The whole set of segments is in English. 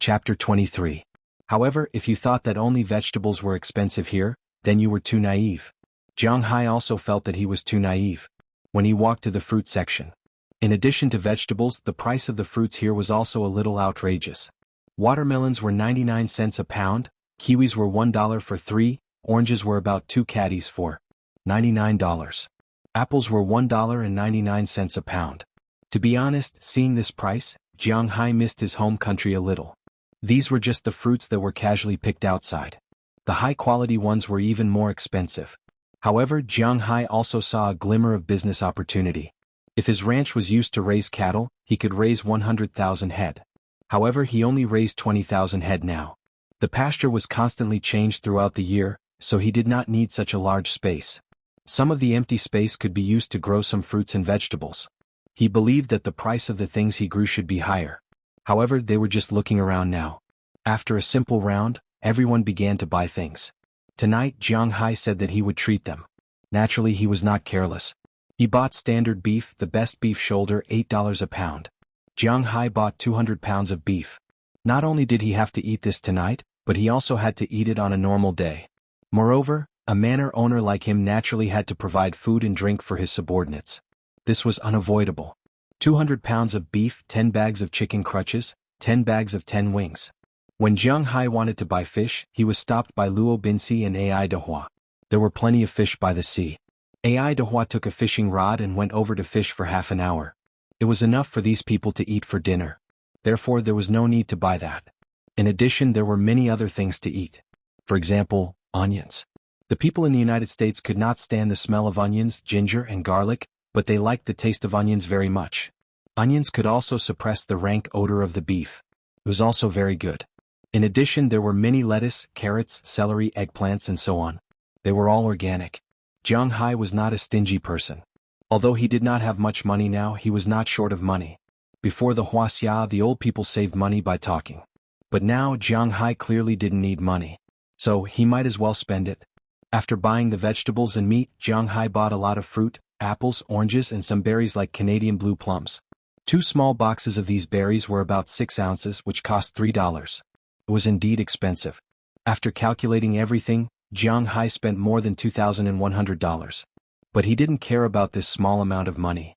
Chapter 23. However, if you thought that only vegetables were expensive here, then you were too naive. Jiang Hai also felt that he was too naive when he walked to the fruit section. In addition to vegetables, the price of the fruits here was also a little outrageous. Watermelons were 99 cents a pound, kiwis were $1 for 3, oranges were about 2 caddies for $99. Apples were $1.99 a pound. To be honest, seeing this price, Jiang Hai missed his home country a little. These were just the fruits that were casually picked outside. The high-quality ones were even more expensive. However, Jiang Hai also saw a glimmer of business opportunity. If his ranch was used to raise cattle, he could raise 100,000 head. However, he only raised 20,000 head now. The pasture was constantly changed throughout the year, so he did not need such a large space. Some of the empty space could be used to grow some fruits and vegetables. He believed that the price of the things he grew should be higher. However, they were just looking around now. After a simple round, everyone began to buy things. Tonight, Jiang Hai said that he would treat them. Naturally, he was not careless. He bought standard beef, the best beef shoulder, $8 a pound. Jiang Hai bought 200 pounds of beef. Not only did he have to eat this tonight, but he also had to eat it on a normal day. Moreover, a manor owner like him naturally had to provide food and drink for his subordinates. This was unavoidable. 200 pounds of beef, 10 bags of chicken crutches, 10 bags of 10 wings. When Jiang Hai wanted to buy fish, he was stopped by Luo Binci and Ai Dehua. There were plenty of fish by the sea. Ai Dehua took a fishing rod and went over to fish for half an hour. It was enough for these people to eat for dinner. Therefore, there was no need to buy that. In addition, there were many other things to eat. For example, onions. The people in the United States could not stand the smell of onions, ginger, and garlic, but they liked the taste of onions very much. Onions could also suppress the rank odor of the beef. It was also very good. In addition, there were many lettuce, carrots, celery, eggplants, and so on. They were all organic. Jiang Hai was not a stingy person. Although he did not have much money now, he was not short of money. Before the Wuxia, the old people saved money by talking. But now, Jiang Hai clearly didn't need money. So, he might as well spend it. After buying the vegetables and meat, Jiang Hai bought a lot of fruit, apples, oranges, and some berries like Canadian blue plums. 2 small boxes of these berries were about 6 ounces, which cost $3. It was indeed expensive. After calculating everything, Jiang Hai spent more than $2,100. But he didn't care about this small amount of money.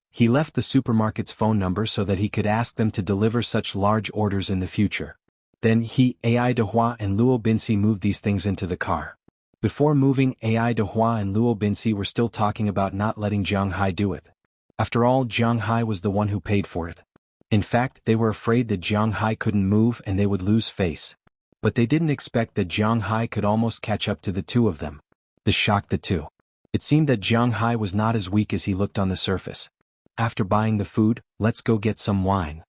He left the supermarket's phone number so that he could ask them to deliver such large orders in the future. Then he, Ai Dehua, and Luo Binci moved these things into the car. Before moving, Ai Dehua and Luo Binci were still talking about not letting Jiang Hai do it. After all, Jiang Hai was the one who paid for it. In fact, they were afraid that Jiang Hai couldn't move and they would lose face. But they didn't expect that Jiang Hai could almost catch up to the two of them. This shocked the two. It seemed that Jiang Hai was not as weak as he looked on the surface. After buying the food, let's go get some wine.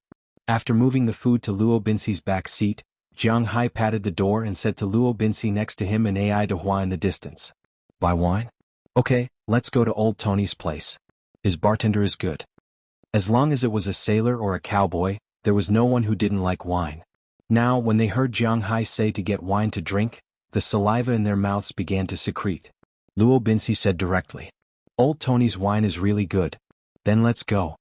After moving the food to Luo Binci's back seat, Jiang Hai patted the door and said to Luo Binci next to him and Ai Dehua in the distance, "Buy wine? Okay, let's go to Old Tony's place. His bartender is good." As long as it was a sailor or a cowboy, there was no one who didn't like wine. Now, when they heard Jiang Hai say to get wine to drink, the saliva in their mouths began to secrete. Luo Binci said directly, "Old Tony's wine is really good. Then let's go."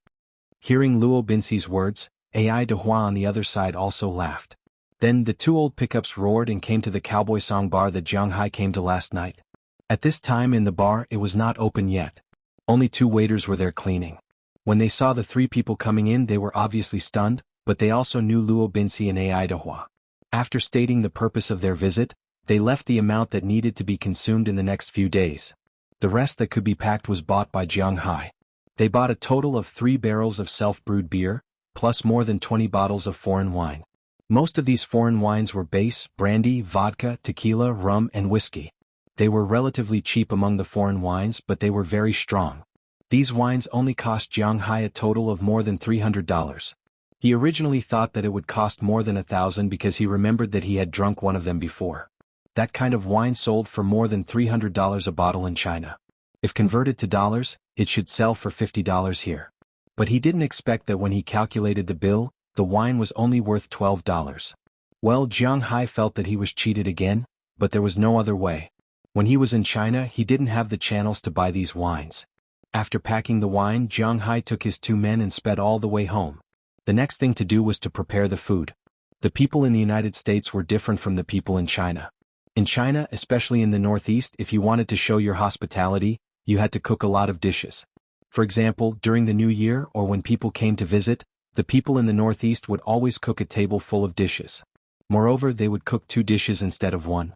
Hearing Luo Binci's words, Ai Dehua on the other side also laughed. Then the 2 old pickups roared and came to the cowboy song bar that Jiang Hai came to last night. At this time in the bar, it was not open yet. Only 2 waiters were there cleaning. When they saw the 3 people coming in, they were obviously stunned, but they also knew Luo Binci and Ai Dehua. After stating the purpose of their visit, they left the amount that needed to be consumed in the next few days. The rest that could be packed was bought by Jiang Hai. They bought a total of 3 barrels of self-brewed beer, plus more than 20 bottles of foreign wine. Most of these foreign wines were base, brandy, vodka, tequila, rum, and whiskey. They were relatively cheap among the foreign wines, but they were very strong. These wines only cost Jiang Hai a total of more than $300. He originally thought that it would cost more than $1,000 because he remembered that he had drunk one of them before. That kind of wine sold for more than $300 a bottle in China. If converted to dollars, it should sell for $50 here. But he didn't expect that when he calculated the bill, the wine was only worth $12. Well, Jiang Hai felt that he was cheated again, but there was no other way. When he was in China, he didn't have the channels to buy these wines. After packing the wine, Jiang Hai took his 2 men and sped all the way home. The next thing to do was to prepare the food. The people in the United States were different from the people in China. In China, especially in the Northeast, if you wanted to show your hospitality, you had to cook a lot of dishes. For example, during the New Year or when people came to visit, the people in the Northeast would always cook a table full of dishes. Moreover, they would cook 2 dishes instead of 1.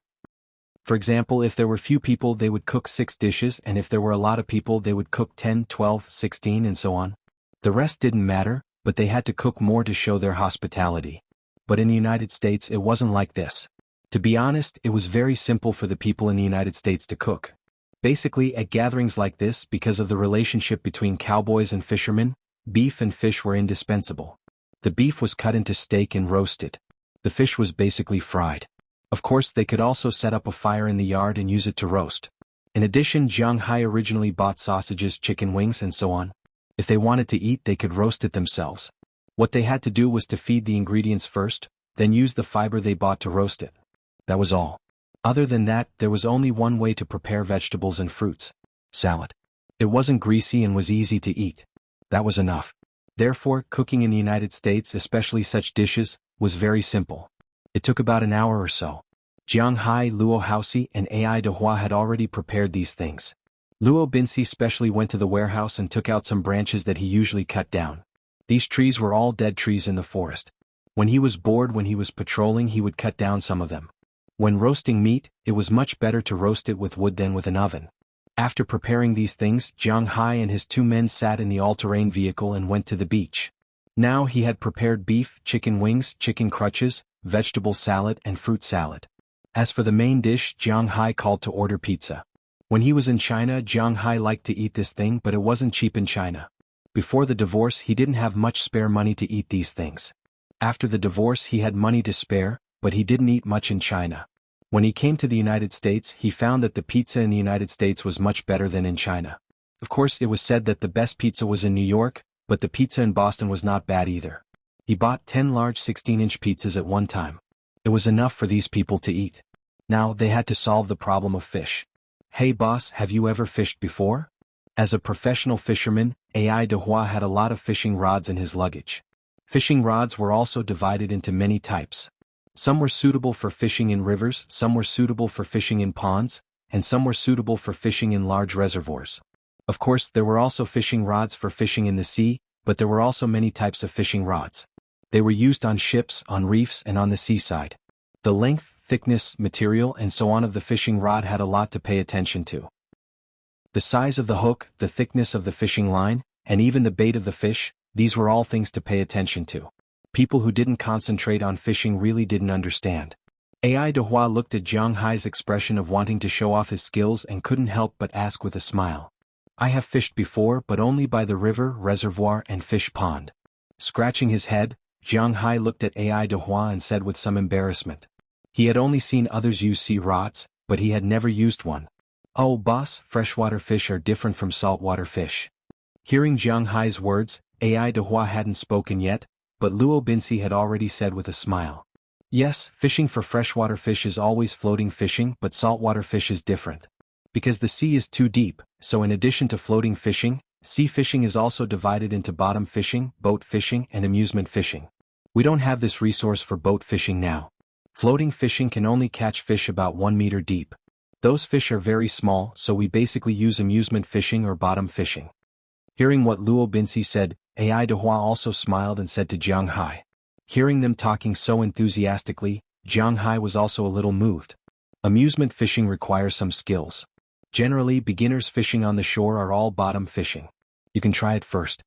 For example, if there were few people, they would cook 6 dishes, and if there were a lot of people, they would cook 10, 12, 16, and so on. The rest didn't matter, but they had to cook more to show their hospitality. But in the United States, it wasn't like this. To be honest, it was very simple for the people in the United States to cook. Basically, at gatherings like this, because of the relationship between cowboys and fishermen, beef and fish were indispensable. The beef was cut into steak and roasted. The fish was basically fried. Of course, they could also set up a fire in the yard and use it to roast. In addition, Jiang Hai originally bought sausages, chicken wings, and so on. If they wanted to eat, they could roast it themselves. What they had to do was to feed the ingredients first, then use the fiber they bought to roast it. That was all. Other than that, there was only one way to prepare vegetables and fruits: salad. It wasn't greasy and was easy to eat. That was enough. Therefore, cooking in the United States, especially such dishes, was very simple. It took about an hour or so. Jiang Hai, Luo Haoxi, and Ai Dehua had already prepared these things. Luo Binci specially went to the warehouse and took out some branches that he usually cut down. These trees were all dead trees in the forest. When he was bored when he was patrolling, he would cut down some of them. When roasting meat, it was much better to roast it with wood than with an oven. After preparing these things, Jiang Hai and his 2 men sat in the all-terrain vehicle and went to the beach. Now he had prepared beef, chicken wings, chicken crutches, vegetable salad, and fruit salad. As for the main dish, Jiang Hai called to order pizza. When he was in China, Jiang Hai liked to eat this thing, but it wasn't cheap in China. Before the divorce, he didn't have much spare money to eat these things. After the divorce, he had money to spare, but he didn't eat much in China. When he came to the United States, he found that the pizza in the United States was much better than in China. Of course, it was said that the best pizza was in New York, but the pizza in Boston was not bad either. He bought 10 large 16-inch pizzas at one time. It was enough for these people to eat. Now, they had to solve the problem of fish. Hey boss, have you ever fished before? As a professional fisherman, Ai Dehua had a lot of fishing rods in his luggage. Fishing rods were also divided into many types. Some were suitable for fishing in rivers, some were suitable for fishing in ponds, and some were suitable for fishing in large reservoirs. Of course, there were also fishing rods for fishing in the sea, but there were also many types of fishing rods. They were used on ships, on reefs, and on the seaside. The length, thickness, material, and so on of the fishing rod had a lot to pay attention to. The size of the hook, the thickness of the fishing line, and even the bait of the fish, these were all things to pay attention to. People who didn't concentrate on fishing really didn't understand. Ai Dehua looked at Jiang Hai's expression of wanting to show off his skills and couldn't help but ask with a smile. I have fished before, but only by the river, reservoir, and fish pond. Scratching his head, Jiang Hai looked at Ai Dehua and said with some embarrassment. He had only seen others use sea rods, but he had never used one. Oh boss, freshwater fish are different from saltwater fish. Hearing Jiang Hai's words, Ai Dehua hadn't spoken yet, but Luo Binci had already said with a smile. Yes, fishing for freshwater fish is always floating fishing, but saltwater fish is different. Because the sea is too deep, so in addition to floating fishing, sea fishing is also divided into bottom fishing, boat fishing, and amusement fishing. We don't have this resource for boat fishing now. Floating fishing can only catch fish about 1 meter deep. Those fish are very small, so we basically use amusement fishing or bottom fishing. Hearing what Luo Binci said, Ai Dehua also smiled and said to Jiang Hai. Hearing them talking so enthusiastically, Jiang Hai was also a little moved. Amusement fishing requires some skills. Generally, beginners fishing on the shore are all bottom fishing. You can try it first.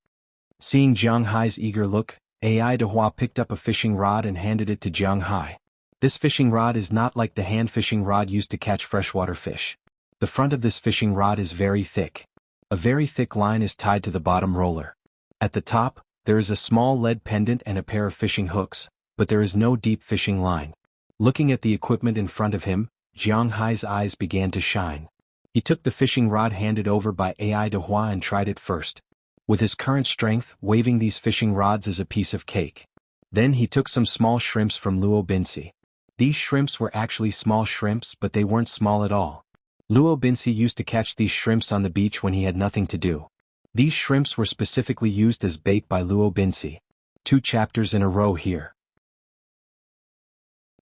Seeing Jiang Hai's eager look, Ai Dehua picked up a fishing rod and handed it to Jiang Hai. This fishing rod is not like the hand fishing rod used to catch freshwater fish. The front of this fishing rod is very thick. A very thick line is tied to the bottom roller. At the top, there is a small lead pendant and a pair of fishing hooks, but there is no deep fishing line. Looking at the equipment in front of him, Jiang Hai's eyes began to shine. He took the fishing rod handed over by Ai Dehua and tried it first. With his current strength, waving these fishing rods is a piece of cake. Then he took some small shrimps from Luo Binci. These shrimps were actually small shrimps, but they weren't small at all. Luo Binci used to catch these shrimps on the beach when he had nothing to do. These shrimps were specifically used as bait by Luo Binci. 2 chapters in a row here.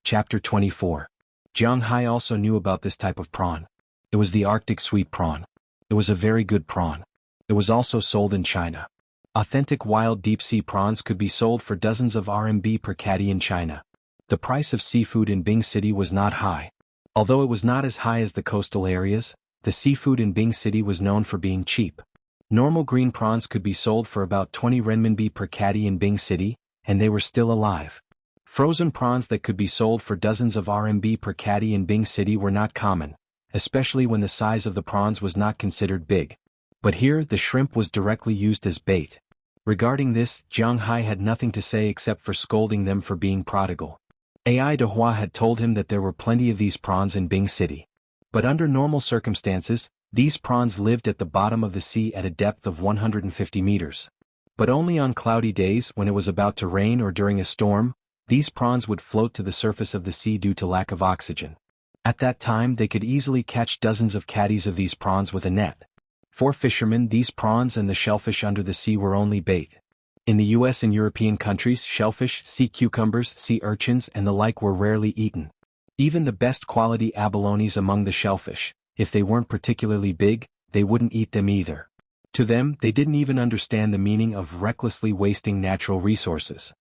Chapter 24. Jiang Hai also knew about this type of prawn. It was the Arctic sweet prawn. It was a very good prawn. It was also sold in China. Authentic wild deep-sea prawns could be sold for dozens of RMB per catty in China. The price of seafood in Bing City was not high. Although it was not as high as the coastal areas, the seafood in Bing City was known for being cheap. Normal green prawns could be sold for about 20 renminbi per catty in Bing City, and they were still alive. Frozen prawns that could be sold for dozens of RMB per catty in Bing City were not common, especially when the size of the prawns was not considered big. But here the shrimp was directly used as bait. Regarding this, Jiang Hai had nothing to say except for scolding them for being prodigal. Ai Dehua had told him that there were plenty of these prawns in Bing City. But under normal circumstances, these prawns lived at the bottom of the sea at a depth of 150 meters. But only on cloudy days when it was about to rain or during a storm, these prawns would float to the surface of the sea due to lack of oxygen. At that time they could easily catch dozens of catties of these prawns with a net. For fishermen, these prawns and the shellfish under the sea were only bait. In the US and European countries, shellfish, sea cucumbers, sea urchins and the like were rarely eaten. Even the best quality abalones among the shellfish, if they weren't particularly big, they wouldn't eat them either. To them, they didn't even understand the meaning of recklessly wasting natural resources.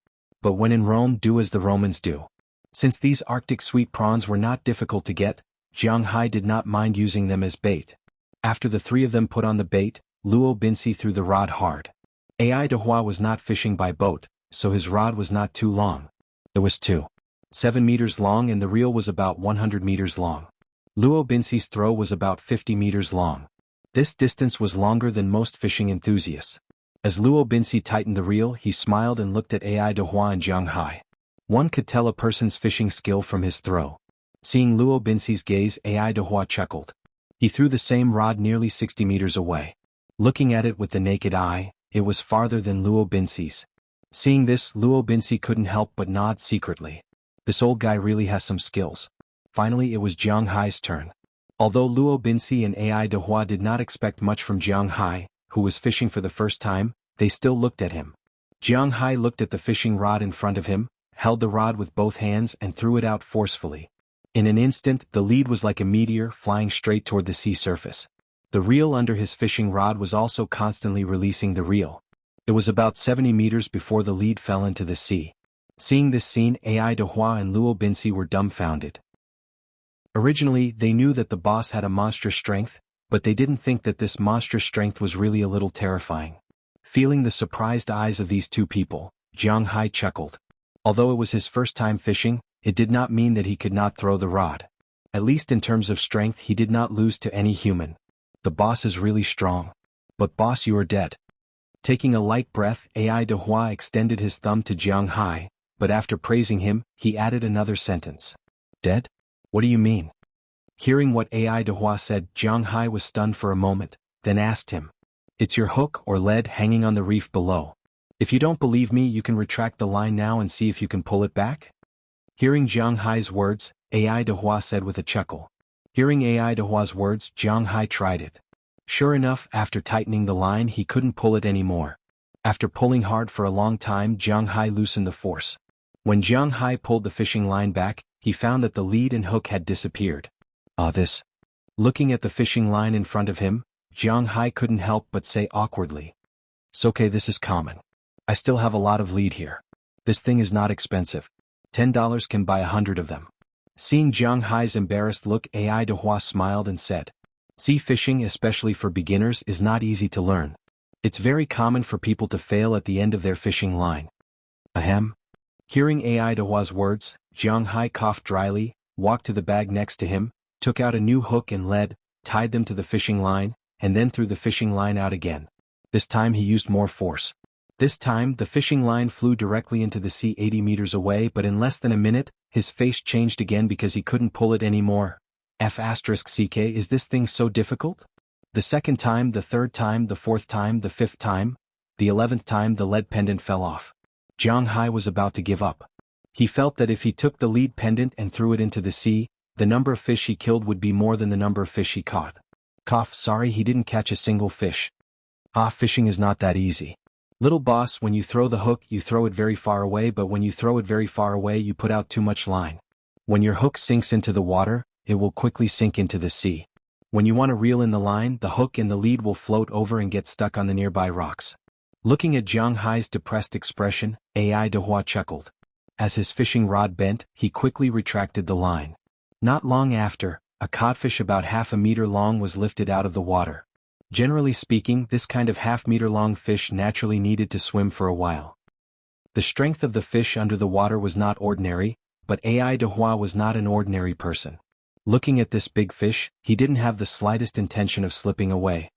But when in Rome, do as the Romans do. Since these Arctic sweet prawns were not difficult to get, Jiang Hai did not mind using them as bait. After the three of them put on the bait, Luo Binsi threw the rod hard. Ai Dehua was not fishing by boat, so his rod was not too long. It was 7 meters long and the reel was about 100 meters long. Luo Binsi's throw was about 50 meters long. This distance was longer than most fishing enthusiasts. As Luo Binsi tightened the reel, he smiled and looked at Ai Dehua and Jiang Hai. One could tell a person's fishing skill from his throw. Seeing Luo Binsi's gaze, Ai Dehua chuckled. He threw the same rod nearly 60 meters away. Looking at it with the naked eye, it was farther than Luo Binsi's. Seeing this, Luo Binsi couldn't help but nod secretly. This old guy really has some skills. Finally it was Jiang Hai's turn. Although Luo Binsi and Ai Dehua did not expect much from Jiang Hai, who was fishing for the first time, they still looked at him. Jiang Hai looked at the fishing rod in front of him, held the rod with both hands and threw it out forcefully. In an instant, the lead was like a meteor flying straight toward the sea surface. The reel under his fishing rod was also constantly releasing the reel. It was about 70 meters before the lead fell into the sea. Seeing this scene, Ai Dehua and Luo Binsi were dumbfounded. Originally, they knew that the boss had a monstrous strength, but they didn't think that this monstrous strength was really a little terrifying. Feeling the surprised eyes of these two people, Jiang Hai chuckled. Although it was his first time fishing, it did not mean that he could not throw the rod. At least in terms of strength he did not lose to any human. The boss is really strong. But boss, you are dead. Taking a light breath, Ai Dehua extended his thumb to Jiang Hai, but after praising him, he added another sentence. Dead? What do you mean? Hearing what Ai Dehua said, Jiang Hai was stunned for a moment, then asked him. It's your hook or lead hanging on the reef below. If you don't believe me, you can retract the line now and see if you can pull it back? Hearing Jiang Hai's words, Ai Dehua said with a chuckle. Hearing Ai Dehua's words, Jiang Hai tried it. Sure enough, after tightening the line, he couldn't pull it anymore. After pulling hard for a long time, Jiang Hai loosened the force. When Jiang Hai pulled the fishing line back, he found that the lead and hook had disappeared. This. Looking at the fishing line in front of him, Jiang Hai couldn't help but say awkwardly. It's okay, this is common. I still have a lot of lead here. This thing is not expensive. $10 can buy 100 of them. Seeing Jiang Hai's embarrassed look, Ai Dehua smiled and said. Sea fishing, especially for beginners, is not easy to learn. It's very common for people to fail at the end of their fishing line. Ahem. Hearing Ai Dehua's words, Jiang Hai coughed dryly, walked to the bag next to him, took out a new hook and lead, tied them to the fishing line, and then threw the fishing line out again. This time he used more force. This time, the fishing line flew directly into the sea 80 meters away, but in less than a minute, his face changed again because he couldn't pull it anymore. F***ck, is this thing so difficult? The second time, the third time, the fourth time, the fifth time, the 11th time the lead pendant fell off. Jiang Hai was about to give up. He felt that if he took the lead pendant and threw it into the sea, the number of fish he killed would be more than the number of fish he caught. Sorry, he didn't catch a single fish. Fishing is not that easy. Little boss, when you throw the hook, you throw it very far away, but when you throw it very far away, you put out too much line. When your hook sinks into the water, it will quickly sink into the sea. When you want to reel in the line, the hook and the lead will float over and get stuck on the nearby rocks. Looking at Jiang Hai's depressed expression, Ai Dehua chuckled. As his fishing rod bent, he quickly retracted the line. Not long after, a codfish about half a meter long was lifted out of the water. Generally speaking, this kind of half-meter-long fish naturally needed to swim for a while. The strength of the fish under the water was not ordinary, but Ai Dehua was not an ordinary person. Looking at this big fish, he didn't have the slightest intention of slipping away.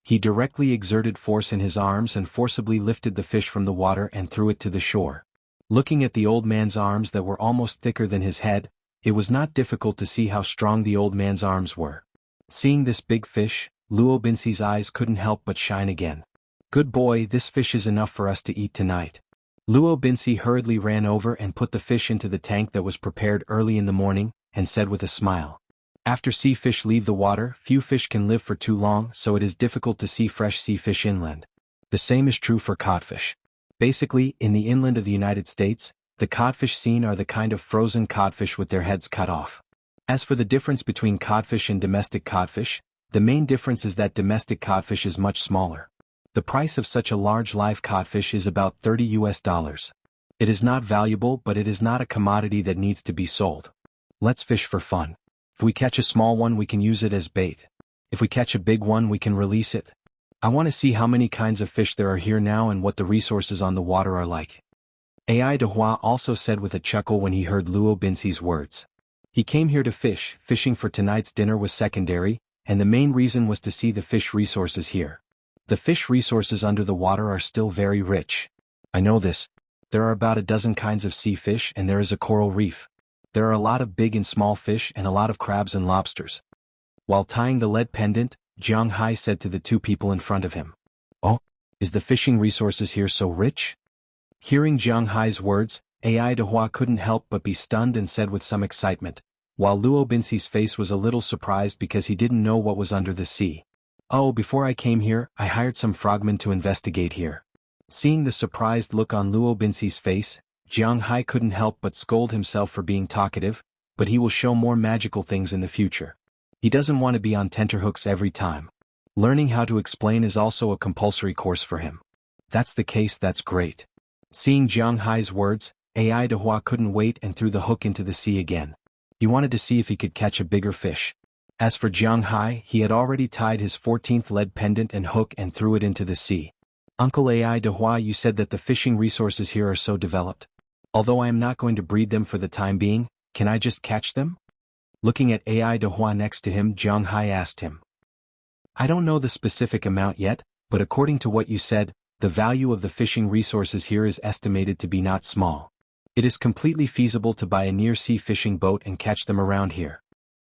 He directly exerted force in his arms and forcibly lifted the fish from the water and threw it to the shore. Looking at the old man's arms that were almost thicker than his head, it was not difficult to see how strong the old man's arms were. Seeing this big fish, Luo Binxi's eyes couldn't help but shine again. Good boy, this fish is enough for us to eat tonight. Luo Binxi hurriedly ran over and put the fish into the tank that was prepared early in the morning, and said with a smile. After sea fish leave the water, few fish can live for too long, so it is difficult to see fresh sea fish inland. The same is true for codfish. Basically, in the inland of the United States, the codfish seen are the kind of frozen codfish with their heads cut off. As for the difference between codfish and domestic codfish, the main difference is that domestic codfish is much smaller. The price of such a large live codfish is about $30. It is not valuable, but it is not a commodity that needs to be sold. Let's fish for fun. If we catch a small one, we can use it as bait. If we catch a big one, we can release it. I want to see how many kinds of fish there are here now and what the resources on the water are like. Ai Dehua also said with a chuckle when he heard Luo Binxi's words. He came here to fish. Fishing for tonight's dinner was secondary, and the main reason was to see the fish resources here. The fish resources under the water are still very rich. I know this. There are about a dozen kinds of sea fish and there is a coral reef. There are a lot of big and small fish and a lot of crabs and lobsters. While tying the lead pendant, Jiang Hai said to the two people in front of him. Oh, is the fishing resources here so rich? Hearing Jiang Hai's words, Ai Dehua couldn't help but be stunned and said with some excitement, while Luo Binxi's face was a little surprised because he didn't know what was under the sea. Oh, before I came here, I hired some frogmen to investigate here. Seeing the surprised look on Luo Binxi's face, Jiang Hai couldn't help but scold himself for being talkative, but he will show more magical things in the future. He doesn't want to be on tenterhooks every time. Learning how to explain is also a compulsory course for him. That's the case, that's great. Seeing Jiang Hai's words, Ai Dehua couldn't wait and threw the hook into the sea again. He wanted to see if he could catch a bigger fish. As for Jiang Hai, he had already tied his 14th lead pendant and hook and threw it into the sea. Uncle Ai Dehua, you said that the fishing resources here are so developed. Although I am not going to breed them for the time being, can I just catch them? Looking at Ai Dehua next to him, Jiang Hai asked him. I don't know the specific amount yet, but according to what you said, the value of the fishing resources here is estimated to be not small. It is completely feasible to buy a near-sea fishing boat and catch them around here.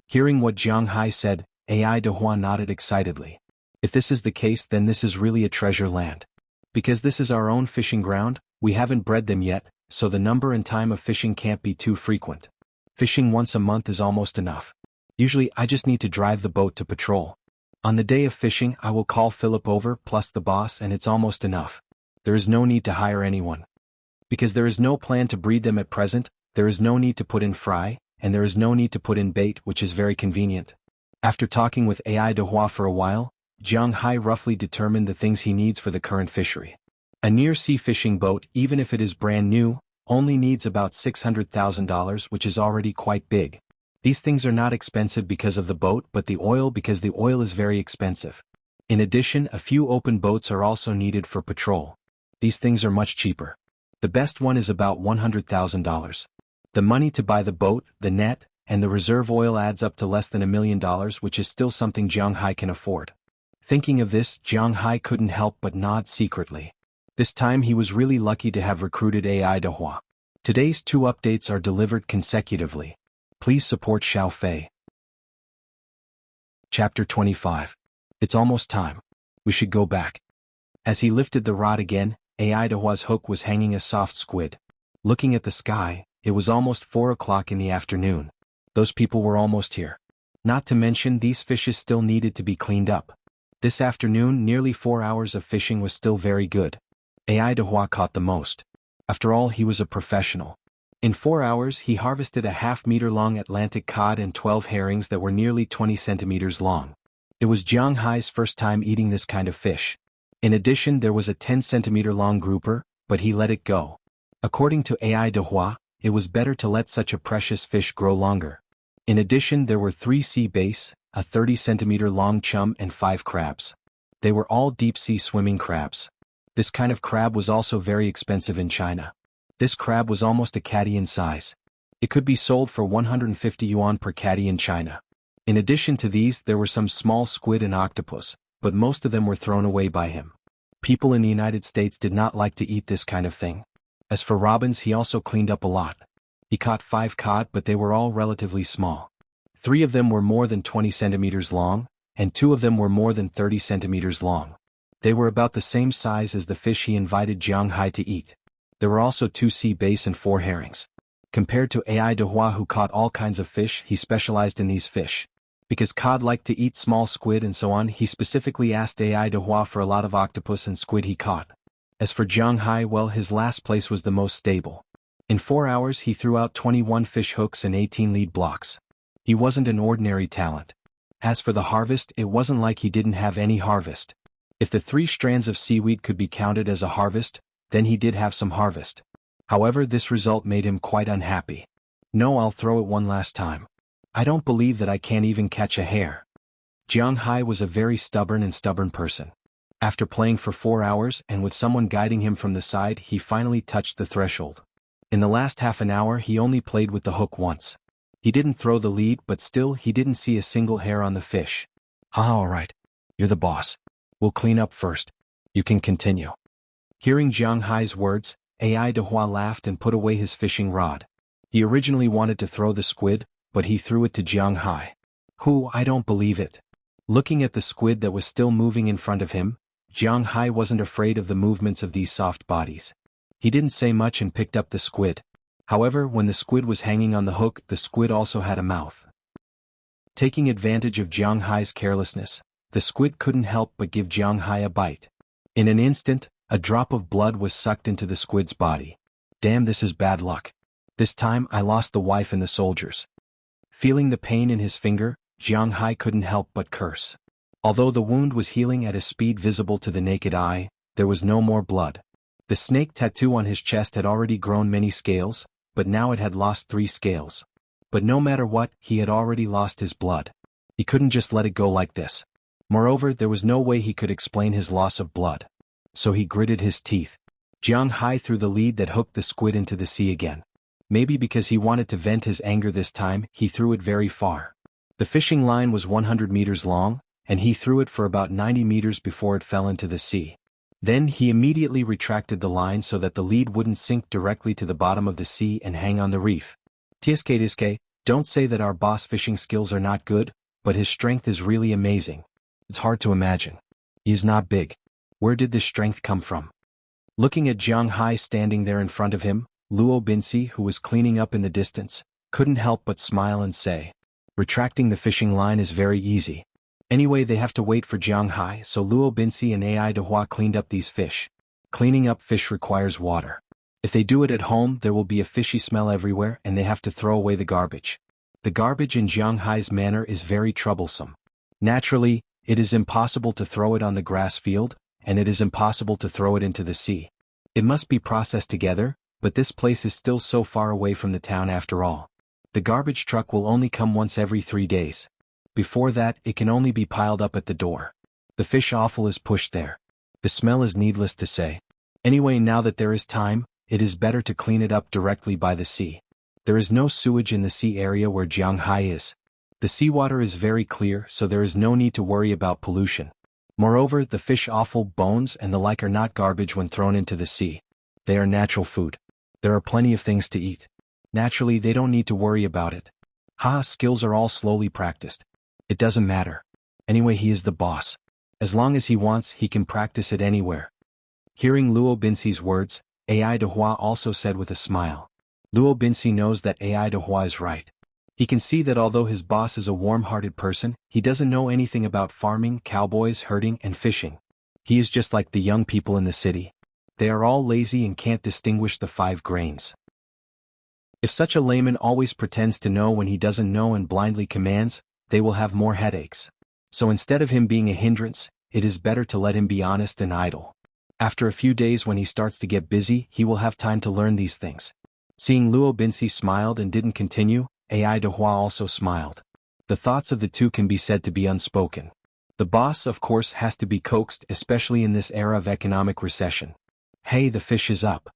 Hearing what Jiang Hai said, Ai Dehua nodded excitedly. If this is the case, then this is really a treasure land. Because this is our own fishing ground, we haven't bred them yet, so the number and time of fishing can't be too frequent. Fishing once a month is almost enough. Usually I just need to drive the boat to patrol. On the day of fishing I will call Philip over plus the boss and it's almost enough. There is no need to hire anyone. Because there is no plan to breed them at present, there is no need to put in fry, and there is no need to put in bait, which is very convenient. After talking with Ai Dehua for a while, Jiang Hai roughly determined the things he needs for the current fishery. A near-sea fishing boat, even if it is brand new, only needs about $600,000, which is already quite big. These things are not expensive because of the boat, but the oil because the oil is very expensive. In addition, a few open boats are also needed for patrol. These things are much cheaper. The best one is about $100,000. The money to buy the boat, the net, and the reserve oil adds up to less than $1 million, which is still something Jiang Hai can afford. Thinking of this, Jiang Hai couldn't help but nod secretly. This time he was really lucky to have recruited Ai Dehua. Today's 2 updates are delivered consecutively. Please support Xiao Fei. Chapter 25. It's almost time. We should go back. As he lifted the rod again, Ai Dehua's hook was hanging a soft squid. Looking at the sky, it was almost 4 o'clock in the afternoon. Those people were almost here. Not to mention these fishes still needed to be cleaned up. This afternoon, nearly 4 hours of fishing was still very good. Ai Dehua caught the most. After all, he was a professional. In 4 hours he harvested a half-meter-long Atlantic cod and 12 herrings that were nearly 20 centimeters long. It was Jiang Hai's first time eating this kind of fish. In addition, there was a 10-centimeter-long grouper, but he let it go. According to Ai de Hua, it was better to let such a precious fish grow longer. In addition, there were 3 sea bass, a 30-centimeter-long chum and 5 crabs. They were all deep-sea swimming crabs. This kind of crab was also very expensive in China. This crab was almost a catty in size. It could be sold for 150 yuan per catty in China. In addition to these, there were some small squid and octopus, but most of them were thrown away by him. People in the United States did not like to eat this kind of thing. As for robins, he also cleaned up a lot. He caught 5 cod, but they were all relatively small. 3 of them were more than 20 centimeters long, and 2 of them were more than 30 centimeters long. They were about the same size as the fish he invited Jiang Hai to eat. There were also 2 sea bass and 4 herrings. Compared to Ai de Hua, who caught all kinds of fish, he specialized in these fish. Because cod liked to eat small squid and so on, he specifically asked Ai de Hua for a lot of octopus and squid he caught. As for Jiang Hai, well, his last place was the most stable. In 4 hours he threw out 21 fish hooks and 18 lead blocks. He wasn't an ordinary talent. As for the harvest, it wasn't like he didn't have any harvest. If the 3 strands of seaweed could be counted as a harvest, then he did have some harvest. However, this result made him quite unhappy. No, I'll throw it one last time. I don't believe that I can't even catch a hare. Jiang Hai was a very stubborn person. After playing for 4 hours and with someone guiding him from the side, he finally touched the threshold. In the last half an hour he only played with the hook once. He didn't throw the lead, but still he didn't see a single hair on the fish. Haha, alright. You're the boss. We'll clean up first. You can continue. Hearing Jiang Hai's words, Ai de Hua laughed and put away his fishing rod. He originally wanted to throw the squid, but he threw it to Jiang Hai. I don't believe it. Looking at the squid that was still moving in front of him, Jiang Hai wasn't afraid of the movements of these soft bodies. He didn't say much and picked up the squid. However, when the squid was hanging on the hook, the squid also had a mouth. Taking advantage of Jiang Hai's carelessness, the squid couldn't help but give Jiang Hai a bite. In an instant, a drop of blood was sucked into the squid's body. Damn, this is bad luck. This time I lost the wife and the soldiers. Feeling the pain in his finger, Jiang Hai couldn't help but curse. Although the wound was healing at a speed visible to the naked eye, there was no more blood. The snake tattoo on his chest had already grown many scales, but now it had lost 3 scales. But no matter what, he had already lost his blood. He couldn't just let it go like this. Moreover, there was no way he could explain his loss of blood. So he gritted his teeth. Jiang Hai threw the lead that hooked the squid into the sea again. Maybe because he wanted to vent his anger this time, he threw it very far. The fishing line was 100 meters long, and he threw it for about 90 meters before it fell into the sea. Then he immediately retracted the line so that the lead wouldn't sink directly to the bottom of the sea and hang on the reef. Tiske, don't say that our boss fishing skills are not good, but his strength is really amazing. It's hard to imagine. He is not big. Where did this strength come from? Looking at Jiang Hai standing there in front of him, Luo Binsi, who was cleaning up in the distance, couldn't help but smile and say, retracting the fishing line is very easy. Anyway, they have to wait for Jiang Hai, so Luo Binsi and Ai de Hua cleaned up these fish. Cleaning up fish requires water. If they do it at home, there will be a fishy smell everywhere and they have to throw away the garbage. The garbage in Jiang Hai's manner is very troublesome. Naturally, it is impossible to throw it on the grass field, and it is impossible to throw it into the sea. It must be processed together, but this place is still so far away from the town after all. The garbage truck will only come once every 3 days. Before that, it can only be piled up at the door. The fish offal is pushed there. The smell is needless to say. Anyway, now that there is time, it is better to clean it up directly by the sea. There is no sewage in the sea area where Jiang Hai is. The seawater is very clear, so there is no need to worry about pollution. Moreover, the fish offal, bones and the like are not garbage when thrown into the sea. They are natural food. There are plenty of things to eat. Naturally, they don't need to worry about it. Skills are all slowly practiced. It doesn't matter. Anyway, he is the boss. As long as he wants, he can practice it anywhere. Hearing Luo Binsi's words, Ai de Hua also said with a smile. Luo Binsi knows that Ai de Hua is right. He can see that although his boss is a warm-hearted person, he doesn't know anything about farming, cowboys, herding, and fishing. He is just like the young people in the city. They are all lazy and can't distinguish the 5 grains. If such a layman always pretends to know when he doesn't know and blindly commands, they will have more headaches. So instead of him being a hindrance, it is better to let him be honest and idle. After a few days when he starts to get busy, he will have time to learn these things. Seeing Luo Binci smiled and didn't continue, Ai Dehua also smiled. The thoughts of the two can be said to be unspoken. The boss, of course, has to be coaxed, especially in this era of economic recession. Hey, the fish is up.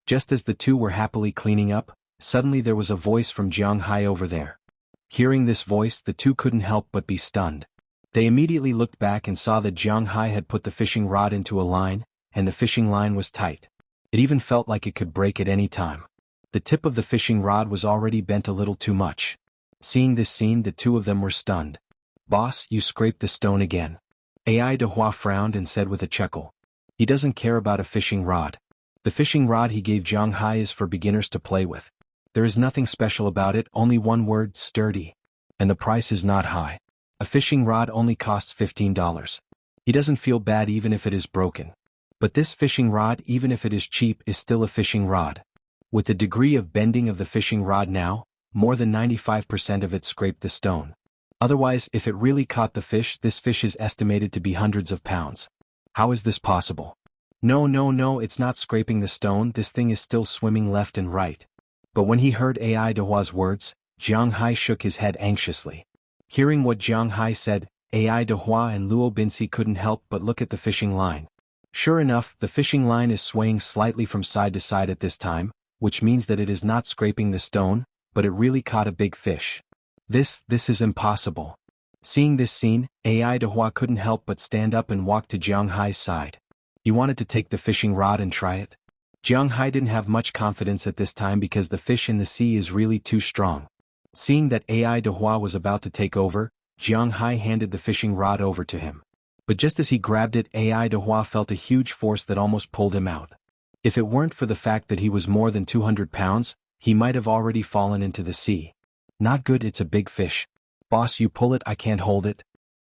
Just as the two were happily cleaning up, suddenly there was a voice from Jiang Hai over there. Hearing this voice, the two couldn't help but be stunned. They immediately looked back and saw that Jiang Hai had put the fishing rod into a line, and the fishing line was tight. It even felt like it could break at any time. The tip of the fishing rod was already bent a little too much. Seeing this scene, the two of them were stunned. Boss, you scraped the stone again. Ai Dehua frowned and said with a chuckle. He doesn't care about a fishing rod. The fishing rod he gave Jiang Hai is for beginners to play with. There is nothing special about it, only one word, sturdy. And the price is not high. A fishing rod only costs $15. He doesn't feel bad even if it is broken. But this fishing rod, even if it is cheap, is still a fishing rod. With the degree of bending of the fishing rod now, more than 95% of it scraped the stone. Otherwise, if it really caught the fish, this fish is estimated to be hundreds of pounds. How is this possible? No, it's not scraping the stone, this thing is still swimming left and right. But when he heard Ai Dehua's words, Jiang Hai shook his head anxiously. Hearing what Jiang Hai said, Ai Dehua and Luo Binci couldn't help but look at the fishing line. Sure enough, the fishing line is swaying slightly from side to side at this time, which means that it is not scraping the stone, but it really caught a big fish. This is impossible. Seeing this scene, Ai Dehua couldn't help but stand up and walk to Jiang Hai's side. He wanted to take the fishing rod and try it. Jiang Hai didn't have much confidence at this time because the fish in the sea is really too strong. Seeing that Ai Dehua was about to take over, Jiang Hai handed the fishing rod over to him. But just as he grabbed it, Ai Dehua felt a huge force that almost pulled him out. If it weren't for the fact that he was more than 200 pounds, he might have already fallen into the sea. Not good, it's a big fish. Boss, you pull it, I can't hold it.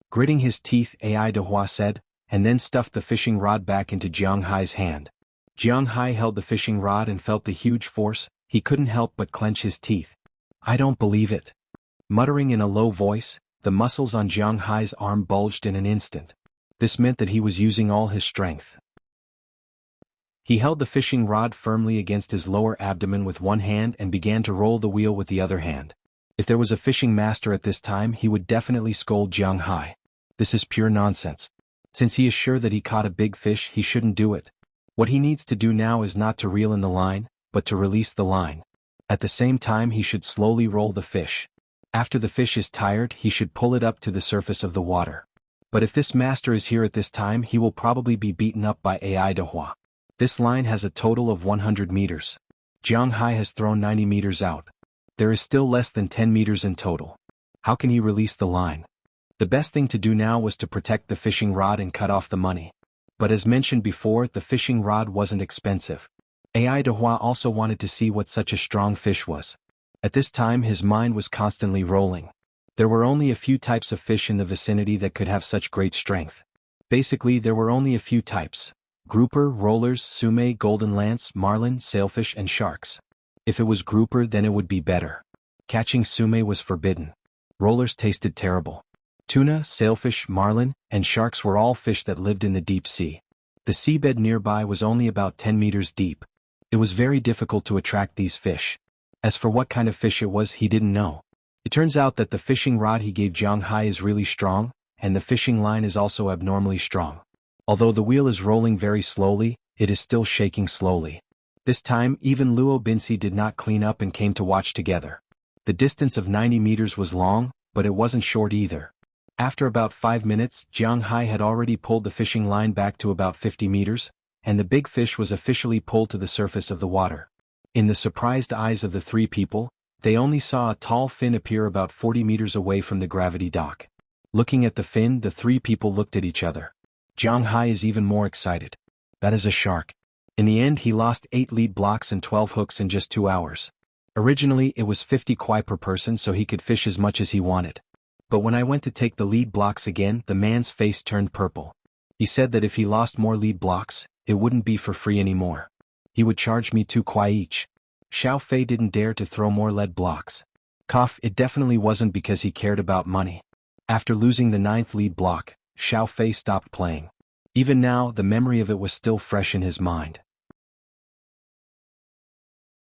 Gritting his teeth, Ai Dehua said, and then stuffed the fishing rod back into Jiang Hai's hand. Jiang Hai held the fishing rod and felt the huge force, he couldn't help but clench his teeth. I don't believe it. Muttering in a low voice, the muscles on Jiang Hai's arm bulged in an instant. This meant that he was using all his strength. He held the fishing rod firmly against his lower abdomen with one hand and began to roll the wheel with the other hand. If there was a fishing master at this time, he would definitely scold Jiang Hai. This is pure nonsense. Since he is sure that he caught a big fish, he shouldn't do it. What he needs to do now is not to reel in the line, but to release the line. At the same time, he should slowly roll the fish. After the fish is tired, he should pull it up to the surface of the water. But if this master is here at this time, he will probably be beaten up by Ai Dehua. This line has a total of 100 meters. Jiang Hai has thrown 90 meters out. There is still less than 10 meters in total. How can he release the line? The best thing to do now was to protect the fishing rod and cut off the money. But as mentioned before, the fishing rod wasn't expensive. Ai Dehua also wanted to see what such a strong fish was. At this time his mind was constantly rolling. There were only a few types of fish in the vicinity that could have such great strength. Basically, there were only a few types: grouper, rollers, sume, golden lance, marlin, sailfish, and sharks. If it was grouper, then it would be better. Catching sume was forbidden. Rollers tasted terrible. Tuna, sailfish, marlin, and sharks were all fish that lived in the deep sea. The seabed nearby was only about 10 meters deep. It was very difficult to attract these fish. As for what kind of fish it was, he didn't know. It turns out that the fishing rod he gave Jiang Hai is really strong, and the fishing line is also abnormally strong. Although the wheel is rolling very slowly, it is still shaking slowly. This time, even Luo Binci did not clean up and came to watch together. The distance of 90 meters was long, but it wasn't short either. After about 5 minutes, Jiang Hai had already pulled the fishing line back to about 50 meters, and the big fish was officially pulled to the surface of the water. In the surprised eyes of the three people, they only saw a tall fin appear about 40 meters away from the gravity dock. Looking at the fin, the three people looked at each other. Jiang Hai is even more excited. That is a shark. In the end, he lost 8 lead blocks and 12 hooks in just 2 hours. Originally, it was 50 kwai per person, so he could fish as much as he wanted. But when I went to take the lead blocks again, the man's face turned purple. He said that if he lost more lead blocks, it wouldn't be for free anymore. He would charge me 2 kwai each. Xiao Fei didn't dare to throw more lead blocks. Cough, it definitely wasn't because he cared about money. After losing the 9th lead block, Xiao Fei stopped playing. Even now, the memory of it was still fresh in his mind.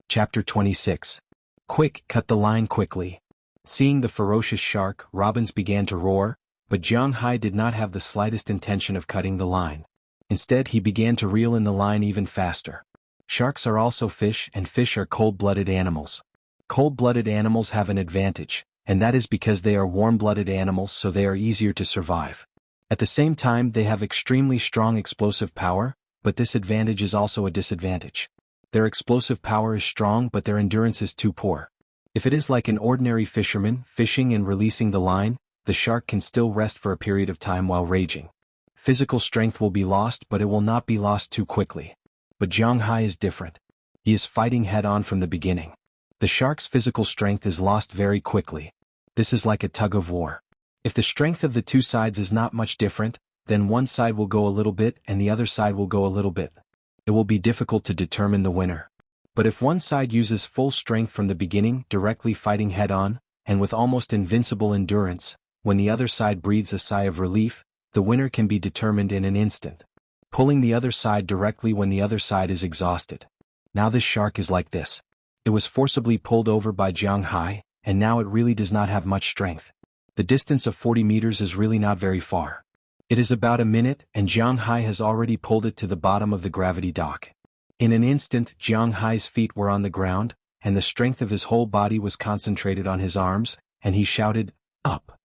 Chapter 26. Quick, cut the line quickly. Seeing the ferocious shark, Robins began to roar, but Jiang Hai did not have the slightest intention of cutting the line. Instead, he began to reel in the line even faster. Sharks are also fish, and fish are cold-blooded animals. Cold-blooded animals have an advantage, and that is because they are warm-blooded animals, so they are easier to survive. At the same time, they have extremely strong explosive power, but this advantage is also a disadvantage. Their explosive power is strong, but their endurance is too poor. If it is like an ordinary fisherman fishing and releasing the line, the shark can still rest for a period of time while raging. Physical strength will be lost, but it will not be lost too quickly. But Jiang Hai is different. He is fighting head-on from the beginning. The shark's physical strength is lost very quickly. This is like a tug of war. If the strength of the two sides is not much different, then one side will go a little bit and the other side will go a little bit. It will be difficult to determine the winner. But if one side uses full strength from the beginning, directly fighting head-on, and with almost invincible endurance, when the other side breathes a sigh of relief, the winner can be determined in an instant. Pulling the other side directly when the other side is exhausted. Now this shark is like this. It was forcibly pulled over by Jiang Hai, and now it really does not have much strength. The distance of 40 meters is really not very far. It is about a minute, and Jiang Hai has already pulled it to the bottom of the gravity dock. In an instant, Jiang Hai's feet were on the ground, and the strength of his whole body was concentrated on his arms, and he shouted, "Up!"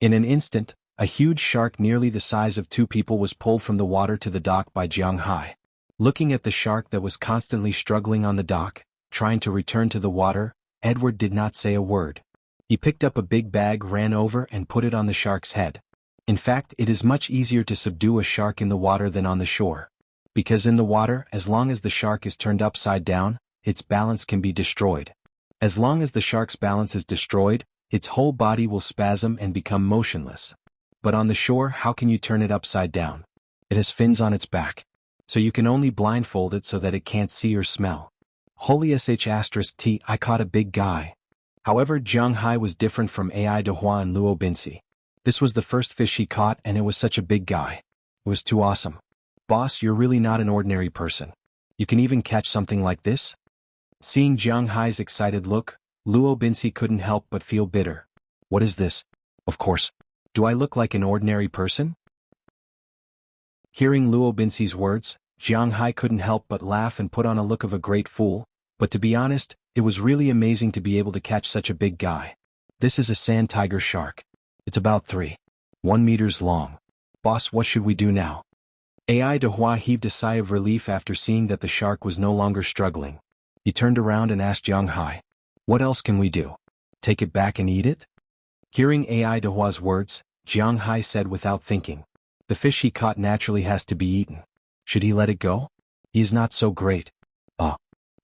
In an instant, a huge shark nearly the size of 2 people was pulled from the water to the dock by Jiang Hai. Looking at the shark that was constantly struggling on the dock, trying to return to the water, Edward did not say a word. He picked up a big bag, ran over and put it on the shark's head. In fact, it is much easier to subdue a shark in the water than on the shore. Because in the water, as long as the shark is turned upside down, its balance can be destroyed. As long as the shark's balance is destroyed, its whole body will spasm and become motionless. But on the shore, how can you turn it upside down? It has fins on its back. So you can only blindfold it so that it can't see or smell. Holy sh*t, I caught a big guy. However, Jiang Hai was different from Ai Dehua and Luo Binci. This was the first fish he caught, and it was such a big guy. It was too awesome. Boss, you're really not an ordinary person. You can even catch something like this? Seeing Jiang Hai's excited look, Luo Binci couldn't help but feel bitter. What is this? Of course. Do I look like an ordinary person? Hearing Luo Binci's words, Jiang Hai couldn't help but laugh and put on a look of a great fool, but to be honest, it was really amazing to be able to catch such a big guy. This is a sand tiger shark. It's about 3.1 meters long. Boss, what should we do now? Ai Dehua heaved a sigh of relief after seeing that the shark was no longer struggling. He turned around and asked Jiang Hai, "What else can we do? Take it back and eat it?" Hearing Ai Dehua's words, Jiang Hai said without thinking, "The fish he caught naturally has to be eaten. Should he let it go? He is not so great."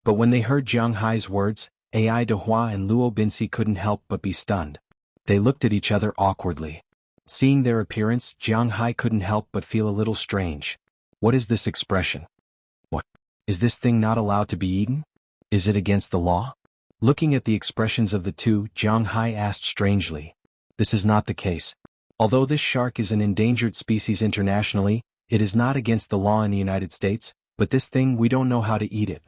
But when they heard Jiang Hai's words, Ai Dehua and Luo Binci couldn't help but be stunned. They looked at each other awkwardly. Seeing their appearance, Jiang Hai couldn't help but feel a little strange. What is this expression? What? Is this thing not allowed to be eaten? Is it against the law? Looking at the expressions of the two, Jiang Hai asked strangely. This is not the case. Although this shark is an endangered species internationally, it is not against the law in the United States, but this thing, we don't know how to eat it.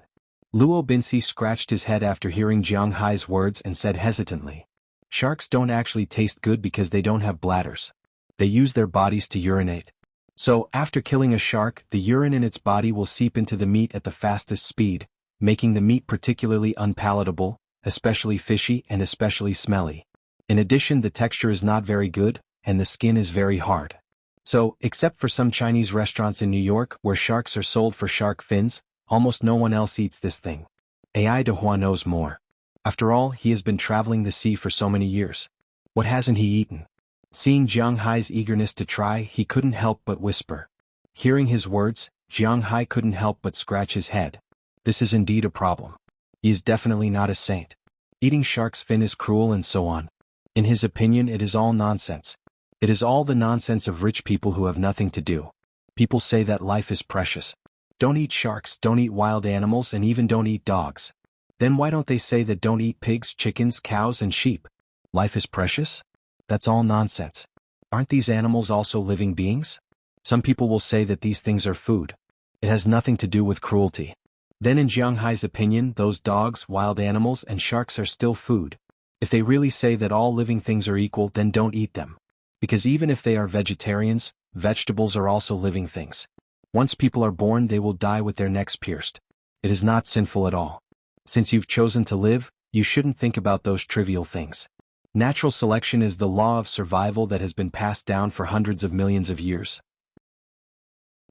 Luo Binci scratched his head after hearing Jiang Hai's words and said hesitantly, "Sharks don't actually taste good because they don't have bladders. They use their bodies to urinate. So, after killing a shark, the urine in its body will seep into the meat at the fastest speed, making the meat particularly unpalatable, especially fishy and especially smelly. In addition, the texture is not very good, and the skin is very hard. So, except for some Chinese restaurants in New York where sharks are sold for shark fins, almost no one else eats this thing." Ai Dehua knows more. After all, he has been traveling the sea for so many years. What hasn't he eaten? Seeing Jiang Hai's eagerness to try, he couldn't help but whisper. Hearing his words, Jiang Hai couldn't help but scratch his head. This is indeed a problem. He is definitely not a saint. Eating shark's fin is cruel and so on. In his opinion, it is all nonsense. It is all the nonsense of rich people who have nothing to do. People say that life is precious. Don't eat sharks, don't eat wild animals, and even don't eat dogs. Then why don't they say that don't eat pigs, chickens, cows, and sheep? Life is precious? That's all nonsense. Aren't these animals also living beings? Some people will say that these things are food. It has nothing to do with cruelty. Then in Jiang Hai's opinion, those dogs, wild animals, and sharks are still food. If they really say that all living things are equal, then don't eat them. Because even if they are vegetarians, vegetables are also living things. Once people are born, they will die with their necks pierced. It is not sinful at all. Since you've chosen to live, you shouldn't think about those trivial things. Natural selection is the law of survival that has been passed down for hundreds of millions of years.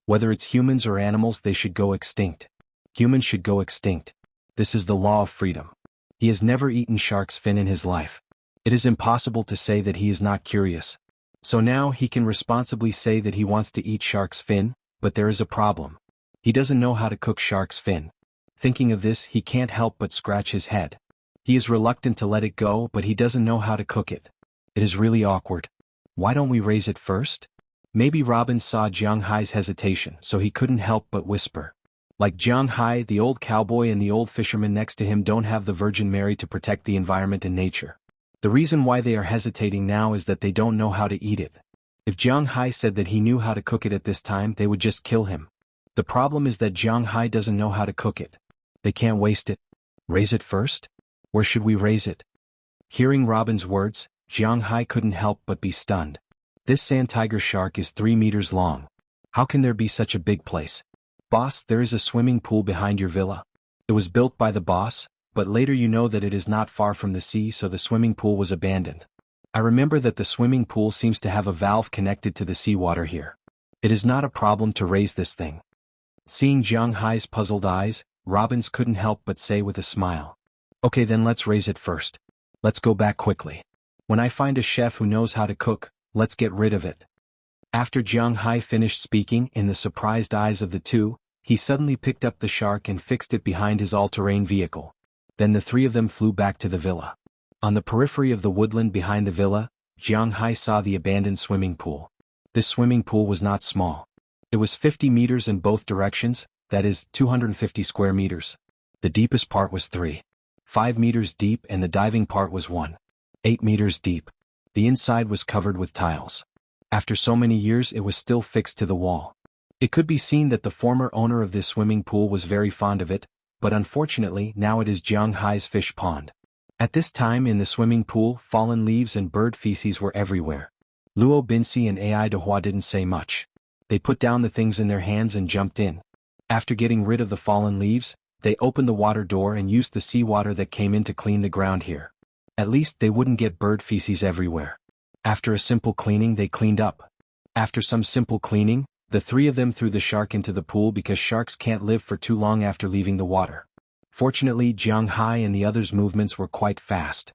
Whether it's humans or animals, they should go extinct. Humans should go extinct. This is the law of freedom. He has never eaten shark's fin in his life. It is impossible to say that he is not curious. So now he can responsibly say that he wants to eat shark's fin, but there is a problem. He doesn't know how to cook shark's fin. Thinking of this, he can't help but scratch his head. He is reluctant to let it go, but he doesn't know how to cook it. It is really awkward. Why don't we raise it first? Maybe Robin saw Jiang Hai's hesitation, so he couldn't help but whisper. Like Jiang Hai, the old cowboy and the old fisherman next to him don't have the Virgin Mary to protect the environment and nature. The reason why they are hesitating now is that they don't know how to eat it. If Jiang Hai said that he knew how to cook it at this time, they would just kill him. The problem is that Jiang Hai doesn't know how to cook it. They can't waste it. Raise it first? Where should we raise it? Hearing Robin's words, Jiang Hai couldn't help but be stunned. This sand tiger shark is 3 meters long. How can there be such a big place? Boss, there is a swimming pool behind your villa. It was built by the boss, but later you know that it is not far from the sea, so the swimming pool was abandoned. I remember that the swimming pool seems to have a valve connected to the seawater here. It is not a problem to raise this thing. Seeing Jiang Hai's puzzled eyes, Robbins couldn't help but say with a smile. Okay, then let's raise it first. Let's go back quickly. When I find a chef who knows how to cook, let's get rid of it. After Jiang Hai finished speaking, in the surprised eyes of the two, he suddenly picked up the shark and fixed it behind his all-terrain vehicle. Then the three of them flew back to the villa. On the periphery of the woodland behind the villa, Jiang Hai saw the abandoned swimming pool. This swimming pool was not small. It was 50 meters in both directions, that is, 250 square meters. The deepest part was 3.5 meters deep and the diving part was 1.8 meters deep. The inside was covered with tiles. After so many years, it was still fixed to the wall. It could be seen that the former owner of this swimming pool was very fond of it, but unfortunately now it is Jiang Hai's fish pond. At this time in the swimming pool, fallen leaves and bird feces were everywhere. Luo Binsi and Ai Dehua didn't say much. They put down the things in their hands and jumped in. After getting rid of the fallen leaves, they opened the water door and used the seawater that came in to clean the ground here. At least they wouldn't get bird feces everywhere. After a simple cleaning, they cleaned up. After some simple cleaning, the three of them threw the shark into the pool because sharks can't live for too long after leaving the water. Fortunately, Jiang Hai and the others' movements were quite fast.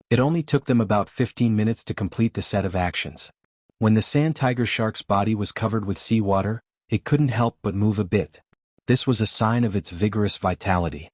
It only took them about 15 minutes to complete the set of actions. When the sand tiger shark's body was covered with seawater, it couldn't help but move a bit. This was a sign of its vigorous vitality.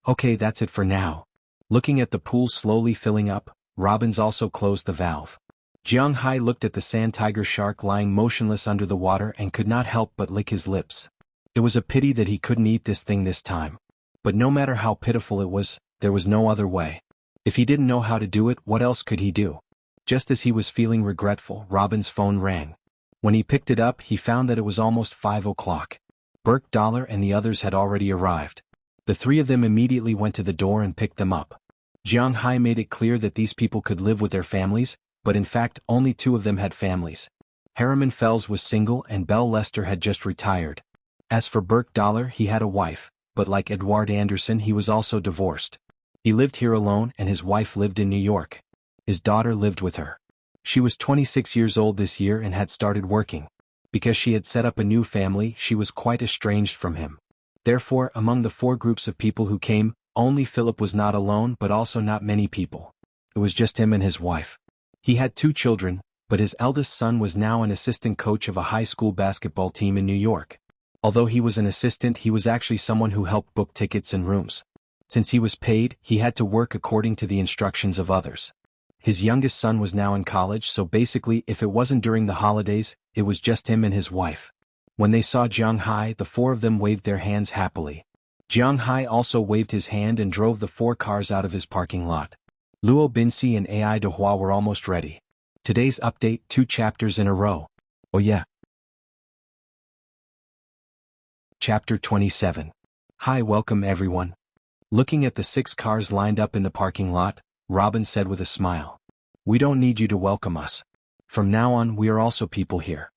Okay, that's it for now. Looking at the pool slowly filling up, Robbins also closed the valve. Jiang Hai looked at the sand tiger shark lying motionless under the water and could not help but lick his lips. It was a pity that he couldn't eat this thing this time. But no matter how pitiful it was, there was no other way. If he didn't know how to do it, what else could he do? Just as he was feeling regretful, Robin's phone rang. When he picked it up, he found that it was almost 5 o'clock. Burke Dollar and the others had already arrived. The three of them immediately went to the door and picked them up. Jiang Hai made it clear that these people could live with their families, but in fact only 2 of them had families. Harriman Fells was single and Belle Lester had just retired. As for Burke Dollar, he had a wife, but like Edward Anderson, he was also divorced. He lived here alone and his wife lived in New York. His daughter lived with her. She was 26 years old this year and had started working. Because she had set up a new family, she was quite estranged from him. Therefore, among the 4 groups of people who came, only Philip was not alone, but also not many people. It was just him and his wife. He had 2 children, but his eldest son was now an assistant coach of a high school basketball team in New York. Although he was an assistant, he was actually someone who helped book tickets and rooms. Since he was paid, he had to work according to the instructions of others. His youngest son was now in college, so basically if it wasn't during the holidays, it was just him and his wife. When they saw Jiang Hai, the 4 of them waved their hands happily. Jiang Hai also waved his hand and drove the 4 cars out of his parking lot. Luo Binxi and Ai Dehua were almost ready. Today's update, 2 chapters in a row. Oh yeah. Chapter 27. Hi, welcome everyone. Looking at the 6 cars lined up in the parking lot, Robin said with a smile. We don't need you to welcome us. From now on we are also people here.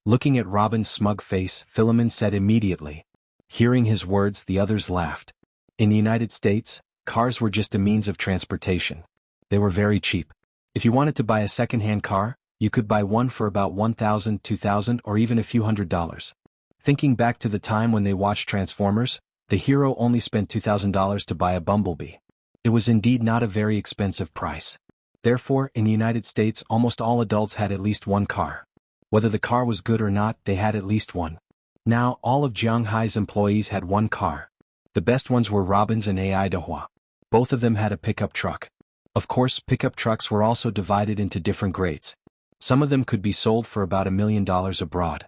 Looking at Robin's smug face, Philemon said immediately. Hearing his words, the others laughed. In the United States, cars were just a means of transportation. They were very cheap. If you wanted to buy a second-hand car, you could buy one for about $1,000, $2,000, or even a few $100s. Thinking back to the time when they watched Transformers, the hero only spent $2,000 to buy a Bumblebee. It was indeed not a very expensive price. Therefore, in the United States, almost all adults had at least one car. Whether the car was good or not, they had at least one. Now, all of Jiang Hai's employees had one car. The best ones were Robin's and Ai Dehua. Both of them had a pickup truck. Of course, pickup trucks were also divided into different grades. Some of them could be sold for about $1 million abroad.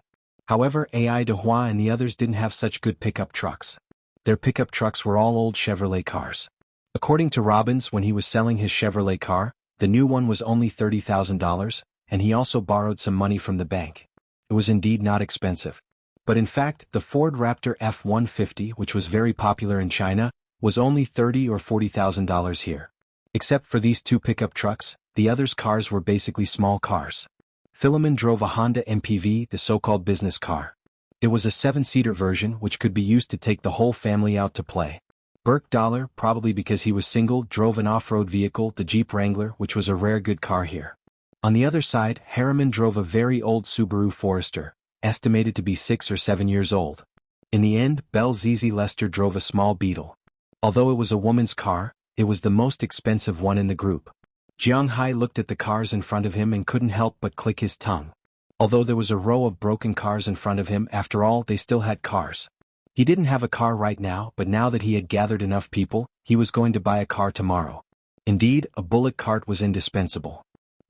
However, Ai Dehua and the others didn't have such good pickup trucks. Their pickup trucks were all old Chevrolet cars. According to Robin's, when he was selling his Chevrolet car, the new one was only $30,000, and he also borrowed some money from the bank. It was indeed not expensive. But in fact, the Ford Raptor F-150, which was very popular in China, was only $30,000 or $40,000 here. Except for these 2 pickup trucks, the others' cars were basically small cars. Philemon drove a Honda MPV, the so-called business car. It was a 7-seater version which could be used to take the whole family out to play. Burke Dollar, probably because he was single, drove an off-road vehicle, the Jeep Wrangler, which was a rare good car here. On the other side, Harriman drove a very old Subaru Forester, estimated to be 6 or 7 years old. In the end, Belle Zizi Lester drove a small Beetle. Although it was a woman's car, it was the most expensive one in the group. Jiang Hai looked at the cars in front of him and couldn't help but click his tongue. Although there was a row of broken cars in front of him, after all, they still had cars. He didn't have a car right now, but now that he had gathered enough people, he was going to buy a car tomorrow. Indeed, a bullock cart was indispensable.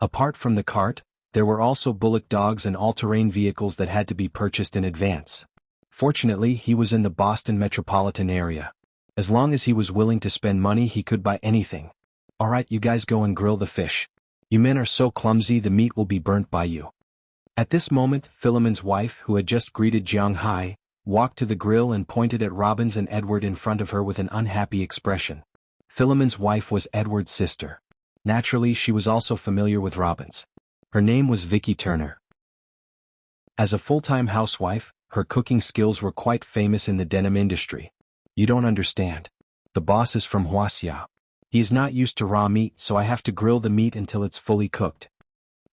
Apart from the cart, there were also bullock dogs and all-terrain vehicles that had to be purchased in advance. Fortunately, he was in the Boston metropolitan area. As long as he was willing to spend money, he could buy anything. Alright, you guys go and grill the fish. You men are so clumsy, the meat will be burnt by you. At this moment, Philemon's wife, who had just greeted Jiang Hai, walked to the grill and pointed at Robin's and Edward in front of her with an unhappy expression. Philemon's wife was Edward's sister. Naturally, she was also familiar with Robin's. Her name was Vicky Turner. As a full-time housewife, her cooking skills were quite famous in the denim industry. You don't understand. The boss is from Wuxia. He is not used to raw meat, so I have to grill the meat until it's fully cooked.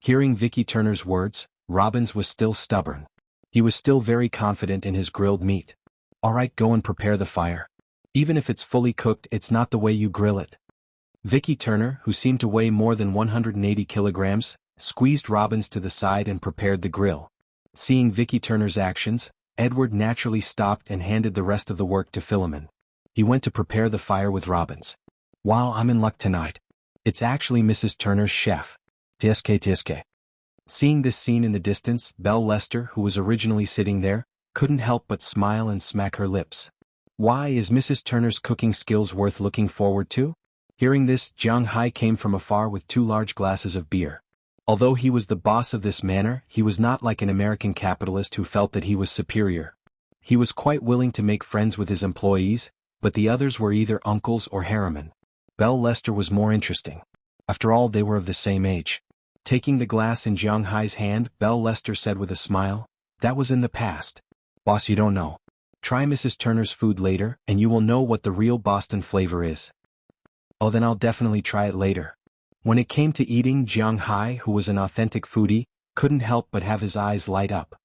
Hearing Vicky Turner's words, Robin's was still stubborn. He was still very confident in his grilled meat. Alright, go and prepare the fire. Even if it's fully cooked, it's not the way you grill it. Vicky Turner, who seemed to weigh more than 180 kilograms, squeezed Robin's to the side and prepared the grill. Seeing Vicky Turner's actions, Edward naturally stopped and handed the rest of the work to Philemon. He went to prepare the fire with Robin's. Wow, I'm in luck tonight. It's actually Mrs. Turner's chef. Tiske. Seeing this scene in the distance, Belle Lester, who was originally sitting there, couldn't help but smile and smack her lips. Why, is Mrs. Turner's cooking skills worth looking forward to? Hearing this, Jiang Hai came from afar with 2 large glasses of beer. Although he was the boss of this manor, he was not like an American capitalist who felt that he was superior. He was quite willing to make friends with his employees, but the others were either uncles or Harriman. Belle Lester was more interesting. After all, they were of the same age. Taking the glass in Jiang Hai's hand, Belle Lester said with a smile, "That was in the past. Boss, you don't know. Try Mrs. Turner's food later, and you will know what the real Boston flavor is." Oh, then I'll definitely try it later. When it came to eating, Jiang Hai, who was an authentic foodie, couldn't help but have his eyes light up.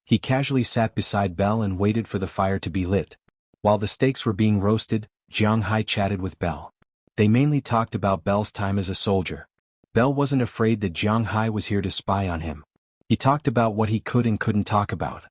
He casually sat beside Belle and waited for the fire to be lit. While the steaks were being roasted, Jiang Hai chatted with Belle. They mainly talked about Belle's time as a soldier. Belle wasn't afraid that Jiang Hai was here to spy on him. He talked about what he could and couldn't talk about.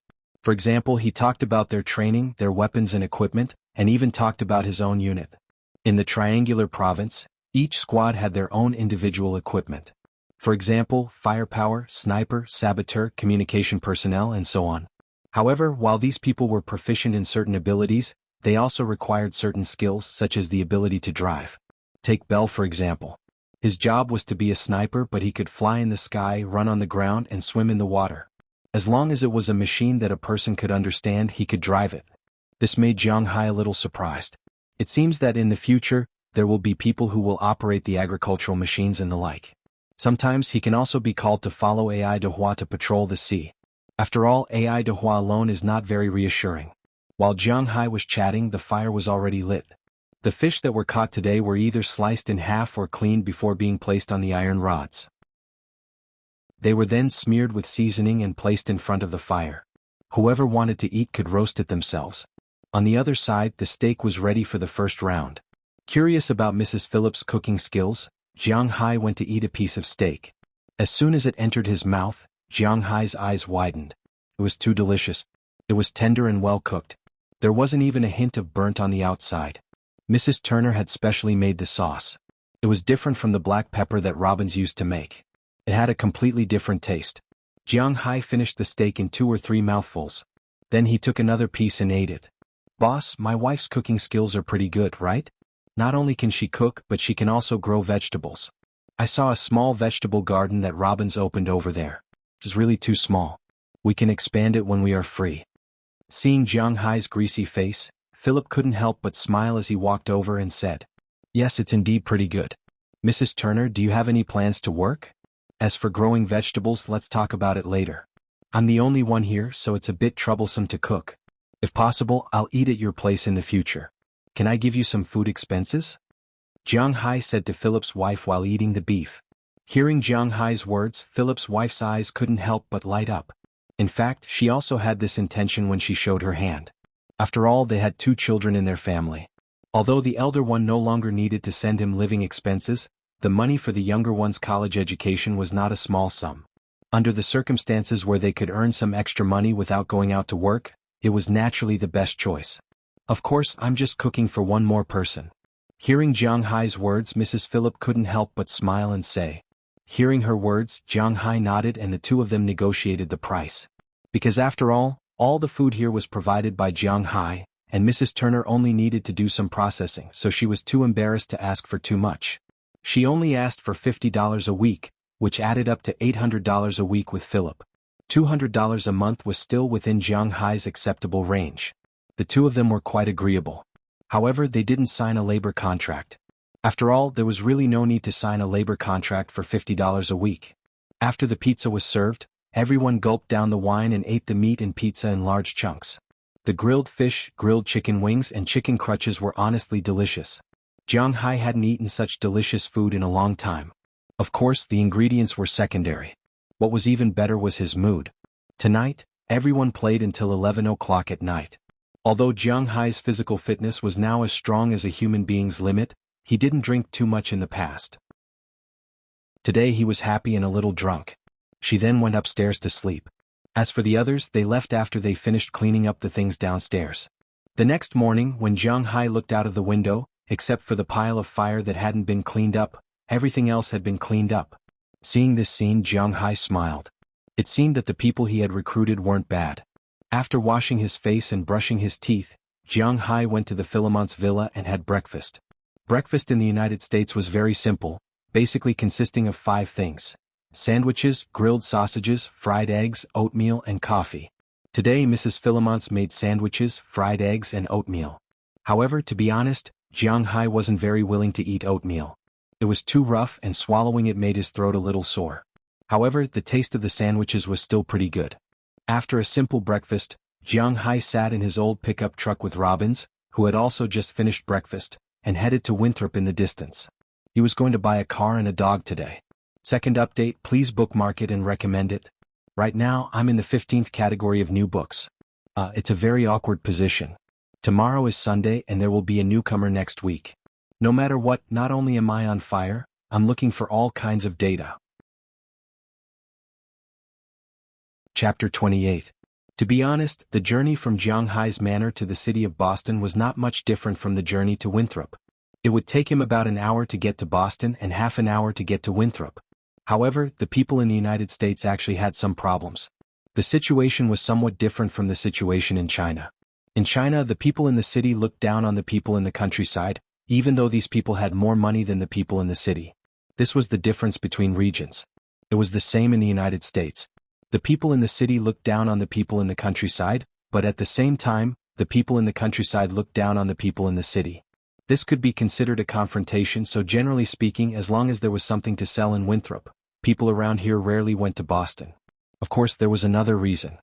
For example, he talked about their training, their weapons and equipment, and even talked about his own unit. In the Triangular Province, each squad had their own individual equipment. For example, firepower, sniper, saboteur, communication personnel, and so on. However, while these people were proficient in certain abilities, they also required certain skills such as the ability to drive. Take Bell for example. His job was to be a sniper, but he could fly in the sky, run on the ground, and swim in the water. As long as it was a machine that a person could understand, he could drive it. This made Jiang Hai a little surprised. It seems that in the future, there will be people who will operate the agricultural machines and the like. Sometimes he can also be called to follow AI de Hua to patrol the sea. After all, AI de Hua alone is not very reassuring. While Jiang Hai was chatting, the fire was already lit. The fish that were caught today were either sliced in half or cleaned before being placed on the iron rods. They were then smeared with seasoning and placed in front of the fire. Whoever wanted to eat could roast it themselves. On the other side, the steak was ready for the first round. Curious about Mrs. Phillips' cooking skills, Jiang Hai went to eat a piece of steak. As soon as it entered his mouth, Jiang Hai's eyes widened. It was too delicious. It was tender and well cooked. There wasn't even a hint of burnt on the outside. Mrs. Turner had specially made the sauce. It was different from the black pepper that Robbins used to make. It had a completely different taste. Jiang Hai finished the steak in 2 or 3 mouthfuls. Then he took another piece and ate it. "Boss, my wife's cooking skills are pretty good, right? Not only can she cook, but she can also grow vegetables. I saw a small vegetable garden that Robbins opened over there. It's really too small. We can expand it when we are free." Seeing Jiang Hai's greasy face, Philip couldn't help but smile as he walked over and said, "Yes, it's indeed pretty good. Mrs. Turner, do you have any plans to work? As for growing vegetables, let's talk about it later. I'm the only one here, so it's a bit troublesome to cook. If possible, I'll eat at your place in the future. Can I give you some food expenses?" Jiang Hai said to Philip's wife while eating the beef. Hearing Jiang Hai's words, Philip's wife's eyes couldn't help but light up. In fact, she also had this intention when she showed her hand. After all, they had 2 children in their family. Although the elder one no longer needed to send him living expenses, the money for the younger one's college education was not a small sum. Under the circumstances where they could earn some extra money without going out to work, it was naturally the best choice. "Of course, I'm just cooking for one more person." Hearing Jiang Hai's words, Mrs. Philip couldn't help but smile and say. Hearing her words, Jiang Hai nodded and the 2 of them negotiated the price. Because after all the food here was provided by Jiang Hai, and Mrs. Turner only needed to do some processing, so she was too embarrassed to ask for too much. She only asked for $50 a week, which added up to $800 a week with Philip. $200 a month was still within Jiang Hai's acceptable range. The 2 of them were quite agreeable. However, they didn't sign a labor contract. After all, there was really no need to sign a labor contract for $50 a week. After the pizza was served, everyone gulped down the wine and ate the meat and pizza in large chunks. The grilled fish, grilled chicken wings, and chicken crutches were honestly delicious. Jiang Hai hadn't eaten such delicious food in a long time. Of course, the ingredients were secondary. What was even better was his mood. Tonight, everyone played until 11 o'clock at night. Although Jiang Hai's physical fitness was now as strong as a human being's limit, he didn't drink too much in the past. Today he was happy and a little drunk. She then went upstairs to sleep. As for the others, they left after they finished cleaning up the things downstairs. The next morning, when Jiang Hai looked out of the window, except for the pile of fire that hadn't been cleaned up, everything else had been cleaned up. Seeing this scene, Jiang Hai smiled. It seemed that the people he had recruited weren't bad. After washing his face and brushing his teeth, Jiang Hai went to the Philemon's villa and had breakfast. Breakfast in the United States was very simple, basically consisting of 5 things: sandwiches, grilled sausages, fried eggs, oatmeal, and coffee. Today Mrs. Philemon's made sandwiches, fried eggs, and oatmeal. However, to be honest, Jiang Hai wasn't very willing to eat oatmeal. It was too rough and swallowing it made his throat a little sore. However, the taste of the sandwiches was still pretty good. After a simple breakfast, Jiang Hai sat in his old pickup truck with Robbins, who had also just finished breakfast, and headed to Winthrop in the distance. He was going to buy a car and a dog today. Second update, please bookmark it and recommend it. Right now, I'm in the 15th category of new books. It's a very awkward position. Tomorrow is Sunday and there will be a newcomer next week. No matter what, not only am I on fire, I'm looking for all kinds of data. Chapter 28. To be honest, the journey from Jiang Hai's manor to the city of Boston was not much different from the journey to Winthrop. It would take him about an hour to get to Boston and half an hour to get to Winthrop. However, the people in the United States actually had some problems. The situation was somewhat different from the situation in China. In China, the people in the city looked down on the people in the countryside, even though these people had more money than the people in the city. This was the difference between regions. It was the same in the United States. The people in the city looked down on the people in the countryside, but at the same time, the people in the countryside looked down on the people in the city. This could be considered a confrontation, so generally speaking, as long as there was something to sell in Winthrop, people around here rarely went to Boston. Of course, there was another reason.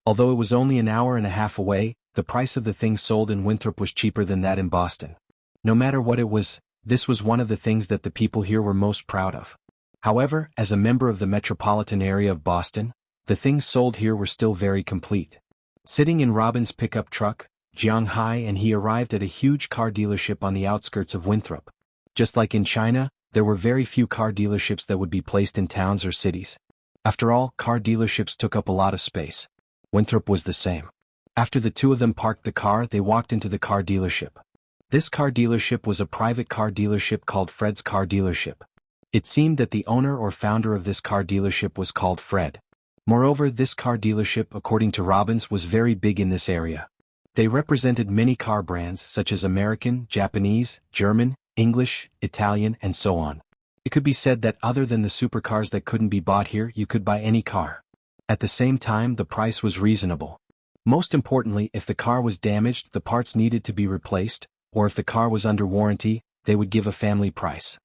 Although it was only an hour and a half away, the price of the things sold in Winthrop was cheaper than that in Boston. No matter what it was, this was one of the things that the people here were most proud of. However, as a member of the metropolitan area of Boston, the things sold here were still very complete. Sitting in Robin's pickup truck, Jiang Hai and he arrived at a huge car dealership on the outskirts of Winthrop. Just like in China, there were very few car dealerships that would be placed in towns or cities. After all, car dealerships took up a lot of space. Winthrop was the same. After the two of them parked the car, they walked into the car dealership. This car dealership was a private car dealership called Fred's Car Dealership. It seemed that the owner or founder of this car dealership was called Fred. Moreover, this car dealership, according to Robbins, was very big in this area. They represented many car brands such as American, Japanese, German, English, Italian, and so on. It could be said that other than the supercars that couldn't be bought here, you could buy any car. At the same time, the price was reasonable. Most importantly, if the car was damaged, the parts needed to be replaced, or if the car was under warranty, they would give a family price.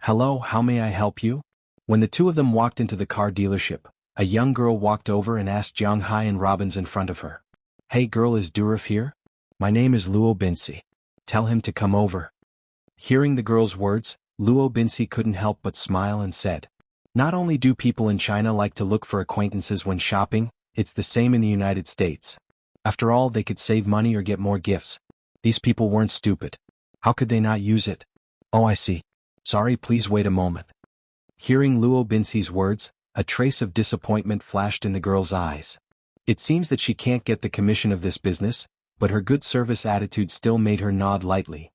"Hello, how may I help you?" When the two of them walked into the car dealership, a young girl walked over and asked Jiang Hai and Robbins in front of her. "Hey girl, is Durov here? My name is Luo Binsi. Tell him to come over." Hearing the girl's words, Luo Binsi couldn't help but smile and said, "Not only do people in China like to look for acquaintances when shopping, it's the same in the United States. After all, they could save money or get more gifts. These people weren't stupid. How could they not use it? Oh, I see. Sorry, please wait a moment." Hearing Luo Binsi's words, a trace of disappointment flashed in the girl's eyes. It seems that she can't get the commission of this business, but her good service attitude still made her nod lightly.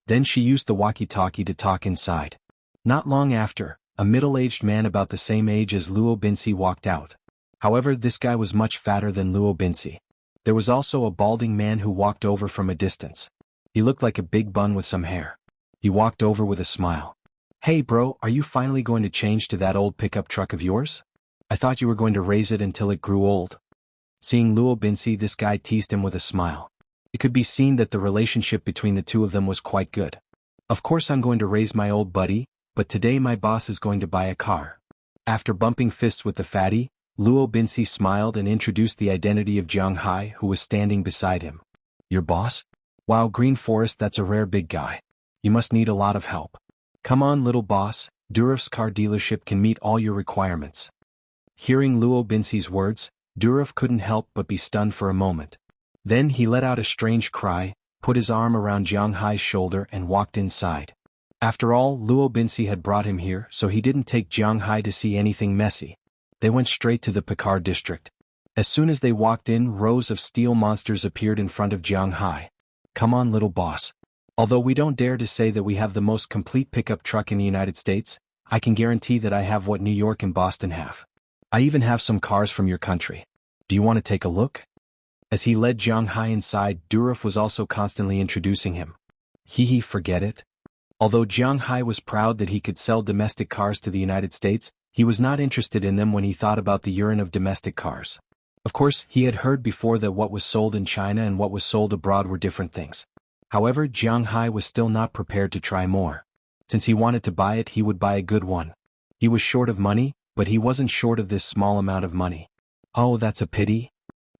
Then she used the walkie-talkie to talk inside. Not long after, a middle-aged man about the same age as Luo Binsi walked out. However, this guy was much fatter than Luo Binsi. There was also a balding man who walked over from a distance. He looked like a big bun with some hair. He walked over with a smile. "Hey bro, are you finally going to change to that old pickup truck of yours? I thought you were going to raise it until it grew old." Seeing Luo Binsi, this guy teased him with a smile. It could be seen that the relationship between the two of them was quite good. "Of course I'm going to raise my old buddy, but today my boss is going to buy a car." After bumping fists with the fatty, Luo Binsi smiled and introduced the identity of Jiang Hai, who was standing beside him. "Your boss? Wow, Green Forest, that's a rare big guy. You must need a lot of help. Come on, little boss, Durov's car dealership can meet all your requirements." Hearing Luo Binsi's words, Durov couldn't help but be stunned for a moment. Then he let out a strange cry, put his arm around Jiang Hai's shoulder and walked inside. After all, Luo Binsi had brought him here, so he didn't take Jiang Hai to see anything messy. They went straight to the Picard district. As soon as they walked in, rows of steel monsters appeared in front of Jiang Hai. "Come on, little boss. Although we don't dare to say that we have the most complete pickup truck in the United States, I can guarantee that I have what New York and Boston have. I even have some cars from your country. Do you want to take a look?" As he led Jiang Hai inside, Durov was also constantly introducing him. Forget it. Although Jiang Hai was proud that he could sell domestic cars to the United States, he was not interested in them when he thought about the urine of domestic cars. Of course, he had heard before that what was sold in China and what was sold abroad were different things. However, Jiang Hai was still not prepared to try more. Since he wanted to buy it, he would buy a good one. He was short of money, but he wasn't short of this small amount of money. "Oh, that's a pity."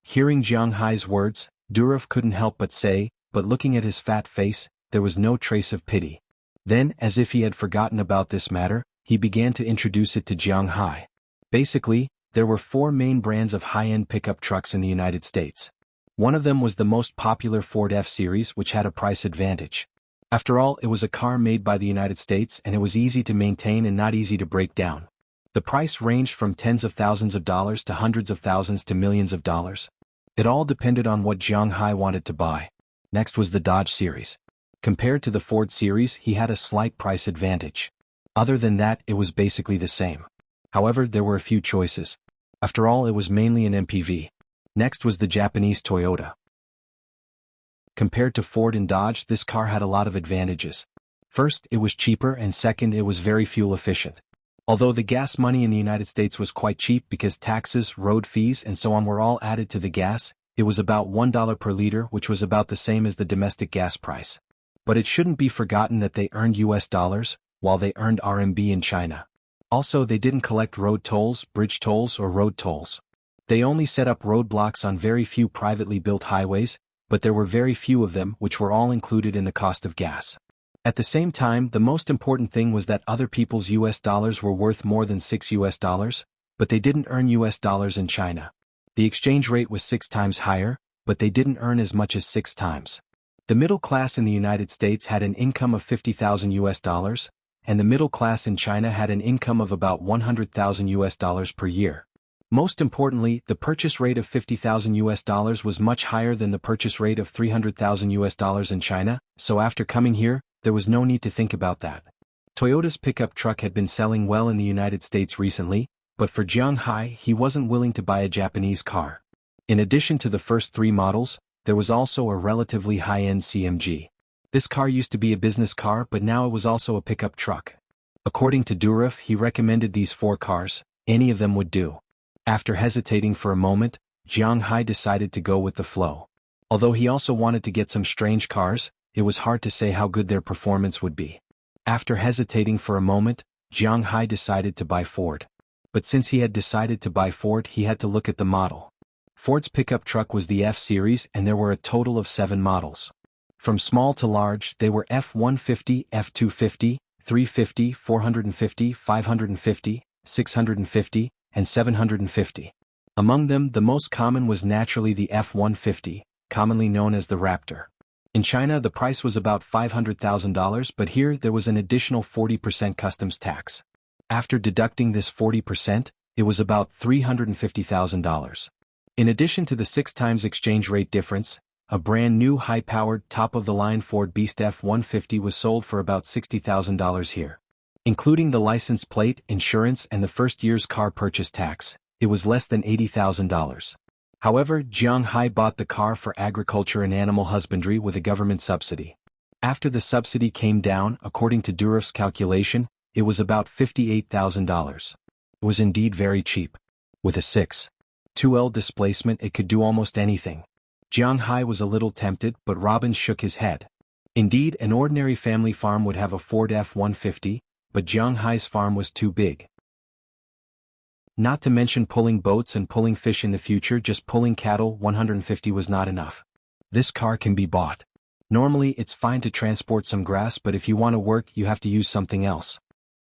Hearing Jiang Hai's words, Durov couldn't help but say, but looking at his fat face, there was no trace of pity. Then, as if he had forgotten about this matter, he began to introduce it to Jiang Hai. Basically, there were 4 main brands of high-end pickup trucks in the United States. One of them was the most popular Ford F-Series, which had a price advantage. After all, it was a car made by the United States and it was easy to maintain and not easy to break down. The price ranged from tens of thousands of dollars to hundreds of thousands to millions of dollars. It all depended on what Jiang Hai wanted to buy. Next was the Dodge series. Compared to the Ford series, he had a slight price advantage. Other than that, it was basically the same. However, there were a few choices. After all, it was mainly an MPV. Next was the Japanese Toyota. Compared to Ford and Dodge, this car had a lot of advantages. First, it was cheaper, and second, it was very fuel efficient. Although the gas money in the United States was quite cheap because taxes, road fees, and so on were all added to the gas, it was about $1 per liter, which was about the same as the domestic gas price. But it shouldn't be forgotten that they earned US dollars, while they earned RMB in China. Also, they didn't collect road tolls, bridge tolls, or road tolls. They only set up roadblocks on very few privately built highways, but there were very few of them, which were all included in the cost of gas. At the same time, the most important thing was that other people's US dollars were worth more than $6, but they didn't earn US dollars in China. The exchange rate was 6 times higher, but they didn't earn as much as 6 times. The middle class in the United States had an income of $50,000, and the middle class in China had an income of about $100,000 per year. Most importantly, the purchase rate of $50,000 was much higher than the purchase rate of $300,000 in China, so after coming here, there was no need to think about that. Toyota's pickup truck had been selling well in the United States recently, but for Jiang Hai, he wasn't willing to buy a Japanese car. In addition to the first 3 models, there was also a relatively high-end CMG. This car used to be a business car, but now it was also a pickup truck. According to Durov, he recommended these 4 cars. Any of them would do. After hesitating for a moment, Jiang Hai decided to go with the flow. Although he also wanted to get some strange cars, it was hard to say how good their performance would be. After hesitating for a moment, Jiang Hai decided to buy Ford. But since he had decided to buy Ford, he had to look at the model. Ford's pickup truck was the F-Series, and there were a total of 7 models. From small to large, they were F-150, F-250, 350, 450, 550, 650, and 750. Among them, the most common was naturally the F-150, commonly known as the Raptor. In China, the price was about $500,000, but here there was an additional 40% customs tax. After deducting this 40%, it was about $350,000. In addition to the 6 times exchange rate difference, a brand new high-powered, top-of-the-line Ford Beast F-150 was sold for about $60,000 here. Including the license plate, insurance, and the first year's car purchase tax, it was less than $80,000. However, Jiang Hai bought the car for agriculture and animal husbandry with a government subsidy. After the subsidy came down, according to Durov's calculation, it was about $58,000. It was indeed very cheap. With a 6.2L displacement, it could do almost anything. Jiang Hai was a little tempted, but Robbins shook his head. Indeed, an ordinary family farm would have a Ford F-150, but Jiang Hai's farm was too big. Not to mention pulling boats and pulling fish in the future, just pulling cattle 150 was not enough. This car can be bought. Normally it's fine to transport some grass, but if you want to work, you have to use something else.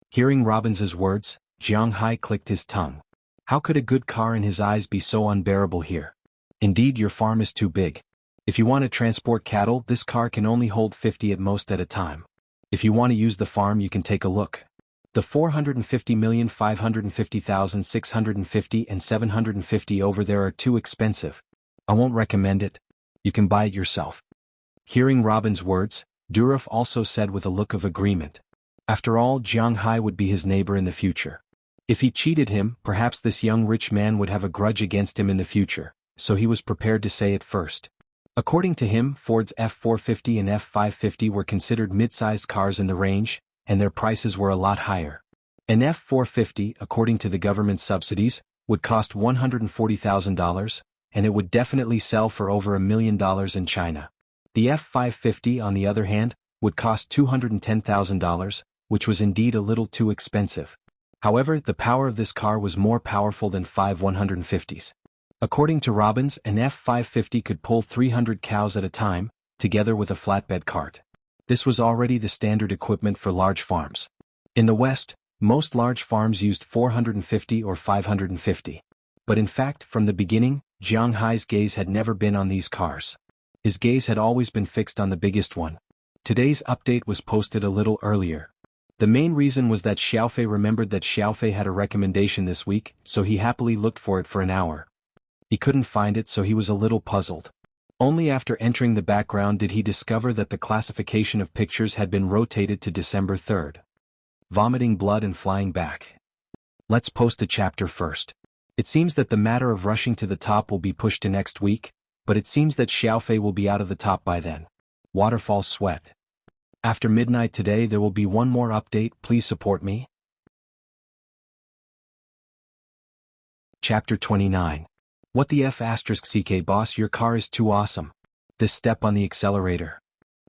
Hearing Robbins's words, Jiang Hai clicked his tongue. How could a good car in his eyes be so unbearable here? Indeed, your farm is too big. If you want to transport cattle, this car can only hold 50 at most at a time. If you want to use the farm, you can take a look. The 450,550,650 and 750 over there are too expensive. I won't recommend it. You can buy it yourself. Hearing Robin's words, Durov also said with a look of agreement. After all, Jiang Hai would be his neighbor in the future. If he cheated him, perhaps this young rich man would have a grudge against him in the future, so he was prepared to say it first. According to him, Ford's F-450 and F-550 were considered mid-sized cars in the range, and their prices were a lot higher. An F-450, according to the government subsidies, would cost $140,000, and it would definitely sell for over $1 million in China. The F-550, on the other hand, would cost $210,000, which was indeed a little too expensive. However, the power of this car was more powerful than 5 150s. According to Robbins, an F-550 could pull 300 cows at a time, together with a flatbed cart. This was already the standard equipment for large farms. In the West, most large farms used 450 or 550. But in fact, from the beginning, Jiang Hai's gaze had never been on these cars. His gaze had always been fixed on the biggest one. Today's update was posted a little earlier. The main reason was that Xiaofei remembered that Xiaofei had a recommendation this week, so he happily looked for it for an hour. He couldn't find it, so he was a little puzzled. Only after entering the background did he discover that the classification of pictures had been rotated to December 3rd. Vomiting blood and flying back. Let's post a chapter first. It seems that the matter of rushing to the top will be pushed to next week, but it seems that Xiaofei will be out of the top by then. Waterfall sweat. After midnight today there will be one more update, please support me. Chapter 29. What the F*** CK boss, your car is too awesome. This step on the accelerator.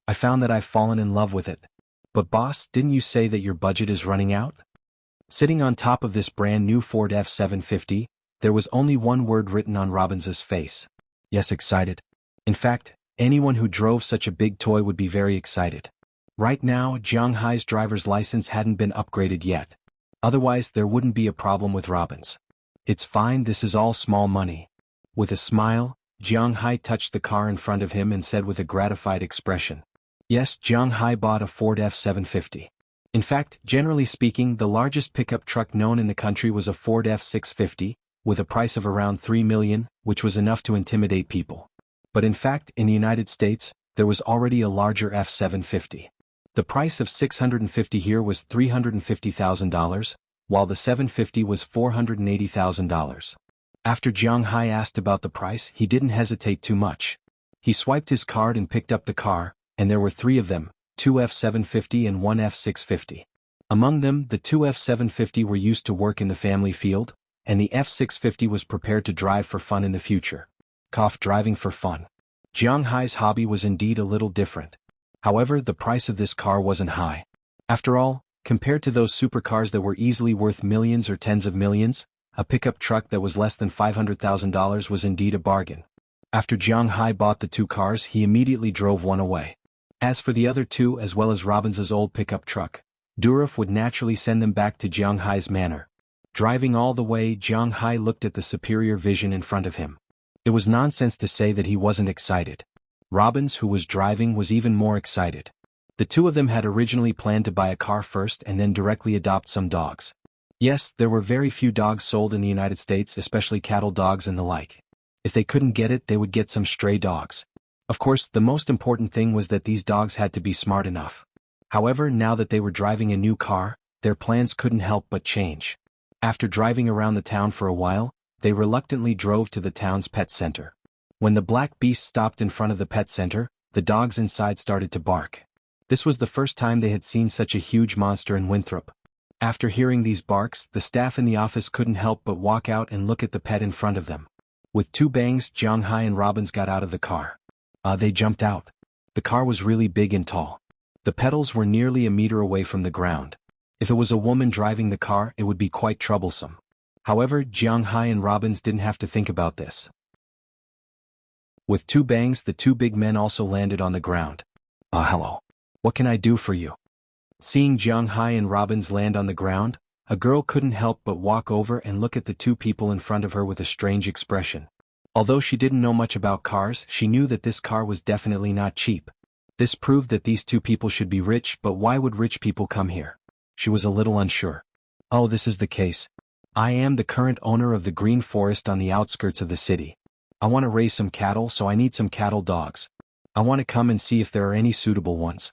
I found that I've fallen in love with it. But boss, didn't you say that your budget is running out? Sitting on top of this brand new Ford F-750, there was only one word written on Robins's face. Yes, excited. In fact, anyone who drove such a big toy would be very excited. Right now, Jiang Hai's driver's license hadn't been upgraded yet. Otherwise, there wouldn't be a problem with Robins. It's fine, this is all small money. With a smile, Jiang Hai touched the car in front of him and said with a gratified expression. Yes, Jiang Hai bought a Ford F-750. In fact, generally speaking, the largest pickup truck known in the country was a Ford F-650, with a price of around $3 million, which was enough to intimidate people. But in fact, in the United States, there was already a larger F-750. The price of $650 here was $350,000, while the 750 was $480,000. After Jiang Hai asked about the price, he didn't hesitate too much. He swiped his card and picked up the car, and there were 3 of them, 2 F-750 and 1 F-650. Among them, the 2 F-750 were used to work in the family field, and the F-650 was prepared to drive for fun in the future. Driving for fun. Jiang Hai's hobby was indeed a little different. However, the price of this car wasn't high. After all, compared to those supercars that were easily worth millions or tens of millions, a pickup truck that was less than $500,000 was indeed a bargain. After Jiang Hai bought the 2 cars, he immediately drove one away. As for the other 2, as well as Robins's old pickup truck, Durov would naturally send them back to Jiang Hai's manor. Driving all the way, Jiang Hai looked at the superior vision in front of him. It was nonsense to say that he wasn't excited. Robins, who was driving, was even more excited. The 2 of them had originally planned to buy a car first and then directly adopt some dogs. Yes, there were very few dogs sold in the United States, especially cattle dogs and the like. If they couldn't get it, they would get some stray dogs. Of course, the most important thing was that these dogs had to be smart enough. However, now that they were driving a new car, their plans couldn't help but change. After driving around the town for a while, they reluctantly drove to the town's pet center. When the black beast stopped in front of the pet center, the dogs inside started to bark. This was the first time they had seen such a huge monster in Winthrop. After hearing these barks, the staff in the office couldn't help but walk out and look at the pet in front of them. With 2 bangs, Jiang Hai and Robins got out of the car. They jumped out. The car was really big and tall. The pedals were nearly a meter away from the ground. If it was a woman driving the car, it would be quite troublesome. However, Jiang Hai and Robins didn't have to think about this. With 2 bangs, the 2 big men also landed on the ground. Hello. What can I do for you? Seeing Jiang Hai and Robins land on the ground, a girl couldn't help but walk over and look at the 2 people in front of her with a strange expression. Although she didn't know much about cars, she knew that this car was definitely not cheap. This proved that these 2 people should be rich, but why would rich people come here? She was a little unsure. Oh, this is the case. I am the current owner of the green forest on the outskirts of the city. I want to raise some cattle, so I need some cattle dogs. I want to come and see if there are any suitable ones.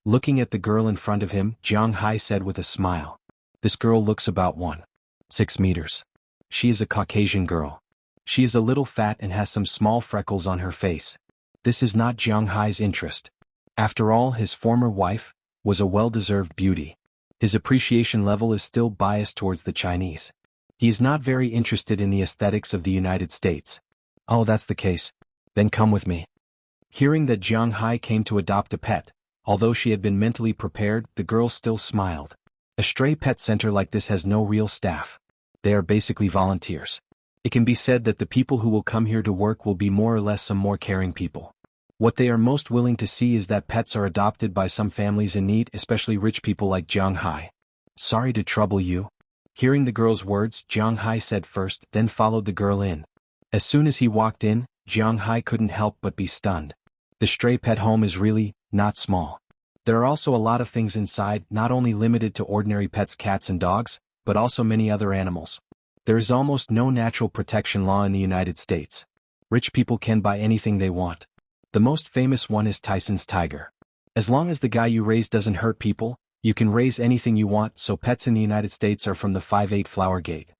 Looking at the girl in front of him, Jiang Hai said with a smile. This girl looks about 1.6 meters. She is a Caucasian girl. She is a little fat and has some small freckles on her face. This is not Jiang Hai's interest. After all, his former wife was a well-deserved beauty. His appreciation level is still biased towards the Chinese. He is not very interested in the aesthetics of the United States. Oh, that's the case. Then come with me. Hearing that Jiang Hai came to adopt a pet, although she had been mentally prepared, the girl still smiled. A stray pet center like this has no real staff. They are basically volunteers. It can be said that the people who will come here to work will be more or less some more caring people. What they are most willing to see is that pets are adopted by some families in need, especially rich people like Jiang Hai. Sorry to trouble you. Hearing the girl's words, Jiang Hai said first, then followed the girl in. As soon as he walked in, Jiang Hai couldn't help but be stunned. The stray pet home is really not small. There are also a lot of things inside, not only limited to ordinary pets, cats and dogs, but also many other animals. There is almost no natural protection law in the United States. Rich people can buy anything they want. The most famous one is Tyson's tiger. As long as the guy you raise doesn't hurt people, you can raise anything you want, so pets in the United States are from the 5/8 flower gate.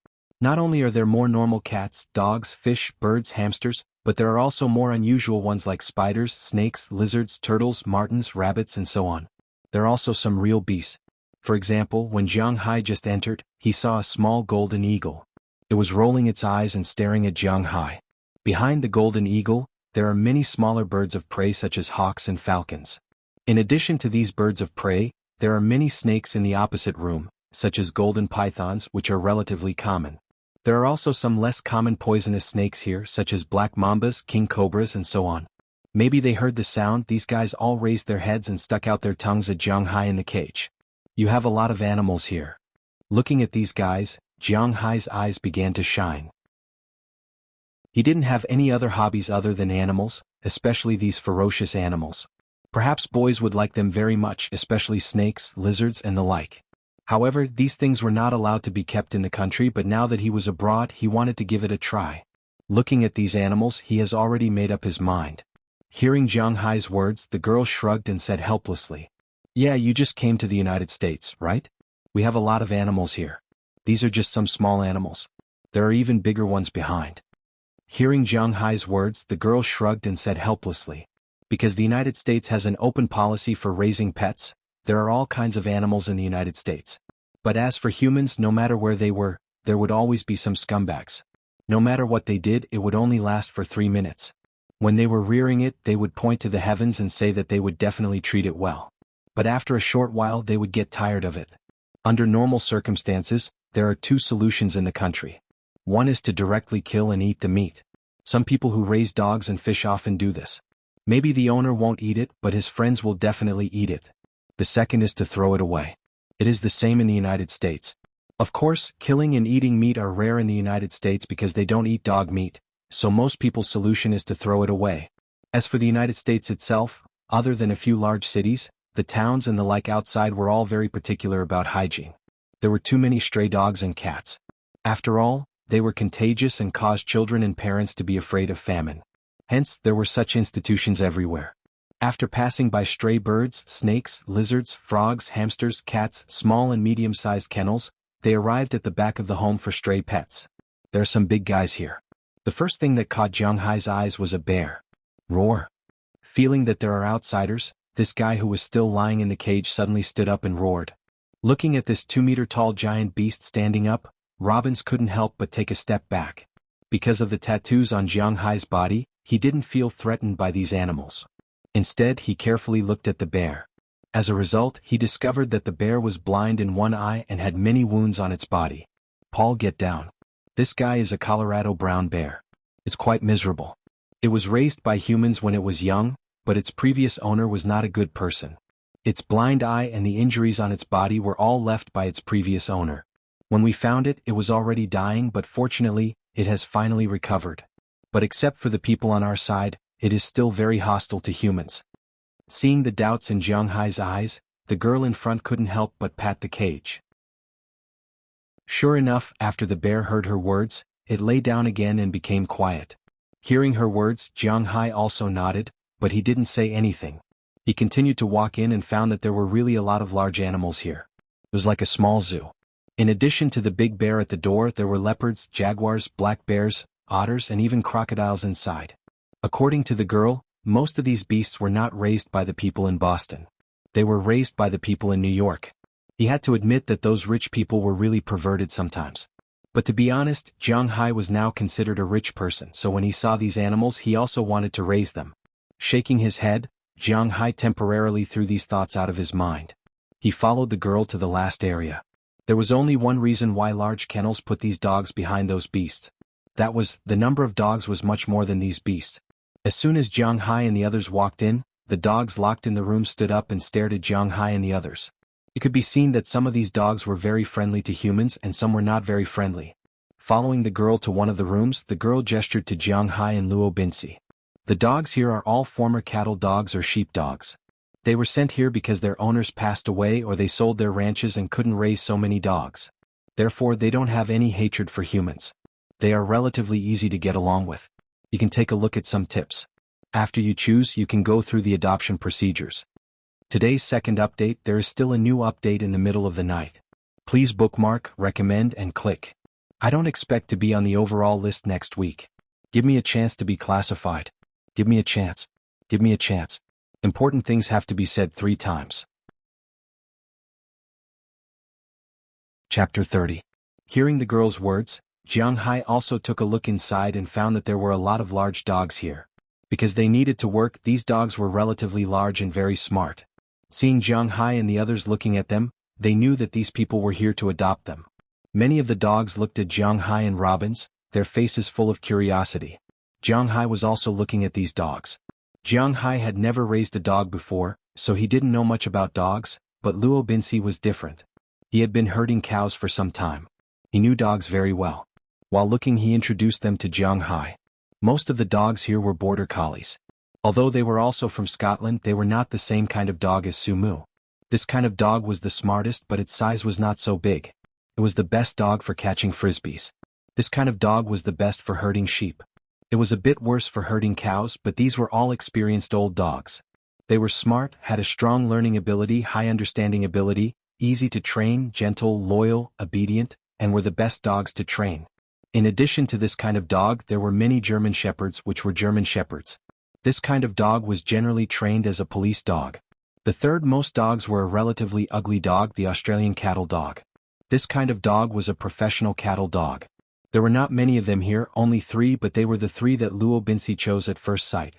Not only are there more normal cats, dogs, fish, birds, hamsters, but there are also more unusual ones like spiders, snakes, lizards, turtles, martins, rabbits, and so on. There are also some real beasts. For example, when Jiang Hai just entered, he saw a small golden eagle. It was rolling its eyes and staring at Jiang Hai. Behind the golden eagle, there are many smaller birds of prey such as hawks and falcons. In addition to these birds of prey, there are many snakes in the opposite room, such as golden pythons, which are relatively common. There are also some less common poisonous snakes here, such as black mambas, king cobras, and so on. Maybe they heard the sound. These guys all raised their heads and stuck out their tongues at Jiang Hai in the cage. You have a lot of animals here. Looking at these guys, Jiang Hai's eyes began to shine. He didn't have any other hobbies other than animals, especially these ferocious animals. Perhaps boys would like them very much, especially snakes, lizards, and the like. However, these things were not allowed to be kept in the country, but now that he was abroad, he wanted to give it a try. Looking at these animals, he has already made up his mind. Hearing Jiang Hai's words, the girl shrugged and said helplessly, "Yeah, you just came to the United States, right? We have a lot of animals here. These are just some small animals. There are even bigger ones behind." Hearing Jiang Hai's words, the girl shrugged and said helplessly, "Because the United States has an open policy for raising pets, there are all kinds of animals in the United States. But as for humans, no matter where they were, there would always be some scumbags. No matter what they did, it would only last for 3 minutes. When they were rearing it, they would point to the heavens and say that they would definitely treat it well. But after a short while, they would get tired of it. Under normal circumstances, there are 2 solutions in the country. One is to directly kill and eat the meat. Some people who raise dogs and fish often do this. Maybe the owner won't eat it, but his friends will definitely eat it. The second is to throw it away. It is the same in the United States. Of course, killing and eating meat are rare in the United States because they don't eat dog meat, so most people's solution is to throw it away. As for the United States itself, other than a few large cities, the towns and the like outside were all very particular about hygiene. There were too many stray dogs and cats. After all, they were contagious and caused children and parents to be afraid of famine. Hence, there were such institutions everywhere. After passing by stray birds, snakes, lizards, frogs, hamsters, cats, small and medium-sized kennels, they arrived at the back of the home for stray pets. There are some big guys here. The first thing that caught Jiang Hai's eyes was a bear. Roar. Feeling that there are outsiders, this guy who was still lying in the cage suddenly stood up and roared. Looking at this 2-meter-tall giant beast standing up, Robbins couldn't help but take a step back. Because of the tattoos on Jiang Hai's body, he didn't feel threatened by these animals. Instead, he carefully looked at the bear. As a result, he discovered that the bear was blind in one eye and had many wounds on its body. Paul, get down. This guy is a Colorado brown bear. It's quite miserable. It was raised by humans when it was young, but its previous owner was not a good person. Its blind eye and the injuries on its body were all left by its previous owner. When we found it, it was already dying, but fortunately, it has finally recovered. But except for the people on our side, it is still very hostile to humans. Seeing the doubts in Jiang Hai's eyes, the girl in front couldn't help but pat the cage. Sure enough, after the bear heard her words, it lay down again and became quiet. Hearing her words, Jiang Hai also nodded, but he didn't say anything. He continued to walk in and found that there were really a lot of large animals here. It was like a small zoo. In addition to the big bear at the door, there were leopards, jaguars, black bears, otters, and even crocodiles inside. According to the girl, most of these beasts were not raised by the people in Boston. They were raised by the people in New York. He had to admit that those rich people were really perverted sometimes. But to be honest, Jiang Hai was now considered a rich person, so when he saw these animals, he also wanted to raise them. Shaking his head, Jiang Hai temporarily threw these thoughts out of his mind. He followed the girl to the last area. There was only one reason why large kennels put these dogs behind those beasts. That was, the number of dogs was much more than these beasts. As soon as Jiang Hai and the others walked in, the dogs locked in the room stood up and stared at Jiang Hai and the others. It could be seen that some of these dogs were very friendly to humans and some were not very friendly. Following the girl to one of the rooms, the girl gestured to Jiang Hai and Luo Binci. The dogs here are all former cattle dogs or sheep dogs. They were sent here because their owners passed away or they sold their ranches and couldn't raise so many dogs. Therefore, they don't have any hatred for humans. They are relatively easy to get along with. You can take a look at some tips. After you choose, you can go through the adoption procedures. Today's second update, there is still a new update in the middle of the night. Please bookmark, recommend, and click. I don't expect to be on the overall list next week. Give me a chance to be classified. Give me a chance. Give me a chance. Important things have to be said 3 times. Chapter 30. Hearing the girl's words, Jiang Hai also took a look inside and found that there were a lot of large dogs here. Because they needed to work, these dogs were relatively large and very smart. Seeing Jiang Hai and the others looking at them, they knew that these people were here to adopt them. Many of the dogs looked at Jiang Hai and Robbins, their faces full of curiosity. Jiang Hai was also looking at these dogs. Jiang Hai had never raised a dog before, so he didn't know much about dogs, but Luo Binci was different. He had been herding cows for some time. He knew dogs very well. While looking, he introduced them to Jiang Hai. Most of the dogs here were border collies. Although they were also from Scotland, they were not the same kind of dog as Sumu. This kind of dog was the smartest, but its size was not so big. It was the best dog for catching frisbees. This kind of dog was the best for herding sheep. It was a bit worse for herding cows, but these were all experienced old dogs. They were smart, had a strong learning ability, high understanding ability, easy to train, gentle, loyal, obedient, and were the best dogs to train. In addition to this kind of dog, there were many German Shepherds, which were German Shepherds. This kind of dog was generally trained as a police dog. The third most dogs were a relatively ugly dog, the Australian cattle dog. This kind of dog was a professional cattle dog. There were not many of them here, only 3, but they were the 3 that Luo Binci chose at first sight.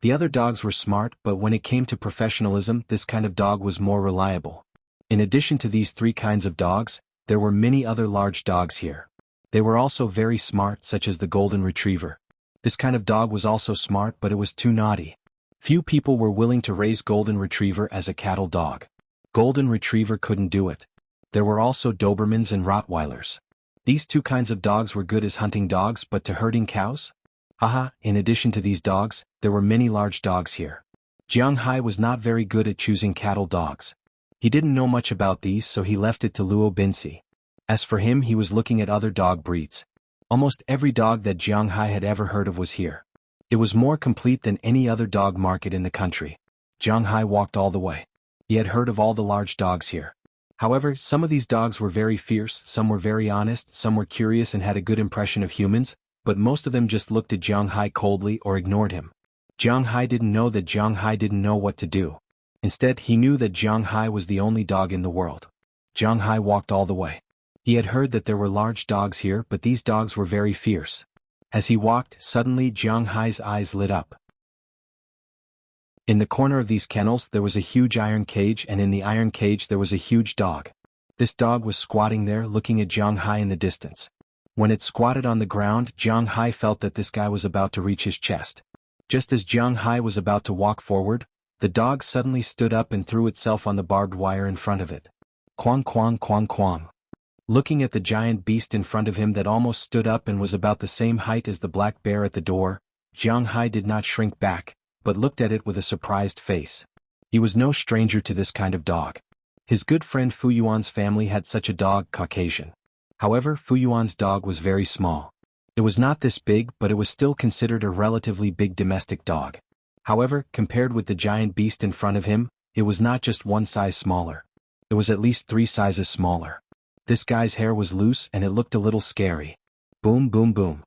The other dogs were smart, but when it came to professionalism, this kind of dog was more reliable. In addition to these 3 kinds of dogs, there were many other large dogs here. They were also very smart, such as the Golden Retriever. This kind of dog was also smart, but it was too naughty. Few people were willing to raise Golden Retriever as a cattle dog. Golden Retriever couldn't do it. There were also Dobermans and Rottweilers. These 2 kinds of dogs were good as hunting dogs, but to herding cows? Haha, in addition to these dogs, there were many large dogs here. Jiang Hai was not very good at choosing cattle dogs. He didn't know much about these, so he left it to Luo Binci. As for him, he was looking at other dog breeds. Almost every dog that Jiang Hai had ever heard of was here. It was more complete than any other dog market in the country. Jiang Hai walked all the way. He had heard of all the large dogs here. However, some of these dogs were very fierce, some were very honest, some were curious and had a good impression of humans, but most of them just looked at Jiang Hai coldly or ignored him. Jiang Hai didn't know that Jiang Hai didn't know what to do. Instead, he knew that Jiang Hai was the only dog in the world. Jiang Hai walked all the way. He had heard that there were large dogs here, but these dogs were very fierce. As he walked, suddenly Jiang Hai's eyes lit up. In the corner of these kennels there was a huge iron cage, and in the iron cage there was a huge dog. This dog was squatting there looking at Jiang Hai in the distance. When it squatted on the ground, Jiang Hai felt that this guy was about to reach his chest. Just as Jiang Hai was about to walk forward, the dog suddenly stood up and threw itself on the barbed wire in front of it. Quang quang quang quang. Looking at the giant beast in front of him that almost stood up and was about the same height as the black bear at the door, Jiang Hai did not shrink back, but looked at it with a surprised face. He was no stranger to this kind of dog. His good friend Fu Yuan's family had such a dog, Caucasian. However, Fu Yuan's dog was very small. It was not this big, but it was still considered a relatively big domestic dog. However, compared with the giant beast in front of him, it was not just 1 size smaller. It was at least 3 sizes smaller. This guy's hair was loose and it looked a little scary. Boom boom boom.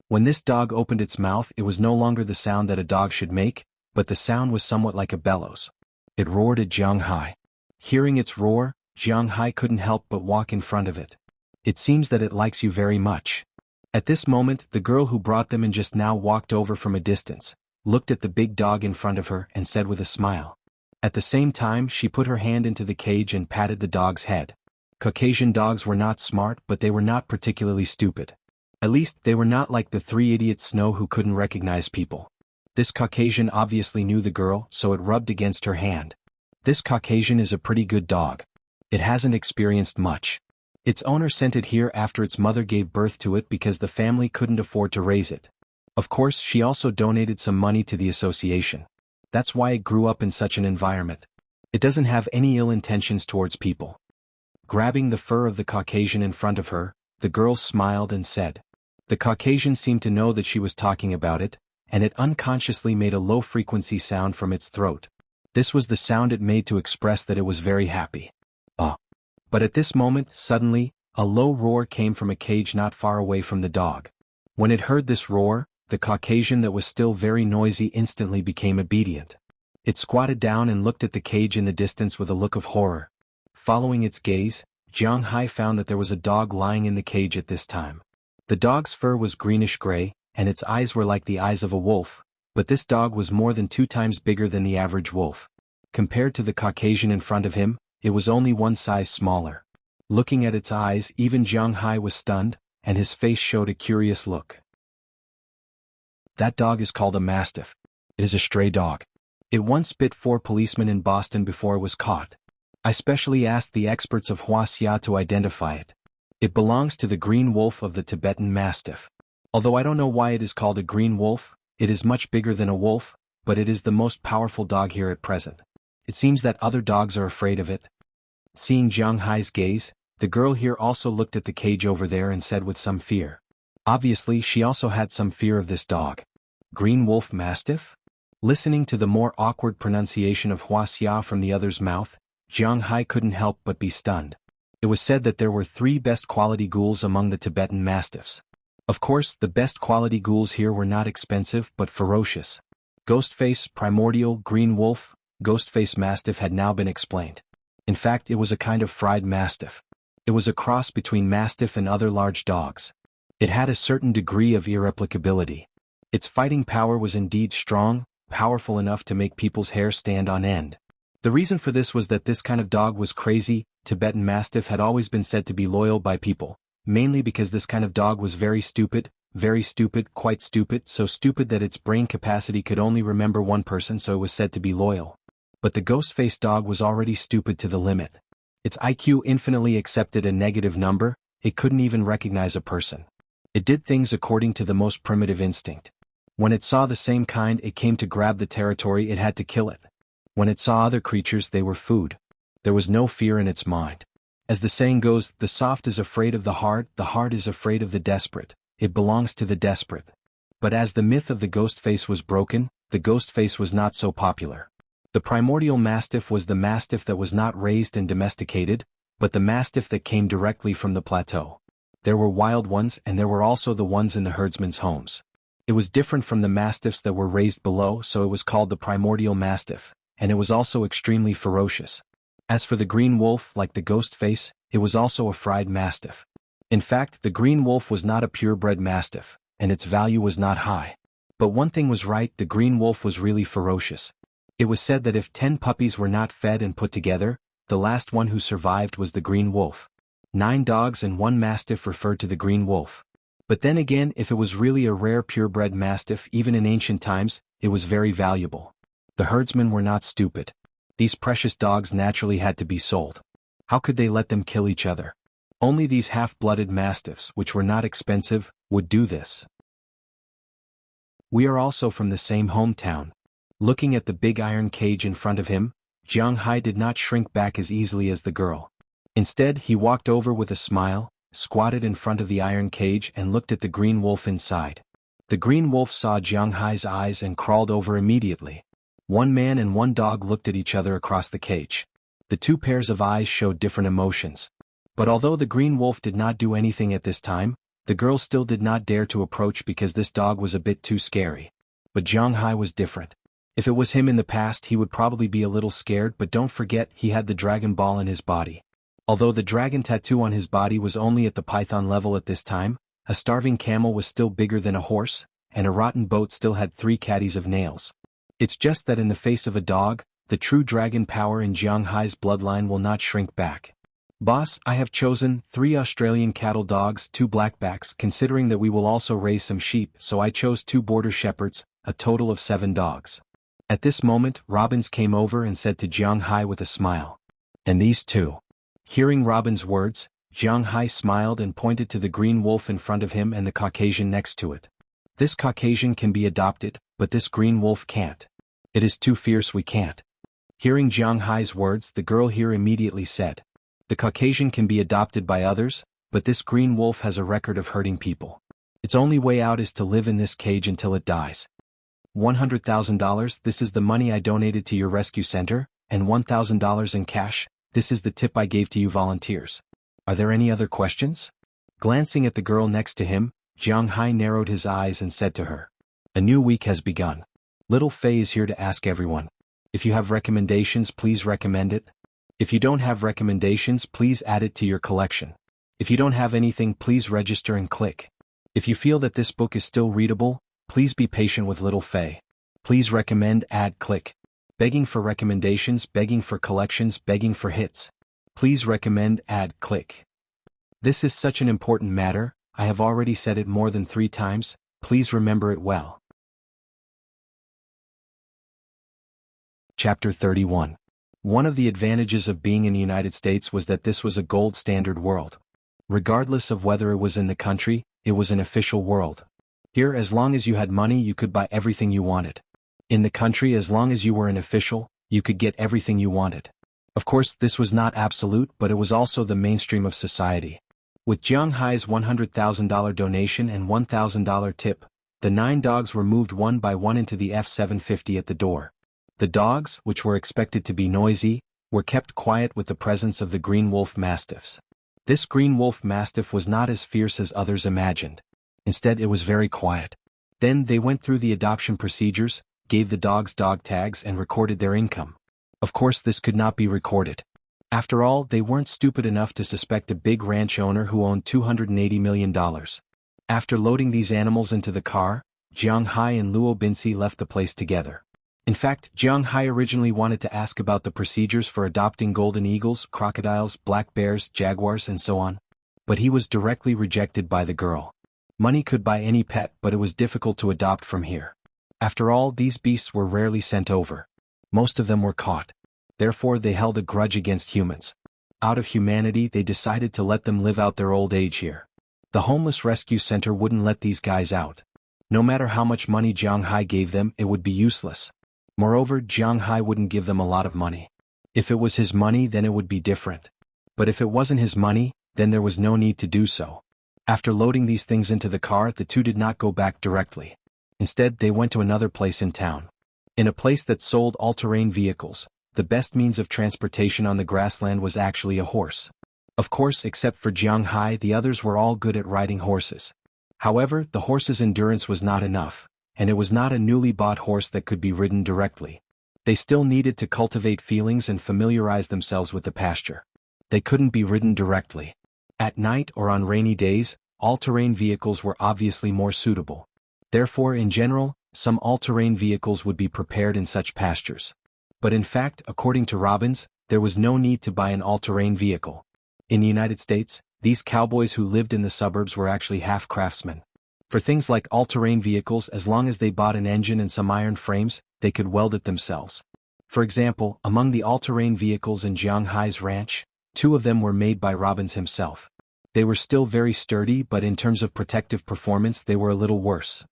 When this dog opened its mouth, it was no longer the sound that a dog should make, but the sound was somewhat like a bellows. It roared at Jiang Hai. Hearing its roar, Jiang Hai couldn't help but walk in front of it. It seems that it likes you very much. At this moment, the girl who brought them in just now walked over from a distance, looked at the big dog in front of her and said with a smile. At the same time, she put her hand into the cage and patted the dog's head. Caucasian dogs were not smart, but they were not particularly stupid. At least, they were not like the 3 idiots Snow who couldn't recognize people. This Caucasian obviously knew the girl, so it rubbed against her hand. This Caucasian is a pretty good dog. It hasn't experienced much. Its owner sent it here after its mother gave birth to it because the family couldn't afford to raise it. Of course, she also donated some money to the association. That's why it grew up in such an environment. It doesn't have any ill intentions towards people. Grabbing the fur of the Caucasian in front of her, the girl smiled and said. The Caucasian seemed to know that she was talking about it, and it unconsciously made a low-frequency sound from its throat. This was the sound it made to express that it was very happy. But at this moment, suddenly, A low roar came from a cage not far away from the dog. When it heard this roar, the Caucasian that was still very noisy instantly became obedient. It squatted down and looked at the cage in the distance with a look of horror. Following its gaze, Jiang Hai found that there was a dog lying in the cage at this time. The dog's fur was greenish-gray, and its eyes were like the eyes of a wolf, but this dog was more than 2 times bigger than the average wolf. Compared to the Caucasian in front of him, it was only 1 size smaller. Looking at its eyes, even Jiang Hai was stunned, and his face showed a curious look. That dog is called a mastiff. It is a stray dog. It once bit 4 policemen in Boston before it was caught. I specially asked the experts of Wuxia to identify it. It belongs to the green wolf of the Tibetan mastiff. Although I don't know why it is called a green wolf, it is much bigger than a wolf, but it is the most powerful dog here at present. It seems that other dogs are afraid of it. Seeing Jiang Hai's gaze, the girl here also looked at the cage over there and said with some fear. Obviously she also had some fear of this dog. Green wolf mastiff? Listening to the more awkward pronunciation of Wuxia from the other's mouth, Jiang Hai couldn't help but be stunned. It was said that there were 3 best quality ghouls among the Tibetan mastiffs. Of course, the best quality ghouls here were not expensive but ferocious. Ghostface, primordial, green wolf, ghostface mastiff had now been explained. In fact, it was a kind of fried mastiff. It was a cross between mastiff and other large dogs. It had a certain degree of irreplicability. Its fighting power was indeed strong, powerful enough to make people's hair stand on end. The reason for this was that this kind of dog was crazy. Tibetan Mastiff had always been said to be loyal by people, mainly because this kind of dog was very stupid, quite stupid, so stupid that its brain capacity could only remember one person, so it was said to be loyal. But the ghost-faced dog was already stupid to the limit. Its IQ infinitely accepted a negative number, it couldn't even recognize a person. It did things according to the most primitive instinct. When it saw the same kind it came to grab the territory, it had to kill it. When it saw other creatures, they were food. There was no fear in its mind. As the saying goes, the soft is afraid of the hard is afraid of the desperate. It belongs to the desperate. But as the myth of the ghost face was broken, the ghost face was not so popular. The primordial mastiff was the mastiff that was not raised and domesticated, but the mastiff that came directly from the plateau. There were wild ones and there were also the ones in the herdsmen's homes. It was different from the mastiffs that were raised below, so it was called the primordial mastiff, and it was also extremely ferocious. As for the green wolf, like the ghost face, it was also a fried mastiff. In fact, the green wolf was not a purebred mastiff, and its value was not high. But one thing was right, the green wolf was really ferocious. It was said that if 10 puppies were not fed and put together, the last one who survived was the green wolf. 9 dogs and 1 mastiff referred to the green wolf. But then again, if it was really a rare purebred mastiff, even in ancient times, it was very valuable. The herdsmen were not stupid. These precious dogs naturally had to be sold. How could they let them kill each other? Only these half-blooded mastiffs, which were not expensive, would do this. We are also from the same hometown. Looking at the big iron cage in front of him, Jiang Hai did not shrink back as easily as the girl. Instead, he walked over with a smile, squatted in front of the iron cage and looked at the green wolf inside. The green wolf saw Jiang Hai's eyes and crawled over immediately. 1 man and 1 dog looked at each other across the cage. The 2 pairs of eyes showed different emotions. But although the green wolf did not do anything at this time, the girl still did not dare to approach because this dog was a bit too scary. But Jiang Hai was different. If it was him in the past, he would probably be a little scared, but don't forget he had the dragon ball in his body. Although the dragon tattoo on his body was only at the python level at this time, a starving camel was still bigger than a horse, and a rotten boat still had 3 caddies of nails. It's just that in the face of a dog, the true dragon power in Jiang Hai's bloodline will not shrink back. Boss, I have chosen 3 Australian cattle dogs, 2 blackbacks, considering that we will also raise some sheep, so I chose 2 border shepherds, a total of 7 dogs. At this moment, Robbins came over and said to Jiang Hai with a smile. And these 2. Hearing Robin's words, Jiang Hai smiled and pointed to the green wolf in front of him and the Caucasian next to it. This Caucasian can be adopted, but this green wolf can't. It is too fierce, we can't. Hearing Jiang Hai's words, the girl here immediately said. The Caucasian can be adopted by others, but this green wolf has a record of hurting people. Its only way out is to live in this cage until it dies. $100,000, this is the money I donated to your rescue center, and $1,000 in cash, this is the tip I gave to you volunteers. Are there any other questions? Glancing at the girl next to him, Jiang Hai narrowed his eyes and said to her, "A new week has begun. Little Fei is here to ask everyone. If you have recommendations, please recommend it. If you don't have recommendations, please add it to your collection. If you don't have anything, please register and click. If you feel that this book is still readable, please be patient with Little Fei. Please recommend, add, click. Begging for recommendations, begging for collections, begging for hits. Please recommend, add, click. This is such an important matter, I have already said it more than 3 times, please remember it well." Chapter 31. One of the advantages of being in the United States was that this was a gold standard world. Regardless of whether it was in the country, it was an official world. Here, as long as you had money, you could buy everything you wanted. In the country, as long as you were an official, you could get everything you wanted. Of course, this was not absolute, but it was also the mainstream of society. With Jiang Hai's $100,000 donation and $1,000 tip, the 9 dogs were moved one by one into the F-750 at the door. The dogs, which were expected to be noisy, were kept quiet with the presence of the Green Wolf Mastiffs. This Green Wolf Mastiff was not as fierce as others imagined. Instead, it was very quiet. Then they went through the adoption procedures, gave the dogs dog tags and recorded their income. Of course, this could not be recorded. After all, they weren't stupid enough to suspect a big ranch owner who owned $280 million. After loading these animals into the car, Jiang Hai and Luo Binci left the place together. In fact, Jiang Hai originally wanted to ask about the procedures for adopting golden eagles, crocodiles, black bears, jaguars, and so on. But he was directly rejected by the girl. Money could buy any pet, but it was difficult to adopt from here. After all, these beasts were rarely sent over. Most of them were caught. Therefore, they held a grudge against humans. Out of humanity, they decided to let them live out their old age here. The homeless rescue center wouldn't let these guys out. No matter how much money Jiang Hai gave them, it would be useless. Moreover, Jiang Hai wouldn't give them a lot of money. If it was his money, then it would be different. But if it wasn't his money, then there was no need to do so. After loading these things into the car, the two did not go back directly. Instead, they went to another place in town. In a place that sold all-terrain vehicles, the best means of transportation on the grassland was actually a horse. Of course, except for Jiang Hai, the others were all good at riding horses. However, the horse's endurance was not enough, and it was not a newly bought horse that could be ridden directly. They still needed to cultivate feelings and familiarize themselves with the pasture. They couldn't be ridden directly. At night or on rainy days, all-terrain vehicles were obviously more suitable. Therefore, in general, some all-terrain vehicles would be prepared in such pastures. But in fact, according to Robbins, there was no need to buy an all-terrain vehicle. In the United States, these cowboys who lived in the suburbs were actually half craftsmen. For things like all-terrain vehicles, as long as they bought an engine and some iron frames, they could weld it themselves. For example, among the all-terrain vehicles in Jiang Hai's ranch, 2 of them were made by Robbins himself. They were still very sturdy, but in terms of protective performance, they were a little worse.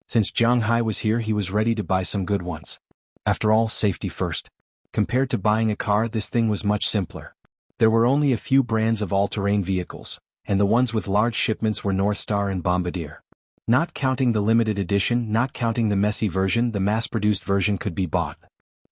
Since Jiang Hai was here, he was ready to buy some good ones. After all, safety first. Compared to buying a car, this thing was much simpler. There were only a few brands of all-terrain vehicles, and the ones with large shipments were Northstar and Bombardier. Not counting the limited edition, not counting the messy version, the mass-produced version could be bought.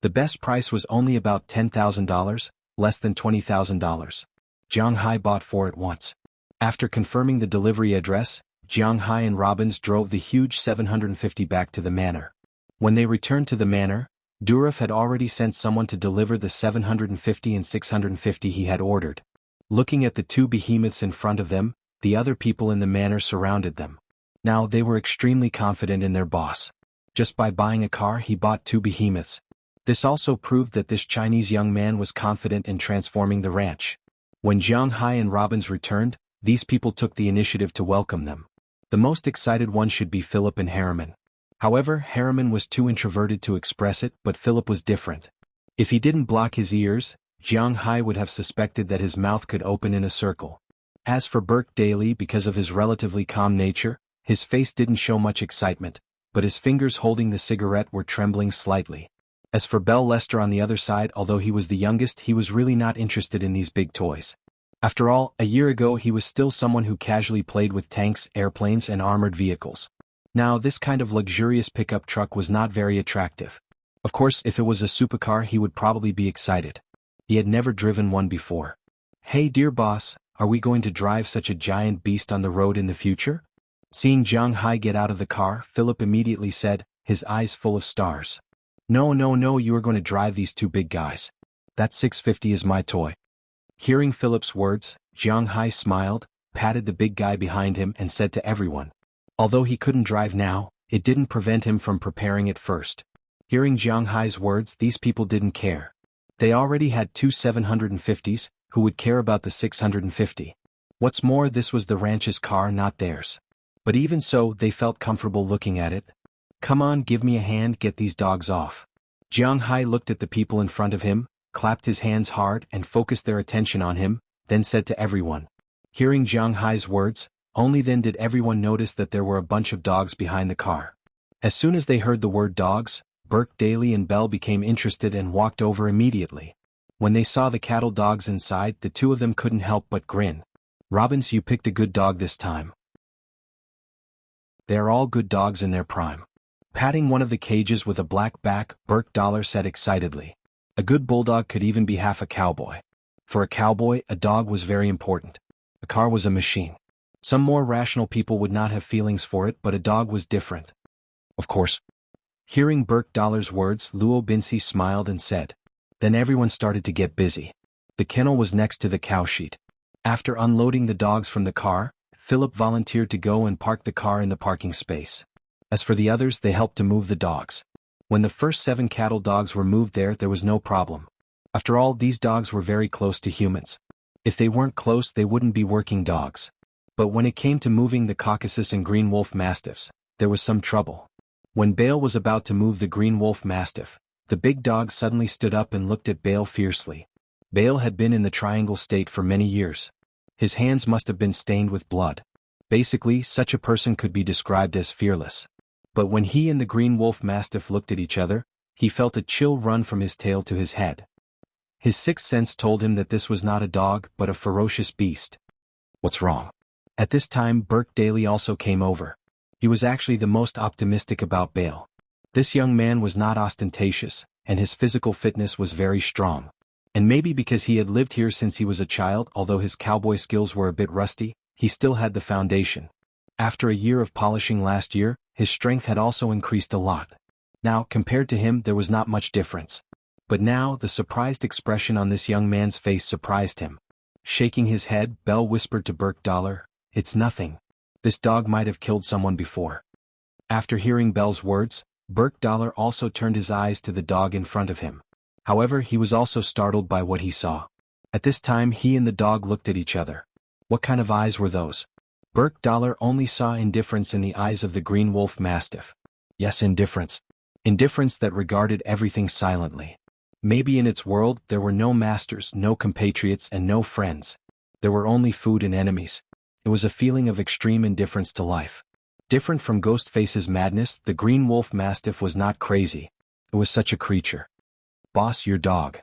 The best price was only about $10,000, less than $20,000. Jiang Hai bought 4 at once. After confirming the delivery address, Jiang Hai and Robbins drove the huge 750 back to the manor. When they returned to the manor, Durov had already sent someone to deliver the 750 and 650 he had ordered. Looking at the 2 behemoths in front of them, the other people in the manor surrounded them. Now they were extremely confident in their boss. Just by buying a car, he bought 2 behemoths. This also proved that this Chinese young man was confident in transforming the ranch. When Jiang Hai and Robbins returned, these people took the initiative to welcome them. The most excited one should be Philip and Harriman. However, Harriman was too introverted to express it, but Philip was different. If he didn't block his ears, Jiang Hai would have suspected that his mouth could open in a circle. As for Burke Daly, because of his relatively calm nature, his face didn't show much excitement, but his fingers holding the cigarette were trembling slightly. As for Bell Lester on the other side, although he was the youngest, he was really not interested in these big toys. After all, a year ago he was still someone who casually played with tanks, airplanes, and armored vehicles. Now this kind of luxurious pickup truck was not very attractive. Of course, if it was a supercar he would probably be excited. He had never driven one before. "Hey dear boss, are we going to drive such a giant beast on the road in the future?" Seeing Jiang Hai get out of the car, Philip immediately said, his eyes full of stars. "No, no, no, you are going to drive these two big guys. That 650 is my toy." Hearing Philip's words, Jiang Hai smiled, patted the big guy behind him and said to everyone. Although he couldn't drive now, it didn't prevent him from preparing it first. Hearing Jiang Hai's words, these people didn't care. They already had two 750s, who would care about the 650? What's more, this was the ranch's car, not theirs. But even so, they felt comfortable looking at it. "Come on, give me a hand, get these dogs off." Jiang Hai looked at the people in front of him, clapped his hands hard and focused their attention on him, then said to everyone. Hearing Jiang Hai's words, only then did everyone notice that there were a bunch of dogs behind the car. As soon as they heard the word dogs, Burke, Daly and Bell became interested and walked over immediately. When they saw the cattle dogs inside, the two of them couldn't help but grin. "Robbins, you picked a good dog this time. They are all good dogs in their prime." Patting one of the cages with a black back, Burke Dollar said excitedly. A good bulldog could even be half a cowboy. For a cowboy, a dog was very important. A car was a machine. Some more rational people would not have feelings for it, but a dog was different. Of course. Hearing Burke Dollar's words, Luo Binsi smiled and said. Then everyone started to get busy. The kennel was next to the cow sheet. After unloading the dogs from the car, Philip volunteered to go and park the car in the parking space. As for the others, they helped to move the dogs. When the first 7 cattle dogs were moved there was no problem. After all, these dogs were very close to humans. If they weren't close, they wouldn't be working dogs. But when it came to moving the Caucasus and Green Wolf Mastiffs, there was some trouble. When Bale was about to move the Green Wolf Mastiff, the big dog suddenly stood up and looked at Bale fiercely. Bale had been in the triangle state for many years. His hands must have been stained with blood. Basically, such a person could be described as fearless. But when he and the Green Wolf Mastiff looked at each other, he felt a chill run from his tail to his head. His sixth sense told him that this was not a dog but a ferocious beast. What's wrong? At this time, Burke Daly also came over. He was actually the most optimistic about Bale. This young man was not ostentatious, and his physical fitness was very strong. And maybe because he had lived here since he was a child, although his cowboy skills were a bit rusty, he still had the foundation. After a year of polishing last year, his strength had also increased a lot. Now, compared to him, there was not much difference. But now, the surprised expression on this young man's face surprised him. Shaking his head, Bell whispered to Burke Dollar, "It's nothing. This dog might have killed someone before." After hearing Bell's words, Burke Dollar also turned his eyes to the dog in front of him. However, he was also startled by what he saw. At this time, he and the dog looked at each other. What kind of eyes were those? Burke Dollar only saw indifference in the eyes of the Green Wolf Mastiff. Yes, indifference. Indifference that regarded everything silently. Maybe in its world, there were no masters, no compatriots, and no friends. There were only food and enemies. It was a feeling of extreme indifference to life. Different from Ghostface's madness, the Green Wolf Mastiff was not crazy. It was such a creature. "Boss, your dog."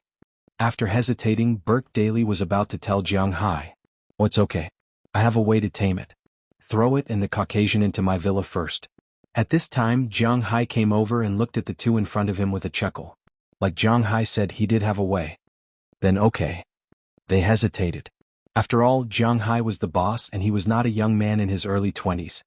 After hesitating, Burke Daly was about to tell Jiang Hai. "Oh, it's okay. I have a way to tame it. Throw it and the Caucasian into my villa first." At this time, Jiang Hai came over and looked at the two in front of him with a chuckle. Like Jiang Hai said, he did have a way. Then okay. They hesitated. After all, Jiang Hai was the boss and he was not a young man in his early 20s.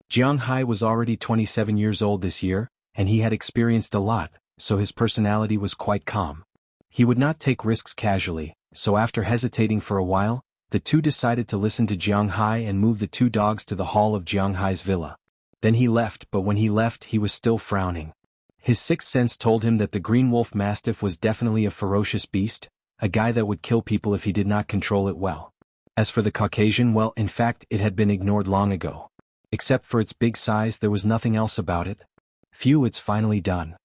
Jiang Hai was already 27 years old this year, and he had experienced a lot, so his personality was quite calm. He would not take risks casually, so after hesitating for a while, the two decided to listen to Jiang Hai and move the 2 dogs to the hall of Jiang Hai's villa. Then he left, but when he left he was still frowning. His sixth sense told him that the Green Wolf Mastiff was definitely a ferocious beast, a guy that would kill people if he did not control it well. As for the Caucasian, well, in fact, it had been ignored long ago. Except for its big size, there was nothing else about it. Phew, it's finally done.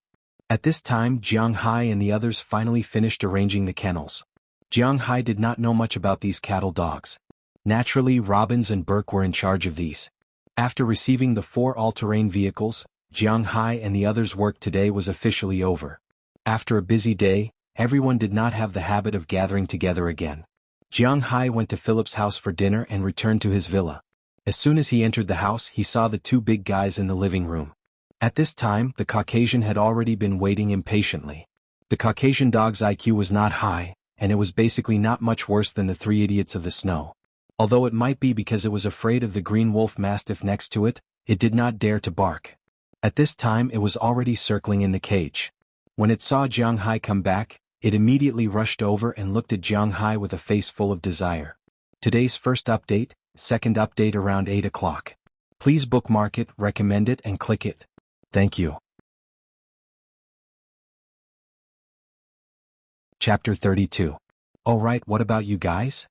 At this time, Jiang Hai and the others finally finished arranging the kennels. Jiang Hai did not know much about these cattle dogs. Naturally, Robbins and Burke were in charge of these. After receiving the 4 all-terrain vehicles, Jiang Hai and the others' work today was officially over. After a busy day, everyone did not have the habit of gathering together again. Jiang Hai went to Philip's house for dinner and returned to his villa. As soon as he entered the house, he saw the 2 big guys in the living room. At this time, the Caucasian had already been waiting impatiently. The Caucasian dog's IQ was not high, and it was basically not much worse than the three idiots of the snow. Although it might be because it was afraid of the green wolf mastiff next to it, it did not dare to bark. At this time it was already circling in the cage. When it saw Jiang Hai come back, it immediately rushed over and looked at Jiang Hai with a face full of desire. Today's first update, second update around 8 o'clock. Please bookmark it, recommend it, and click it. Thank you. Chapter 32. Alright, what about you guys?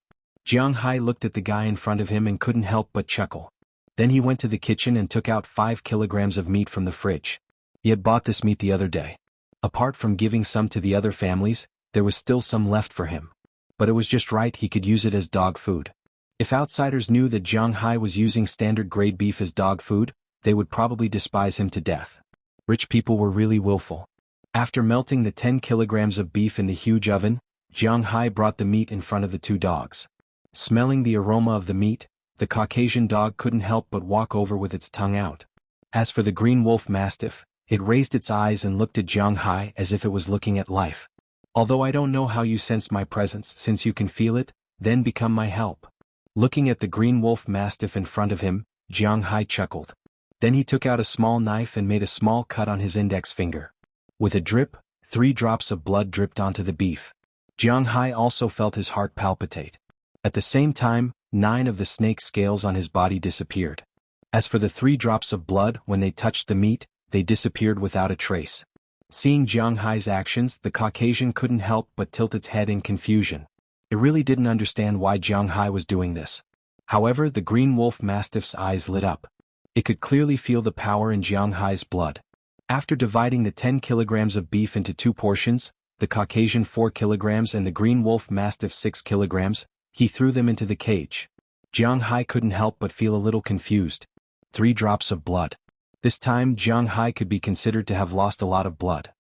Jiang Hai looked at the guy in front of him and couldn't help but chuckle. Then he went to the kitchen and took out 5 kilograms of meat from the fridge. He had bought this meat the other day. Apart from giving some to the other families, there was still some left for him. But it was just right, he could use it as dog food. If outsiders knew that Jiang Hai was using standard grade beef as dog food, they would probably despise him to death. Rich people were really willful. After melting the 10 kilograms of beef in the huge oven, Jiang Hai brought the meat in front of the 2 dogs. Smelling the aroma of the meat, the Caucasian dog couldn't help but walk over with its tongue out. As for the green wolf mastiff, it raised its eyes and looked at Jiang Hai as if it was looking at life. Although I don't know how you sensed my presence, since you can feel it, then become my help. Looking at the green wolf mastiff in front of him, Jiang Hai chuckled. Then he took out a small knife and made a small cut on his index finger. With a drip, 3 drops of blood dripped onto the beef. Jiang Hai also felt his heart palpitate. At the same time, 9 of the snake scales on his body disappeared. As for the 3 drops of blood, when they touched the meat, they disappeared without a trace. Seeing Jiang Hai's actions, the Caucasian couldn't help but tilt its head in confusion. It really didn't understand why Jiang Hai was doing this. However, the green wolf mastiff's eyes lit up. It could clearly feel the power in Jiang Hai's blood. After dividing the 10 kilograms of beef into 2 portions, the Caucasian 4 kilograms and the green wolf mastiff 6 kilograms, he threw them into the cage. Jiang Hai couldn't help but feel a little confused. 3 drops of blood. This time Jiang Hai could be considered to have lost a lot of blood.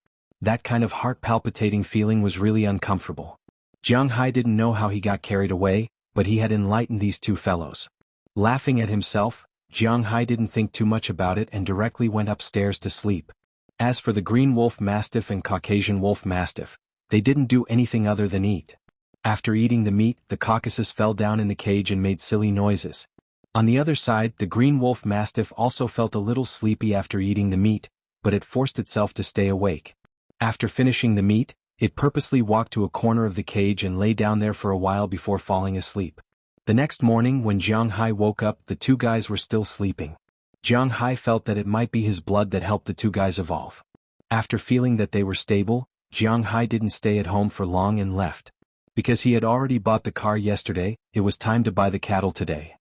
That kind of heart-palpitating feeling was really uncomfortable. Jiang Hai didn't know how he got carried away, but he had enlightened these 2 fellows. Laughing at himself, Jiang Hai didn't think too much about it and directly went upstairs to sleep. As for the green wolf mastiff and Caucasian wolf mastiff, they didn't do anything other than eat. After eating the meat, the Caucasus fell down in the cage and made silly noises. On the other side, the green wolf mastiff also felt a little sleepy after eating the meat, but it forced itself to stay awake. After finishing the meat, it purposely walked to a corner of the cage and lay down there for a while before falling asleep. The next morning when Jiang Hai woke up, the 2 guys were still sleeping. Jiang Hai felt that it might be his blood that helped the 2 guys evolve. After feeling that they were stable, Jiang Hai didn't stay at home for long and left. Because he had already bought the car yesterday, it was time to buy the cattle today.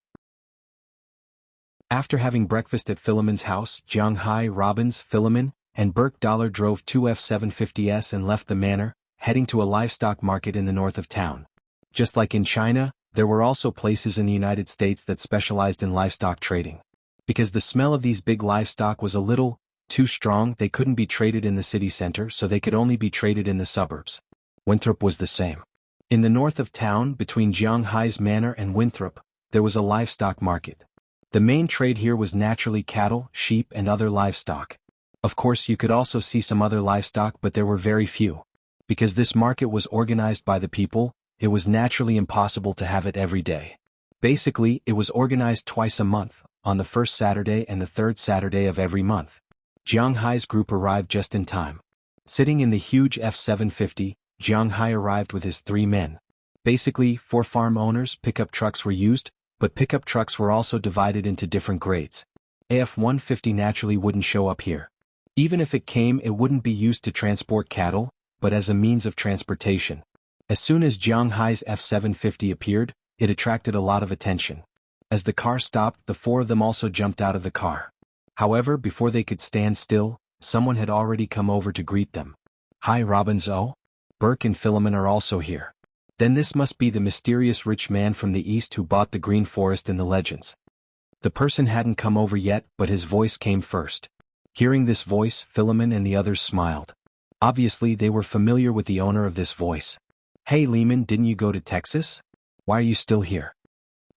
After having breakfast at Philemon's house, Jiang Hai, Robbins, Philemon, and Burke Dollar drove 2 F-750s and left the manor, heading to a livestock market in the north of town. Just like in China, there were also places in the United States that specialized in livestock trading. Because the smell of these big livestock was a little too strong, they couldn't be traded in the city center, so they could only be traded in the suburbs. Winthrop was the same. In the north of town, between Jiang Hai's manor and Winthrop, there was a livestock market. The main trade here was naturally cattle, sheep, and other livestock. Of course, you could also see some other livestock, but there were very few. Because this market was organized by the people, it was naturally impossible to have it every day. Basically, it was organized twice a month, on the first Saturday and the third Saturday of every month. Jiang Hai's group arrived just in time. Sitting in the huge F-750, Jiang Hai arrived with his 3 men. Basically, for farm owners, pickup trucks were used, but pickup trucks were also divided into different grades. F-150 naturally wouldn't show up here. Even if it came, it wouldn't be used to transport cattle, but as a means of transportation. As soon as Jiang Hai's F-750 appeared, it attracted a lot of attention. As the car stopped, the 4 of them also jumped out of the car. However, before they could stand still, someone had already come over to greet them. "Hi Robbins, oh? Burke and Philemon are also here. Then this must be the mysterious rich man from the east who bought the green forest in the legends." The person hadn't come over yet, but his voice came first. Hearing this voice, Philemon and the others smiled. Obviously, they were familiar with the owner of this voice. "Hey Lehman, didn't you go to Texas? Why are you still here?"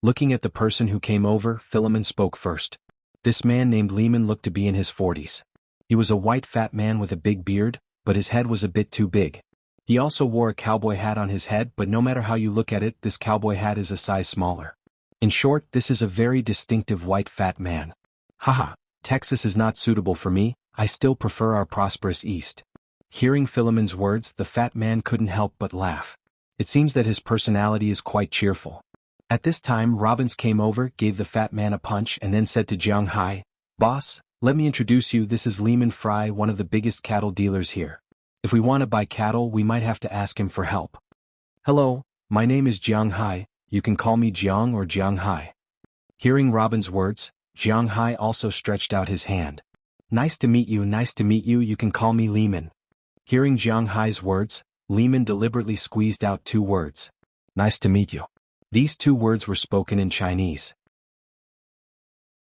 Looking at the person who came over, Philemon spoke first. This man named Lehman looked to be in his 40s. He was a white fat man with a big beard, but his head was a bit too big. He also wore a cowboy hat on his head, but no matter how you look at it, this cowboy hat is a size smaller. In short, this is a very distinctive white fat man. Haha, Texas is not suitable for me, I still prefer our prosperous East. Hearing Philemon's words, the fat man couldn't help but laugh. It seems that his personality is quite cheerful. At this time, Robbins came over, gave the fat man a punch, and then said to Jiang Hai, "Boss, let me introduce you, this is Lehman Fry, one of the biggest cattle dealers here. If we want to buy cattle, we might have to ask him for help." "Hello, my name is Jiang Hai, you can call me Jiang or Jiang Hai." Hearing Robin's words, Jiang Hai also stretched out his hand. Nice to meet you, you can call me Lehman." Hearing Jiang Hai's words, Lehman deliberately squeezed out two words. "Nice to meet you." These two words were spoken in Chinese.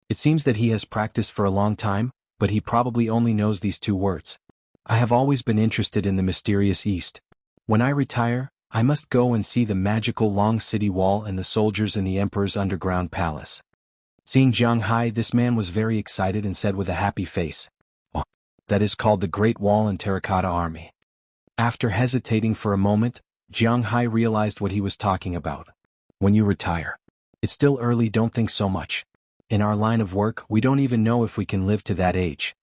It seems that he has practiced for a long time, but he probably only knows these two words. I have always been interested in the mysterious East. When I retire, I must go and see the magical long city wall and the soldiers in the emperor's underground palace. Seeing Jiang Hai, this man was very excited and said with a happy face, "Oh, that is called the Great Wall and Terracotta Army." After hesitating for a moment, Jiang Hai realized what he was talking about. When you retire. It's still early, don't think so much. In our line of work, we don't even know if we can live to that age.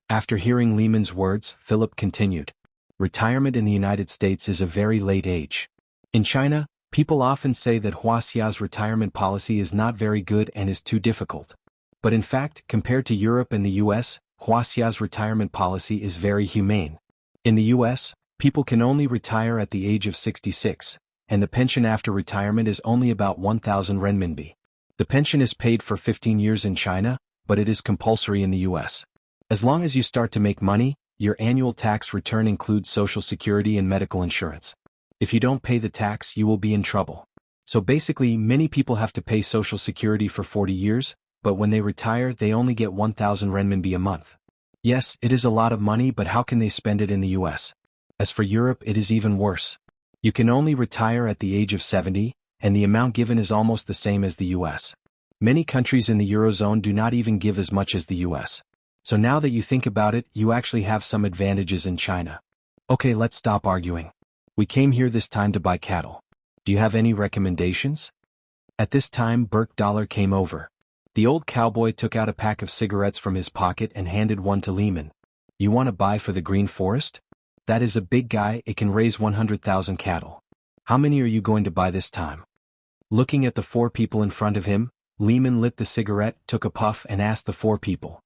After hearing Lehman's words, Philip continued. Retirement in the United States is a very late age. In China, people often say that Wuxia's retirement policy is not very good and is too difficult. But in fact, compared to Europe and the US, Wuxia's retirement policy is very humane. In the US, people can only retire at the age of 66, and the pension after retirement is only about 1,000 renminbi. The pension is paid for 15 years in China, but it is compulsory in the US. As long as you start to make money, your annual tax return includes Social Security and medical insurance. If you don't pay the tax, you will be in trouble. So basically, many people have to pay Social Security for 40 years, but when they retire, they only get 1,000 renminbi a month. Yes, it is a lot of money, but how can they spend it in the US? As for Europe, it is even worse. You can only retire at the age of 70, and the amount given is almost the same as the US. Many countries in the Eurozone do not even give as much as the US. So now that you think about it, you actually have some advantages in China. Okay, let's stop arguing. We came here this time to buy cattle. Do you have any recommendations? At this time, Burke Dollar came over. The old cowboy took out a pack of cigarettes from his pocket and handed one to Lehman. You want to buy for the Green Forest? That is a big guy, it can raise 100,000 cattle. How many are you going to buy this time? Looking at the four people in front of him, Lehman lit the cigarette, took a puff and asked the four people.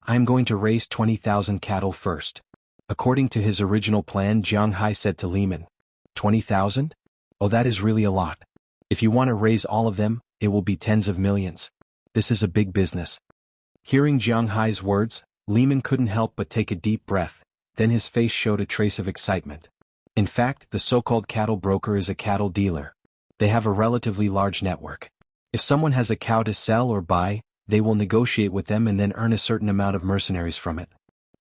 I am going to raise 20,000 cattle first. According to his original plan, Jiang Hai said to Lehman, 20,000? Oh, that is really a lot. If you want to raise all of them, it will be tens of millions. This is a big business. Hearing Jiang Hai's words, Lehman couldn't help but take a deep breath, then his face showed a trace of excitement. In fact, the so-called cattle broker is a cattle dealer. They have a relatively large network. If someone has a cow to sell or buy, they will negotiate with them and then earn a certain amount of mercenaries from it.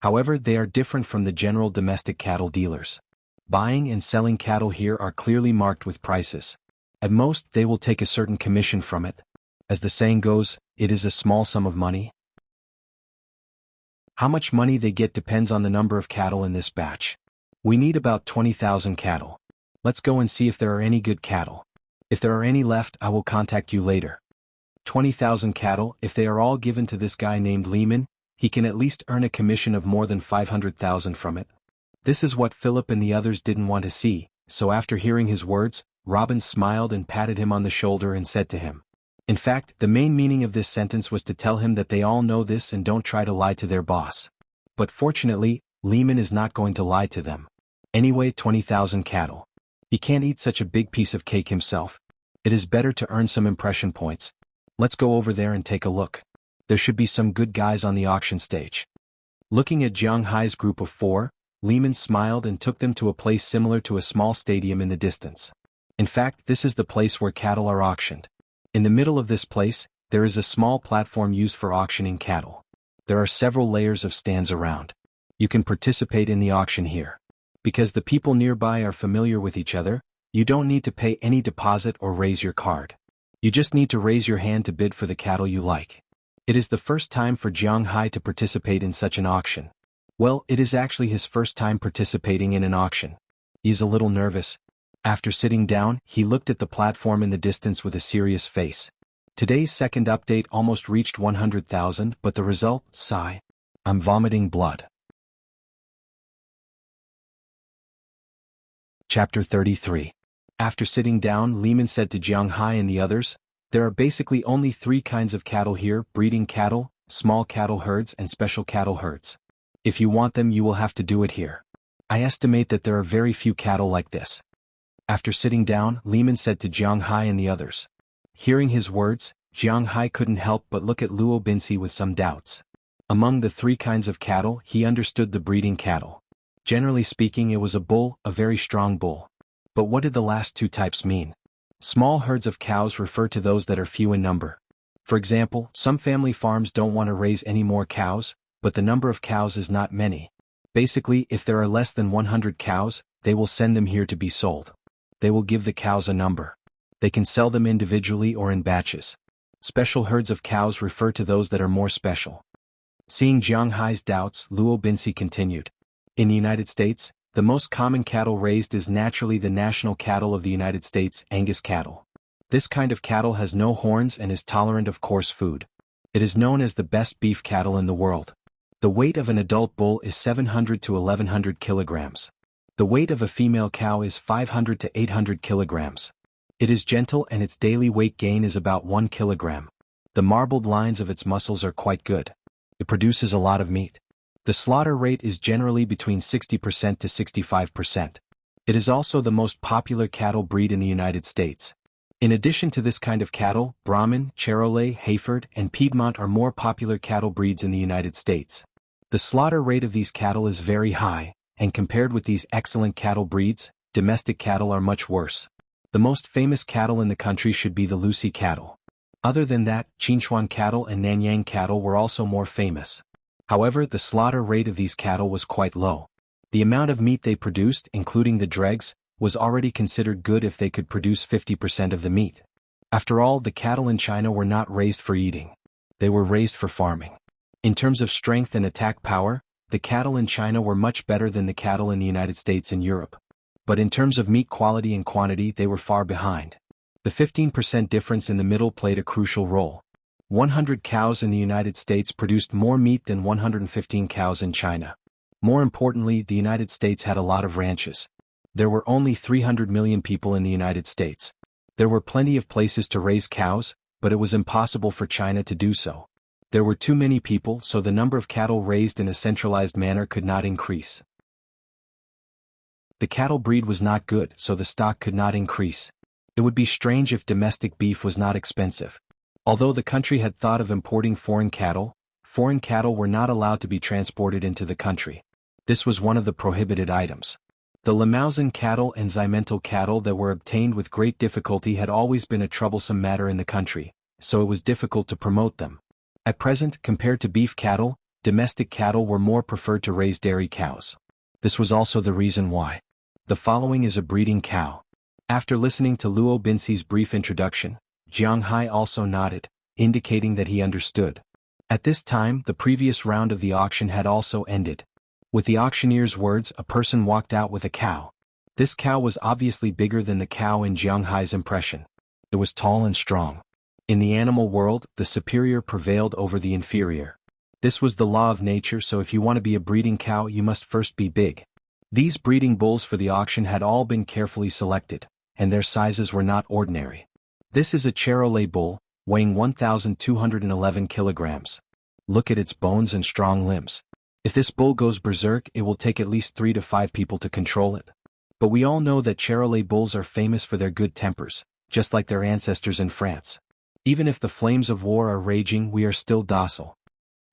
However, they are different from the general domestic cattle dealers. Buying and selling cattle here are clearly marked with prices. At most, they will take a certain commission from it. As the saying goes, it is a small sum of money. How much money they get depends on the number of cattle in this batch. We need about 20,000 cattle. Let's go and see if there are any good cattle. If there are any left, I will contact you later. 20,000 cattle, if they are all given to this guy named Lehman, he can at least earn a commission of more than 500,000 from it. This is what Philip and the others didn't want to see, so after hearing his words, Robbins smiled and patted him on the shoulder and said to him. In fact, the main meaning of this sentence was to tell him that they all know this and don't try to lie to their boss. But fortunately, Lehman is not going to lie to them. Anyway, 20,000 cattle. He can't eat such a big piece of cake himself. It is better to earn some impression points. Let's go over there and take a look. There should be some good guys on the auction stage. Looking at Jiang Hai's group of four, Lehman smiled and took them to a place similar to a small stadium in the distance. In fact, this is the place where cattle are auctioned. In the middle of this place, there is a small platform used for auctioning cattle. There are several layers of stands around. You can participate in the auction here. Because the people nearby are familiar with each other, you don't need to pay any deposit or raise your card. You just need to raise your hand to bid for the cattle you like. It is the first time for Jiang Hai to participate in such an auction. Well, it is actually his first time participating in an auction. He's a little nervous. After sitting down, he looked at the platform in the distance with a serious face. Today's second update almost reached 100,000, but the result, sigh. I'm vomiting blood. Chapter 33. After sitting down, Lehman said to Jiang Hai and the others, there are basically only 3 kinds of cattle here: breeding cattle, small cattle herds, and special cattle herds. If you want them, you will have to do it here. I estimate that there are very few cattle like this. After sitting down, Lehman said to Jiang Hai and the others. Hearing his words, Jiang Hai couldn't help but look at Luo Binci with some doubts. Among the 3 kinds of cattle, he understood the breeding cattle. Generally speaking, it was a bull, a very strong bull. But what did the last 2 types mean? Small herds of cows refer to those that are few in number. For example, some family farms don't want to raise any more cows, but the number of cows is not many. Basically, if there are less than 100 cows, they will send them here to be sold. They will give the cows a number. They can sell them individually or in batches. Special herds of cows refer to those that are more special. Seeing Jiang Hai's doubts, Luo Binci continued. In the United States, the most common cattle raised is naturally the national cattle of the United States, Angus cattle. This kind of cattle has no horns and is tolerant of coarse food. It is known as the best beef cattle in the world. The weight of an adult bull is 700 to 1100 kilograms. The weight of a female cow is 500 to 800 kilograms. It is gentle and its daily weight gain is about 1 kilogram. The marbled lines of its muscles are quite good. It produces a lot of meat. The slaughter rate is generally between 60% to 65%. It is also the most popular cattle breed in the United States. In addition to this kind of cattle, Brahman, Charolais, Hayford, and Piedmont are more popular cattle breeds in the United States. The slaughter rate of these cattle is very high, and compared with these excellent cattle breeds, domestic cattle are much worse. The most famous cattle in the country should be the Lucy cattle. Other than that, Chinchuan cattle and Nanyang cattle were also more famous. However, the slaughter rate of these cattle was quite low. The amount of meat they produced, including the dregs, was already considered good if they could produce 50% of the meat. After all, the cattle in China were not raised for eating. They were raised for farming. In terms of strength and attack power, the cattle in China were much better than the cattle in the United States and Europe. But in terms of meat quality and quantity, they were far behind. The 15% difference in the middle played a crucial role. 100 cows in the United States produced more meat than 115 cows in China. More importantly, the United States had a lot of ranches. There were only 300 million people in the United States. There were plenty of places to raise cows, but it was impossible for China to do so. There were too many people, so the number of cattle raised in a centralized manner could not increase. The cattle breed was not good, so the stock could not increase. It would be strange if domestic beef was not expensive. Although the country had thought of importing foreign cattle were not allowed to be transported into the country. This was one of the prohibited items. The Limousin cattle and Zymental cattle that were obtained with great difficulty had always been a troublesome matter in the country, so it was difficult to promote them. At present, compared to beef cattle, domestic cattle were more preferred to raise dairy cows. This was also the reason why. The following is a breeding cow. After listening to Luo Binci's brief introduction, Jiang Hai also nodded, indicating that he understood. At this time, the previous round of the auction had also ended. With the auctioneer's words, a person walked out with a cow. This cow was obviously bigger than the cow in Jiang Hai's impression. It was tall and strong. In the animal world, the superior prevailed over the inferior. This was the law of nature, so if you want to be a breeding cow, you must first be big. These breeding bulls for the auction had all been carefully selected, and their sizes were not ordinary. This is a Charolais bull, weighing 1,211 kilograms. Look at its bones and strong limbs. If this bull goes berserk, it will take at least 3 to 5 people to control it. But we all know that Charolais bulls are famous for their good tempers, just like their ancestors in France. Even if the flames of war are raging, we are still docile.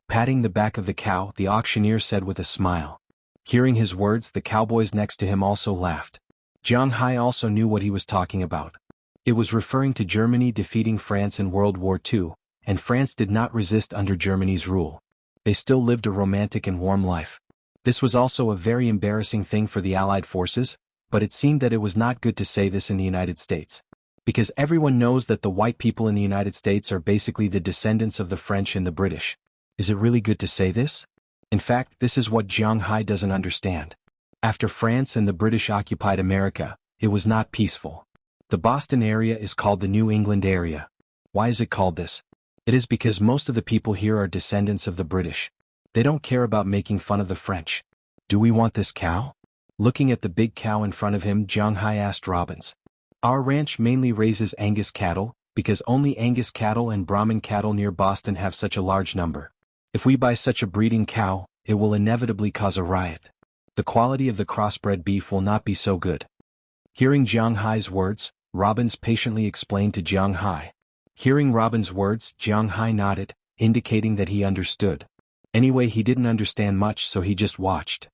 Patting the back of the cow, the auctioneer said with a smile. Hearing his words, the cowboys next to him also laughed. Jiang Hai also knew what he was talking about. It was referring to Germany defeating France in World War II, and France did not resist under Germany's rule. They still lived a romantic and warm life. This was also a very embarrassing thing for the Allied forces, but it seemed that it was not good to say this in the United States. Because everyone knows that the white people in the United States are basically the descendants of the French and the British. Is it really good to say this? In fact, this is what Jiang Hai doesn't understand. After France and the British occupied America, it was not peaceful. The Boston area is called the New England area. Why is it called this? It is because most of the people here are descendants of the British. They don't care about making fun of the French. Do we want this cow? Looking at the big cow in front of him, Jiang Hai asked Robbins. Our ranch mainly raises Angus cattle, because only Angus cattle and Brahman cattle near Boston have such a large number. If we buy such a breeding cow, it will inevitably cause a riot. The quality of the crossbred beef will not be so good. Hearing Jiang Hai's words, Robbins patiently explained to Jiang Hai. Hearing Robbins' words, Jiang Hai nodded, indicating that he understood. Anyway, he didn't understand much, so he just watched.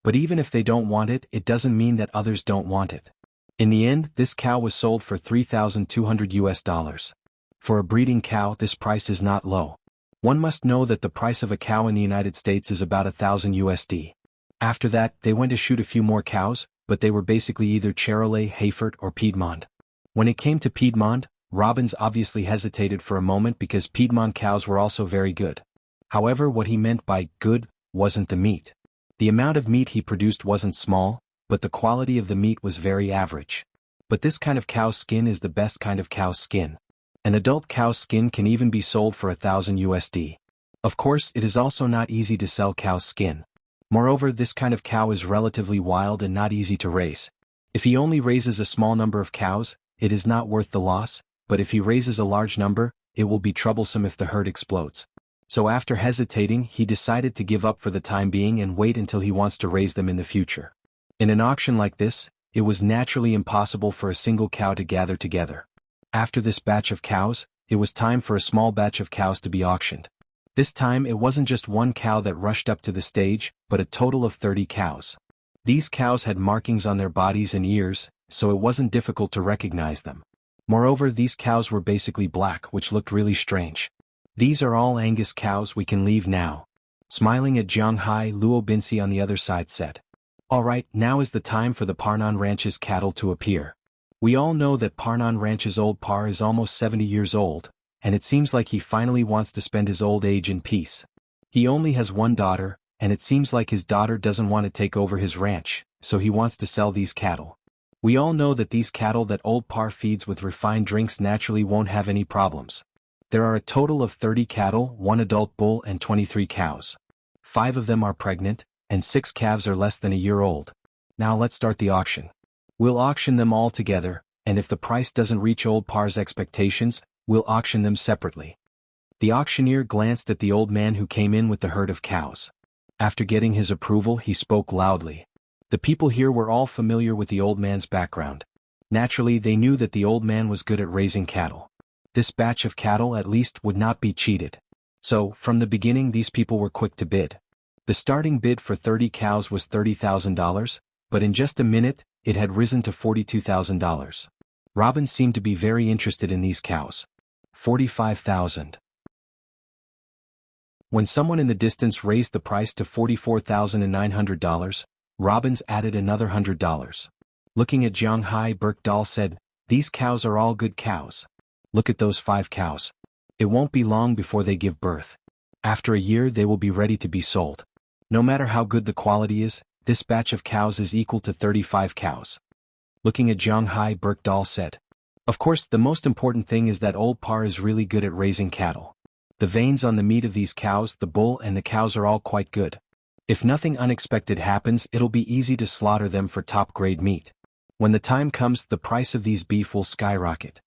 But even if they don't want it, it doesn't mean that others don't want it. In the end, this cow was sold for $3,200. For a breeding cow, this price is not low. One must know that the price of a cow in the United States is about $1,000. After that, they went to shoot a few more cows, but they were basically either Charolais, Hayford, or Piedmont. When it came to Piedmont, Robbins obviously hesitated for a moment because Piedmont cows were also very good. However, what he meant by good wasn't the meat. The amount of meat he produced wasn't small, but the quality of the meat was very average. But this kind of cow skin is the best kind of cow skin. An adult cow skin can even be sold for $1,000. Of course, it is also not easy to sell cow skin. Moreover, this kind of cow is relatively wild and not easy to raise. If he only raises a small number of cows, it is not worth the loss, but if he raises a large number, it will be troublesome if the herd explodes. So after hesitating, he decided to give up for the time being and wait until he wants to raise them in the future. In an auction like this, it was naturally impossible for a single cow to gather together. After this batch of cows, it was time for a small batch of cows to be auctioned. This time it wasn't just one cow that rushed up to the stage, but a total of 30 cows. These cows had markings on their bodies and ears, so it wasn't difficult to recognize them. Moreover, these cows were basically black, which looked really strange. These are all Angus cows, we can leave now. Smiling at Jiang Hai, Luo Binsi on the other side said. Alright, now is the time for the Parnan Ranch's cattle to appear. We all know that Parnan Ranch's old par is almost 70 years old, and it seems like he finally wants to spend his old age in peace. He only has one daughter, and it seems like his daughter doesn't want to take over his ranch, so he wants to sell these cattle. We all know that these cattle that old par feeds with refined drinks naturally won't have any problems. There are a total of 30 cattle, 1 adult bull and 23 cows. 5 of them are pregnant, and 6 calves are less than a year old. Now let's start the auction. We'll auction them all together, and if the price doesn't reach old par's expectations, we'll auction them separately. The auctioneer glanced at the old man who came in with the herd of cows. After getting his approval, he spoke loudly. The people here were all familiar with the old man's background. Naturally, they knew that the old man was good at raising cattle. This batch of cattle at least would not be cheated. So, from the beginning, these people were quick to bid. The starting bid for 30 cows was $30,000, but in just a minute, it had risen to $42,000. Robbins seemed to be very interested in these cows. $45,000. When someone in the distance raised the price to $44,900, Robbins added another $100. Looking at Jiang Hai, Berkdahl said, "These cows are all good cows. Look at those 5 cows. It won't be long before they give birth. After a year they will be ready to be sold. No matter how good the quality is, this batch of cows is equal to 35 cows." Looking at Jiang Hai, Berkdahl said, "Of course, the most important thing is that old par is really good at raising cattle. The veins on the meat of these cows, the bull and the cows are all quite good. If nothing unexpected happens, it'll be easy to slaughter them for top-grade meat. When the time comes, the price of these beef will skyrocket."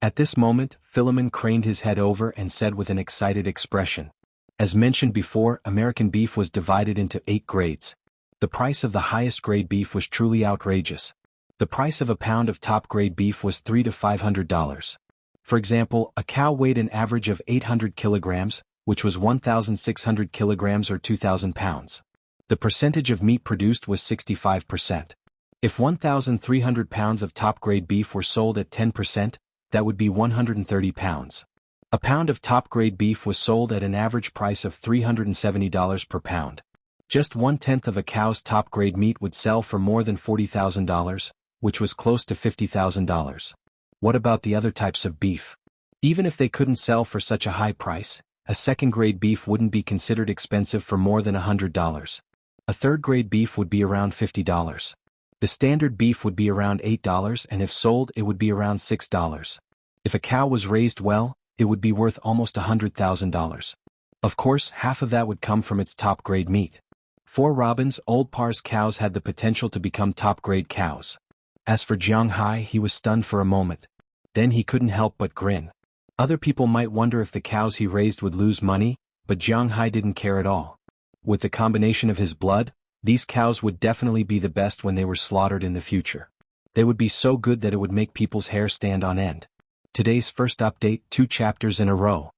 At this moment, Philemon craned his head over and said with an excited expression, "As mentioned before, American beef was divided into 8 grades. The price of the highest grade beef was truly outrageous. The price of a pound of top-grade beef was $300 to $500. For example, a cow weighed an average of 800 kilograms, which was 1,600 kilograms or 2,000 pounds. The percentage of meat produced was 65%. If 1,300 pounds of top-grade beef were sold at 10%, that would be 130 pounds. A pound of top-grade beef was sold at an average price of $370 per pound. Just 1/10 of a cow's top-grade meat would sell for more than $40,000, which was close to $50,000. What about the other types of beef? Even if they couldn't sell for such a high price, a second-grade beef wouldn't be considered expensive for more than $100. A third-grade beef would be around $50. The standard beef would be around $8, and if sold it would be around $6. If a cow was raised well, it would be worth almost $100,000. Of course, half of that would come from its top-grade meat. For Robin's old par's cows had the potential to become top-grade cows. As for Jiang Hai, he was stunned for a moment. Then he couldn't help but grin. Other people might wonder if the cows he raised would lose money, but Jiang Hai didn't care at all. With the combination of his blood, these cows would definitely be the best when they were slaughtered in the future. They would be so good that it would make people's hair stand on end. Today's first update, 2 chapters in a row.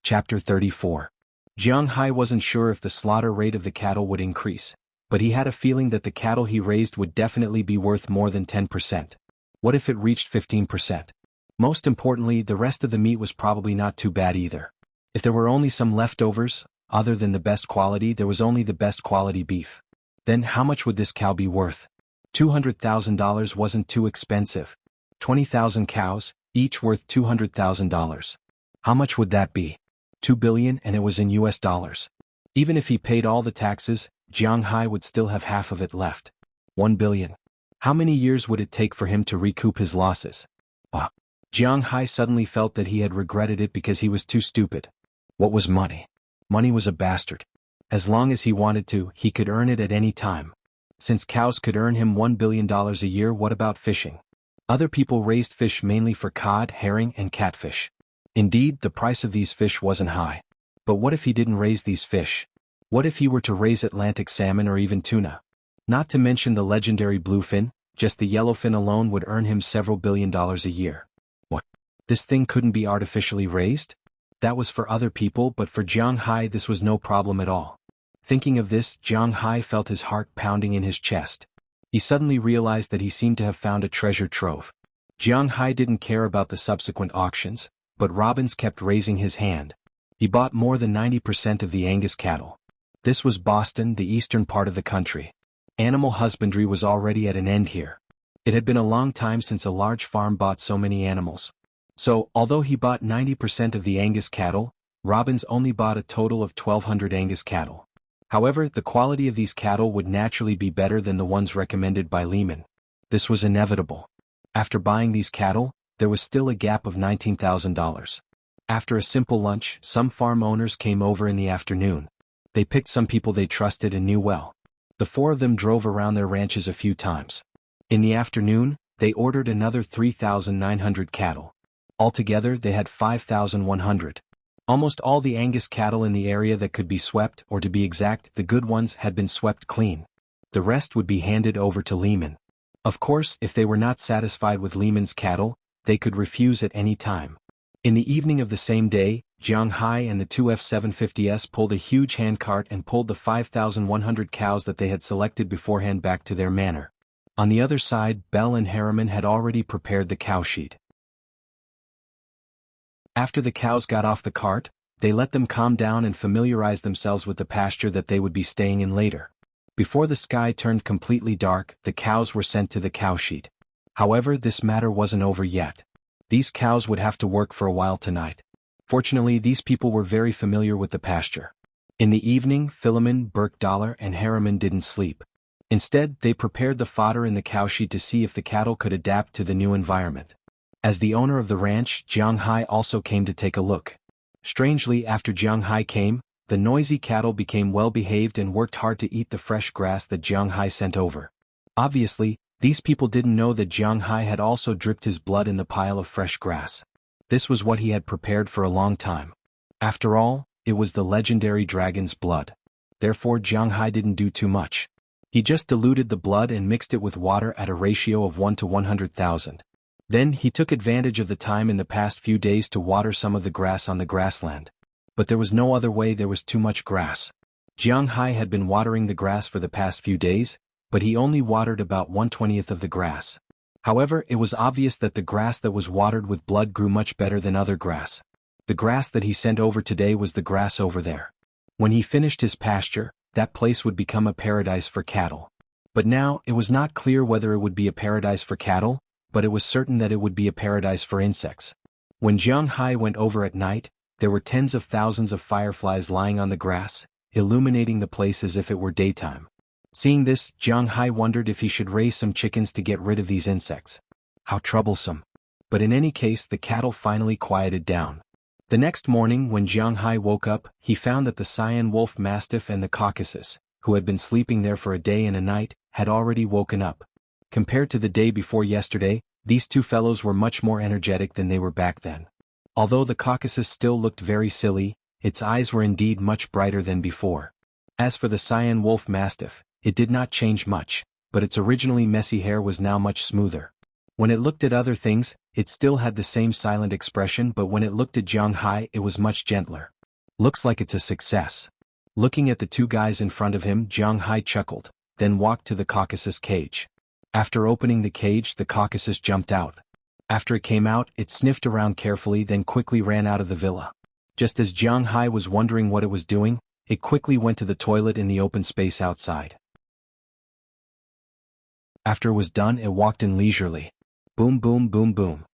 Chapter 34. Jiang Hai wasn't sure if the slaughter rate of the cattle would increase, but he had a feeling that the cattle he raised would definitely be worth more than 10%. What if it reached 15%? Most importantly, the rest of the meat was probably not too bad either. If there were only some leftovers, other than the best quality, there was only the best quality beef. Then how much would this cow be worth? $200,000 wasn't too expensive. 20,000 cows, each worth $200,000. How much would that be? 2 billion, and it was in US dollars. Even if he paid all the taxes, Jiang Hai would still have half of it left. 1 billion. How many years would it take for him to recoup his losses? Wow. Jiang Hai suddenly felt that he had regretted it because he was too stupid. What was money? Money was a bastard. As long as he wanted to, he could earn it at any time. Since cows could earn him $1 billion a year, what about fishing? Other people raised fish mainly for cod, herring, and catfish. Indeed, the price of these fish wasn't high. But what if he didn't raise these fish? What if he were to raise Atlantic salmon or even tuna? Not to mention the legendary bluefin, just the yellowfin alone would earn him several $billions a year. What? This thing couldn't be artificially raised? That was for other people, but for Jiang Hai this was no problem at all. Thinking of this, Jiang Hai felt his heart pounding in his chest. He suddenly realized that he seemed to have found a treasure trove. Jiang Hai didn't care about the subsequent auctions, but Robbins kept raising his hand. He bought more than 90% of the Angus cattle. This was Boston, the eastern part of the country. Animal husbandry was already at an end here. It had been a long time since a large farm bought so many animals. So, although he bought 90% of the Angus cattle, Robbins only bought a total of 1,200 Angus cattle. However, the quality of these cattle would naturally be better than the ones recommended by Lehman. This was inevitable. After buying these cattle, there was still a gap of $19,000. After a simple lunch, some farm owners came over in the afternoon. They picked some people they trusted and knew well. The 4 of them drove around their ranches a few times. In the afternoon, they ordered another 3,900 cattle. Altogether, they had 5,100. Almost all the Angus cattle in the area that could be swept, or to be exact, the good ones had been swept clean. The rest would be handed over to Lehman. Of course, if they were not satisfied with Lehman's cattle, they could refuse at any time. In the evening of the same day, Jiang Hai and the 2 F-750s pulled a huge handcart and pulled the 5,100 cows that they had selected beforehand back to their manor. On the other side, Bell and Harriman had already prepared the cow sheet. After the cows got off the cart, they let them calm down and familiarize themselves with the pasture that they would be staying in later. Before the sky turned completely dark, the cows were sent to the cow sheet. However, this matter wasn't over yet. These cows would have to work for a while tonight. Fortunately, these people were very familiar with the pasture. In the evening, Philemon, Burkdollar, and Harriman didn't sleep. Instead, they prepared the fodder in the cow sheet to see if the cattle could adapt to the new environment. As the owner of the ranch, Jiang Hai also came to take a look. Strangely, after Jiang Hai came, the noisy cattle became well-behaved and worked hard to eat the fresh grass that Jiang Hai sent over. Obviously, these people didn't know that Jiang Hai had also dripped his blood in the pile of fresh grass. This was what he had prepared for a long time. After all, it was the legendary dragon's blood. Therefore, Jiang Hai didn't do too much. He just diluted the blood and mixed it with water at a ratio of 1 to 100,000. Then he took advantage of the time in the past few days to water some of the grass on the grassland. But there was no other way, there was too much grass. Jiang Hai had been watering the grass for the past few days, but he only watered about 1/20th of the grass. However, it was obvious that the grass that was watered with blood grew much better than other grass. The grass that he sent over today was the grass over there. When he finished his pasture, that place would become a paradise for cattle. But now, it was not clear whether it would be a paradise for cattle, but it was certain that it would be a paradise for insects. When Jiang Hai went over at night, There were tens of thousands of fireflies lying on the grass, illuminating the place as if it were daytime. Seeing this, Jiang Hai wondered if he should raise some chickens to get rid of these insects. How troublesome. But in any case, the cattle finally quieted down. The next morning when Jiang Hai woke up, he found that the Cyan Wolf Mastiff and the Caucasus, who had been sleeping there for a day and a night, had already woken up. Compared to the day before yesterday, these two fellows were much more energetic than they were back then. Although the Caucasus still looked very silly, its eyes were indeed much brighter than before. As for the Cyan Wolf Mastiff, it did not change much, but its originally messy hair was now much smoother. When it looked at other things, it still had the same silent expression, but when it looked at Jiang Hai, it was much gentler. Looks like it's a success. Looking at the two guys in front of him, Jiang Hai chuckled, then walked to the Caucasus cage. After opening the cage, the Caucasus jumped out. After it came out, it sniffed around carefully, then quickly ran out of the villa. Just as Jiang Hai was wondering what it was doing, it quickly went to the toilet in the open space outside. After it was done, it walked in leisurely. Boom, boom, boom, boom.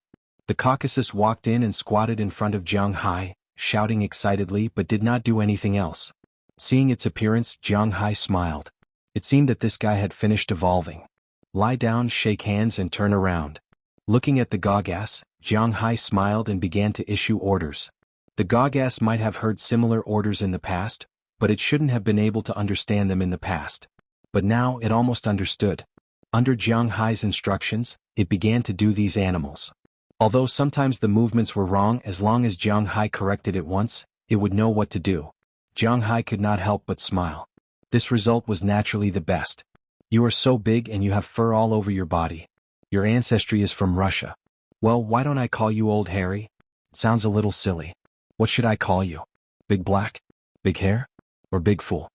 The Caucasus walked in and squatted in front of Jiang Hai, shouting excitedly, but did not do anything else. Seeing its appearance, Jiang Hai smiled. It seemed that this guy had finished evolving. Lie down, shake hands, and turn around. Looking at the Gaugas, Jiang Hai smiled and began to issue orders. The Gaugas might have heard similar orders in the past, but it shouldn't have been able to understand them in the past. But now it almost understood. Under Jiang Hai's instructions, it began to do these animals. Although sometimes the movements were wrong, as long as Jiang Hai corrected it once, it would know what to do. Jiang Hai could not help but smile. This result was naturally the best. You are so big and you have fur all over your body. Your ancestry is from Russia. Well, why don't I call you Old Harry? Sounds a little silly. What should I call you? Big Black? Big Hair? Or Big Fool?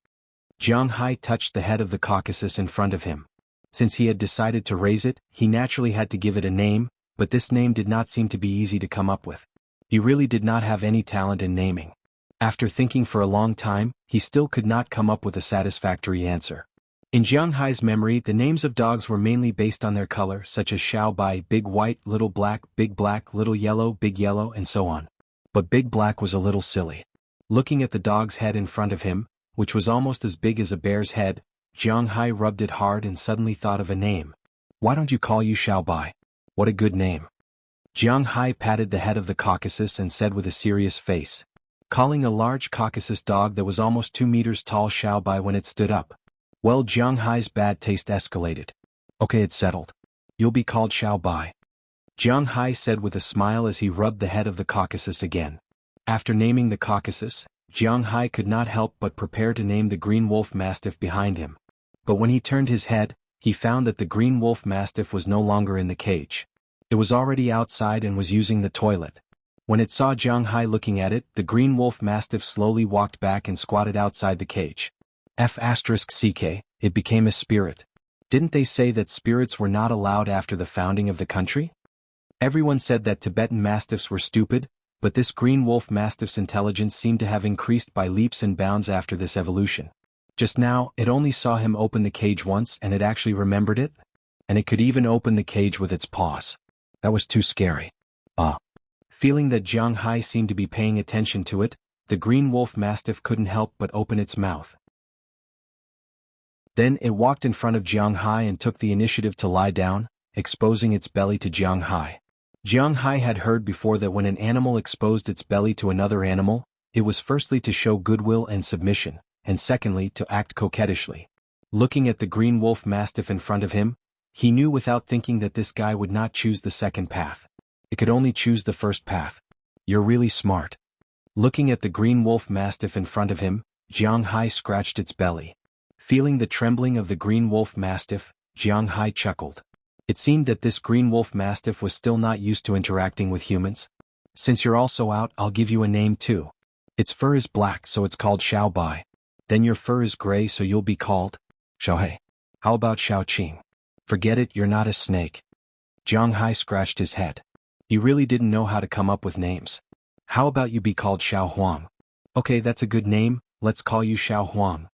Jiang Hai touched the head of the Caucasus in front of him. Since he had decided to raise it, he naturally had to give it a name, but this name did not seem to be easy to come up with. He really did not have any talent in naming. After thinking for a long time, he still could not come up with a satisfactory answer. In Jiang Hai's memory, the names of dogs were mainly based on their color, such as Xiao Bai, Big White, Little Black, Little Yellow, and so on. But Big Black was a little silly. Looking at the dog's head in front of him, which was almost as big as a bear's head, Jiang Hai rubbed it hard and suddenly thought of a name. Why don't you call you Xiao Bai? What a good name. Jiang Hai patted the head of the Caucasus and said with a serious face, calling a large Caucasus dog that was almost 2 meters tall Xiao Bai when it stood up. Well, Jiang Hai's bad taste escalated. Okay, it's settled. You'll be called Xiao Bai. Jiang Hai said with a smile as he rubbed the head of the Caucasus again. After naming the Caucasus, Jiang Hai could not help but prepare to name the Green Wolf Mastiff behind him. But when he turned his head, he found that the Green Wolf Mastiff was no longer in the cage. It was already outside and was using the toilet. When it saw Jiang Hai looking at it, the Green Wolf Mastiff slowly walked back and squatted outside the cage. F***ck, it became a spirit. Didn't they say that spirits were not allowed after the founding of the country? Everyone said that Tibetan Mastiffs were stupid, but this Green Wolf Mastiff's intelligence seemed to have increased by leaps and bounds after this evolution. Just now, it only saw him open the cage once and it actually remembered it? And it could even open the cage with its paws. That was too scary. Feeling that Jiang Hai seemed to be paying attention to it, the Green Wolf Mastiff couldn't help but open its mouth. Then it walked in front of Jiang Hai and took the initiative to lie down, exposing its belly to Jiang Hai. Jiang Hai had heard before that when an animal exposed its belly to another animal, it was firstly to show goodwill and submission, and secondly to act coquettishly. Looking at the Green Wolf Mastiff in front of him, he knew without thinking that this guy would not choose the second path. It could only choose the first path. You're really smart. Looking at the Green Wolf Mastiff in front of him, Jiang Hai scratched its belly. Feeling the trembling of the Green Wolf Mastiff, Jiang Hai chuckled. It seemed that this Green Wolf Mastiff was still not used to interacting with humans. Since you're also out, I'll give you a name too. Its fur is black, so it's called Xiao Bai. Then your fur is gray, so you'll be called Xiao He. How about Xiao Qing? Forget it, you're not a snake. Jiang Hai scratched his head. He really didn't know how to come up with names. How about you be called Xiao Huang? Okay, that's a good name, let's call you Xiao Huang.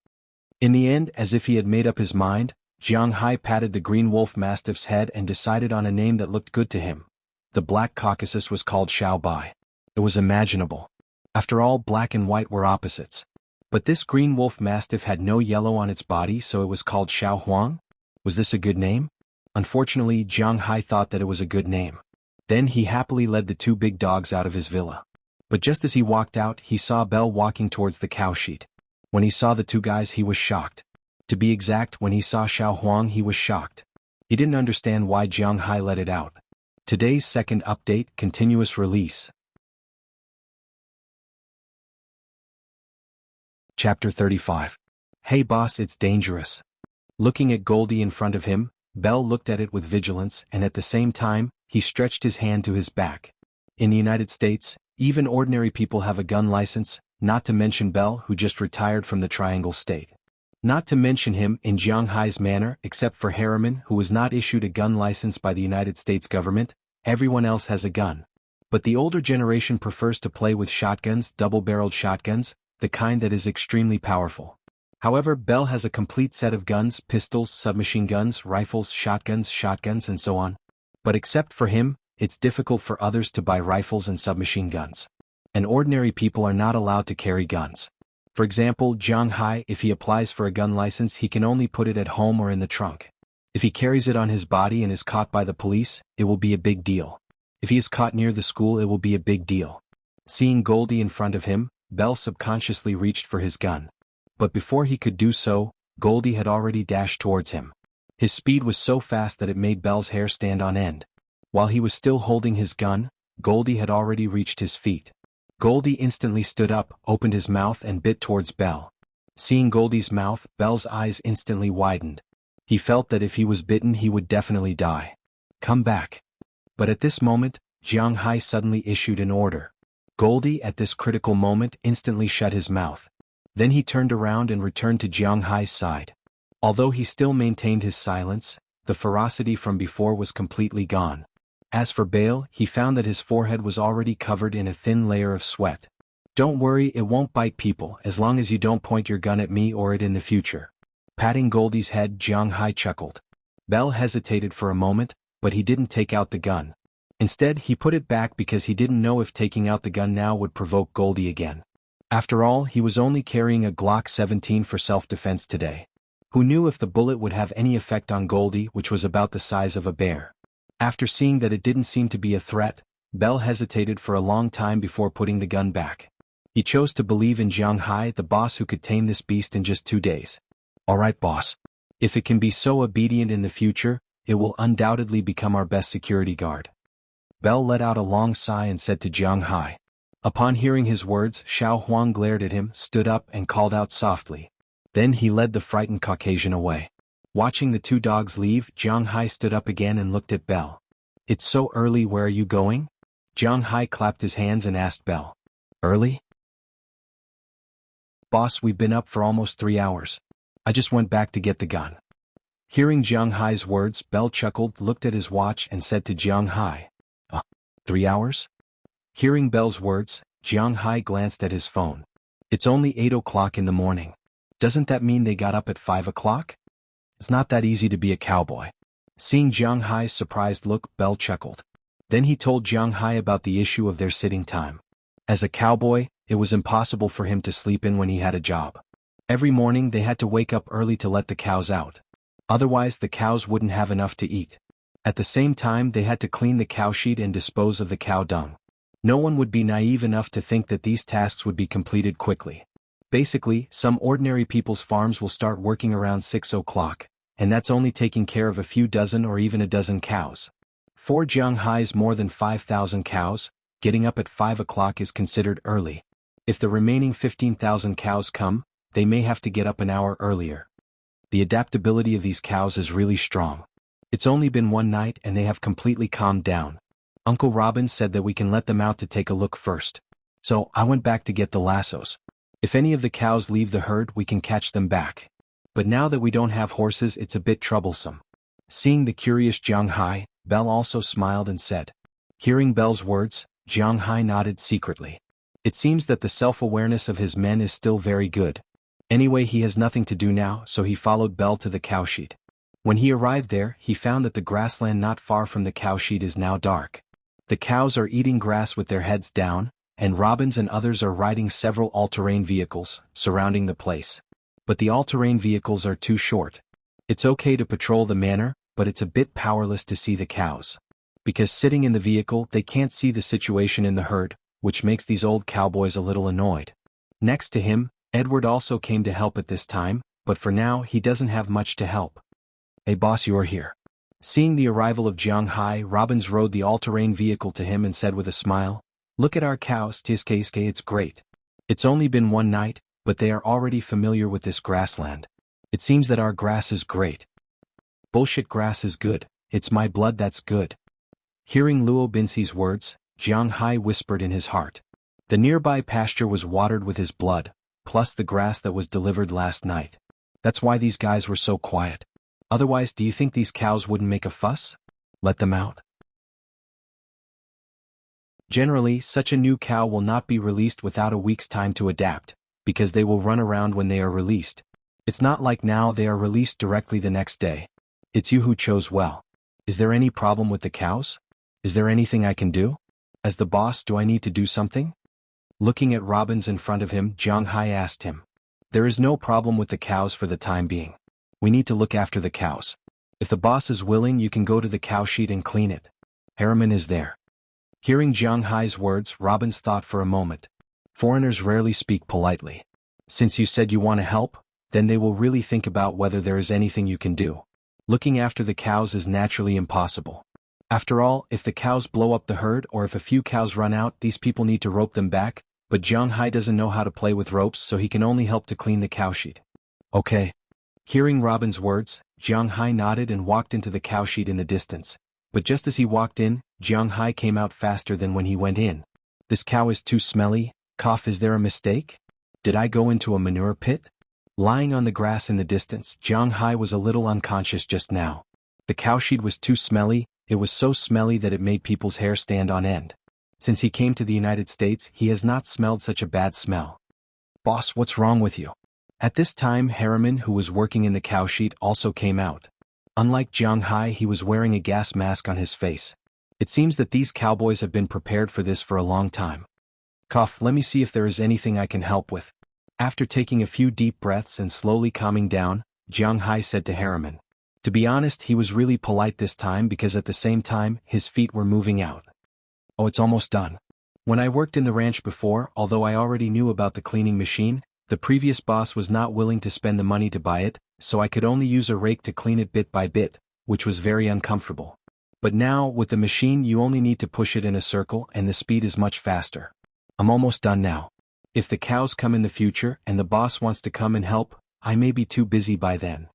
In the end, as if he had made up his mind, Jiang Hai patted the Green Wolf Mastiff's head and decided on a name that looked good to him. The Black Caucasus was called Xiao Bai. It was imaginable. After all, black and white were opposites. But this green wolf mastiff had no yellow on its body, so it was called Xiao Huang? Was this a good name? Unfortunately, Jiang Hai thought that it was a good name. Then he happily led the two big dogs out of his villa. But just as he walked out, he saw Belle walking towards the cow sheet. When he saw the two guys, he was shocked. To be exact, when he saw Xiao Huang, he was shocked. He didn't understand why Jiang Hai let it out. Today's second update, continuous release. Chapter 35. Hey boss, it's dangerous. Looking at Goldie in front of him, Belle looked at it with vigilance, and at the same time, he stretched his hand to his back. In the United States, even ordinary people have a gun license, not to mention Belle, who just retired from the Triangle State. Not to mention him, in Jiang Hai's manner, except for Harriman, who was not issued a gun license by the United States government, everyone else has a gun. But the older generation prefers to play with shotguns, double-barreled shotguns, the kind that is extremely powerful. However, Belle has a complete set of guns, pistols, submachine guns, rifles, shotguns, and so on. But except for him, it's difficult for others to buy rifles and submachine guns. And ordinary people are not allowed to carry guns. For example, Jiang Hai, if he applies for a gun license, he can only put it at home or in the trunk. If he carries it on his body and is caught by the police, it will be a big deal. If he is caught near the school, it will be a big deal. Seeing Goldie in front of him, Belle subconsciously reached for his gun. But before he could do so, Goldie had already dashed towards him. His speed was so fast that it made Belle's hair stand on end. While he was still holding his gun, Goldie had already reached his feet. Goldie instantly stood up, opened his mouth and bit towards Belle. Seeing Goldie's mouth, Belle's eyes instantly widened. He felt that if he was bitten he would definitely die. Come back. But at this moment, Jiang Hai suddenly issued an order. Goldie, at this critical moment, instantly shut his mouth. Then he turned around and returned to Jiang Hai's side. Although he still maintained his silence, the ferocity from before was completely gone. As for Bale, he found that his forehead was already covered in a thin layer of sweat. Don't worry, it won't bite people as long as you don't point your gun at me or it in the future. Patting Goldie's head, Jiang Hai chuckled. Belle hesitated for a moment, but he didn't take out the gun. Instead, he put it back because he didn't know if taking out the gun now would provoke Goldie again. After all, he was only carrying a Glock 17 for self-defense today. Who knew if the bullet would have any effect on Goldie, which was about the size of a bear? After seeing that it didn't seem to be a threat, Belle hesitated for a long time before putting the gun back. He chose to believe in Jiang Hai, the boss who could tame this beast in just 2 days. Alright boss. If it can be so obedient in the future, it will undoubtedly become our best security guard. Belle let out a long sigh and said to Jiang Hai. Upon hearing his words, Xiao Huang glared at him, stood up and called out softly. Then he led the frightened Caucasian away. Watching the two dogs leave, Jiang Hai stood up again and looked at Belle. It's so early, where are you going? Jiang Hai clapped his hands and asked Belle. Early? Boss, we've been up for almost 3 hours. I just went back to get the gun. Hearing Jiang Hai's words, Belle chuckled, looked at his watch and said to Jiang Hai. 3 hours? Hearing Belle's words, Jiang Hai glanced at his phone. It's only 8 o'clock in the morning. Doesn't that mean they got up at 5 o'clock? It's not that easy to be a cowboy. Seeing Jiang Hai's surprised look, Belle chuckled. Then he told Jiang Hai about the issue of their sitting time. As a cowboy, it was impossible for him to sleep in when he had a job. Every morning they had to wake up early to let the cows out. Otherwise the cows wouldn't have enough to eat. At the same time they had to clean the cow sheet and dispose of the cow dung. No one would be naive enough to think that these tasks would be completed quickly. Basically, some ordinary people's farms will start working around 6 o'clock, and that's only taking care of a few dozen or even a dozen cows. For Jiang Hai's more than 5,000 cows, getting up at 5 o'clock is considered early. If the remaining 15,000 cows come, they may have to get up an hour earlier. The adaptability of these cows is really strong. It's only been one night and they have completely calmed down. Uncle Robin said that we can let them out to take a look first. So I went back to get the lassos. If any of the cows leave the herd, we can catch them back. But now that we don't have horses, it's a bit troublesome. Seeing the curious Jiang Hai, Belle also smiled and said. Hearing Belle's words, Jiang Hai nodded secretly. It seems that the self-awareness of his men is still very good. Anyway, he has nothing to do now, so he followed Belle to the cowshed. When he arrived there, he found that the grassland not far from the cowshed is now dark. The cows are eating grass with their heads down, and Robbins and others are riding several all-terrain vehicles, surrounding the place. But the all-terrain vehicles are too short. It's okay to patrol the manor, but it's a bit powerless to see the cows. Because sitting in the vehicle they can't see the situation in the herd, which makes these old cowboys a little annoyed. Next to him, Edward also came to help at this time, but for now he doesn't have much to help. "Hey boss, you're here." Seeing the arrival of Jiang Hai, Robbins rode the all-terrain vehicle to him and said with a smile, "Look at our cows, Tiske, it's great. It's only been one night, but they are already familiar with this grassland. It seems that our grass is great." "Bullshit, grass is good, it's my blood that's good." Hearing Luo Binxi's words, Jiang Hai whispered in his heart. The nearby pasture was watered with his blood, plus the grass that was delivered last night. That's why these guys were so quiet. Otherwise, do you think these cows wouldn't make a fuss? Let them out. Generally, such a new cow will not be released without a week's time to adapt, because they will run around when they are released. It's not like now they are released directly the next day. It's you who chose well. Is there any problem with the cows? Is there anything I can do? As the boss, do I need to do something? Looking at Robbins in front of him, Jiang Hai asked him. There is no problem with the cows for the time being. We need to look after the cows. If the boss is willing, you can go to the cow shed and clean it. Harriman is there. Hearing Jiang Hai's words, Robbins thought for a moment. Foreigners rarely speak politely. Since you said you want to help, then they will really think about whether there is anything you can do. Looking after the cows is naturally impossible. After all, if the cows blow up the herd or if a few cows run out, these people need to rope them back, but Jiang Hai doesn't know how to play with ropes, so he can only help to clean the cow shed. Okay. Hearing Robin's words, Jiang Hai nodded and walked into the cow shed in the distance. But just as he walked in, Jiang Hai came out faster than when he went in. This cow is too smelly. Cough, is there a mistake? Did I go into a manure pit? Lying on the grass in the distance, Jiang Hai was a little unconscious just now. The cow shed was too smelly. It was so smelly that it made people's hair stand on end. Since he came to the United States, he has not smelled such a bad smell. Boss, what's wrong with you? At this time, Harriman, who was working in the cow shed, also came out. Unlike Jiang Hai, he was wearing a gas mask on his face. It seems that these cowboys have been prepared for this for a long time. Cough, let me see if there is anything I can help with. After taking a few deep breaths and slowly calming down, Jiang Hai said to Harriman. To be honest, he was really polite this time because at the same time, his feet were moving out. Oh, it's almost done. When I worked in the ranch before, although I already knew about the cleaning machine, the previous boss was not willing to spend the money to buy it, so I could only use a rake to clean it bit by bit, which was very uncomfortable. But now, with the machine, you only need to push it in a circle and the speed is much faster. I'm almost done now. If the cows come in the future and the boss wants to come and help, I may be too busy by then.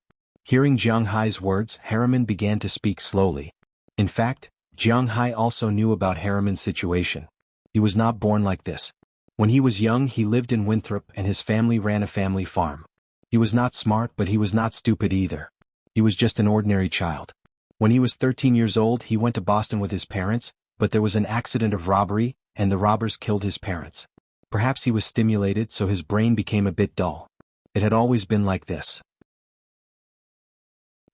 Hearing Jiang Hai's words, Harriman began to speak slowly. In fact, Jiang Hai also knew about Harriman's situation. He was not born like this. When he was young, he lived in Winthrop and his family ran a family farm. He was not smart, but he was not stupid either. He was just an ordinary child. When he was 13 years old, he went to Boston with his parents, but there was an accident of robbery, and the robbers killed his parents. Perhaps he was stimulated, so his brain became a bit dull. It had always been like this.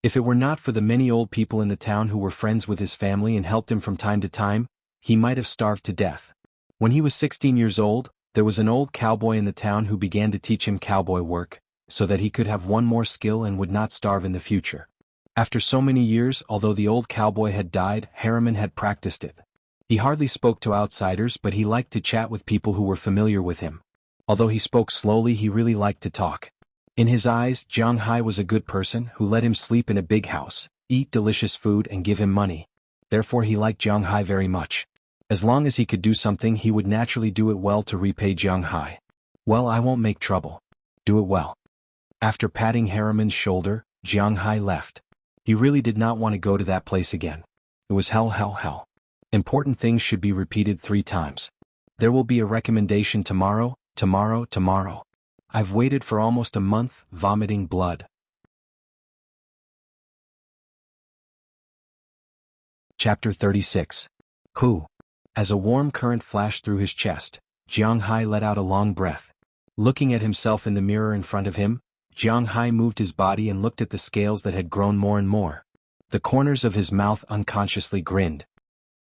If it were not for the many old people in the town who were friends with his family and helped him from time to time, he might have starved to death. When he was 16 years old, there was an old cowboy in the town who began to teach him cowboy work, so that he could have one more skill and would not starve in the future. After so many years, although the old cowboy had died, Harriman had practiced it. He hardly spoke to outsiders, but he liked to chat with people who were familiar with him. Although he spoke slowly, he really liked to talk. In his eyes, Jiang Hai was a good person who let him sleep in a big house, eat delicious food and give him money. Therefore he liked Jiang Hai very much. As long as he could do something, he would naturally do it well to repay Jiang Hai. Well, I won't make trouble. Do it well. After patting Harriman's shoulder, Jiang Hai left. He really did not want to go to that place again. It was hell. Important things should be repeated 3 times. There will be a recommendation tomorrow. I've waited for almost a month, vomiting blood. Chapter 36. Who? As a warm current flashed through his chest, Jiang Hai let out a long breath. Looking at himself in the mirror in front of him, Jiang Hai moved his body and looked at the scales that had grown more and more. The corners of his mouth unconsciously grinned.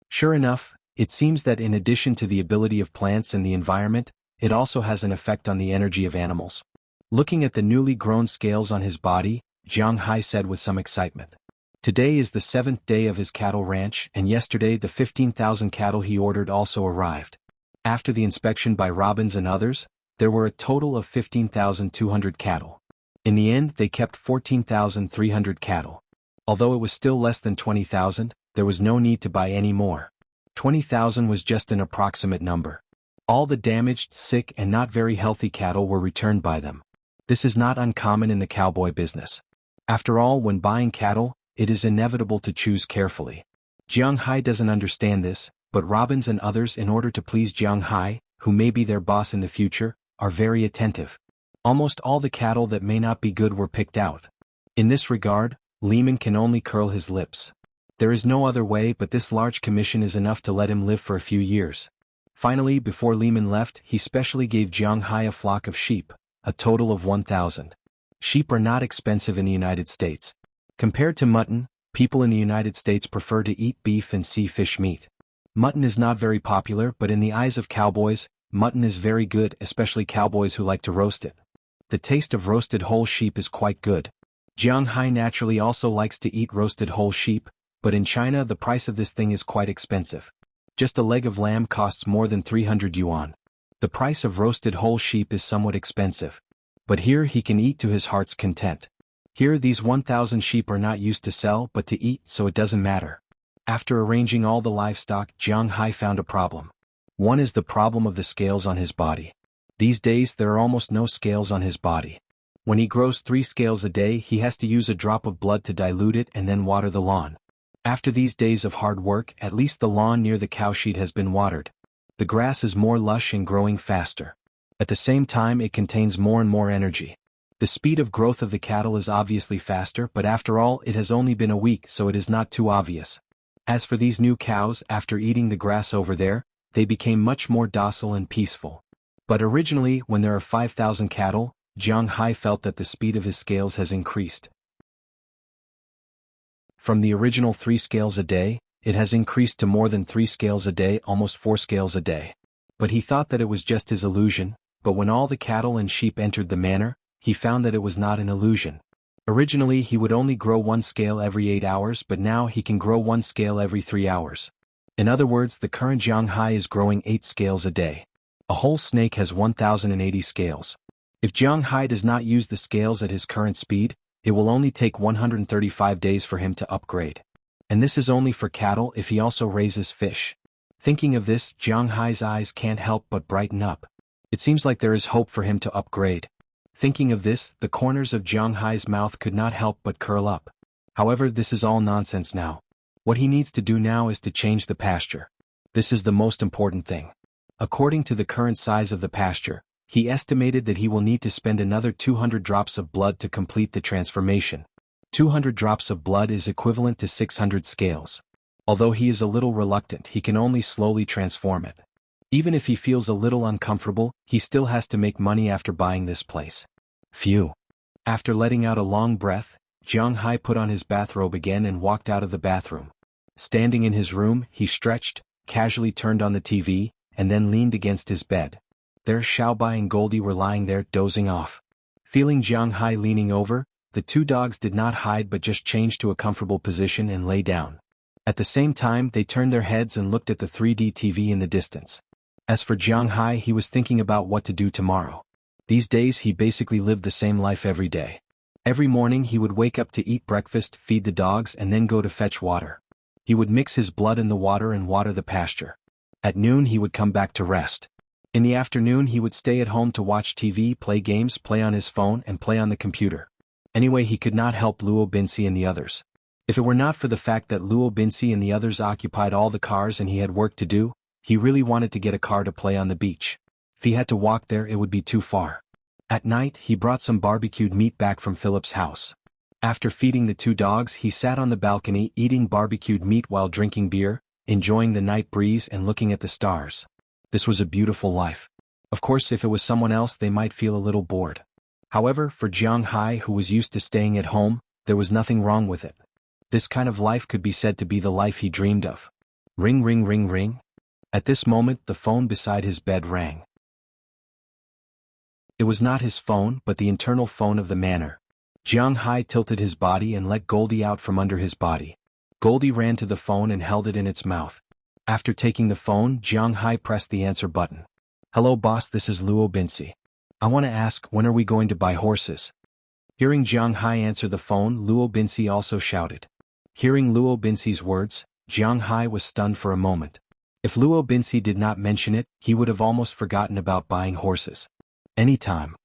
Sure enough, It seems that in addition to the ability of plants and the environment, it also has an effect on the energy of animals. Looking at the newly grown scales on his body, Jiang Hai said with some excitement. Today is the 7th day of his cattle ranch, and yesterday the 15,000 cattle he ordered also arrived. After the inspection by Robbins and others, there were a total of 15,200 cattle. In the end, they kept 14,300 cattle. Although it was still less than 20,000, there was no need to buy any more. 20,000 was just an approximate number. All the damaged, sick, and not very healthy cattle were returned by them. This is not uncommon in the cowboy business. After all, when buying cattle, it is inevitable to choose carefully. Jiang Hai doesn't understand this, but Robbins and others, in order to please Jiang Hai, who may be their boss in the future, are very attentive. Almost all the cattle that may not be good were picked out. In this regard, Lehman can only curl his lips. There is no other way, but this large commission is enough to let him live for a few years. Finally, before Lehman left, he specially gave Jiang Hai a flock of sheep, a total of 1,000. Sheep are not expensive in the United States. Compared to mutton, people in the United States prefer to eat beef and see fish meat. Mutton is not very popular, but in the eyes of cowboys, mutton is very good, especially cowboys who like to roast it. The taste of roasted whole sheep is quite good. Jiang Hai naturally also likes to eat roasted whole sheep, but in China the price of this thing is quite expensive. Just a leg of lamb costs more than 300 yuan. The price of roasted whole sheep is somewhat expensive. But here he can eat to his heart's content. Here these 1,000 sheep are not used to sell but to eat, so it doesn't matter. After arranging all the livestock, Jiang Hai found a problem. One is the problem of the scales on his body. These days there are almost no scales on his body. When he grows 3 scales a day, he has to use a drop of blood to dilute it and then water the lawn. After these days of hard work, at least the lawn near the cowshed has been watered. The grass is more lush and growing faster. At the same time, it contains more and more energy. The speed of growth of the cattle is obviously faster, but after all, it has only been a week, so it is not too obvious. As for these new cows, after eating the grass over there, they became much more docile and peaceful. But originally, when there are 5,000 cattle, Jiang Hai felt that the speed of his scales has increased. From the original 3 scales a day, it has increased to more than 3 scales a day, almost 4 scales a day. But he thought that it was just his illusion, but when all the cattle and sheep entered the manor, he found that it was not an illusion. Originally he would only grow 1 scale every 8 hours, but now he can grow 1 scale every 3 hours. In other words, the current Jiang Hai is growing 8 scales a day. A whole snake has 1,080 scales. If Jiang Hai does not use the scales at his current speed, it will only take 135 days for him to upgrade. And this is only for cattle. If he also raises fish. Thinking of this, Jiang Hai's eyes can't help but brighten up. It seems like there is hope for him to upgrade. Thinking of this, the corners of Jiang Hai's mouth could not help but curl up. However, this is all nonsense now. What he needs to do now is to change the pasture. This is the most important thing. According to the current size of the pasture, he estimated that he will need to spend another 200 drops of blood to complete the transformation. 200 drops of blood is equivalent to 600 scales. Although he is a little reluctant, he can only slowly transform it. Even if he feels a little uncomfortable, he still has to make money after buying this place. Phew. After letting out a long breath, Jiang Hai put on his bathrobe again and walked out of the bathroom. Standing in his room, he stretched, casually turned on the TV, and then leaned against his bed. There Xiaobai and Goldie were lying there, dozing off. Feeling Jiang Hai leaning over, the 2 dogs did not hide but just changed to a comfortable position and lay down. At the same time, they turned their heads and looked at the 3D TV in the distance. As for Jiang Hai, he was thinking about what to do tomorrow. These days he basically lived the same life every day. Every morning he would wake up to eat breakfast, feed the dogs, and then go to fetch water. He would mix his blood in the water and water the pasture. At noon he would come back to rest. In the afternoon he would stay at home to watch TV, play games, play on his phone, and play on the computer. Anyway, he could not help Luo Binci and the others. If it were not for the fact that Luo Binci and the others occupied all the cars and he had work to do, he really wanted to get a car to play on the beach. If he had to walk there, it would be too far. At night, he brought some barbecued meat back from Philip's house. After feeding the 2 dogs, he sat on the balcony eating barbecued meat while drinking beer, enjoying the night breeze and looking at the stars. This was a beautiful life. Of course, if it was someone else, they might feel a little bored. However, for Jiang Hai, who was used to staying at home, there was nothing wrong with it. This kind of life could be said to be the life he dreamed of. Ring ring ring ring. At this moment the phone beside his bed rang. It was not his phone but the internal phone of the manor. Jiang Hai tilted his body and let Goldie out from under his body. Goldie ran to the phone and held it in its mouth. After taking the phone, Jiang Hai pressed the answer button. "Hello boss, this is Luo Binsi. I want to ask, when are we going to buy horses?" Hearing Jiang Hai answer the phone, Luo Binsi also shouted. Hearing Luo Binsi's words, Jiang Hai was stunned for a moment. If Luo Binsi did not mention it, he would have almost forgotten about buying horses. Anytime.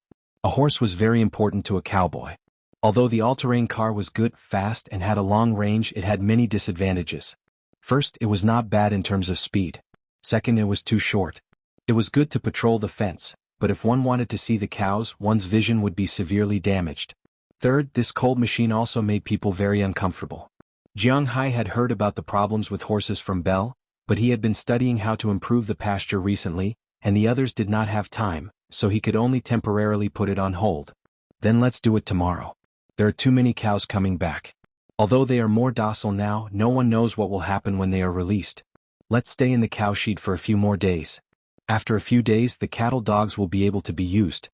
A horse was very important to a cowboy. Although the all-terrain car was good, fast, and had a long range, it had many disadvantages. First, it was not bad in terms of speed. Second, it was too short. It was good to patrol the fence, but if one wanted to see the cows, one's vision would be severely damaged. Third, this cold machine also made people very uncomfortable. Jiang Hai had heard about the problems with horses from Belle, but he had been studying how to improve the pasture recently, and the others did not have time, so he could only temporarily put it on hold. Then let's do it tomorrow. There are too many cows coming back. Although they are more docile now, no one knows what will happen when they are released. Let's stay in the cow shed for a few more days. After a few days the cattle dogs will be able to be used.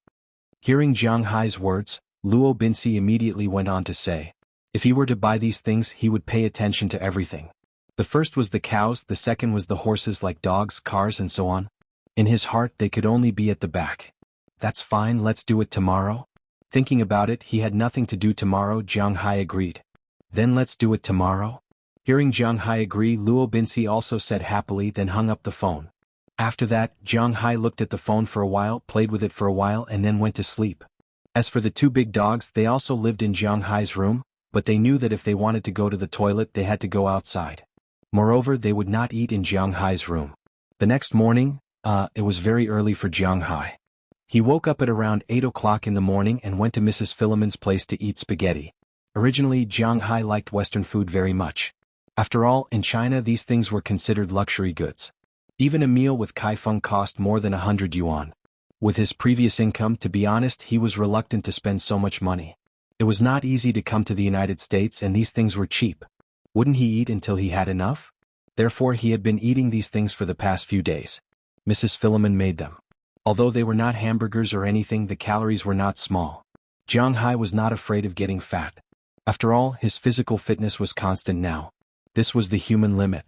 Hearing Jiang Hai's words, Luo Binsi immediately went on to say, if he were to buy these things he would pay attention to everything. The first was the cows, the second was the horses like dogs, cars and so on. In his heart they could only be at the back. That's fine, let's do it tomorrow. Thinking about it, he had nothing to do tomorrow. Jiang Hai agreed. Then let's do it tomorrow. Hearing Jiang Hai agree, Luo Binsi also said happily, then hung up the phone. After that, Jiang Hai looked at the phone for a while, played with it for a while and then went to sleep. As for the two big dogs, they also lived in Jiang Hai's room, but they knew that if they wanted to go to the toilet they had to go outside. Moreover, they would not eat in Jiang Hai's room. The next morning, it was very early for Jiang Hai. He woke up at around 8 o'clock in the morning and went to Mrs. Philomon's place to eat spaghetti. Originally, Jiang Hai liked Western food very much. After all, in China these things were considered luxury goods. Even a meal with Kaifeng cost more than 100 yuan. With his previous income, to be honest, he was reluctant to spend so much money. It was not easy to come to the United States and these things were cheap. Wouldn't he eat until he had enough? Therefore he had been eating these things for the past few days. Mrs. Philomon made them. Although they were not hamburgers or anything, the calories were not small. Jiang Hai was not afraid of getting fat. After all, his physical fitness was constant now. This was the human limit.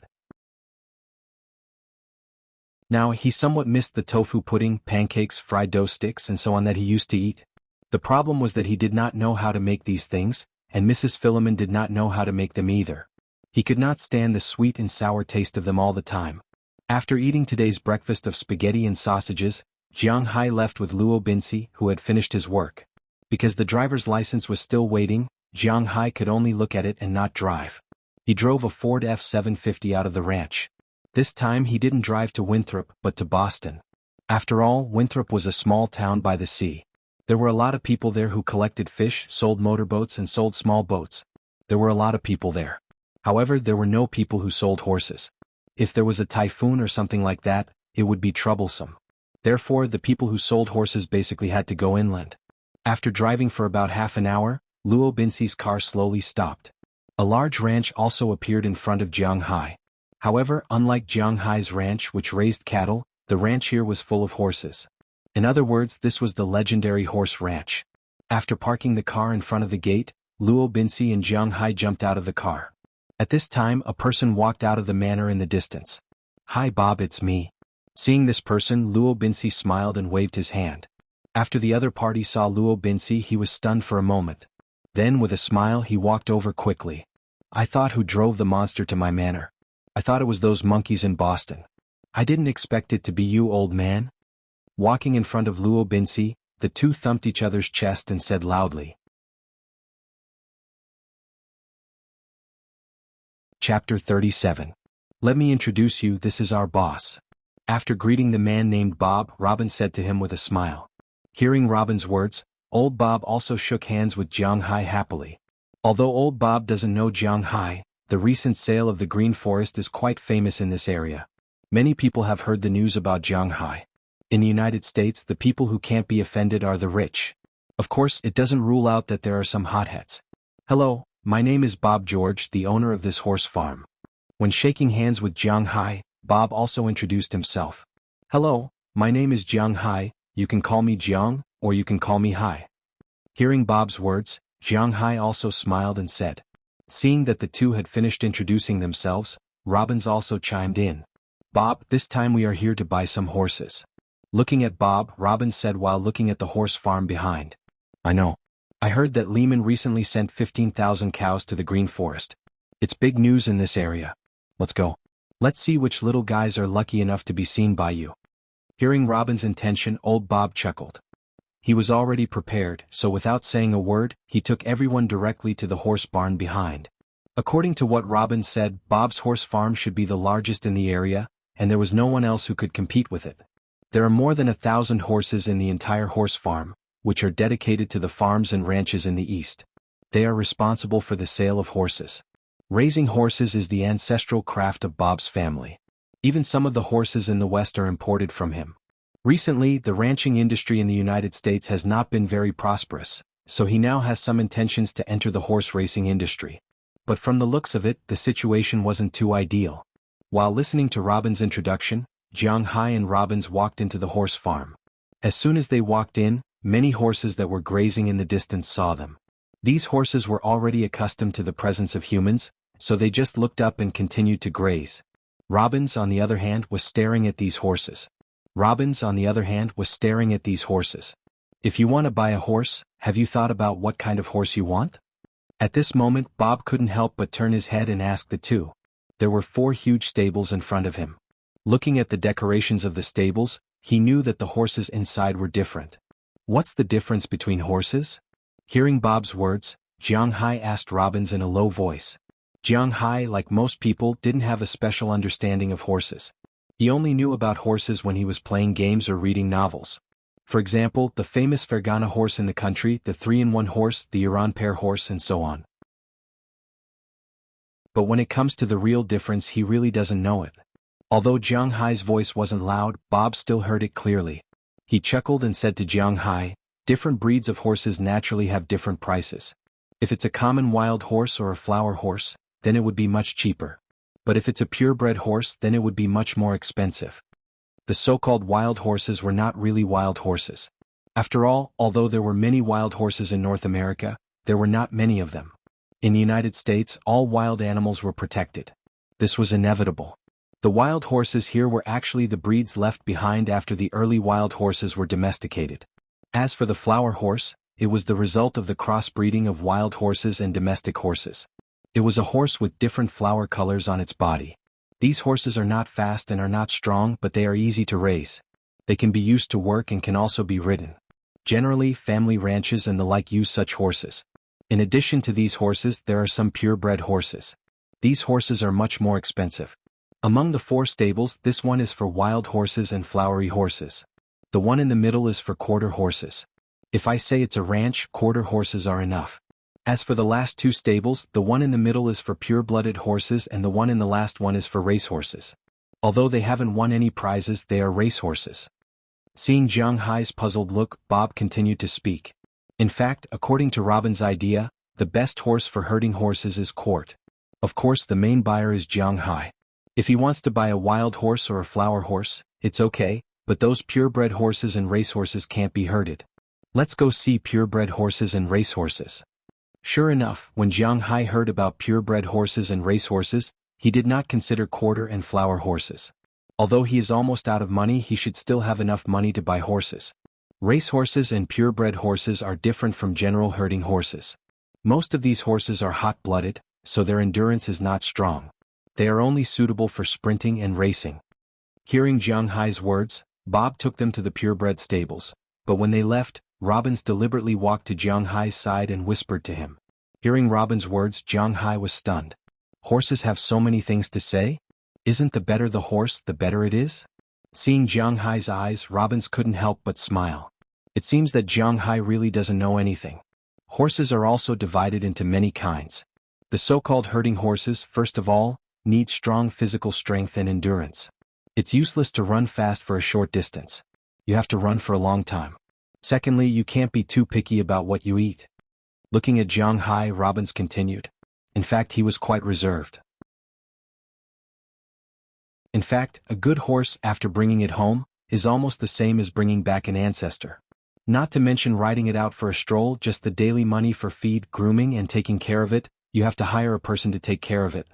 Now he somewhat missed the tofu pudding, pancakes, fried dough sticks and so on that he used to eat. The problem was that he did not know how to make these things, and Mrs. Philomon did not know how to make them either. He could not stand the sweet and sour taste of them all the time. After eating today's breakfast of spaghetti and sausages, Jiang Hai left with Luo Binsi, who had finished his work. Because the driver's license was still waiting, Jiang Hai could only look at it and not drive. He drove a Ford F-750 out of the ranch. This time he didn't drive to Winthrop but to Boston. After all, Winthrop was a small town by the sea. There were a lot of people there who collected fish, sold motorboats and sold small boats. There were a lot of people there. However, there were no people who sold horses. If there was a typhoon or something like that, it would be troublesome. Therefore, the people who sold horses basically had to go inland. After driving for about half an hour, Luo Binsi's car slowly stopped. A large ranch also appeared in front of Jiang Hai. However, unlike Jiang Hai's ranch which raised cattle, the ranch here was full of horses. In other words, this was the legendary horse ranch. After parking the car in front of the gate, Luo Binsi and Jiang Hai jumped out of the car. At this time, a person walked out of the manor in the distance. "Hi Bob, it's me." Seeing this person, Luo Binsi smiled and waved his hand. After the other party saw Luo Binsi, he was stunned for a moment. Then with a smile he walked over quickly. "I thought who drove the monster to my manor. I thought it was those monkeys in Boston. I didn't expect it to be you, old man." Walking in front of Luo Binsi, the two thumped each other's chest and said loudly. Chapter 37. Let me introduce you, this is our boss. After greeting the man named Bob, Robin said to him with a smile. Hearing Robin's words, old Bob also shook hands with Jiang Hai happily. Although old Bob doesn't know Jiang Hai, the recent sale of the Green Forest is quite famous in this area. Many people have heard the news about Jiang Hai. In the United States, the people who can't be offended are the rich. Of course, it doesn't rule out that there are some hotheads. "Hello, my name is Bob George, the owner of this horse farm." When shaking hands with Jiang Hai, Bob also introduced himself. Hello, my name is Jiang Hai, you can call me Jiang, or you can call me Hai. Hearing Bob's words, Jiang Hai also smiled and said. Seeing that the two had finished introducing themselves, Robbins also chimed in. Bob, this time we are here to buy some horses. Looking at Bob, Robbins said while looking at the horse farm behind. I know. I heard that Lehman recently sent 15,000 cows to the Green Forest. It's big news in this area. Let's go. Let's see which little guys are lucky enough to be seen by you. Hearing Robbins' intention, old Bob chuckled. He was already prepared, so without saying a word, he took everyone directly to the horse barn behind. According to what Robbins said, Bob's horse farm should be the largest in the area, and there was no one else who could compete with it. There are more than 1,000 horses in the entire horse farm, which are dedicated to the farms and ranches in the east. They are responsible for the sale of horses. Raising horses is the ancestral craft of Bob's family. Even some of the horses in the West are imported from him. Recently, the ranching industry in the United States has not been very prosperous, so he now has some intentions to enter the horse racing industry. But from the looks of it, the situation wasn't too ideal. While listening to Robbins' introduction, Jiang Hai and Robbins walked into the horse farm. As soon as they walked in, many horses that were grazing in the distance saw them. These horses were already accustomed to the presence of humans, so they just looked up and continued to graze. Robbins, on the other hand, was staring at these horses. If you want to buy a horse, have you thought about what kind of horse you want? At this moment, Bob couldn't help but turn his head and ask the two. There were 4 huge stables in front of him. Looking at the decorations of the stables, he knew that the horses inside were different. What's the difference between horses? Hearing Bob's words, Jiang Hai asked Robbins in a low voice. Jiang Hai, like most people, didn't have a special understanding of horses. He only knew about horses when he was playing games or reading novels. For example, the famous Fergana horse in the country, the 3-in-1 horse, the Iran pair horse, and so on. But when it comes to the real difference, he really doesn't know it. Although Jiang Hai's voice wasn't loud, Bob still heard it clearly. He chuckled and said to Jiang Hai, different breeds of horses naturally have different prices. If it's a common wild horse or a flower horse, then it would be much cheaper. But if it's a purebred horse, then it would be much more expensive. The so-called wild horses were not really wild horses. After all, although there were many wild horses in North America, there were not many of them. In the United States, all wild animals were protected. This was inevitable. The wild horses here were actually the breeds left behind after the early wild horses were domesticated. As for the flower horse, it was the result of the crossbreeding of wild horses and domestic horses. It was a horse with different flower colors on its body. These horses are not fast and are not strong, but they are easy to raise. They can be used to work and can also be ridden. Generally, family ranches and the like use such horses. In addition to these horses, there are some purebred horses. These horses are much more expensive. Among the 4 stables, this one is for wild horses and flowery horses. The one in the middle is for quarter horses. If I say it's a ranch, quarter horses are enough. As for the last 2 stables, the one in the middle is for pure-blooded horses and the one in the last one is for racehorses. Although they haven't won any prizes, they are racehorses. Seeing Jiang Hai's puzzled look, Bob continued to speak. In fact, according to Robin's idea, the best horse for herding horses is Court. Of course, the main buyer is Jiang Hai. If he wants to buy a wild horse or a flower horse, it's okay, but those purebred horses and racehorses can't be herded. Let's go see purebred horses and racehorses. Sure enough, when Jiang Hai heard about purebred horses and racehorses, he did not consider quarter and flower horses. Although he is almost out of money, he should still have enough money to buy horses. Racehorses and purebred horses are different from general herding horses. Most of these horses are hot-blooded, so their endurance is not strong. They are only suitable for sprinting and racing. Hearing Jiang Hai's words, Bob took them to the purebred stables, but when they left, Robbins deliberately walked to Jiang Hai's side and whispered to him. Hearing Robin's words, Jiang Hai was stunned. Horses have so many things to say? Isn't the better the horse, the better it is? Seeing Jiang Hai's eyes, Robbins couldn't help but smile. It seems that Jiang Hai really doesn't know anything. Horses are also divided into many kinds. The so-called herding horses, first of all, need strong physical strength and endurance. It's useless to run fast for a short distance. You have to run for a long time. Secondly, you can't be too picky about what you eat. Looking at Jiang Hai, Robbins continued. In fact, he was quite reserved. In fact, a good horse, after bringing it home, is almost the same as bringing back an ancestor. Not to mention riding it out for a stroll, just the daily money for feed, grooming and taking care of it, you have to hire a person to take care of it.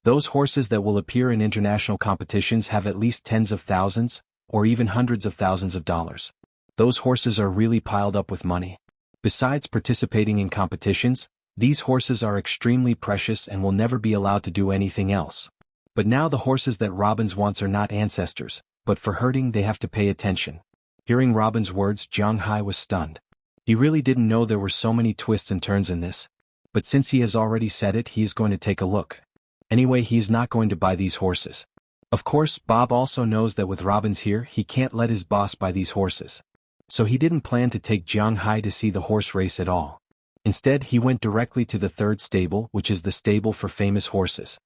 Those horses that will appear in international competitions have at least tens of thousands, or even hundreds of thousands of dollars. Those horses are really piled up with money. Besides participating in competitions, these horses are extremely precious and will never be allowed to do anything else. But now the horses that Robbins wants are not ancestors, but for herding they have to pay attention. Hearing Robin's words, Jiang Hai was stunned. He really didn't know there were so many twists and turns in this. But since he has already said it, he is going to take a look. Anyway, he is not going to buy these horses. Of course, Bob also knows that with Robbins here, he can't let his boss buy these horses. So he didn't plan to take Jiang Hai to see the horse race at all. Instead, he went directly to the third stable, which is the stable for famous horses.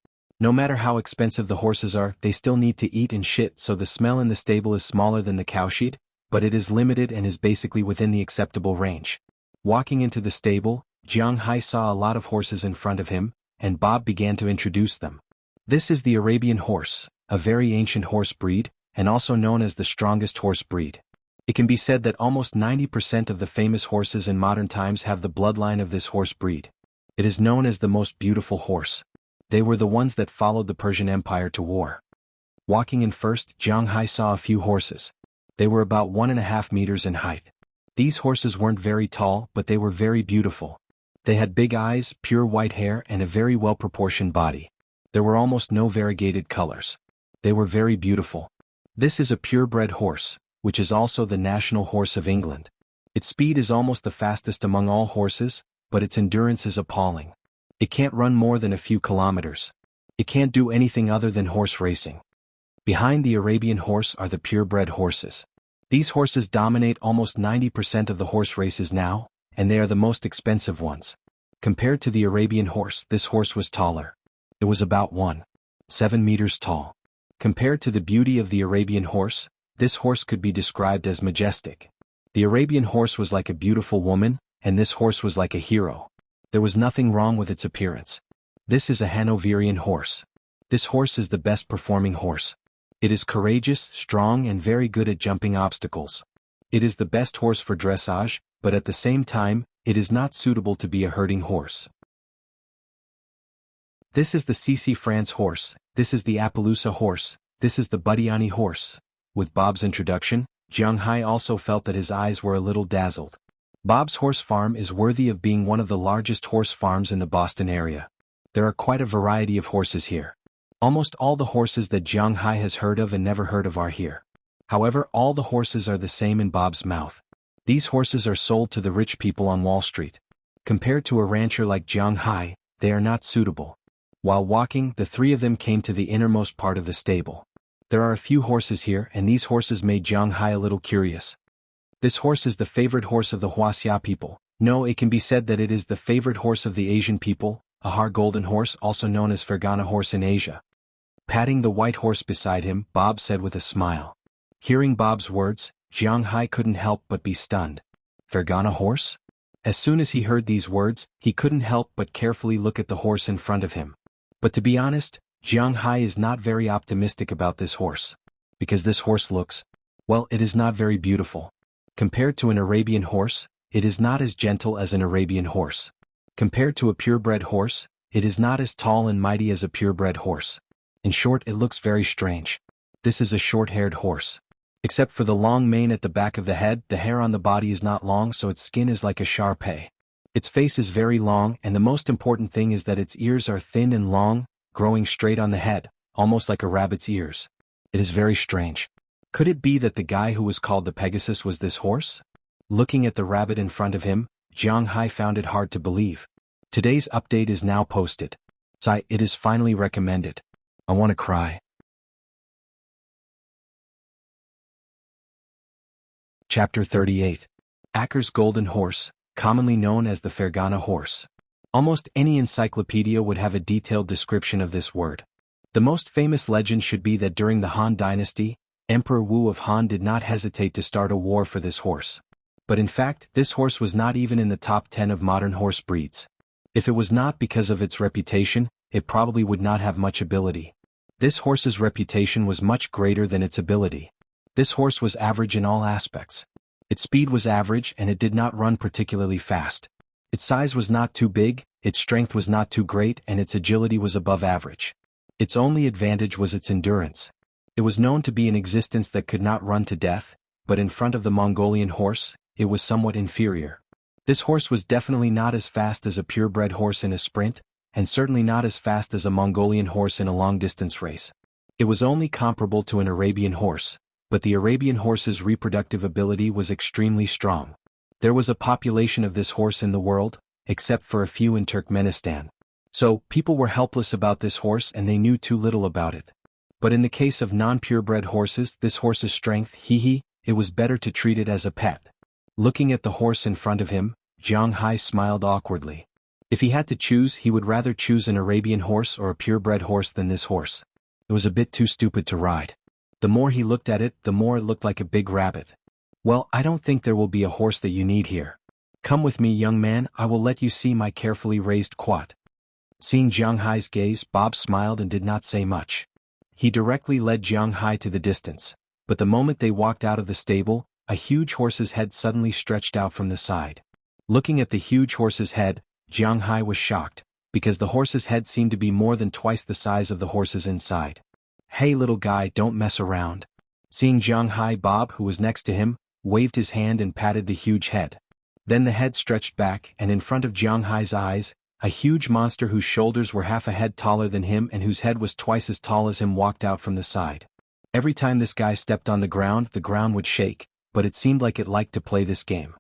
No matter how expensive the horses are, they still need to eat and shit, so the smell in the stable is smaller than the cowshed, but it is limited and is basically within the acceptable range. Walking into the stable, Jiang Hai saw a lot of horses in front of him, and Bob began to introduce them. This is the Arabian horse, a very ancient horse breed, and also known as the strongest horse breed. It can be said that almost 90% of the famous horses in modern times have the bloodline of this horse breed. It is known as the most beautiful horse. They were the ones that followed the Persian Empire to war. Walking in first, Jiang Hai saw a few horses. They were about 1.5 meters in height. These horses weren't very tall, but they were very beautiful. They had big eyes, pure white hair, and a very well-proportioned body. There were almost no variegated colors. They were very beautiful. This is a purebred horse, which is also the national horse of England. Its speed is almost the fastest among all horses, but its endurance is appalling. It can't run more than a few kilometers. It can't do anything other than horse racing. Behind the Arabian horse are the purebred horses. These horses dominate almost 90% of the horse races now, and they are the most expensive ones. Compared to the Arabian horse, this horse was taller. It was about 1.7 meters tall. Compared to the beauty of the Arabian horse, this horse could be described as majestic. The Arabian horse was like a beautiful woman, and this horse was like a hero. There was nothing wrong with its appearance. This is a Hanoverian horse. This horse is the best performing horse. It is courageous, strong, and very good at jumping obstacles. It is the best horse for dressage, but at the same time, it is not suitable to be a herding horse. This is the Sisi France horse, this is the Appaloosa horse, this is the Budiani horse. With Bob's introduction, Jiang Hai also felt that his eyes were a little dazzled. Bob's horse farm is worthy of being one of the largest horse farms in the Boston area. There are quite a variety of horses here. Almost all the horses that Jiang Hai has heard of and never heard of are here. However, all the horses are the same in Bob's mouth. These horses are sold to the rich people on Wall Street. Compared to a rancher like Jiang Hai, they are not suitable. While walking, the three of them came to the innermost part of the stable. There are a few horses here, and these horses made Jiang Hai a little curious. This horse is the favorite horse of the Wuxia people. No, it can be said that it is the favorite horse of the Asian people, a Har golden horse, also known as Fergana horse in Asia. Patting the white horse beside him, Bob said with a smile. Hearing Bob's words, Jiang Hai couldn't help but be stunned. Fergana horse? As soon as he heard these words, he couldn't help but carefully look at the horse in front of him. But to be honest, Jiang Hai is not very optimistic about this horse. Because this horse looks, well, it is not very beautiful. Compared to an Arabian horse, it is not as gentle as an Arabian horse. Compared to a purebred horse, it is not as tall and mighty as a purebred horse. In short, it looks very strange. This is a short-haired horse. Except for the long mane at the back of the head, the hair on the body is not long, so its skin is like a Shar-Pei. Its face is very long, and the most important thing is that its ears are thin and long, growing straight on the head, almost like a rabbit's ears. It is very strange. Could it be that the guy who was called the Pegasus was this horse? Looking at the rabbit in front of him, Jiang Hai found it hard to believe. Today's update is now posted. It is finally recommended. I want to cry. Chapter 38. Acker's Golden Horse, commonly known as the Fergana horse. Almost any encyclopedia would have a detailed description of this word. The most famous legend should be that during the Han Dynasty, Emperor Wu of Han did not hesitate to start a war for this horse. But in fact, this horse was not even in the top 10 of modern horse breeds. If it was not because of its reputation, it probably would not have much ability. This horse's reputation was much greater than its ability. This horse was average in all aspects. Its speed was average and it did not run particularly fast. Its size was not too big, its strength was not too great, and its agility was above average. Its only advantage was its endurance. It was known to be an existence that could not run to death, but in front of the Mongolian horse, it was somewhat inferior. This horse was definitely not as fast as a purebred horse in a sprint, and certainly not as fast as a Mongolian horse in a long-distance race. It was only comparable to an Arabian horse, but the Arabian horse's reproductive ability was extremely strong. There was a population of this horse in the world, except for a few in Turkmenistan. So, people were helpless about this horse and they knew too little about it. But in the case of non-purebred horses, this horse's strength, it was better to treat it as a pet. Looking at the horse in front of him, Jiang Hai smiled awkwardly. If he had to choose, he would rather choose an Arabian horse or a purebred horse than this horse. It was a bit too stupid to ride. The more he looked at it, the more it looked like a big rabbit. Well, I don't think there will be a horse that you need here. Come with me, young man, I will let you see my carefully raised quad. Seeing Jiang Hai's gaze, Bob smiled and did not say much. He directly led Jiang Hai to the distance, but the moment they walked out of the stable, a huge horse's head suddenly stretched out from the side. Looking at the huge horse's head, Jiang Hai was shocked, because the horse's head seemed to be more than twice the size of the horse's inside. Hey little guy, don't mess around. Seeing Jiang Hai, Bob, who was next to him, waved his hand and patted the huge head. Then the head stretched back and in front of Jiang Hai's eyes, a huge monster whose shoulders were half a head taller than him and whose head was twice as tall as him walked out from the side. Every time this guy stepped on the ground would shake, but it seemed like it liked to play this game.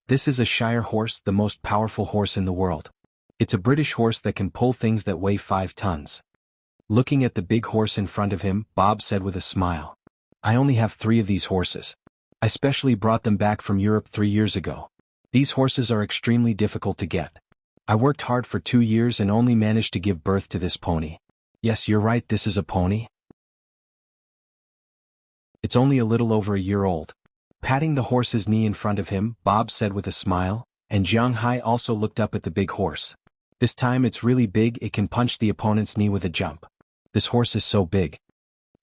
This is a Shire horse, the most powerful horse in the world. It's a British horse that can pull things that weigh 5 tons. Looking at the big horse in front of him, Bob said with a smile. I only have 3 of these horses. I specially brought them back from Europe 3 years ago. These horses are extremely difficult to get. I worked hard for 2 years and only managed to give birth to this pony. Yes, you're right, this is a pony. It's only a little over a year old. Patting the horse's knee in front of him, Bob said with a smile, and Jiang Hai also looked up at the big horse. This time it's really big, it can punch the opponent's knee with a jump. This horse is so big.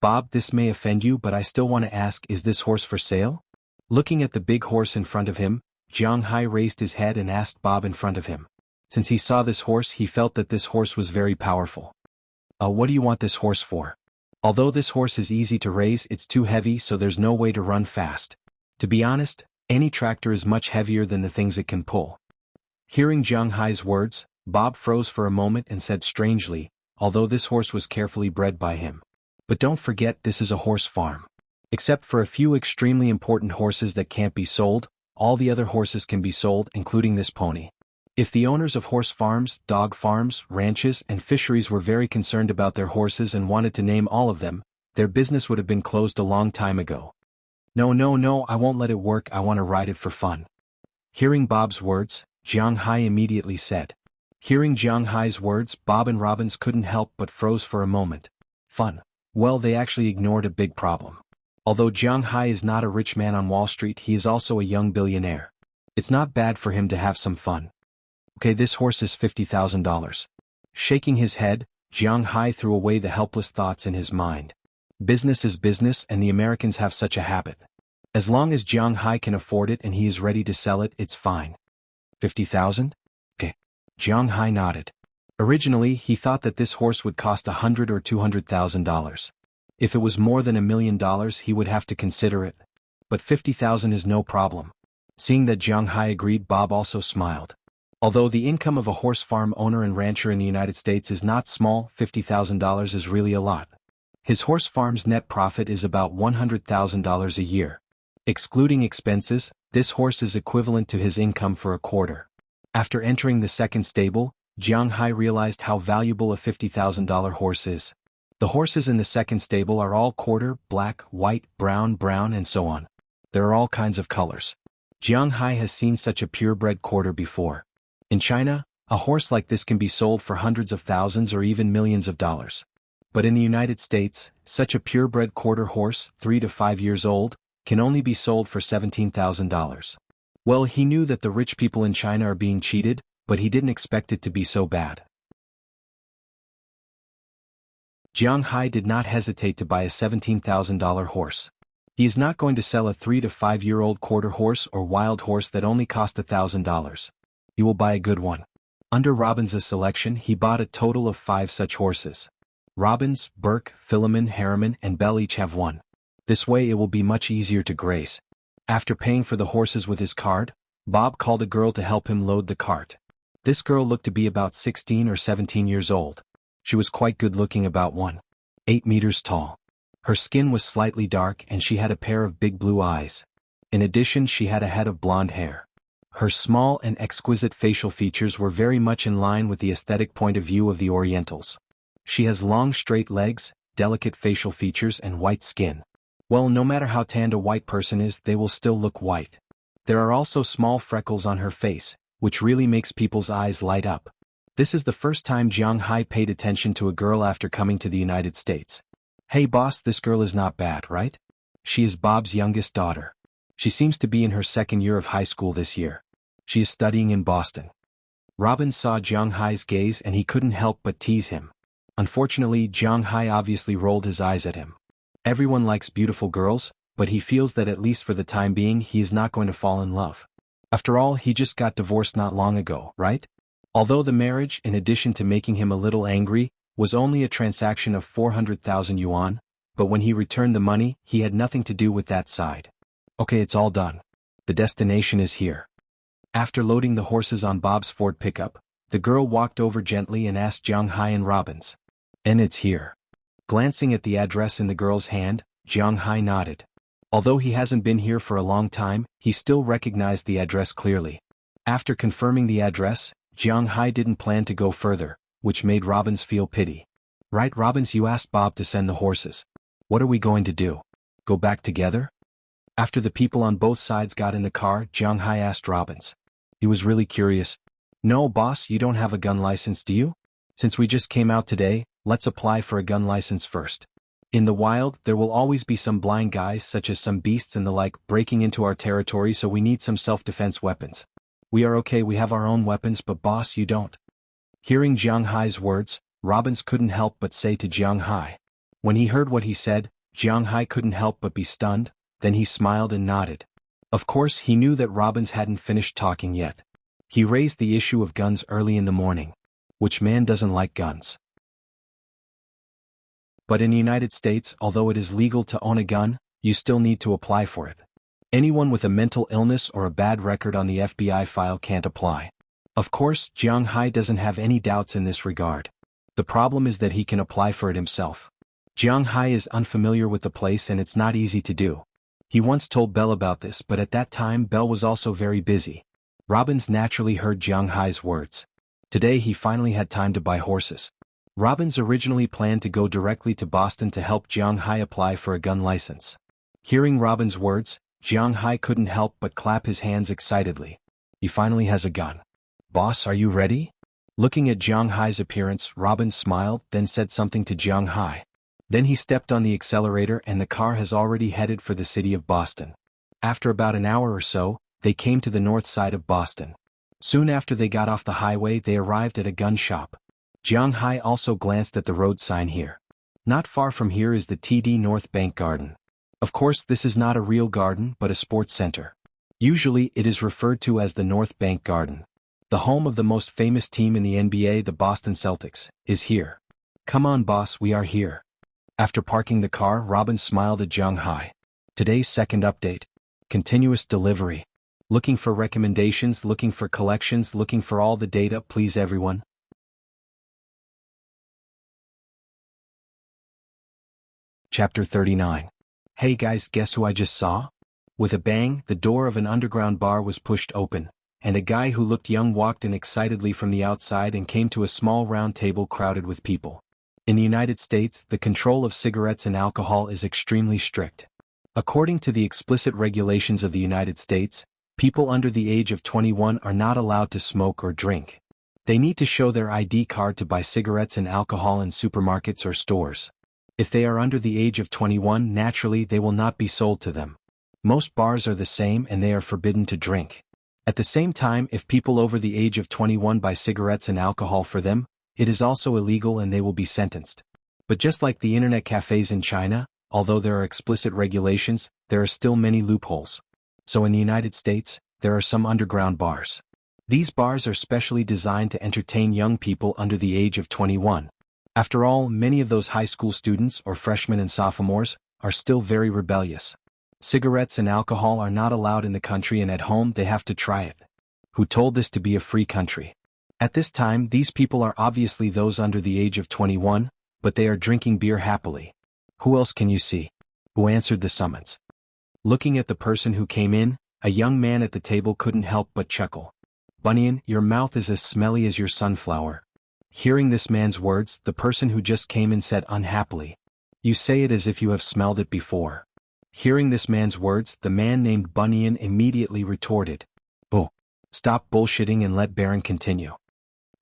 Bob, this may offend you, but I still want to ask, is this horse for sale? Looking at the big horse in front of him, Jiang Hai raised his head and asked Bob in front of him. Since he saw this horse, he felt that this horse was very powerful. What do you want this horse for? Although this horse is easy to raise, it's too heavy, so there's no way to run fast. To be honest, any tractor is much heavier than the things it can pull. Hearing Jiang Hai's words, Bob froze for a moment and said strangely, although this horse was carefully bred by him. But don't forget, this is a horse farm. Except for a few extremely important horses that can't be sold, all the other horses can be sold, including this pony. If the owners of horse farms, dog farms, ranches, and fisheries were very concerned about their horses and wanted to name all of them, their business would have been closed a long time ago. No, I won't let it work, I want to ride it for fun. Hearing Bob's words, Jiang Hai immediately said. Hearing Jiang Hai's words, Bob and Robbins couldn't help but froze for a moment. Fun. Well, they actually ignored a big problem. Although Jiang Hai is not a rich man on Wall Street, he is also a young billionaire. It's not bad for him to have some fun. Okay, this horse is $50,000. Shaking his head, Jiang Hai threw away the helpless thoughts in his mind. Business is business, and the Americans have such a habit. As long as Jiang Hai can afford it and he is ready to sell it, it's fine. 50,000? Okay. Jiang Hai nodded. Originally, he thought that this horse would cost $100,000 or $200,000. If it was more than $1 million, he would have to consider it. But 50,000 is no problem. Seeing that Jiang Hai agreed, Bob also smiled. Although the income of a horse farm owner and rancher in the United States is not small, $50,000 is really a lot. His horse farm's net profit is about $100,000 a year. Excluding expenses, this horse is equivalent to his income for a quarter. After entering the second stable, Jiang Hai realized how valuable a $50,000 horse is. The horses in the second stable are all quarter, black, white, brown, and so on. There are all kinds of colors. Jiang Hai has seen such a purebred quarter before. In China, a horse like this can be sold for hundreds of thousands or even millions of dollars. But in the United States, such a purebred quarter horse, 3 to 5 years old, can only be sold for $17,000. Well, he knew that the rich people in China are being cheated, but he didn't expect it to be so bad. Jiang Hai did not hesitate to buy a $17,000 horse. He is not going to sell a 3 to 5-year-old quarter horse or wild horse that only cost $1,000. He will buy a good one. Under Robbins' selection, he bought a total of 5 such horses. Robbins, Burke, Philemon, Harriman, and Bell each have one. This way it will be much easier to graze. After paying for the horses with his card, Bob called a girl to help him load the cart. This girl looked to be about 16 or 17 years old. She was quite good-looking, about 1.8 meters tall. Her skin was slightly dark and she had a pair of big blue eyes. In addition, she had a head of blonde hair. Her small and exquisite facial features were very much in line with the aesthetic point of view of the Orientals. She has long straight legs, delicate facial features and white skin. Well, no matter how tanned a white person is, they will still look white. There are also small freckles on her face, which really makes people's eyes light up. This is the first time Jiang Hai paid attention to a girl after coming to the United States. Hey boss, this girl is not bad, right? She is Bob's youngest daughter. She seems to be in her 2nd year of high school this year. She is studying in Boston. Robin saw Jiang Hai's gaze and he couldn't help but tease him. Unfortunately, Jiang Hai obviously rolled his eyes at him. Everyone likes beautiful girls, but he feels that at least for the time being he is not going to fall in love. After all, he just got divorced not long ago, right? Although the marriage, in addition to making him a little angry, was only a transaction of 400,000 yuan, but when he returned the money, he had nothing to do with that side. Okay, it's all done. The destination is here. After loading the horses on Bob's Ford pickup, the girl walked over gently and asked Jiang Hai and Robbins. And it's here. Glancing at the address in the girl's hand, Jiang Hai nodded. Although he hasn't been here for a long time, he still recognized the address clearly. After confirming the address, Jiang Hai didn't plan to go further, which made Robbins feel pity. Right, Robbins, you asked Bob to send the horses. What are we going to do? Go back together? After the people on both sides got in the car, Jiang Hai asked Robbins. He was really curious. No, boss, you don't have a gun license, do you? Since we just came out today, let's apply for a gun license first. In the wild, there will always be some blind guys such as some beasts and the like breaking into our territory, so we need some self-defense weapons. We are okay, we have our own weapons, but boss, you don't. Hearing Jiang Hai's words, Robbins couldn't help but say to Jiang Hai. When he heard what he said, Jiang Hai couldn't help but be stunned, then he smiled and nodded. Of course, he knew that Robbins hadn't finished talking yet. He raised the issue of guns early in the morning. Which man doesn't like guns? But in the United States, although it is legal to own a gun, you still need to apply for it. Anyone with a mental illness or a bad record on the FBI file can't apply. Of course, Jiang Hai doesn't have any doubts in this regard. The problem is that he can apply for it himself. Jiang Hai is unfamiliar with the place and it's not easy to do. He once told Bell about this, but at that time Bell was also very busy. Robbins naturally heard Jiang Hai's words. Today he finally had time to buy horses. Robbins originally planned to go directly to Boston to help Jiang Hai apply for a gun license. Hearing Robbins' words, Jiang Hai couldn't help but clap his hands excitedly. He finally has a gun. Boss, are you ready? Looking at Jiang Hai's appearance, Robbins smiled, then said something to Jiang Hai. Then he stepped on the accelerator and the car has already headed for the city of Boston. After about an hour or so, they came to the north side of Boston. Soon after they got off the highway, they arrived at a gun shop. Jiang Hai also glanced at the road sign here. Not far from here is the TD North Bank Garden. Of course, this is not a real garden but a sports center. Usually, it is referred to as the North Bank Garden. The home of the most famous team in the NBA, the Boston Celtics, is here. Come on boss, we are here. After parking the car, Robin smiled at Jiang Hai. Today's second update. Continuous delivery. Looking for recommendations, looking for collections, looking for all the data, please everyone. Chapter 39. Hey guys, guess who I just saw? With a bang, the door of an underground bar was pushed open, and a guy who looked young walked in excitedly from the outside and came to a small round table crowded with people. In the United States, the control of cigarettes and alcohol is extremely strict. According to the explicit regulations of the United States, people under the age of 21 are not allowed to smoke or drink. They need to show their ID card to buy cigarettes and alcohol in supermarkets or stores. If they are under the age of 21, naturally they will not be sold to them. Most bars are the same and they are forbidden to drink. At the same time, if people over the age of 21 buy cigarettes and alcohol for them, it is also illegal and they will be sentenced. But just like the internet cafes in China, although there are explicit regulations, there are still many loopholes. So in the United States, there are some underground bars. These bars are specially designed to entertain young people under the age of 21. After all, many of those high school students or freshmen and sophomores are still very rebellious. Cigarettes and alcohol are not allowed in the country, and at home they have to try it. Who told this to be a free country? At this time, these people are obviously those under the age of 21, but they are drinking beer happily. Who else can you see? Who answered the summons? Looking at the person who came in, a young man at the table couldn't help but chuckle. Bunyan, your mouth is as smelly as your sunflower. Hearing this man's words, the person who just came in said unhappily, you say it as if you have smelled it before. Hearing this man's words, the man named Bunyan immediately retorted, oh, stop bullshitting and let Baron continue.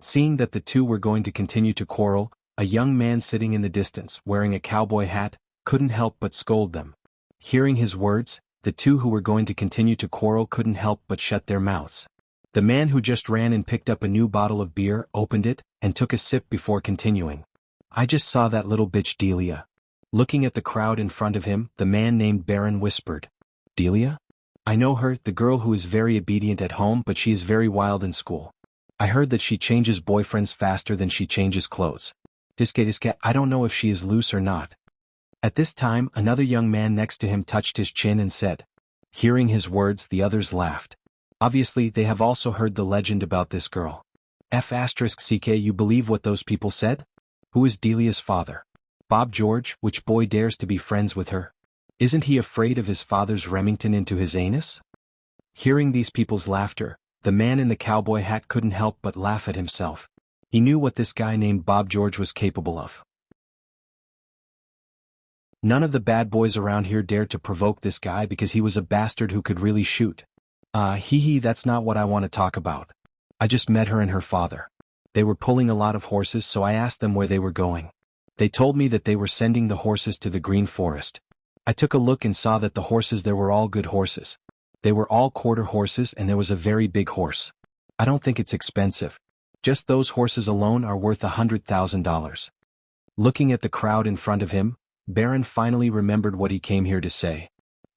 Seeing that the two were going to continue to quarrel, a young man sitting in the distance, wearing a cowboy hat, couldn't help but scold them. Hearing his words, the two who were going to continue to quarrel couldn't help but shut their mouths. The man who just ran and picked up a new bottle of beer opened it and took a sip before continuing. I just saw that little bitch Delia. Looking at the crowd in front of him, the man named Baron whispered, Delia? I know her, the girl who is very obedient at home, but she is very wild in school. I heard that she changes boyfriends faster than she changes clothes. Diske, I don't know if she is loose or not. At this time, another young man next to him touched his chin and said. Hearing his words, the others laughed. Obviously, they have also heard the legend about this girl. F***ck, you believe what those people said? Who is Delia's father? Bob George, which boy dares to be friends with her? Isn't he afraid of his father's Remington into his anus? Hearing these people's laughter, the man in the cowboy hat couldn't help but laugh at himself. He knew what this guy named Bob George was capable of. None of the bad boys around here dared to provoke this guy because he was a bastard who could really shoot. That's not what I want to talk about. I just met her and her father. They were pulling a lot of horses, so I asked them where they were going. They told me that they were sending the horses to the Green Forest. I took a look and saw that the horses there were all good horses. They were all quarter horses, and there was a very big horse. I don't think it's expensive. Just those horses alone are worth $100,000. Looking at the crowd in front of him, Baron finally remembered what he came here to say.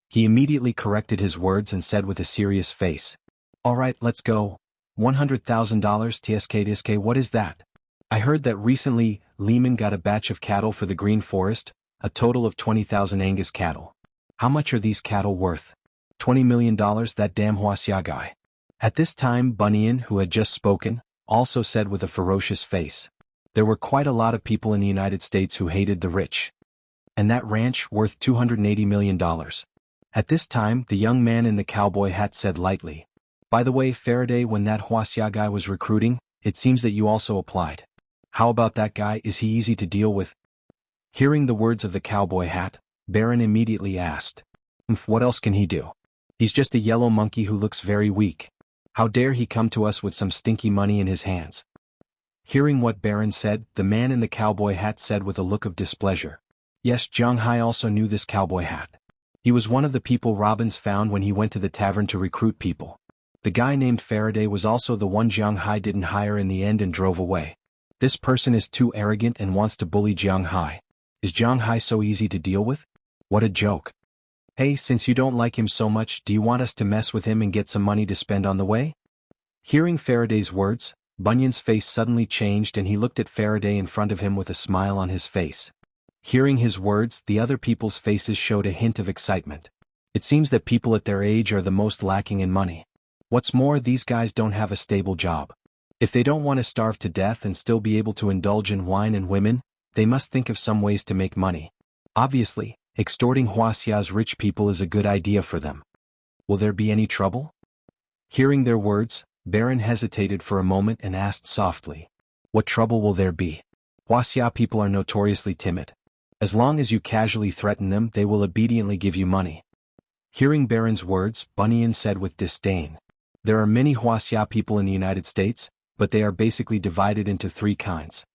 He immediately corrected his words and said with a serious face, all right, let's go. $100,000 TSK, what is that? I heard that recently, Lehman got a batch of cattle for the Green Forest, a total of 20,000 Angus cattle. How much are these cattle worth? $20 million, that damn Wuxia guy. At this time, Bunyan, who had just spoken, also said with a ferocious face. There were quite a lot of people in the United States who hated the rich. And that ranch worth $280 million. At this time, the young man in the cowboy hat said lightly, by the way, Faraday, when that Wuxia guy was recruiting, it seems that you also applied. How about that guy, is he easy to deal with? Hearing the words of the cowboy hat, Baron immediately asked, what else can he do? He's just a yellow monkey who looks very weak. How dare he come to us with some stinky money in his hands? Hearing what Baron said, the man in the cowboy hat said with a look of displeasure. Yes, Zhang Hai also knew this cowboy hat. He was one of the people Robbins found when he went to the tavern to recruit people. The guy named Faraday was also the one Zhang Hai didn't hire in the end and drove away. This person is too arrogant and wants to bully Zhang Hai. Is Zhang Hai so easy to deal with? What a joke. Hey, since you don't like him so much, do you want us to mess with him and get some money to spend on the way? Hearing Faraday's words, Bunyan's face suddenly changed and he looked at Faraday in front of him with a smile on his face. Hearing his words, the other people's faces showed a hint of excitement. It seems that people at their age are the most lacking in money. What's more, these guys don't have a stable job. If they don't want to starve to death and still be able to indulge in wine and women, they must think of some ways to make money. Obviously, extorting Wuxia's rich people is a good idea for them. Will there be any trouble? Hearing their words, Baron hesitated for a moment and asked softly, what trouble will there be? Wuxia people are notoriously timid. As long as you casually threaten them, they will obediently give you money. Hearing Baron's words, Bunyan said with disdain, there are many Wuxia people in the United States, but they are basically divided into three kinds.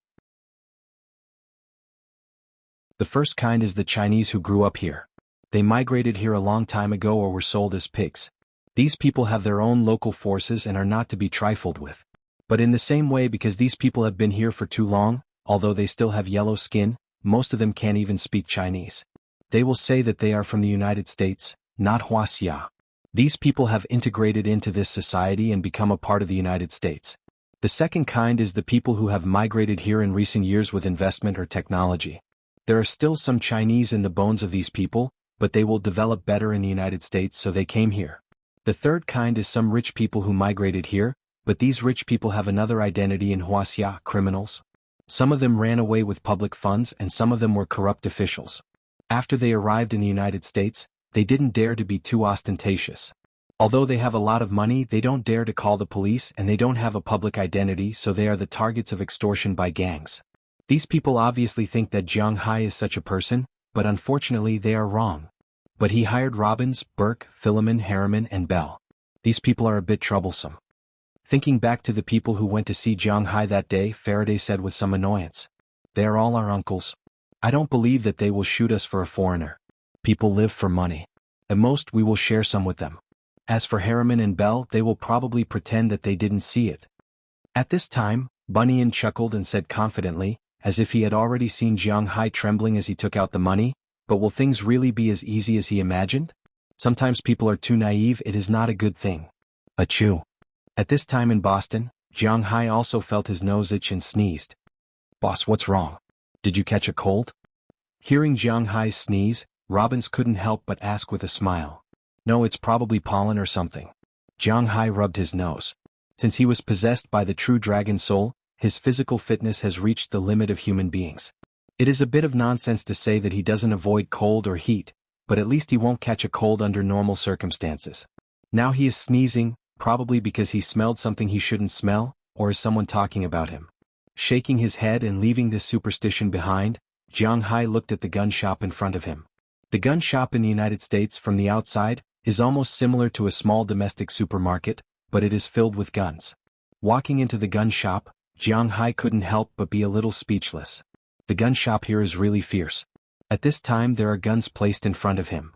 The first kind is the Chinese who grew up here. They migrated here a long time ago or were sold as pigs. These people have their own local forces and are not to be trifled with. But in the same way, because these people have been here for too long, although they still have yellow skin, most of them can't even speak Chinese. They will say that they are from the United States, not Wuxia. These people have integrated into this society and become a part of the United States. The second kind is the people who have migrated here in recent years with investment or technology. There are still some Chinese in the bones of these people, but they will develop better in the United States, so they came here. The third kind is some rich people who migrated here, but these rich people have another identity in Wuxia, criminals. Some of them ran away with public funds and some of them were corrupt officials. After they arrived in the United States, they didn't dare to be too ostentatious. Although they have a lot of money, they don't dare to call the police and they don't have a public identity, so they are the targets of extortion by gangs. These people obviously think that Jiang Hai is such a person, but unfortunately they are wrong. But he hired Robbins, Burke, Philemon, Harriman, and Bell. These people are a bit troublesome. Thinking back to the people who went to see Jiang Hai that day, Faraday said with some annoyance, "They are all our uncles. I don't believe that they will shoot us for a foreigner. People live for money. At most we will share some with them. As for Harriman and Bell, they will probably pretend that they didn't see it." At this time, Bunyan chuckled and said confidently, as if he had already seen Jiang Hai trembling as he took out the money, "But will things really be as easy as he imagined? Sometimes people are too naive, it is not a good thing." Achoo. At this time in Boston, Jiang Hai also felt his nose itch and sneezed. "Boss, what's wrong? Did you catch a cold?" Hearing Jiang Hai's sneeze, Robbins couldn't help but ask with a smile. "No, it's probably pollen or something." Jiang Hai rubbed his nose. Since he was possessed by the true dragon soul, his physical fitness has reached the limit of human beings. It is a bit of nonsense to say that he doesn't avoid cold or heat, but at least he won't catch a cold under normal circumstances. Now he is sneezing, probably because he smelled something he shouldn't smell, or is someone talking about him. Shaking his head and leaving this superstition behind, Jiang Hai looked at the gun shop in front of him. The gun shop in the United States, from the outside, is almost similar to a small domestic supermarket, but it is filled with guns. Walking into the gun shop, Jiang Hai couldn't help but be a little speechless. The gun shop here is really fierce. At this time there are guns placed in front of him.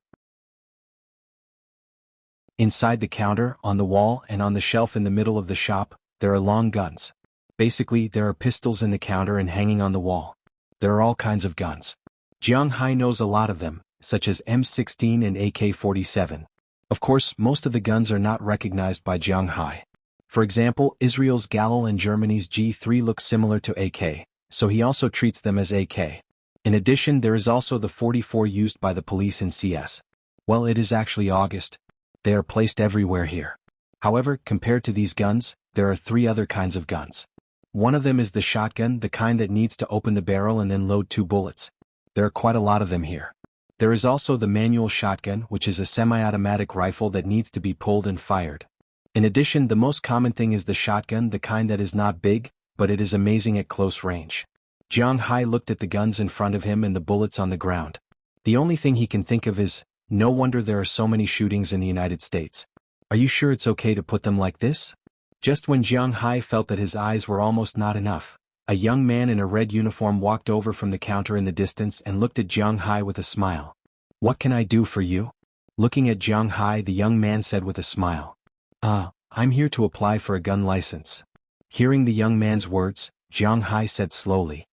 Inside the counter, on the wall, and on the shelf in the middle of the shop, there are long guns. Basically, there are pistols in the counter and hanging on the wall. There are all kinds of guns. Jiang Hai knows a lot of them, such as M16 and AK-47. Of course, most of the guns are not recognized by Jiang Hai. For example, Israel's Galil and Germany's G3 look similar to AK, so he also treats them as AK. In addition, there is also the 44 used by the police in CS. Well, it is actually August. They are placed everywhere here. However, compared to these guns, there are 3 other kinds of guns. One of them is the shotgun, the kind that needs to open the barrel and then load 2 bullets. There are quite a lot of them here. There is also the manual shotgun, which is a semi-automatic rifle that needs to be pulled and fired. In addition, the most common thing is the shotgun, the kind that is not big, but it is amazing at close range. Jiang Hai looked at the guns in front of him and the bullets on the ground. The only thing he can think of is, no wonder there are so many shootings in the United States. Are you sure it's okay to put them like this? Just when Jiang Hai felt that his eyes were almost not enough, a young man in a red uniform walked over from the counter in the distance and looked at Jiang Hai with a smile. "What can I do for you?" Looking at Jiang Hai, the young man said with a smile. I'm here to apply for a gun license." Hearing the young man's words, Jiang Hai said slowly,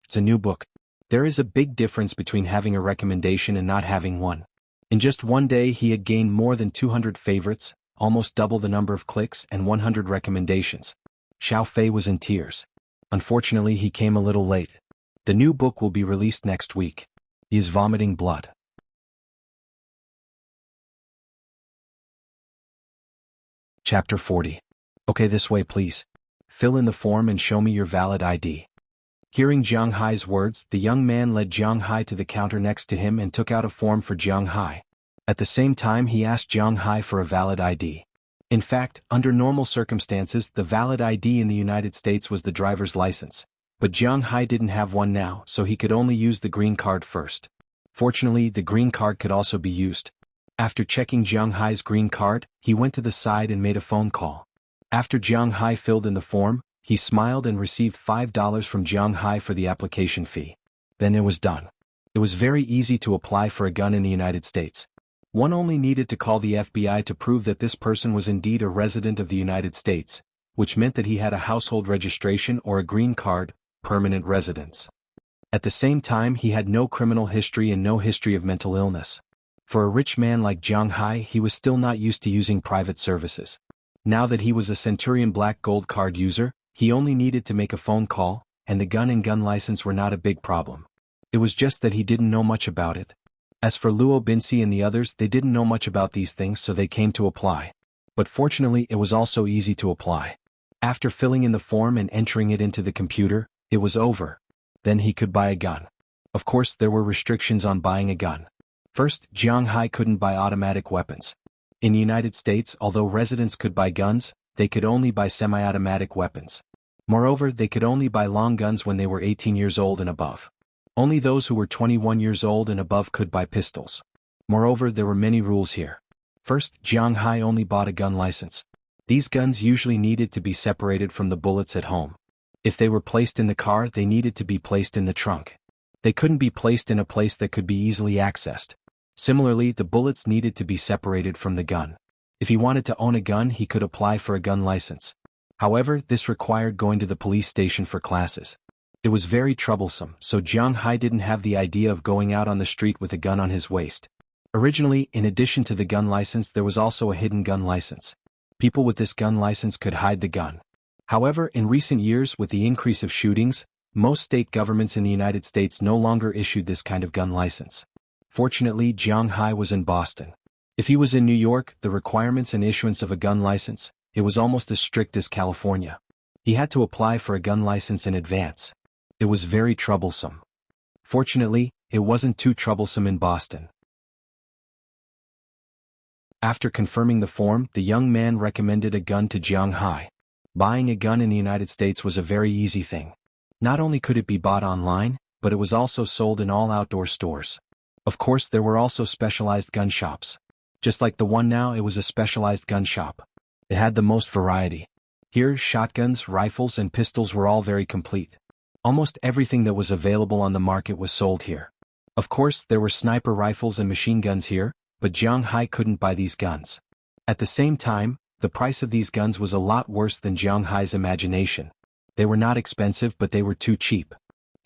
"It's a new book. There is a big difference between having a recommendation and not having one." In just one day he had gained more than 200 favorites, almost double the number of clicks, and 100 recommendations. Xiao Fei was in tears. Unfortunately, he came a little late. The new book will be released next week. He is vomiting blood. Chapter 40. "Okay, this way please. Fill in the form and show me your valid ID." Hearing Jiang Hai's words, the young man led Jiang Hai to the counter next to him and took out a form for Jiang Hai. At the same time he asked Jiang Hai for a valid ID. In fact, under normal circumstances the valid ID in the United States was the driver's license, but Jiang Hai didn't have one now, so he could only use the green card first. Fortunately, the green card could also be used. After checking Jiang Hai's green card, he went to the side and made a phone call. After Jiang Hai filled in the form, he smiled and received $5 from Jiang Hai for the application fee. Then it was done. It was very easy to apply for a gun in the United States. One only needed to call the FBI to prove that this person was indeed a resident of the United States, which meant that he had a household registration or a green card, permanent residence. At the same time, he had no criminal history and no history of mental illness. For a rich man like Jiang Hai, he was still not used to using private services. Now that he was a Centurion Black Gold card user, he only needed to make a phone call, and the gun and gun license were not a big problem. It was just that he didn't know much about it. As for Luo Binci and the others, they didn't know much about these things, so they came to apply. But fortunately, it was also easy to apply. After filling in the form and entering it into the computer, it was over. Then he could buy a gun. Of course, there were restrictions on buying a gun. First, Jiang Hai couldn't buy automatic weapons. In the United States, although residents could buy guns, they could only buy semi-automatic weapons. Moreover, they could only buy long guns when they were 18 years old and above. Only those who were 21 years old and above could buy pistols. Moreover, there were many rules here. First, Jiang Hai only bought a gun license. These guns usually needed to be separated from the bullets at home. If they were placed in the car, they needed to be placed in the trunk. They couldn't be placed in a place that could be easily accessed. Similarly, the bullets needed to be separated from the gun. If he wanted to own a gun, he could apply for a gun license. However, this required going to the police station for classes. It was very troublesome, so Jiang Hai didn't have the idea of going out on the street with a gun on his waist. Originally, in addition to the gun license, there was also a hidden gun license. People with this gun license could hide the gun. However, in recent years, with the increase of shootings, most state governments in the United States no longer issued this kind of gun license. Fortunately, Jiang Hai was in Boston. If he was in New York, the requirements and issuance of a gun license, it was almost as strict as California. He had to apply for a gun license in advance. It was very troublesome. Fortunately, it wasn't too troublesome in Boston. After confirming the form, the young man recommended a gun to Jiang Hai. Buying a gun in the United States was a very easy thing. Not only could it be bought online, but it was also sold in all outdoor stores. Of course, there were also specialized gun shops. Just like the one now, it was a specialized gun shop. It had the most variety. Here, shotguns, rifles, and pistols were all very complete. Almost everything that was available on the market was sold here. Of course, there were sniper rifles and machine guns here, but Jiang Hai couldn't buy these guns. At the same time, the price of these guns was a lot worse than Jiang Hai's imagination. They were not expensive, but they were too cheap.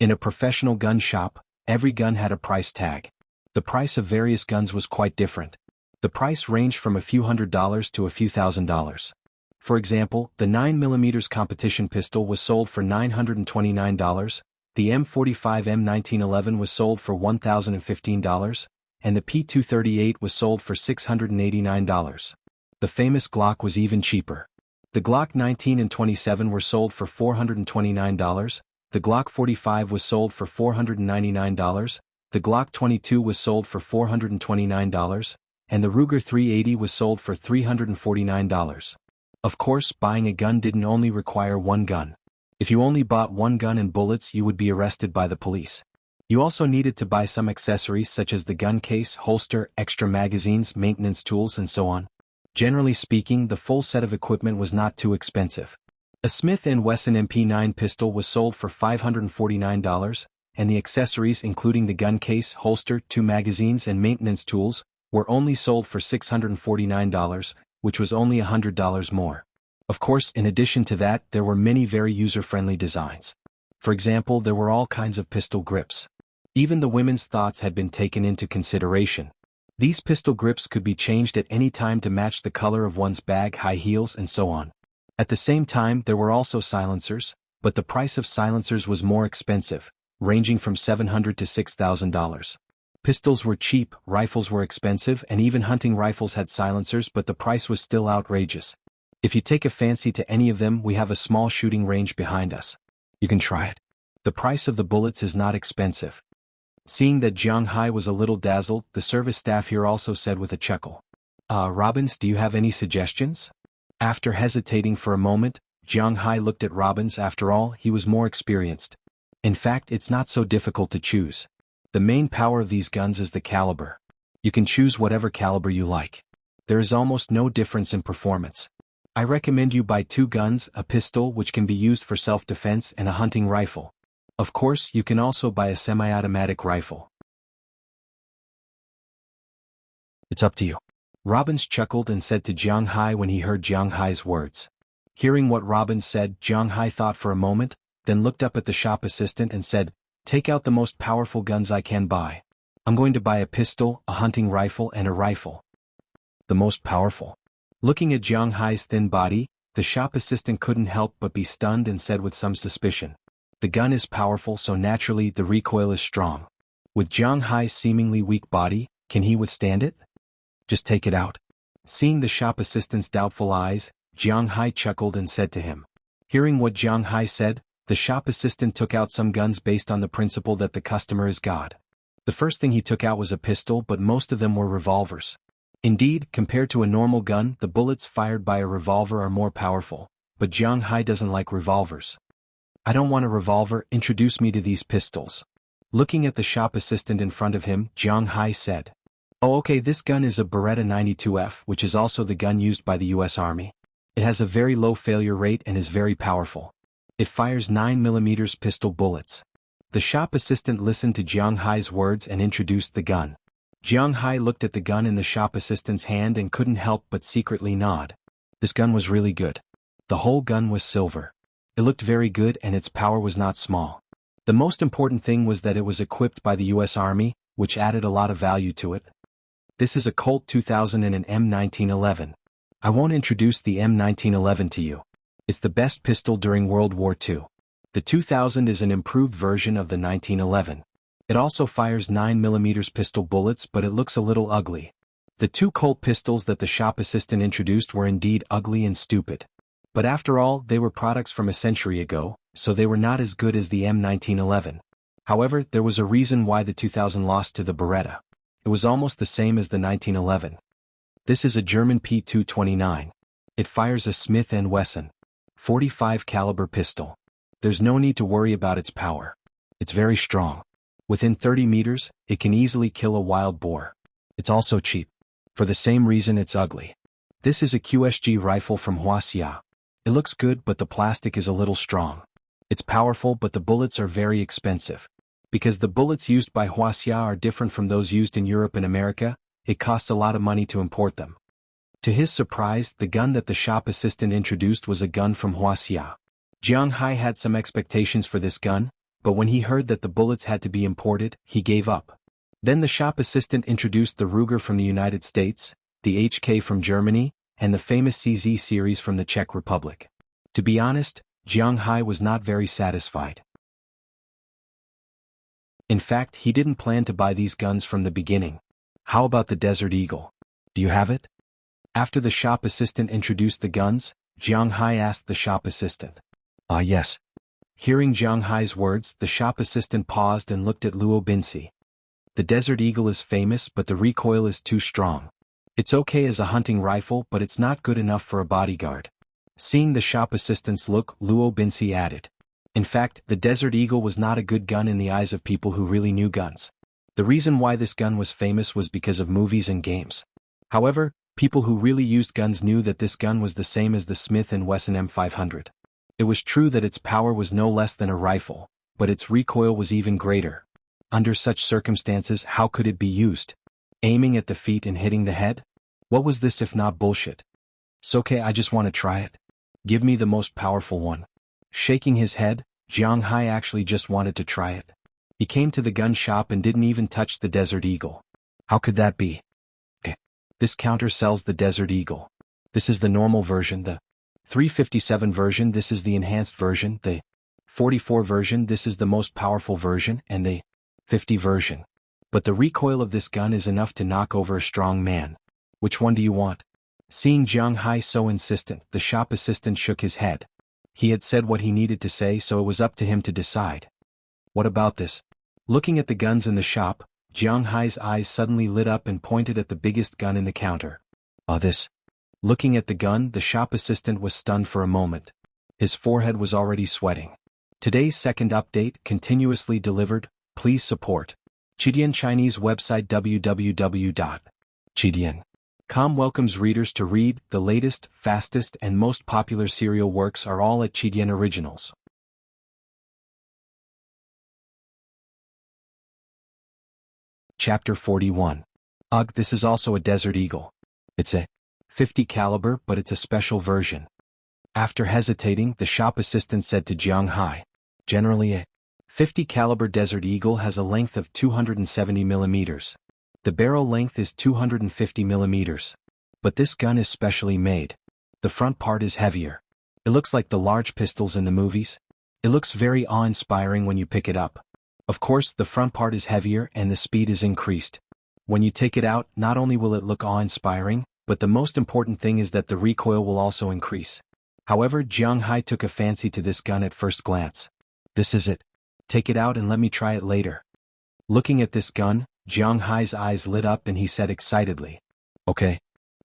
In a professional gun shop, every gun had a price tag. The price of various guns was quite different. The price ranged from a few $100s to a few $1,000s. For example, the 9mm competition pistol was sold for $929, the M45 M1911 was sold for $1,015, and the P238 was sold for $689. The famous Glock was even cheaper. The Glock 19 and 27 were sold for $429, the Glock 45 was sold for $499, the Glock 22 was sold for $429, and the Ruger 380 was sold for $349. Of course, buying a gun didn't only require one gun. If you only bought one gun and bullets, you would be arrested by the police. You also needed to buy some accessories such as the gun case, holster, extra magazines, maintenance tools, and so on. Generally speaking, the full set of equipment was not too expensive. A Smith & Wesson MP9 pistol was sold for $549, and the accessories including the gun case, holster, 2 magazines and maintenance tools were only sold for $649, which was only $100 more. Of course, in addition to that, there were many very user-friendly designs. For example, there were all kinds of pistol grips. Even the women's thoughts had been taken into consideration. These pistol grips could be changed at any time to match the color of one's bag, high heels, and so on. At the same time, there were also silencers, but the price of silencers was more expensive, ranging from $700 to $6,000. Pistols were cheap, rifles were expensive, and even hunting rifles had silencers, but the price was still outrageous. If you take a fancy to any of them, we have a small shooting range behind us. You can try it. The price of the bullets is not expensive. Seeing that Jiang Hai was a little dazzled, the service staff here also said with a chuckle, Robbins, do you have any suggestions? After hesitating for a moment, Jiang Hai looked at Robbins. After all, he was more experienced. In fact, it's not so difficult to choose. The main power of these guns is the caliber. You can choose whatever caliber you like. There is almost no difference in performance. I recommend you buy 2 guns, a pistol which can be used for self-defense and a hunting rifle. Of course, you can also buy a semi-automatic rifle. It's up to you. Robbins chuckled and said to Jiang Hai when he heard Jiang Hai's words. Hearing what Robbins said, Jiang Hai thought for a moment, then looked up at the shop assistant and said, Take out the most powerful guns I can buy. I'm going to buy a pistol, a hunting rifle and a rifle. The most powerful. Looking at Jiang Hai's thin body, the shop assistant couldn't help but be stunned and said with some suspicion. The gun is powerful, so naturally the recoil is strong. With Jiang Hai's seemingly weak body, can he withstand it? Just take it out. Seeing the shop assistant's doubtful eyes, Jiang Hai chuckled and said to him. Hearing what Jiang Hai said, the shop assistant took out some guns based on the principle that the customer is God. The first thing he took out was a pistol, but most of them were revolvers. Indeed, compared to a normal gun, the bullets fired by a revolver are more powerful, but Jiang Hai doesn't like revolvers. I don't want a revolver, introduce me to these pistols. Looking at the shop assistant in front of him, Jiang Hai said. Oh okay, this gun is a Beretta 92F, which is also the gun used by the US Army. It has a very low failure rate and is very powerful. It fires 9mm pistol bullets. The shop assistant listened to Jiang Hai's words and introduced the gun. Jiang Hai looked at the gun in the shop assistant's hand and couldn't help but secretly nod. This gun was really good. The whole gun was silver. It looked very good and its power was not small. The most important thing was that it was equipped by the US Army, which added a lot of value to it. This is a Colt 2000 and an M1911. I won't introduce the M1911 to you. It's the best pistol during World War II. The 2000 is an improved version of the 1911. It also fires 9mm pistol bullets, but it looks a little ugly. The two Colt pistols that the shop assistant introduced were indeed ugly and stupid. But after all, they were products from a century ago, so they were not as good as the M1911. However, there was a reason why the 2000 lost to the Beretta. It was almost the same as the 1911. This is a German P229. It fires a Smith & Wesson .45 caliber pistol. There's no need to worry about its power. It's very strong. Within 30 meters, it can easily kill a wild boar. It's also cheap. For the same reason it's ugly. This is a QSG rifle from Wuxia. It looks good, but the plastic is a little strong. It's powerful, but the bullets are very expensive. Because the bullets used by Wuxia are different from those used in Europe and America, it costs a lot of money to import them. To his surprise, the gun that the shop assistant introduced was a gun from Wuxia. Jiang Hai had some expectations for this gun, but when he heard that the bullets had to be imported, he gave up. Then the shop assistant introduced the Ruger from the United States, the HK from Germany, and the famous CZ series from the Czech Republic. To be honest, Jiang Hai was not very satisfied. In fact, he didn't plan to buy these guns from the beginning. How about the Desert Eagle? Do you have it? After the shop assistant introduced the guns, Jiang Hai asked the shop assistant. Yes. Hearing Jiang Hai's words, the shop assistant paused and looked at Luo Binci. The Desert Eagle is famous, but the recoil is too strong. It's okay as a hunting rifle, but it's not good enough for a bodyguard. Seeing the shop assistant's look, Luo Binci added. In fact, the Desert Eagle was not a good gun in the eyes of people who really knew guns. The reason why this gun was famous was because of movies and games. However, people who really used guns knew that this gun was the same as the Smith & Wesson M500. It was true that its power was no less than a rifle, but its recoil was even greater. Under such circumstances, how could it be used? Aiming at the feet and hitting the head? What was this if not bullshit? It's okay, I just want to try it. Give me the most powerful one. Shaking his head, Jiang Hai actually just wanted to try it. He came to the gun shop and didn't even touch the Desert Eagle. How could that be? This counter sells the Desert Eagle. This is the normal version, the 357 version, this is the enhanced version, the 44 version, this is the most powerful version, and the 50 version. But the recoil of this gun is enough to knock over a strong man. Which one do you want? Seeing Jiang Hai so insistent, the shop assistant shook his head. He had said what he needed to say, so it was up to him to decide. What about this? Looking at the guns in the shop, Jiang Hai's eyes suddenly lit up and pointed at the biggest gun in the counter. This. Looking at the gun, the shop assistant was stunned for a moment. His forehead was already sweating. Today's second update, continuously delivered, please support. Chidian Chinese website www.chidian.com welcomes readers to read. The latest, fastest and most popular serial works are all at Chidian Originals. Chapter 41. Ugh, this is also a Desert Eagle. It's a 50 caliber, but it's a special version. After hesitating, the shop assistant said to Jiang Hai, generally a .50 caliber Desert Eagle has a length of 270 millimeters. The barrel length is 250 millimeters. But this gun is specially made. The front part is heavier. It looks like the large pistols in the movies. It looks very awe-inspiring when you pick it up. Of course, the front part is heavier and the speed is increased. When you take it out, not only will it look awe-inspiring, but the most important thing is that the recoil will also increase. However, Jiang Hai took a fancy to this gun at first glance. This is it. Take it out and let me try it later. Looking at this gun, Jiang Hai's eyes lit up and he said excitedly, "Okay."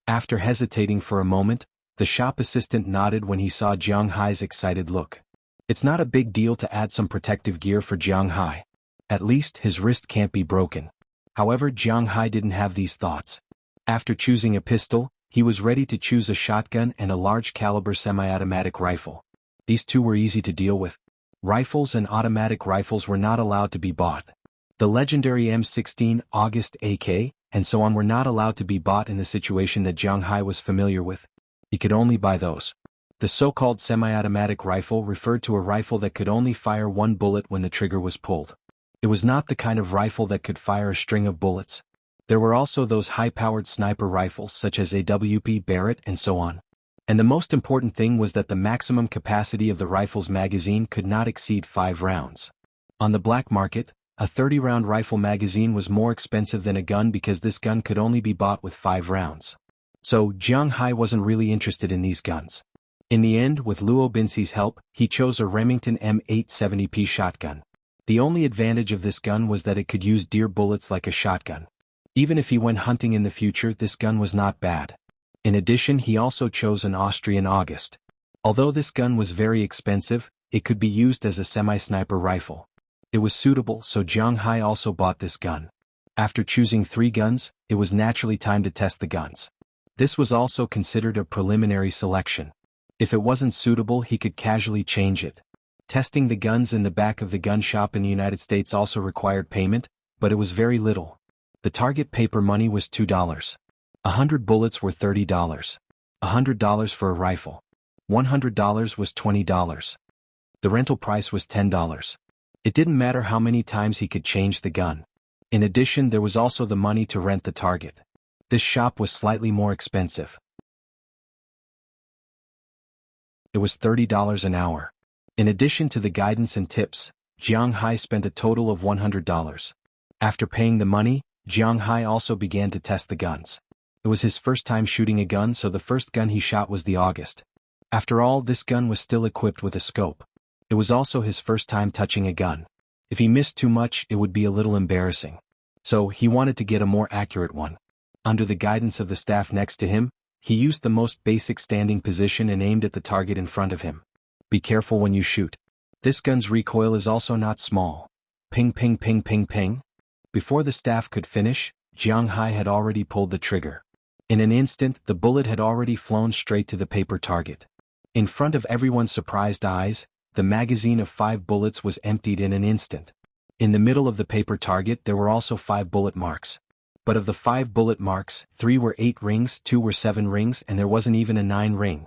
After hesitating for a moment, the shop assistant nodded when he saw Jiang Hai's excited look. It's not a big deal to add some protective gear for Jiang Hai. At least his wrist can't be broken. However, Jiang Hai didn't have these thoughts. After choosing a pistol, he was ready to choose a shotgun and a large caliber semi-automatic rifle. These two were easy to deal with. Rifles and automatic rifles were not allowed to be bought. The legendary M16 August AK and so on were not allowed to be bought in the situation that Jiang Hai was familiar with. He could only buy those. The so-called semi-automatic rifle referred to a rifle that could only fire one bullet when the trigger was pulled. It was not the kind of rifle that could fire a string of bullets. There were also those high-powered sniper rifles such as AWP Barrett and so on. And the most important thing was that the maximum capacity of the rifle's magazine could not exceed 5 rounds. On the black market, a 30-round rifle magazine was more expensive than a gun because this gun could only be bought with 5 rounds. So, Jiang Hai wasn't really interested in these guns. In the end, with Luo Binxi's help, he chose a Remington M870P shotgun. The only advantage of this gun was that it could use deer bullets like a shotgun. Even if he went hunting in the future, this gun was not bad. In addition, he also chose an Austrian August. Although this gun was very expensive, it could be used as a semi-sniper rifle. It was suitable, so Jiang Hai also bought this gun. After choosing 3 guns, it was naturally time to test the guns. This was also considered a preliminary selection. If it wasn't suitable, he could casually change it. Testing the guns in the back of the gun shop in the United States also required payment, but it was very little. The target paper money was $2. 100 bullets were $30. $100 for a rifle. $100 was $20. The rental price was $10. It didn't matter how many times he could change the gun. In addition, there was also the money to rent the target. This shop was slightly more expensive. It was $30 an hour. In addition to the guidance and tips, Jiang Hai spent a total of $100. After paying the money, Jiang Hai also began to test the guns. It was his first time shooting a gun, so the first gun he shot was the August. After all, this gun was still equipped with a scope. It was also his first time touching a gun. If he missed too much, it would be a little embarrassing. So, he wanted to get a more accurate one. Under the guidance of the staff next to him, he used the most basic standing position and aimed at the target in front of him. Be careful when you shoot. This gun's recoil is also not small. Ping ping ping ping ping. Before the staff could finish, Jiang Hai had already pulled the trigger. In an instant, the bullet had already flown straight to the paper target. In front of everyone's surprised eyes, the magazine of 5 bullets was emptied in an instant. In the middle of the paper target there were also 5 bullet marks. But of the 5 bullet marks, 3 were 8 rings, 2 were 7 rings, and there wasn't even a 9 ring.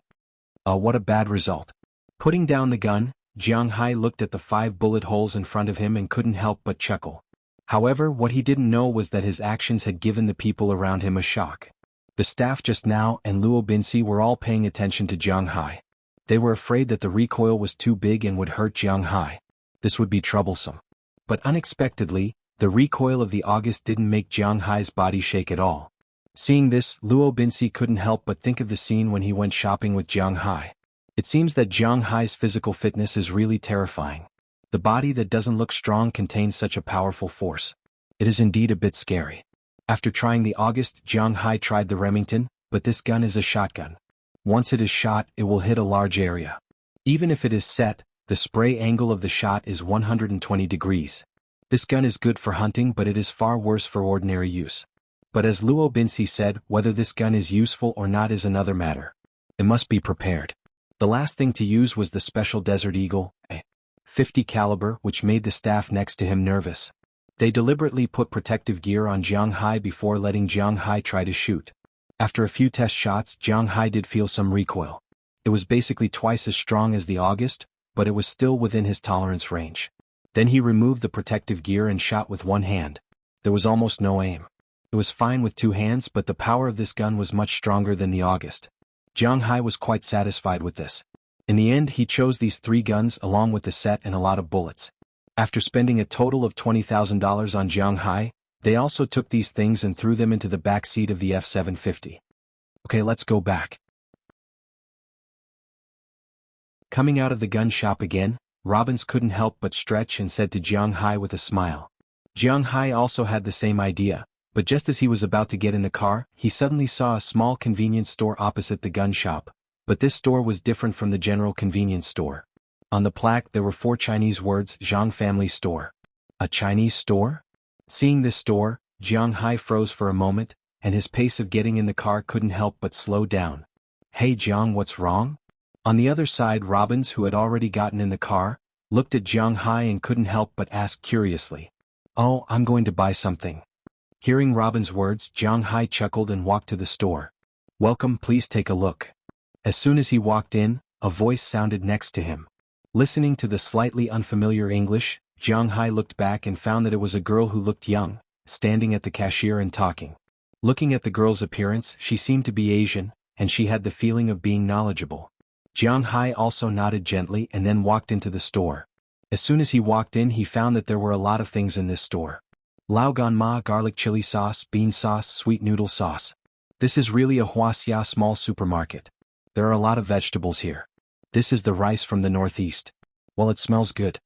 What a bad result. Putting down the gun, Jiang Hai looked at the 5 bullet holes in front of him and couldn't help but chuckle. However, what he didn't know was that his actions had given the people around him a shock. The staff just now and Luo Binxi were all paying attention to Jiang Hai. They were afraid that the recoil was too big and would hurt Jiang Hai. This would be troublesome. But unexpectedly, the recoil of the August didn't make Jiang Hai's body shake at all. Seeing this, Luo Binxi couldn't help but think of the scene when he went shopping with Jiang Hai. It seems that Jiang Hai's physical fitness is really terrifying. The body that doesn't look strong contains such a powerful force. It is indeed a bit scary. After trying the August, Jiang Hai tried the Remington, but this gun is a shotgun. Once it is shot, it will hit a large area. Even if it is set, the spray angle of the shot is 120 degrees. This gun is good for hunting, but it is far worse for ordinary use. But as Luo Binxi said, whether this gun is useful or not is another matter. It must be prepared. The last thing to use was the special Desert Eagle, a .50 caliber, which made the staff next to him nervous. They deliberately put protective gear on Jiang Hai before letting Jiang Hai try to shoot. After a few test shots, Jiang Hai did feel some recoil. It was basically twice as strong as the August, but it was still within his tolerance range. Then he removed the protective gear and shot with one hand. There was almost no aim. It was fine with two hands, but the power of this gun was much stronger than the August. Jiang Hai was quite satisfied with this. In the end, he chose these 3 guns along with the set and a lot of bullets. After spending a total of $20,000 on Jiang Hai, they also took these things and threw them into the back seat of the F-750. Okay, let's go back. Coming out of the gun shop again, Robbins couldn't help but stretch and said to Jiang Hai with a smile. Jiang Hai also had the same idea, but just as he was about to get in the car, he suddenly saw a small convenience store opposite the gun shop, but this store was different from the general convenience store. On the plaque there were 4 Chinese words, Zhang Family Store. A Chinese store? Seeing this store, Jiang Hai froze for a moment, and his pace of getting in the car couldn't help but slow down. Hey Jiang, what's wrong? On the other side, Robbins, who had already gotten in the car, looked at Jiang Hai and couldn't help but ask curiously. Oh, I'm going to buy something. Hearing Robbins' words, Jiang Hai chuckled and walked to the store. Welcome, please take a look. As soon as he walked in, a voice sounded next to him. Listening to the slightly unfamiliar English, Jiang Hai looked back and found that it was a girl who looked young, standing at the cashier and talking. Looking at the girl's appearance, she seemed to be Asian, and she had the feeling of being knowledgeable. Jiang Hai also nodded gently and then walked into the store. As soon as he walked in, he found that there were a lot of things in this store. Lao Gan Ma garlic chili sauce, bean sauce, sweet noodle sauce. This is really a Wuxia small supermarket. There are a lot of vegetables here. This is the rice from the northeast. Well, it smells good.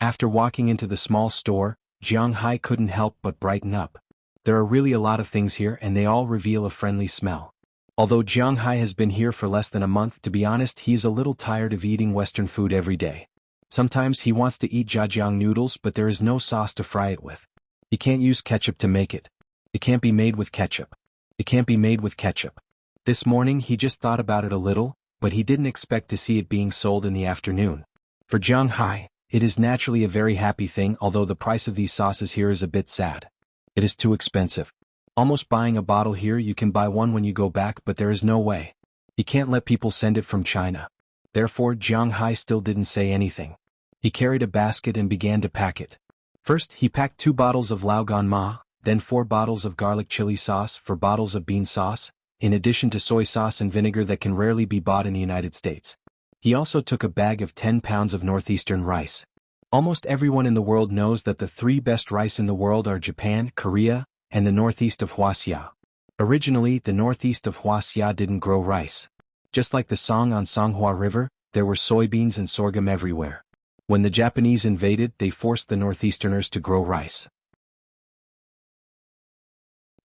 After walking into the small store, Jiang Hai couldn't help but brighten up. There are really a lot of things here and they all reveal a friendly smell. Although Jiang Hai has been here for less than a month, to be honest, he is a little tired of eating Western food every day. Sometimes he wants to eat jajang noodles, but there is no sauce to fry it with. He can't use ketchup to make it. It can't be made with ketchup. It can't be made with ketchup. This morning he just thought about it a little, but he didn't expect to see it being sold in the afternoon. For Jiang Hai, it is naturally a very happy thing, although the price of these sauces here is a bit sad. It is too expensive. Almost buying a bottle here, you can buy one when you go back, but there is no way. He can't let people send it from China. Therefore, Jiang Hai still didn't say anything. He carried a basket and began to pack it. First, he packed 2 bottles of Lao Gan Ma, then 4 bottles of garlic chili sauce, 4 bottles of bean sauce, in addition to soy sauce and vinegar that can rarely be bought in the United States. He also took a bag of 10 pounds of northeastern rice. Almost everyone in the world knows that the 3 best rice in the world are Japan, Korea, and the northeast of Wuxia. Originally, the northeast of Wuxia didn't grow rice. Just like the song on Songhua River, there were soybeans and sorghum everywhere. When the Japanese invaded, they forced the northeasterners to grow rice.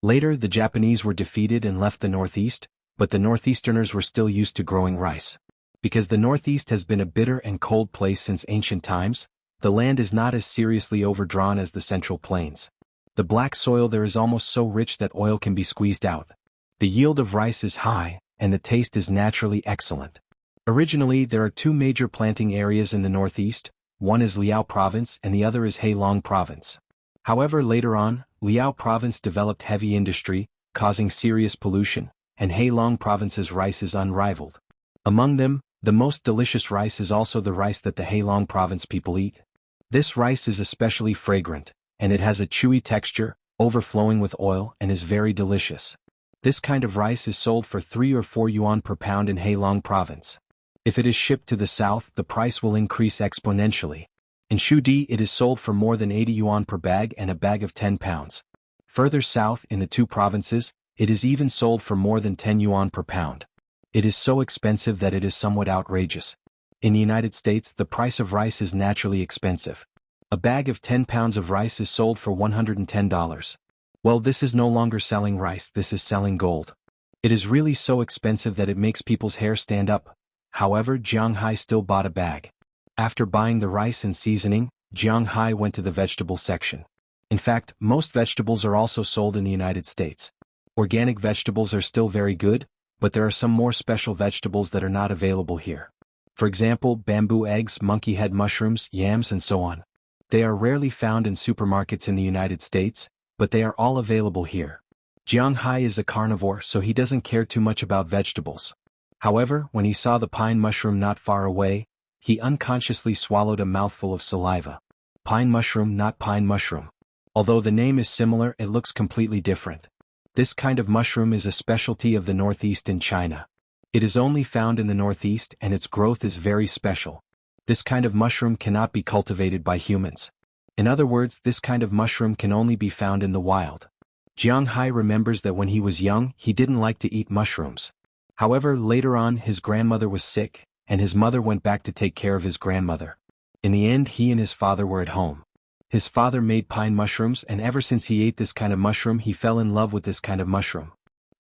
Later, the Japanese were defeated and left the northeast, but the northeasterners were still used to growing rice. Because the northeast has been a bitter and cold place since ancient times, the land is not as seriously overdrawn as the central plains. The black soil there is almost so rich that oil can be squeezed out. The yield of rice is high, and the taste is naturally excellent. Originally, there are 2 major planting areas in the northeast. One is Liao Province and the other is Heilong Province. However, later on, Liao Province developed heavy industry, causing serious pollution, and Heilong Province's rice is unrivaled. Among them, the most delicious rice is also the rice that the Heilong Province people eat. This rice is especially fragrant, and it has a chewy texture, overflowing with oil, and is very delicious. This kind of rice is sold for 3 or 4 yuan per pound in Heilong Province. If it is shipped to the south, the price will increase exponentially. In Shudi, it is sold for more than 80 yuan per bag and a bag of 10 pounds. Further south, in the 2 provinces, it is even sold for more than 10 yuan per pound. It is so expensive that it is somewhat outrageous. In the United States, the price of rice is naturally expensive. A bag of 10 pounds of rice is sold for $110. Well, this is no longer selling rice, this is selling gold. It is really so expensive that it makes people's hair stand up. However, Jiang Hai still bought a bag. After buying the rice and seasoning, Jiang Hai went to the vegetable section. In fact, most vegetables are also sold in the United States. Organic vegetables are still very good, but there are some more special vegetables that are not available here. For example, bamboo eggs, monkey head mushrooms, yams, and so on. They are rarely found in supermarkets in the United States, but they are all available here. Jiang Hai is a carnivore, so he doesn't care too much about vegetables. However, when he saw the pine mushroom not far away, he unconsciously swallowed a mouthful of saliva. Pine mushroom, not pine mushroom. Although the name is similar, it looks completely different. This kind of mushroom is a specialty of the northeast in China. It is only found in the northeast and its growth is very special. This kind of mushroom cannot be cultivated by humans. In other words, this kind of mushroom can only be found in the wild. Jiang Hai remembers that when he was young, he didn't like to eat mushrooms. However, later on his grandmother was sick, and his mother went back to take care of his grandmother. In the end, he and his father were at home. His father made pine mushrooms, and ever since he ate this kind of mushroom, he fell in love with this kind of mushroom.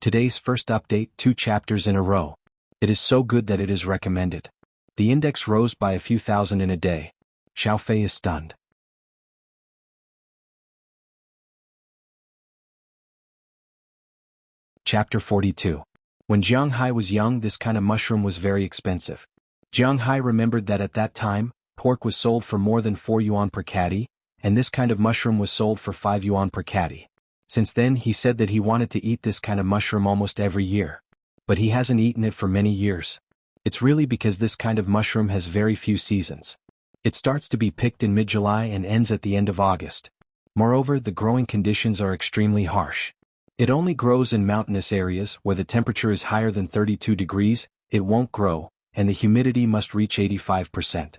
Today's first update, 2 chapters in a row. It is so good that it is recommended. The index rose by a few thousand in a day. Xiaofei is stunned. Chapter 42. When Jiang Hai was young, this kind of mushroom was very expensive. Jiang Hai remembered that at that time, pork was sold for more than 4 yuan per catty, and this kind of mushroom was sold for 5 yuan per catty. Since then, he said that he wanted to eat this kind of mushroom almost every year. But he hasn't eaten it for many years. It's really because this kind of mushroom has very few seasons. It starts to be picked in mid-July and ends at the end of August. Moreover, the growing conditions are extremely harsh. It only grows in mountainous areas where the temperature is higher than 32 degrees, it won't grow, and the humidity must reach 85%.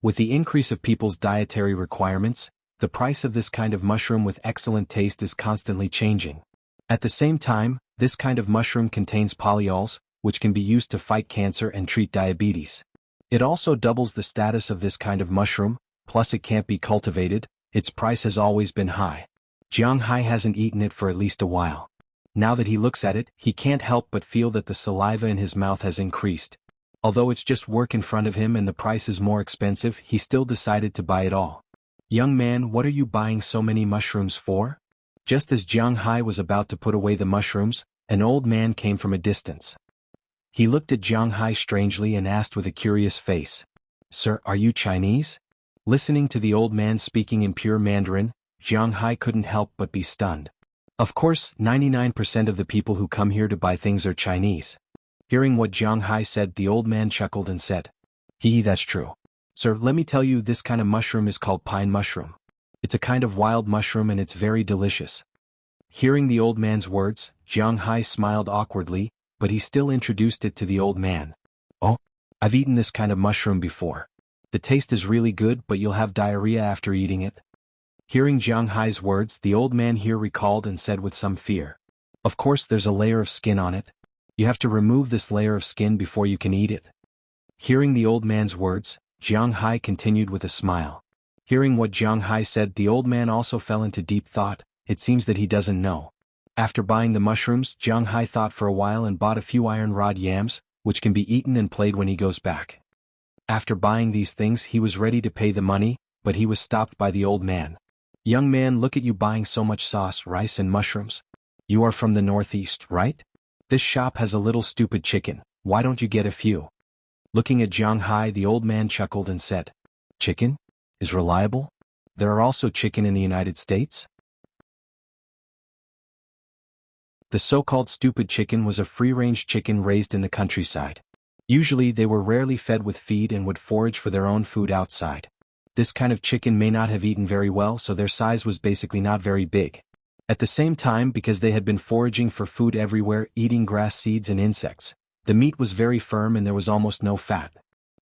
With the increase of people's dietary requirements, the price of this kind of mushroom with excellent taste is constantly changing. At the same time, this kind of mushroom contains polyols, which can be used to fight cancer and treat diabetes. It also doubles the status of this kind of mushroom, plus it can't be cultivated, its price has always been high. Jiang Hai hasn't eaten it for at least a while. Now that he looks at it, he can't help but feel that the saliva in his mouth has increased. Although it's just work in front of him and the price is more expensive, he still decided to buy it all. Young man, what are you buying so many mushrooms for? Just as Jiang Hai was about to put away the mushrooms, an old man came from a distance. He looked at Jiang Hai strangely and asked with a curious face, "Sir, are you Chinese?" Listening to the old man speaking in pure Mandarin, Jiang Hai couldn't help but be stunned. Of course, 99% of the people who come here to buy things are Chinese. Hearing what Jiang Hai said, the old man chuckled and said, That's true. Sir, let me tell you, this kind of mushroom is called pine mushroom. It's a kind of wild mushroom and it's very delicious." Hearing the old man's words, Jiang Hai smiled awkwardly, but he still introduced it to the old man. "Oh, I've eaten this kind of mushroom before. The taste is really good, but you'll have diarrhea after eating it." Hearing Jiang Hai's words, the old man here recalled and said with some fear, "Of course there's a layer of skin on it. You have to remove this layer of skin before you can eat it." Hearing the old man's words, Jiang Hai continued with a smile. Hearing what Jiang Hai said, the old man also fell into deep thought. It seems that he doesn't know. After buying the mushrooms, Jiang Hai thought for a while and bought a few iron rod yams, which can be eaten and played when he goes back. After buying these things, he was ready to pay the money, but he was stopped by the old man. "Young man, look at you buying so much sauce, rice and mushrooms. You are from the northeast, right? This shop has a little stupid chicken, why don't you get a few?" Looking at Jiang Hai, the old man chuckled and said, "Chicken? Is reliable? There are also chicken in the United States?" The so-called stupid chicken was a free-range chicken raised in the countryside. Usually they were rarely fed with feed and would forage for their own food outside. This kind of chicken may not have eaten very well, so their size was basically not very big. At the same time, because they had been foraging for food everywhere, eating grass seeds and insects, the meat was very firm and there was almost no fat.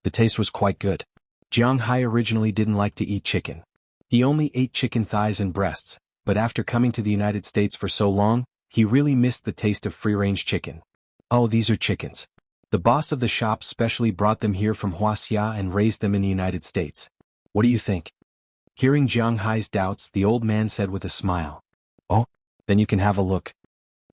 The taste was quite good. Jiang Hai originally didn't like to eat chicken. He only ate chicken thighs and breasts, but after coming to the United States for so long, he really missed the taste of free-range chicken. "Oh, these are chickens. The boss of the shop specially brought them here from Wuxia and raised them in the United States. What do you think?" Hearing Jiang Hai's doubts, the old man said with a smile, "Oh, then you can have a look."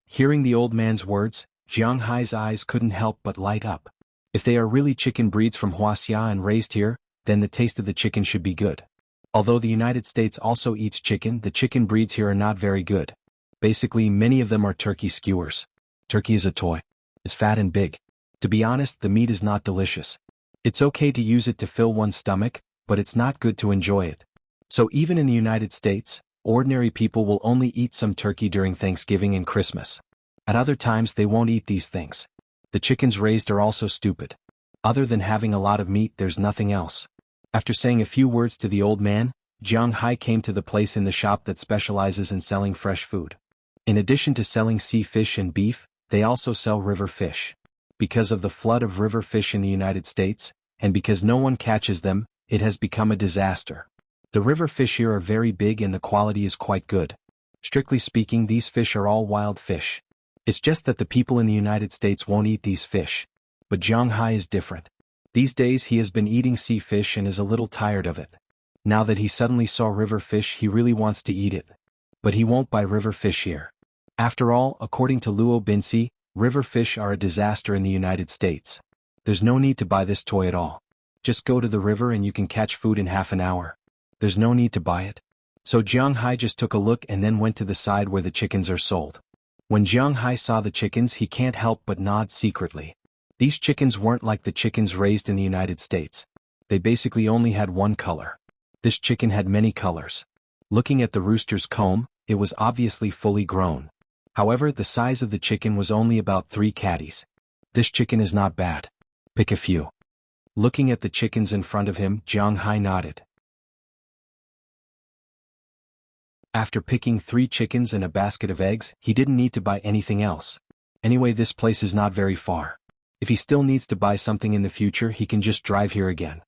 Hearing the old man's words, Jiang Hai's eyes couldn't help but light up. If they are really chicken breeds from Wuxia and raised here, then the taste of the chicken should be good. Although the United States also eats chicken, the chicken breeds here are not very good. Basically, many of them are turkey skewers. Turkey is a toy. It's fat and big. To be honest, the meat is not delicious. It's okay to use it to fill one's stomach, but it's not good to enjoy it. So even in the United States, ordinary people will only eat some turkey during Thanksgiving and Christmas. At other times they won't eat these things. The chickens raised are also stupid. Other than having a lot of meat, there's nothing else. After saying a few words to the old man, Jiang Hai came to the place in the shop that specializes in selling fresh food. In addition to selling sea fish and beef, they also sell river fish. Because of the flood of river fish in the United States, and because no one catches them, it has become a disaster. The river fish here are very big and the quality is quite good. Strictly speaking, these fish are all wild fish. It's just that the people in the United States won't eat these fish. But Jiang Hai is different. These days he has been eating sea fish and is a little tired of it. Now that he suddenly saw river fish, he really wants to eat it. But he won't buy river fish here. After all, according to Luo Binci, river fish are a disaster in the United States. There's no need to buy this toy at all. Just go to the river and you can catch food in half an hour. There's no need to buy it. So Jiang Hai just took a look and then went to the side where the chickens are sold. When Jiang Hai saw the chickens, he can't help but nod secretly. These chickens weren't like the chickens raised in the United States. They basically only had one color. This chicken had many colors. Looking at the rooster's comb, it was obviously fully grown. However, the size of the chicken was only about 3 catties. This chicken is not bad. Pick a few. Looking at the chickens in front of him, Jiang Hai nodded. After picking 3 chickens and a basket of eggs, he didn't need to buy anything else. Anyway, this place is not very far. If he still needs to buy something in the future, he can just drive here again.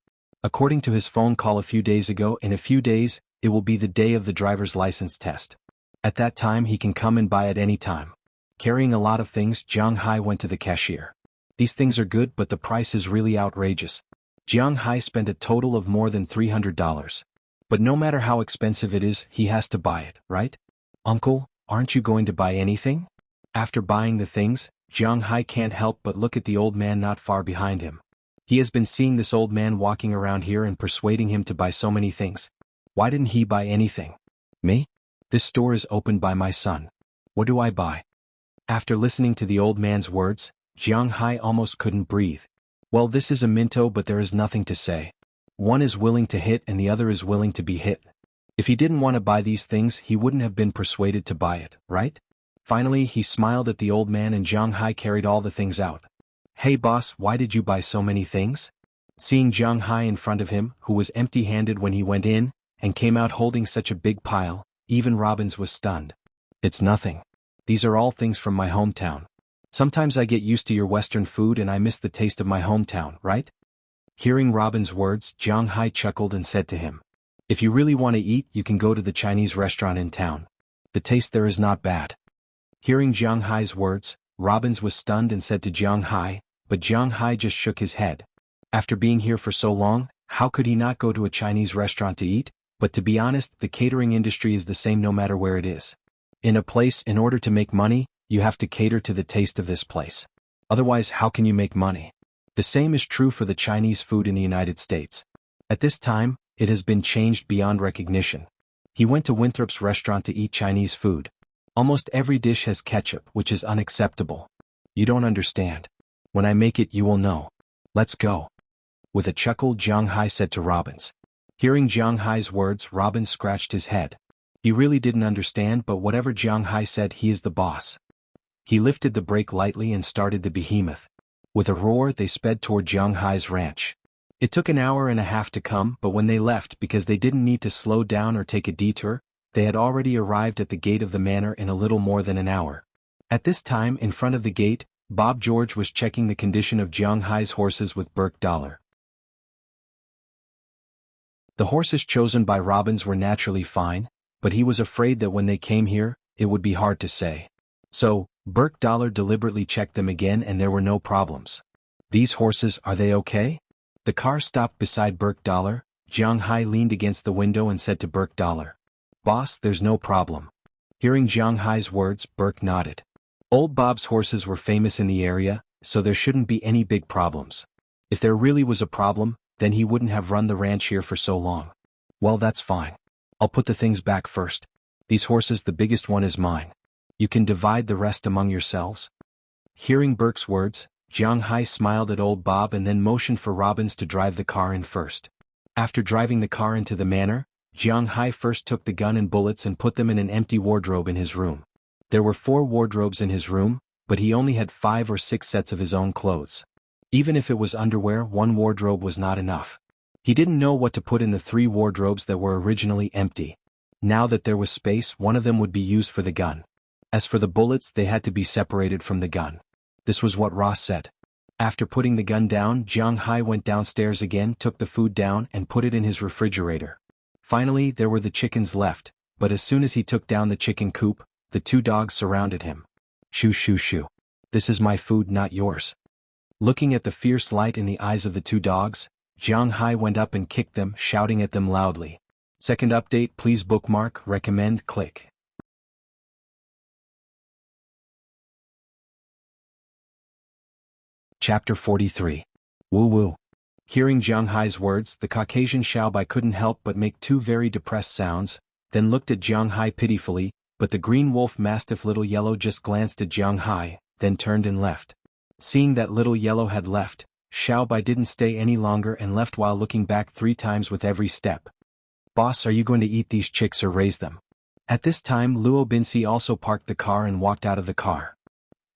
According to his phone call a few days ago, in a few days, it will be the day of the driver's license test. At that time he can come and buy at any time. Carrying a lot of things, Jiang Hai went to the cashier. These things are good, but the price is really outrageous. Jiang Hai spent a total of more than $300. But no matter how expensive it is, he has to buy it, right? Uncle, aren't you going to buy anything? After buying the things, Jiang Hai can't help but look at the old man not far behind him. He has been seeing this old man walking around here and persuading him to buy so many things. Why didn't he buy anything? Me? This store is opened by my son. What do I buy? After listening to the old man's words, Jiang Hai almost couldn't breathe. Well, this is a minto, but there is nothing to say. One is willing to hit and the other is willing to be hit. If he didn't want to buy these things, he wouldn't have been persuaded to buy it, right? Finally, he smiled at the old man and Jiang Hai carried all the things out. Hey boss, why did you buy so many things? Seeing Jiang Hai in front of him, who was empty-handed when he went in, and came out holding such a big pile, even Robbins was stunned. It's nothing. These are all things from my hometown. Sometimes I get used to your Western food and I miss the taste of my hometown, right? Hearing Robin's words, Jiang Hai chuckled and said to him, if you really want to eat, you can go to the Chinese restaurant in town. The taste there is not bad. Hearing Jiang Hai's words, Robbins was stunned and said to Jiang Hai, but Jiang Hai just shook his head. After being here for so long, how could he not go to a Chinese restaurant to eat? But to be honest, the catering industry is the same no matter where it is. In a place, in order to make money, you have to cater to the taste of this place. Otherwise, how can you make money? The same is true for the Chinese food in the United States. At this time, it has been changed beyond recognition. He went to Winthrop's restaurant to eat Chinese food. Almost every dish has ketchup, which is unacceptable. You don't understand. When I make it, you will know. Let's go. With a chuckle, Jiang Hai said to Robbins. Hearing Jiang Hai's words, Robbins scratched his head. He really didn't understand, but whatever Jiang Hai said, he is the boss. He lifted the brake lightly and started the behemoth. With a roar, they sped toward Jiang Hai's ranch. It took an hour and a half to come, but when they left, because they didn't need to slow down or take a detour, they had already arrived at the gate of the manor in a little more than an hour. At this time, in front of the gate, Bob George was checking the condition of Jiang Hai's horses with Burke Dollar. The horses chosen by Robbins were naturally fine, but he was afraid that when they came here, it would be hard to say. So, Burke Dollar deliberately checked them again and there were no problems. These horses, are they okay? The car stopped beside Burke Dollar. Jiang Hai leaned against the window and said to Burke Dollar, "Boss, there's no problem." Hearing Jiang Hai's words, Burke nodded. Old Bob's horses were famous in the area, so there shouldn't be any big problems. If there really was a problem, then he wouldn't have run the ranch here for so long. Well, that's fine. I'll put the things back first. These horses, the biggest one is mine. You can divide the rest among yourselves. Hearing Burke's words, Jiang Hai smiled at old Bob and then motioned for Robbins to drive the car in first. After driving the car into the manor, Jiang Hai first took the gun and bullets and put them in an empty wardrobe in his room. There were 4 wardrobes in his room, but he only had 5 or 6 sets of his own clothes. Even if it was underwear, 1 wardrobe was not enough. He didn't know what to put in the 3 wardrobes that were originally empty. Now that there was space, one of them would be used for the gun. As for the bullets, they had to be separated from the gun. This was what Ross said. After putting the gun down, Jiang Hai went downstairs again, took the food down, and put it in his refrigerator. Finally, there were the chickens left, but as soon as he took down the chicken coop, the 2 dogs surrounded him. Shoo shoo shoo. This is my food, not yours. Looking at the fierce light in the eyes of the 2 dogs, Jiang Hai went up and kicked them, shouting at them loudly. Second update, please bookmark, recommend, click. Chapter 43. Woo woo. Hearing Jiang Hai's words, the Caucasian Xiaobai couldn't help but make 2 very depressed sounds, then looked at Jiang Hai pitifully, but the green wolf mastiff Little Yellow just glanced at Jiang Hai, then turned and left. Seeing that Little Yellow had left, Xiaobai didn't stay any longer and left while looking back 3 times with every step. Boss, are you going to eat these chicks or raise them? At this time Luo Binsi also parked the car and walked out of the car.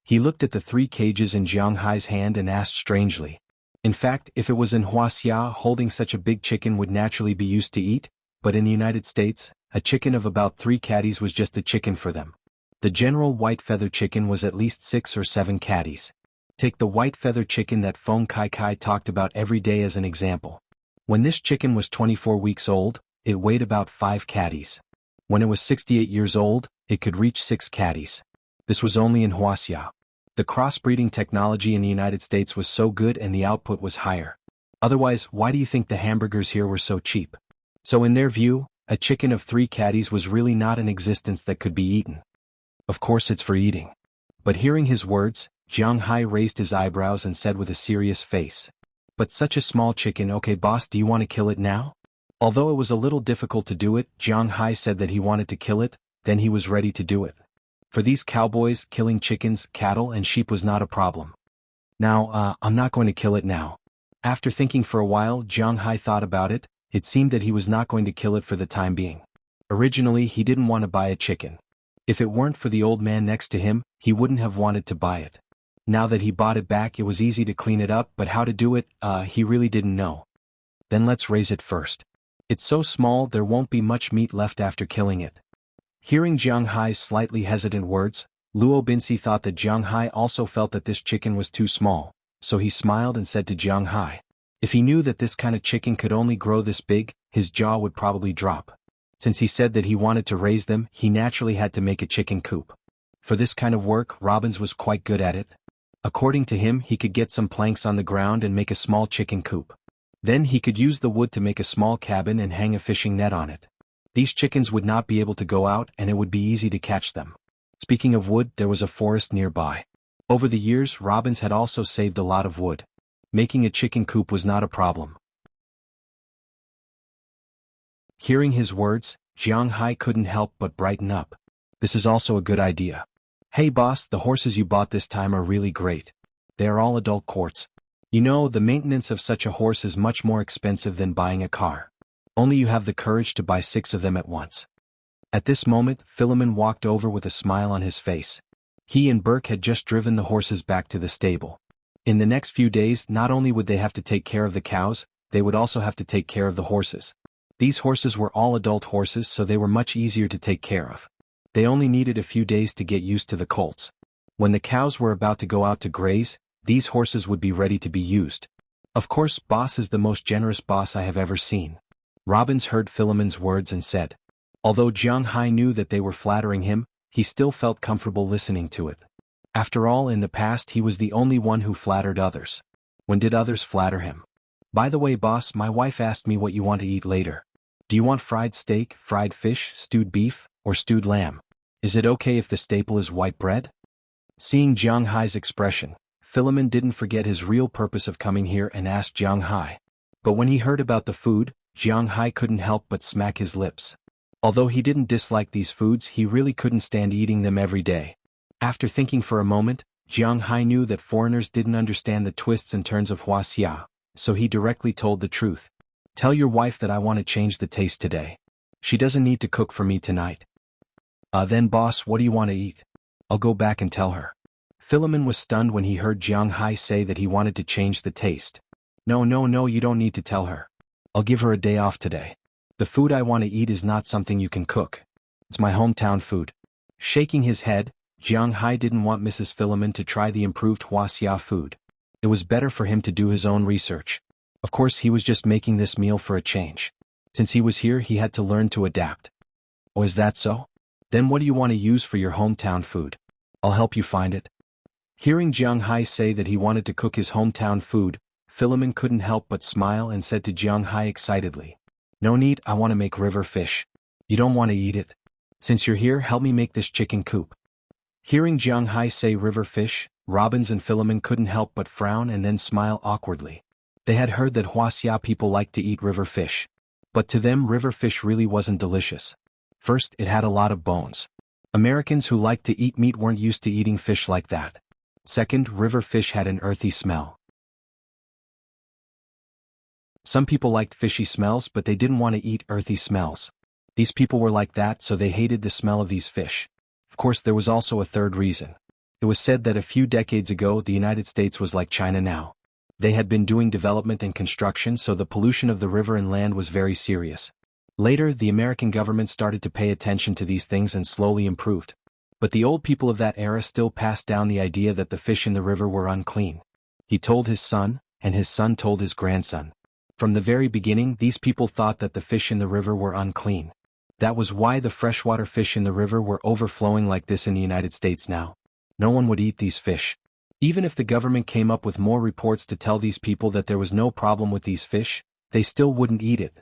He looked at the 3 cages in Jiang Hai's hand and asked strangely. In fact, if it was in Wuxia, holding such a big chicken would naturally be used to eat, but in the United States, a chicken of about 3 catties was just a chicken for them. The general white feather chicken was at least 6 or 7 catties. Take the white feather chicken that Feng Kai Kai talked about every day as an example. When this chicken was 24 weeks old, it weighed about 5 catties. When it was 68 years old, it could reach 6 catties. This was only in Wuxia. The crossbreeding technology in the United States was so good and the output was higher. Otherwise, why do you think the hamburgers here were so cheap? So in their view, a chicken of 3 catties was really not in existence that could be eaten. Of course it's for eating. But hearing his words, Jiang Hai raised his eyebrows and said with a serious face. But such a small chicken, okay boss, do you want to kill it now? Although it was a little difficult to do it, Jiang Hai said that he wanted to kill it, then he was ready to do it. For these cowboys, killing chickens, cattle and sheep was not a problem. Now, I'm not going to kill it now. After thinking for a while, Jiang Hai thought about it. It seemed that he was not going to kill it for the time being. Originally, he didn't want to buy a chicken. If it weren't for the old man next to him, he wouldn't have wanted to buy it. Now that he bought it back, it was easy to clean it up, but how to do it, he really didn't know. Then let's raise it first. It's so small there won't be much meat left after killing it. Hearing Jiang Hai's slightly hesitant words, Luo Binsi thought that Jiang Hai also felt that this chicken was too small, so he smiled and said to Jiang Hai. If he knew that this kind of chicken could only grow this big, his jaw would probably drop. Since he said that he wanted to raise them, he naturally had to make a chicken coop. For this kind of work, Robbins was quite good at it. According to him, he could get some planks on the ground and make a small chicken coop. Then he could use the wood to make a small cabin and hang a fishing net on it. These chickens would not be able to go out and it would be easy to catch them. Speaking of wood, there was a forest nearby. Over the years, Robbins had also saved a lot of wood. Making a chicken coop was not a problem. Hearing his words, Jiang Hai couldn't help but brighten up. This is also a good idea. Hey boss, the horses you bought this time are really great. They are all adult quartz. You know, the maintenance of such a horse is much more expensive than buying a car. Only you have the courage to buy 6 of them at once. At this moment, Philemon walked over with a smile on his face. He and Burke had just driven the horses back to the stable. In the next few days, not only would they have to take care of the cows, they would also have to take care of the horses. These horses were all adult horses, so they were much easier to take care of. They only needed a few days to get used to the colts. When the cows were about to go out to graze, these horses would be ready to be used. Of course, boss is the most generous boss I have ever seen. Robbins heard Philemon's words and said. Although Jiang Hai knew that they were flattering him, he still felt comfortable listening to it. After all, in the past he was the only one who flattered others. When did others flatter him? By the way boss, my wife asked me what you want to eat later. Do you want fried steak, fried fish, stewed beef, or stewed lamb? Is it okay if the staple is white bread? Seeing Jiang Hai's expression, Philemon didn't forget his real purpose of coming here and asked Jiang Hai. But when he heard about the food, Jiang Hai couldn't help but smack his lips. Although he didn't dislike these foods, he really couldn't stand eating them every day. After thinking for a moment, Jiang Hai knew that foreigners didn't understand the twists and turns of Wuxia, so he directly told the truth. Tell your wife that I want to change the taste today. She doesn't need to cook for me tonight. Then boss, what do you want to eat? I'll go back and tell her. Philemon was stunned when he heard Jiang Hai say that he wanted to change the taste. No, you don't need to tell her. I'll give her a day off today. The food I want to eat is not something you can cook. It's my hometown food. Shaking his head, Jiang Hai didn't want Mrs. Philemon to try the improved Wuxia food. It was better for him to do his own research. Of course, he was just making this meal for a change. Since he was here, he had to learn to adapt. Oh, is that so? Then what do you want to use for your hometown food? I'll help you find it. Hearing Jiang Hai say that he wanted to cook his hometown food, Philemon couldn't help but smile and said to Jiang Hai excitedly, "No need, I want to make river fish. You don't want to eat it? Since you're here, help me make this chicken coop." Hearing Jiang Hai say river fish, Robbins and Philemon couldn't help but frown and then smile awkwardly. They had heard that Wuxia people liked to eat river fish. But to them river fish really wasn't delicious. First, it had a lot of bones. Americans who liked to eat meat weren't used to eating fish like that. Second, river fish had an earthy smell. Some people liked fishy smells, but they didn't want to eat earthy smells. These people were like that, so they hated the smell of these fish. Of course, there was also a third reason. It was said that a few decades ago the United States was like China now. They had been doing development and construction, so the pollution of the river and land was very serious. Later, the American government started to pay attention to these things and slowly improved. But the old people of that era still passed down the idea that the fish in the river were unclean. He told his son, and his son told his grandson. From the very beginning, these people thought that the fish in the river were unclean. That was why the freshwater fish in the river were overflowing like this in the United States now. No one would eat these fish. Even if the government came up with more reports to tell these people that there was no problem with these fish, they still wouldn't eat it.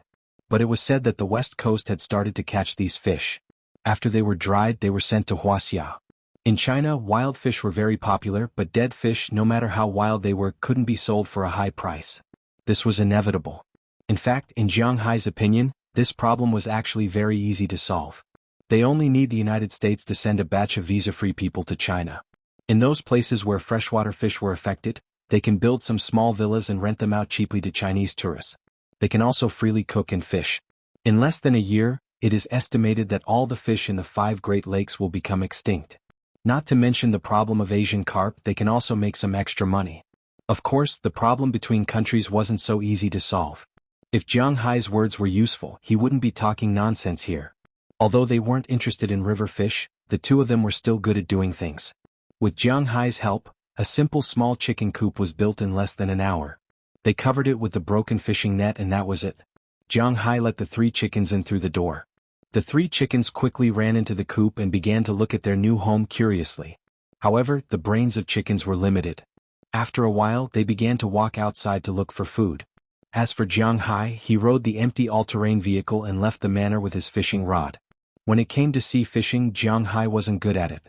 But it was said that the West Coast had started to catch these fish. After they were dried, they were sent to Wuxia. In China, wild fish were very popular, but dead fish, no matter how wild they were, couldn't be sold for a high price. This was inevitable. In fact, in Jiang Hai's opinion, this problem was actually very easy to solve. They only need the United States to send a batch of visa-free people to China. In those places where freshwater fish were affected, they can build some small villas and rent them out cheaply to Chinese tourists. They can also freely cook and fish. In less than a year, it is estimated that all the fish in the 5 Great Lakes will become extinct. Not to mention the problem of Asian carp, they can also make some extra money. Of course, the problem between countries wasn't so easy to solve. If Jiang Hai's words were useful, he wouldn't be talking nonsense here. Although they weren't interested in river fish, the two of them were still good at doing things. With Jiang Hai's help, a simple small chicken coop was built in less than an hour. They covered it with the broken fishing net and that was it. Jiang Hai let the 3 chickens in through the door. The 3 chickens quickly ran into the coop and began to look at their new home curiously. However, the brains of chickens were limited. After a while, they began to walk outside to look for food. As for Jiang Hai, he rode the empty all-terrain vehicle and left the manor with his fishing rod. When it came to sea fishing, Jiang Hai wasn't good at it.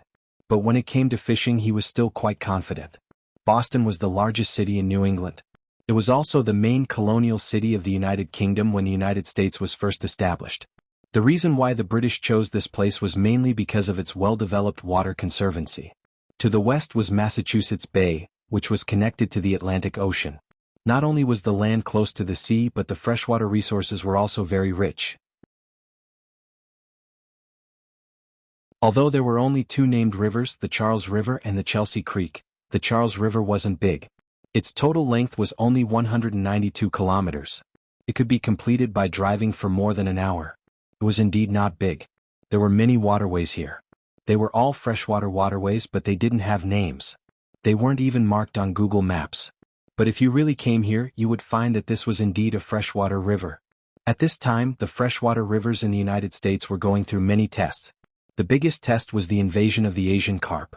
But when it came to fishing, he was still quite confident. Boston was the largest city in New England. It was also the main colonial city of the United Kingdom when the United States was first established. The reason why the British chose this place was mainly because of its well-developed water conservancy. To the west was Massachusetts Bay, which was connected to the Atlantic Ocean. Not only was the land close to the sea, but the freshwater resources were also very rich. Although there were only 2 named rivers, the Charles River and the Chelsea Creek, the Charles River wasn't big. Its total length was only 192 kilometers. It could be completed by driving for more than an hour. It was indeed not big. There were many waterways here. They were all freshwater waterways, but they didn't have names. They weren't even marked on Google Maps. But if you really came here, you would find that this was indeed a freshwater river. At this time, the freshwater rivers in the United States were going through many tests. The biggest test was the invasion of the Asian carp.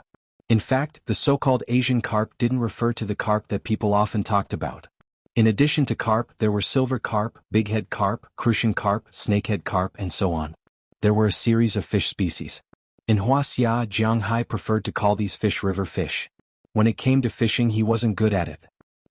In fact, the so-called Asian carp didn't refer to the carp that people often talked about. In addition to carp, there were silver carp, bighead carp, crucian carp, snakehead carp, and so on. There were a series of fish species. In Wuxia, Jiang Hai preferred to call these fish river fish. When it came to fishing, he wasn't good at it.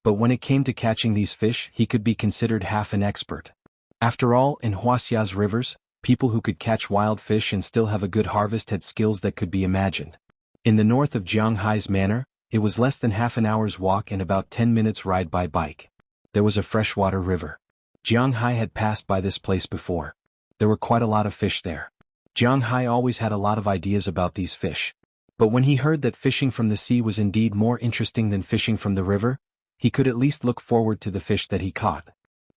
But when it came to catching these fish, he could be considered half an expert. After all, in Wuxia's rivers, people who could catch wild fish and still have a good harvest had skills that could be imagined. In the north of Jiang Hai's manor, it was less than half an hour's walk and about 10 minutes ride by bike. There was a freshwater river. Jiang Hai had passed by this place before. There were quite a lot of fish there. Jiang Hai always had a lot of ideas about these fish. But when he heard that fishing from the sea was indeed more interesting than fishing from the river, he could at least look forward to the fish that he caught.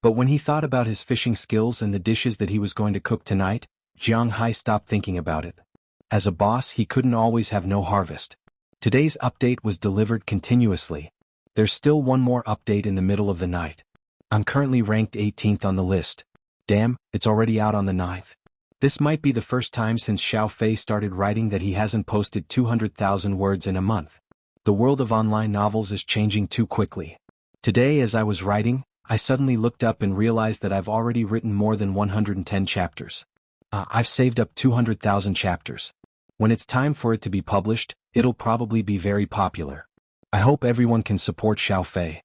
But when he thought about his fishing skills and the dishes that he was going to cook tonight, Jiang Hai stopped thinking about it. As a boss, he couldn't always have no harvest. Today's update was delivered continuously. There's still one more update in the middle of the night. I'm currently ranked 18th on the list. Damn, it's already out on the 9th. This might be the first time since Xiao Fei started writing that he hasn't posted 200,000 words in a month. The world of online novels is changing too quickly. Today as I was writing, I suddenly looked up and realized that I've already written more than 110 chapters. I've saved up 200,000 chapters. When it's time for it to be published, it'll probably be very popular. I hope everyone can support Xiao Fei.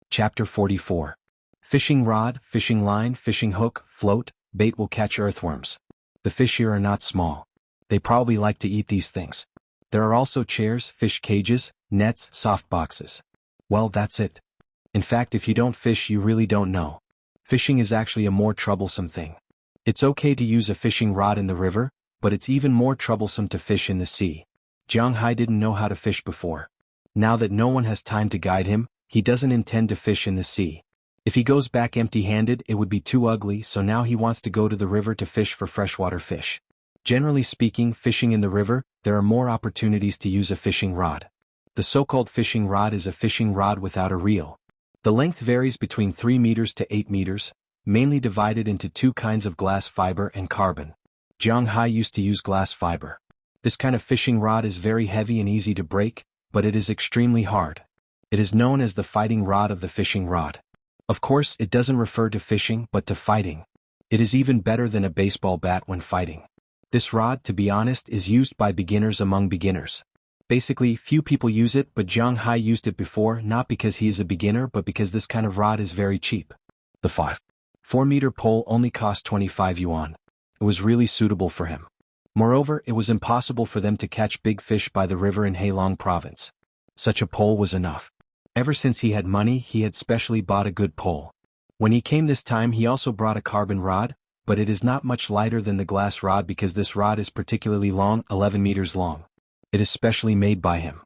Chapter 44. Fishing rod, fishing line, fishing hook, float, bait will catch earthworms. The fish here are not small. They probably like to eat these things. There are also chairs, fish cages, nets, soft boxes. Well, that's it. In fact, if you don't fish, you really don't know. Fishing is actually a more troublesome thing. It's okay to use a fishing rod in the river, but it's even more troublesome to fish in the sea. Jiang Hai didn't know how to fish before. Now that no one has time to guide him, he doesn't intend to fish in the sea. If he goes back empty-handed, it would be too ugly, so now he wants to go to the river to fish for freshwater fish. Generally speaking, fishing in the river, there are more opportunities to use a fishing rod. The so-called fishing rod is a fishing rod without a reel. The length varies between 3 meters to 8 meters, mainly divided into two kinds of glass fiber and carbon. Jiang Hai used to use glass fiber. This kind of fishing rod is very heavy and easy to break, but it is extremely hard. It is known as the fighting rod of the fishing rod. Of course, it doesn't refer to fishing but to fighting. It is even better than a baseball bat when fighting. This rod, to be honest, is used by beginners among beginners. Basically, few people use it, but Jiang Hai used it before, not because he is a beginner but because this kind of rod is very cheap. The 4-meter pole only cost 25 yuan. It was really suitable for him. Moreover, it was impossible for them to catch big fish by the river in Heilong province. Such a pole was enough. Ever since he had money, he had specially bought a good pole. When he came this time, he also brought a carbon rod, but it is not much lighter than the glass rod because this rod is particularly long, 11 meters long. It is specially made by him.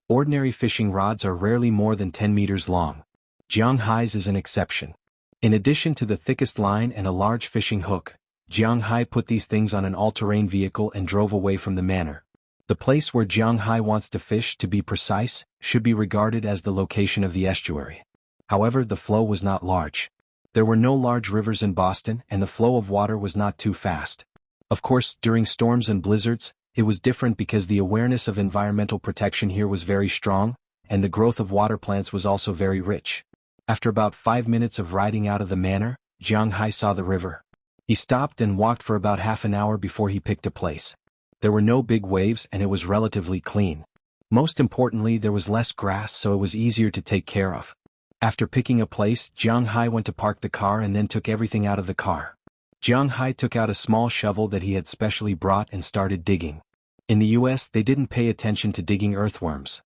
Ordinary fishing rods are rarely more than 10 meters long. Jiang Hai's is an exception. In addition to the thickest line and a large fishing hook, Jiang Hai put these things on an all-terrain vehicle and drove away from the manor. The place where Jiang Hai wants to fish, to be precise, should be regarded as the location of the estuary. However, the flow was not large. There were no large rivers in Boston, and the flow of water was not too fast. Of course, during storms and blizzards, it was different because the awareness of environmental protection here was very strong, and the growth of water plants was also very rich. After about 5 minutes of riding out of the manor, Jiang Hai saw the river. He stopped and walked for about half an hour before he picked a place. There were no big waves and it was relatively clean. Most importantly, there was less grass, so it was easier to take care of. After picking a place, Jiang Hai went to park the car and then took everything out of the car. Jiang Hai took out a small shovel that he had specially brought and started digging. In the US, they didn't pay attention to digging earthworms.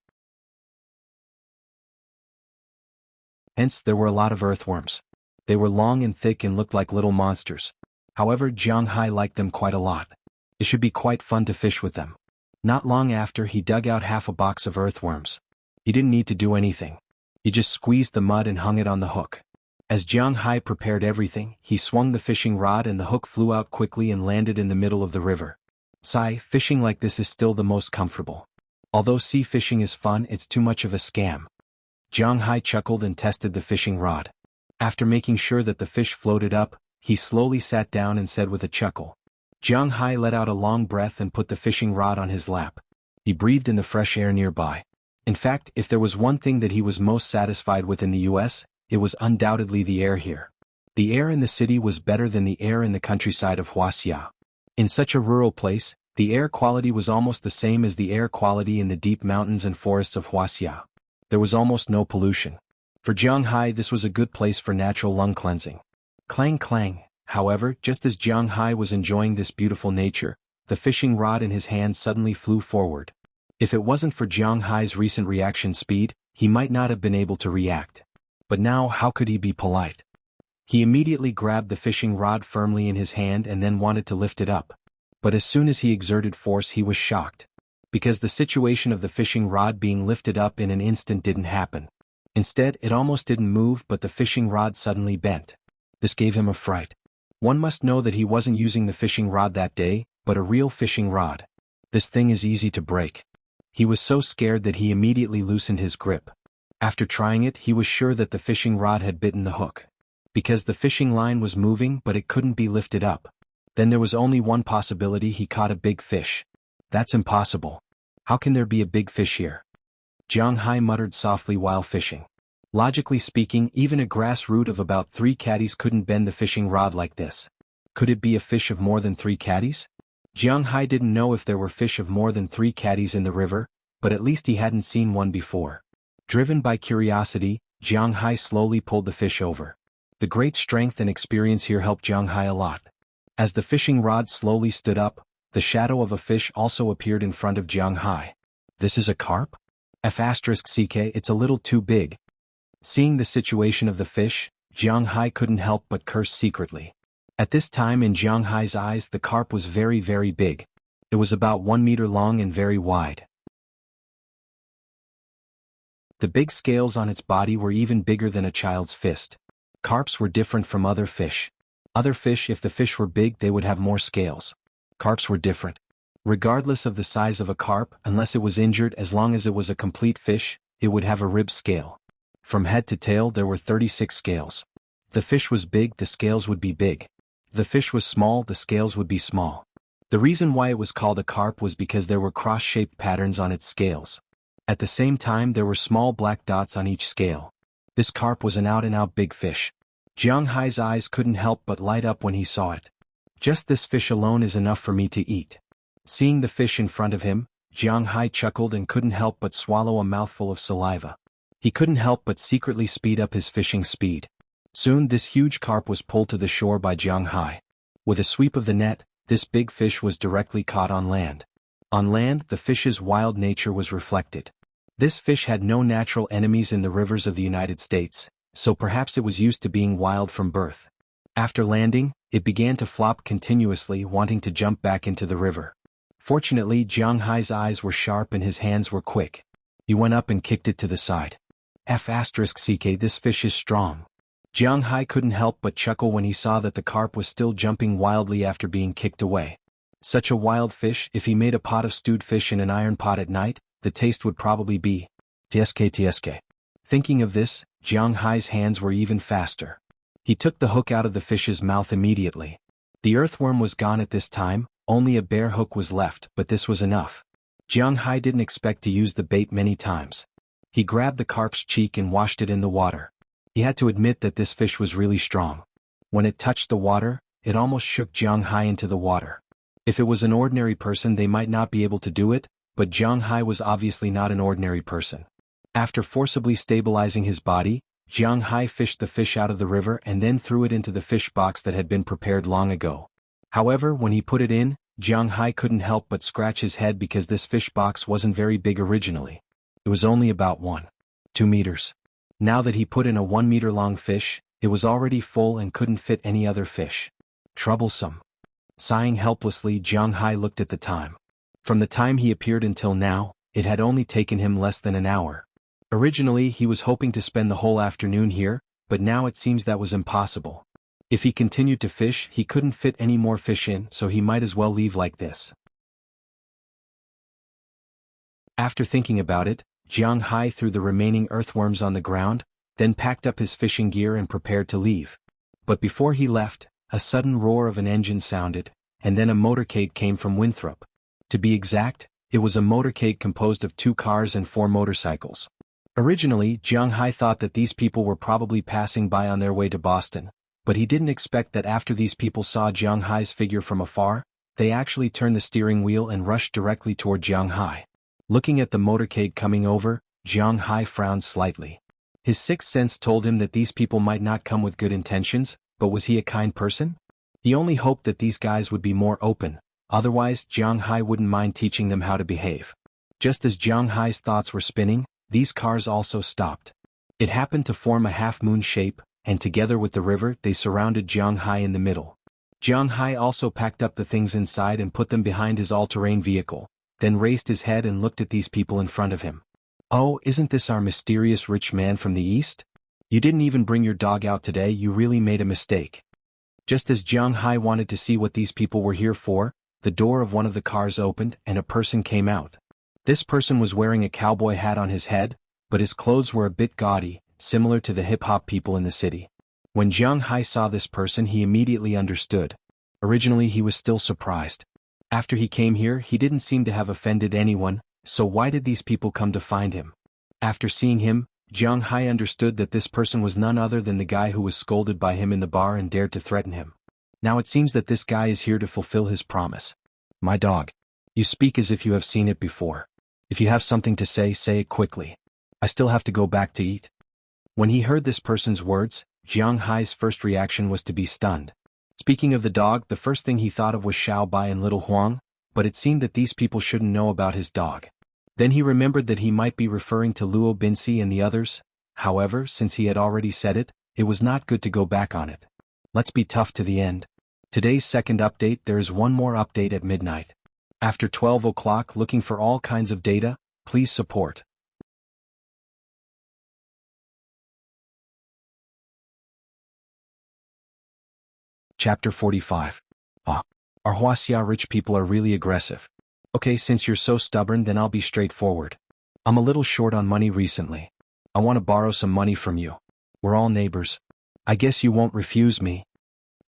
Hence, there were a lot of earthworms. They were long and thick and looked like little monsters. However, Jiang Hai liked them quite a lot. It should be quite fun to fish with them. Not long after, he dug out half a box of earthworms. He didn't need to do anything. He just squeezed the mud and hung it on the hook. As Jiang Hai prepared everything, he swung the fishing rod and the hook flew out quickly and landed in the middle of the river. Fishing like this is still the most comfortable. Although sea fishing is fun, it's too much of a scam. Jiang Hai chuckled and tested the fishing rod. After making sure that the fish floated up, he slowly sat down and said with a chuckle. Jiang Hai let out a long breath and put the fishing rod on his lap. He breathed in the fresh air nearby. In fact, if there was one thing that he was most satisfied with in the US, it was undoubtedly the air here. The air in the city was better than the air in the countryside of Wuxia. In such a rural place, the air quality was almost the same as the air quality in the deep mountains and forests of Wuxia. There was almost no pollution. For Jiang Hai, this was a good place for natural lung cleansing. Clang clang. However, just as Jiang Hai was enjoying this beautiful nature, the fishing rod in his hand suddenly flew forward. If it wasn't for Jiang Hai's recent reaction speed, he might not have been able to react. But now, how could he be polite? He immediately grabbed the fishing rod firmly in his hand and then wanted to lift it up. But as soon as he exerted force, he was shocked. because the situation of the fishing rod being lifted up in an instant didn't happen. Instead, it almost didn't move, but the fishing rod suddenly bent. This gave him a fright. One must know that he wasn't using the fishing rod that day, but a real fishing rod. This thing is easy to break. He was so scared that he immediately loosened his grip. After trying it, he was sure that the fishing rod had bitten the hook. Because the fishing line was moving but it couldn't be lifted up. Then there was only one possibility: he caught a big fish. That's impossible. How can there be a big fish here? Jiang Hai muttered softly while fishing. Logically speaking, even a grass root of about 3 caddies couldn't bend the fishing rod like this. Could it be a fish of more than 3 caddies? Jiang Hai didn't know if there were fish of more than 3 caddies in the river, but at least he hadn't seen one before. Driven by curiosity, Jiang Hai slowly pulled the fish over. The great strength and experience here helped Jiang Hai a lot. As the fishing rod slowly stood up, the shadow of a fish also appeared in front of Jiang Hai. This is a carp? F***ck, it's a little too big. Seeing the situation of the fish, Jiang Hai couldn't help but curse secretly. At this time in Jiang Hai's eyes, the carp was very, very big. It was about 1 meter long and very wide. The big scales on its body were even bigger than a child's fist. Carps were different from other fish. Other fish, if the fish were big, they would have more scales. Carps were different. Regardless of the size of a carp, unless it was injured, as long as it was a complete fish, it would have a rib scale. From head to tail there were 36 scales. The fish was big, the scales would be big. The fish was small, the scales would be small. The reason why it was called a carp was because there were cross-shaped patterns on its scales. At the same time there were small black dots on each scale. This carp was an out-and-out big fish. Jiang Hai's eyes couldn't help but light up when he saw it. Just this fish alone is enough for me to eat. Seeing the fish in front of him, Jiang Hai chuckled and couldn't help but swallow a mouthful of saliva. He couldn't help but secretly speed up his fishing speed. Soon this huge carp was pulled to the shore by Jiang Hai. With a sweep of the net, this big fish was directly caught on land. On land, the fish's wild nature was reflected. This fish had no natural enemies in the rivers of the United States, so perhaps it was used to being wild from birth. After landing, it began to flop continuously, wanting to jump back into the river. Fortunately, Jiang Hai's eyes were sharp and his hands were quick. He went up and kicked it to the side. F***ck, this fish is strong. Jiang Hai couldn't help but chuckle when he saw that the carp was still jumping wildly after being kicked away. Such a wild fish, if he made a pot of stewed fish in an iron pot at night, the taste would probably be tsk. Thinking of this, Jiang Hai's hands were even faster. He took the hook out of the fish's mouth immediately. The earthworm was gone at this time, only a bare hook was left, but this was enough. Jiang Hai didn't expect to use the bait many times. He grabbed the carp's cheek and washed it in the water. He had to admit that this fish was really strong. When it touched the water, it almost shook Jiang Hai into the water. If it was an ordinary person they might not be able to do it, but Jiang Hai was obviously not an ordinary person. After forcibly stabilizing his body, Jiang Hai fished the fish out of the river and then threw it into the fish box that had been prepared long ago. However, when he put it in, Jiang Hai couldn't help but scratch his head because this fish box wasn't very big originally. It was only about 1.2 meters. Now that he put in a 1 meter long fish, it was already full and couldn't fit any other fish. Troublesome. Sighing helplessly, Jiang Hai looked at the time. From the time he appeared until now, it had only taken him less than an hour. Originally he was hoping to spend the whole afternoon here, but now it seems that was impossible. If he continued to fish, he couldn't fit any more fish in, so he might as well leave like this. After thinking about it, Jiang Hai threw the remaining earthworms on the ground, then packed up his fishing gear and prepared to leave. But before he left, a sudden roar of an engine sounded, and then a motorcade came from Winthrop. To be exact, it was a motorcade composed of 2 cars and 4 motorcycles. Originally, Jiang Hai thought that these people were probably passing by on their way to Boston, but he didn't expect that after these people saw Jiang Hai's figure from afar, they actually turned the steering wheel and rushed directly toward Jiang Hai. Looking at the motorcade coming over, Jiang Hai frowned slightly. His sixth sense told him that these people might not come with good intentions, but was he a kind person? He only hoped that these guys would be more open, otherwise Jiang Hai wouldn't mind teaching them how to behave. Just as Jiang Hai's thoughts were spinning, these cars also stopped. It happened to form a half-moon shape, and together with the river they surrounded Jiang Hai in the middle. Jiang Hai also packed up the things inside and put them behind his all-terrain vehicle, then raised his head and looked at these people in front of him. "Oh, isn't this our mysterious rich man from the east? You didn't even bring your dog out today, you really made a mistake." Just as Jiang Hai wanted to see what these people were here for, the door of one of the cars opened and a person came out. This person was wearing a cowboy hat on his head, but his clothes were a bit gaudy, similar to the hip-hop people in the city. When Jiang Hai saw this person, he immediately understood. Originally he was still surprised. After he came here, he didn't seem to have offended anyone, so why did these people come to find him? After seeing him, Jiang Hai understood that this person was none other than the guy who was scolded by him in the bar and dared to threaten him. Now it seems that this guy is here to fulfill his promise. "My dog. You speak as if you have seen it before. If you have something to say it quickly. I still have to go back to eat." When he heard this person's words, Jiang Hai's first reaction was to be stunned. Speaking of the dog, the first thing he thought of was Xiao Bai and Little Huang, but it seemed that these people shouldn't know about his dog. Then he remembered that he might be referring to Luo Binci and the others. However, since he had already said it, it was not good to go back on it. Let's be tough to the end. Today's second update. There is one more update at midnight. After 12 o'clock, looking for all kinds of data, please support. Chapter 45. Our Wuxia rich people are really aggressive. Okay, since you're so stubborn, then I'll be straightforward. I'm a little short on money recently. I want to borrow some money from you. We're all neighbors. I guess you won't refuse me.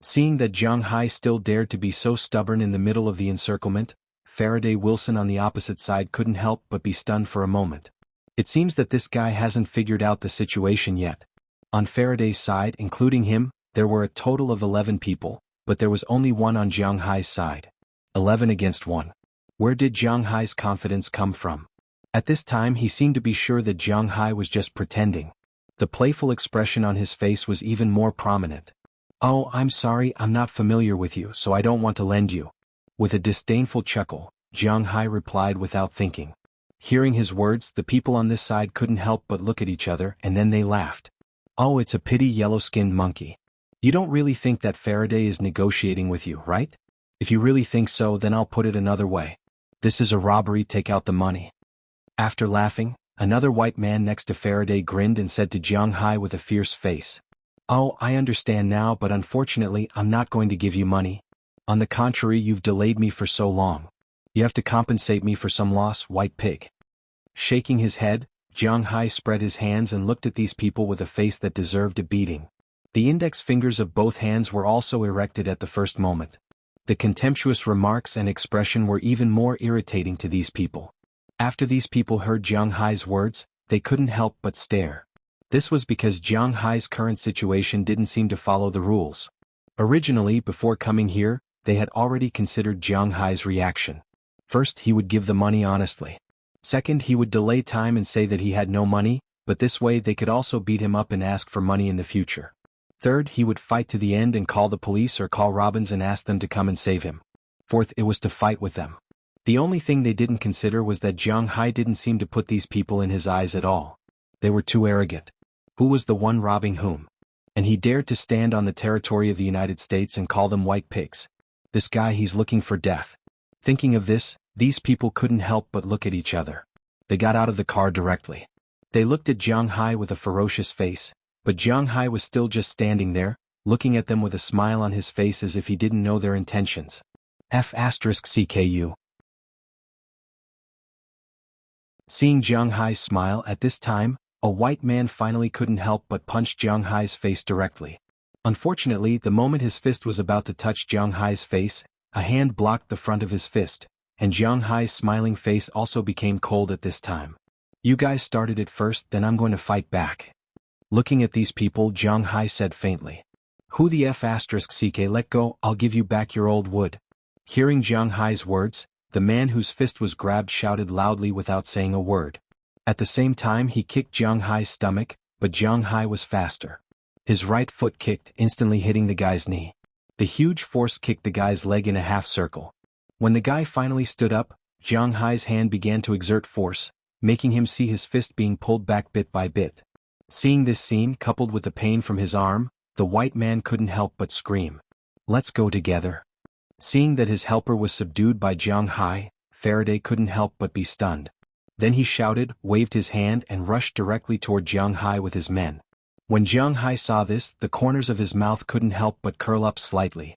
Seeing that Jiang Hai still dared to be so stubborn in the middle of the encirclement, Faraday Wilson on the opposite side couldn't help but be stunned for a moment. It seems that this guy hasn't figured out the situation yet. On Faraday's side, including him, there were a total of 11 people, but there was only one on Jiang Hai's side. 11 against 1. Where did Jiang Hai's confidence come from? At this time he seemed to be sure that Jiang Hai was just pretending. The playful expression on his face was even more prominent. "Oh, I'm sorry, I'm not familiar with you, so I don't want to lend you." With a disdainful chuckle, Jiang Hai replied without thinking. Hearing his words, the people on this side couldn't help but look at each other, and then they laughed. "Oh, it's a pity, yellow-skinned monkey. You don't really think that Faraday is negotiating with you, right? If you really think so, then I'll put it another way. This is a robbery, take out the money." After laughing, another white man next to Faraday grinned and said to Jiang Hai with a fierce face, "Oh, I understand now, but unfortunately I'm not going to give you money. On the contrary, you've delayed me for so long. You have to compensate me for some loss, white pig." Shaking his head, Jiang Hai spread his hands and looked at these people with a face that deserved a beating. The index fingers of both hands were also erected at the first moment. The contemptuous remarks and expression were even more irritating to these people. After these people heard Jiang Hai's words, they couldn't help but stare. This was because Jiang Hai's current situation didn't seem to follow the rules. Originally, before coming here, they had already considered Jiang Hai's reaction. First, he would give the money honestly. Second, he would delay time and say that he had no money, but this way they could also beat him up and ask for money in the future. Third, he would fight to the end and call the police or call Robbins and ask them to come and save him. Fourth, it was to fight with them. The only thing they didn't consider was that Jiang Hai didn't seem to put these people in his eyes at all. They were too arrogant. Who was the one robbing whom? And he dared to stand on the territory of the United States and call them white pigs. This guy, he's looking for death. Thinking of this, these people couldn't help but look at each other. They got out of the car directly. They looked at Jiang Hai with a ferocious face, but Jiang Hai was still just standing there, looking at them with a smile on his face as if he didn't know their intentions. F***CKU. Seeing Jiang Hai's smile at this time, a white man finally couldn't help but punch Jiang Hai's face directly. Unfortunately, the moment his fist was about to touch Jiang Hai's face, a hand blocked the front of his fist, and Jiang Hai's smiling face also became cold at this time. "You guys started it first, then I'm going to fight back." Looking at these people, Jiang Hai said faintly, "Who the F***CK, let go, I'll give you back your old wood." Hearing Jiang Hai's words, the man whose fist was grabbed shouted loudly without saying a word. At the same time he kicked Jiang Hai's stomach, but Jiang Hai was faster. His right foot kicked, instantly hitting the guy's knee. The huge force kicked the guy's leg in a half circle. When the guy finally stood up, Jiang Hai's hand began to exert force, making him see his fist being pulled back bit by bit. Seeing this scene coupled with the pain from his arm, the white man couldn't help but scream, "Let's go together." Seeing that his helper was subdued by Jiang Hai, Faraday couldn't help but be stunned. Then he shouted, waved his hand and rushed directly toward Jiang Hai with his men. When Jiang Hai saw this, the corners of his mouth couldn't help but curl up slightly.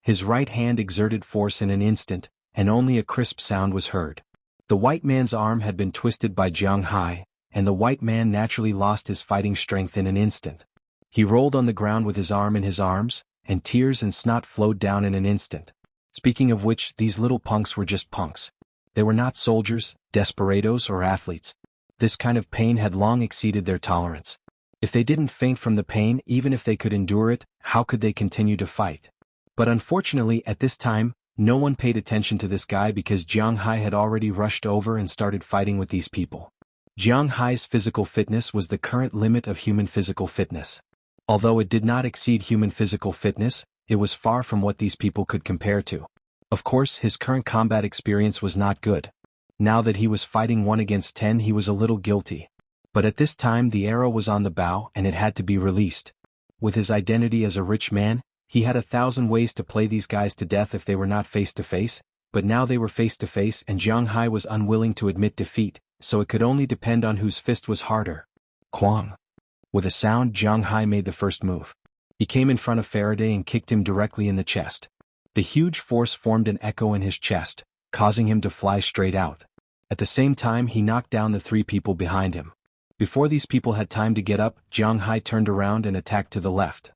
His right hand exerted force in an instant, and only a crisp sound was heard. The white man's arm had been twisted by Jiang Hai, and the white man naturally lost his fighting strength in an instant. He rolled on the ground with his arm in his arms, and tears and snot flowed down in an instant. Speaking of which, these little punks were just punks. They were not soldiers, desperados or athletes. This kind of pain had long exceeded their tolerance. If they didn't faint from the pain, even if they could endure it, how could they continue to fight? But unfortunately at this time, no one paid attention to this guy because Jiang Hai had already rushed over and started fighting with these people. Jiang Hai's physical fitness was the current limit of human physical fitness. Although it did not exceed human physical fitness, it was far from what these people could compare to. Of course, his current combat experience was not good. Now that he was fighting 1 against 10, he was a little guilty. But at this time the arrow was on the bow and it had to be released. With his identity as a rich man, he had 1,000 ways to play these guys to death if they were not face to face, but now they were face to face and Jiang Hai was unwilling to admit defeat, so it could only depend on whose fist was harder. Quang. With a sound, Jiang Hai made the first move. He came in front of Faraday and kicked him directly in the chest. The huge force formed an echo in his chest, causing him to fly straight out. At the same time he knocked down the 3 people behind him. Before these people had time to get up, Jiang Hai turned around and attacked to the left.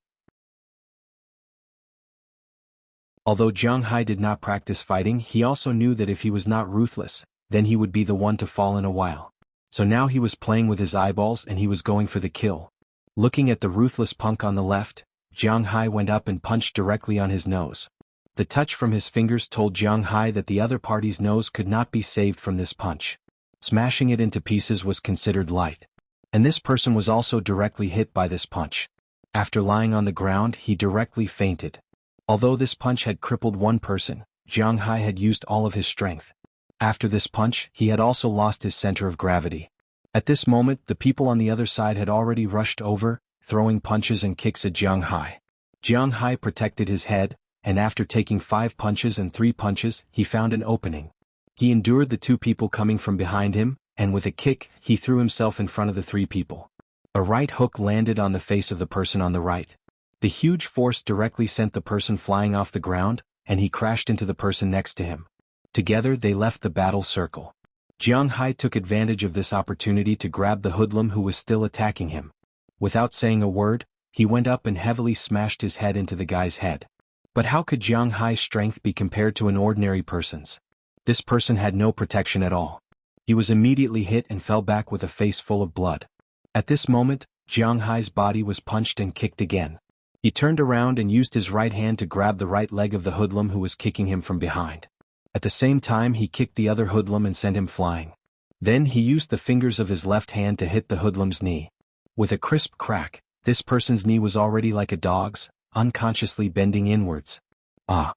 Although Jiang Hai did not practice fighting, he also knew that if he was not ruthless, then he would be the one to fall in a while. So now he was playing with his eyeballs and he was going for the kill. Looking at the ruthless punk on the left, Jiang Hai went up and punched directly on his nose. The touch from his fingers told Jiang Hai that the other party's nose could not be saved from this punch. Smashing it into pieces was considered light. And this person was also directly hit by this punch. After lying on the ground, he directly fainted. Although this punch had crippled one person, Jiang Hai had used all of his strength. After this punch, he had also lost his center of gravity. At this moment, the people on the other side had already rushed over, throwing punches and kicks at Jiang Hai. Jiang Hai protected his head, and after taking 5 punches and 3 punches, he found an opening. He endured the 2 people coming from behind him, and with a kick, he threw himself in front of the 3 people. A right hook landed on the face of the person on the right. The huge force directly sent the person flying off the ground, and he crashed into the person next to him. Together they left the battle circle. Jiang Hai took advantage of this opportunity to grab the hoodlum who was still attacking him. Without saying a word, he went up and heavily smashed his head into the guy's head. But how could Jiang Hai's strength be compared to an ordinary person's? This person had no protection at all. He was immediately hit and fell back with a face full of blood. At this moment, Jiang Hai's body was punched and kicked again. He turned around and used his right hand to grab the right leg of the hoodlum who was kicking him from behind. At the same time he kicked the other hoodlum and sent him flying. Then he used the fingers of his left hand to hit the hoodlum's knee. With a crisp crack, this person's knee was already like a dog's, unconsciously bending inwards. Ah!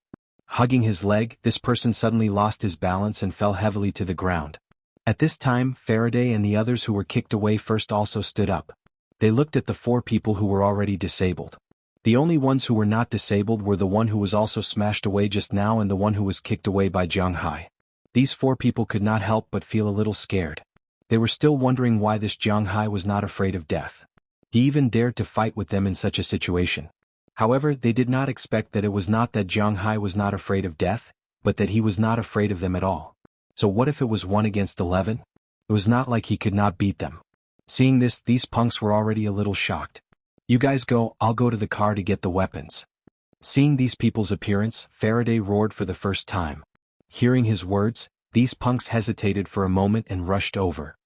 Hugging his leg, this person suddenly lost his balance and fell heavily to the ground. At this time, Faraday and the others who were kicked away first also stood up. They looked at the 4 people who were already disabled. The only ones who were not disabled were the one who was also smashed away just now and the one who was kicked away by Jiang Hai. These 4 people could not help but feel a little scared. They were still wondering why this Jiang Hai was not afraid of death. He even dared to fight with them in such a situation. However, they did not expect that it was not that Jiang Hai was not afraid of death, but that he was not afraid of them at all. So what if it was 1 against 11? It was not like he could not beat them. Seeing this, these punks were already a little shocked. You guys go, I'll go to the car to get the weapons. Seeing these people's appearance, Faraday roared for the first time. Hearing his words, these punks hesitated for a moment and rushed over.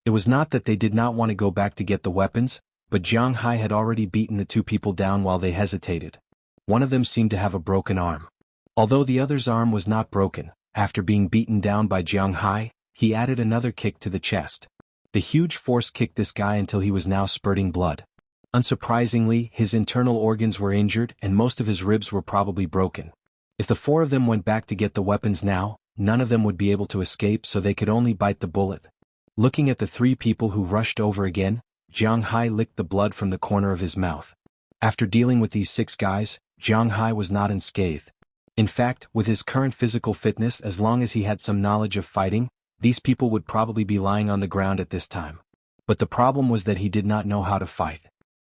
It was not that they did not want to go back to get the weapons, but Jiang Hai had already beaten the 2 people down while they hesitated. One of them seemed to have a broken arm. Although the other's arm was not broken, after being beaten down by Jiang Hai, he added another kick to the chest. The huge force kicked this guy until he was now spurting blood. Unsurprisingly, his internal organs were injured and most of his ribs were probably broken. If the 4 of them went back to get the weapons now, none of them would be able to escape, so they could only bite the bullet. Looking at the 3 people who rushed over again, Jiang Hai licked the blood from the corner of his mouth. After dealing with these 6 guys, Jiang Hai was not unscathed. In fact, with his current physical fitness, as long as he had some knowledge of fighting, these people would probably be lying on the ground at this time. But the problem was that he did not know how to fight.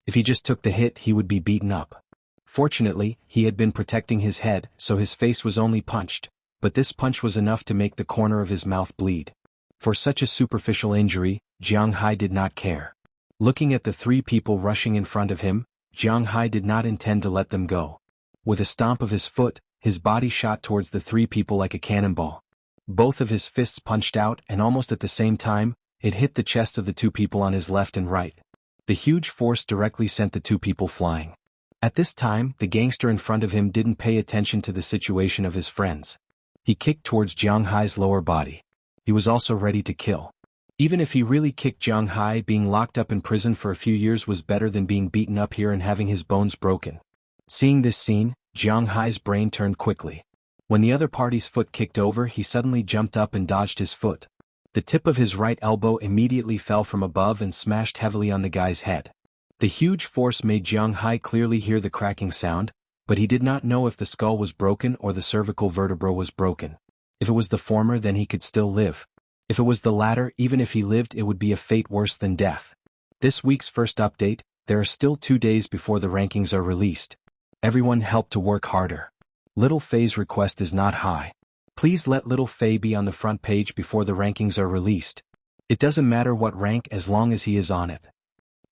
If he just took the hit, he would be beaten up. Fortunately, he had been protecting his head, so his face was only punched, but this punch was enough to make the corner of his mouth bleed. For such a superficial injury, Jiang Hai did not care. Looking at the three people rushing in front of him, Jiang Hai did not intend to let them go. With a stomp of his foot, his body shot towards the three people like a cannonball. Both of his fists punched out, and almost at the same time, it hit the chests of the two people on his left and right. The huge force directly sent the two people flying. At this time, the gangster in front of him didn't pay attention to the situation of his friends. He kicked towards Jiang Hai's lower body. He was also ready to kill. Even if he really kicked Jiang Hai, being locked up in prison for a few years was better than being beaten up here and having his bones broken. Seeing this scene, Jiang Hai's brain turned quickly. When the other party's foot kicked over, he suddenly jumped up and dodged his foot. The tip of his right elbow immediately fell from above and smashed heavily on the guy's head. The huge force made Jiang Hai clearly hear the cracking sound, but he did not know if the skull was broken or the cervical vertebra was broken. If it was the former, then he could still live. If it was the latter, even if he lived, it would be a fate worse than death. This week's first update: there are still 2 days before the rankings are released. Everyone help to work harder. Little Faye's request is not high. Please let Little Faye be on the front page before the rankings are released. It doesn't matter what rank as long as he is on it.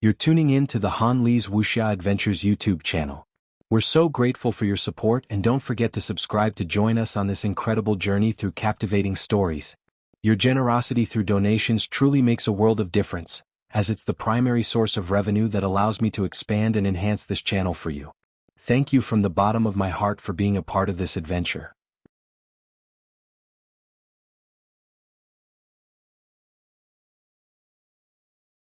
You're tuning in to the Han Li's Wuxia Adventures YouTube channel. We're so grateful for your support, and don't forget to subscribe to join us on this incredible journey through captivating stories. Your generosity through donations truly makes a world of difference, as it's the primary source of revenue that allows me to expand and enhance this channel for you. Thank you from the bottom of my heart for being a part of this adventure.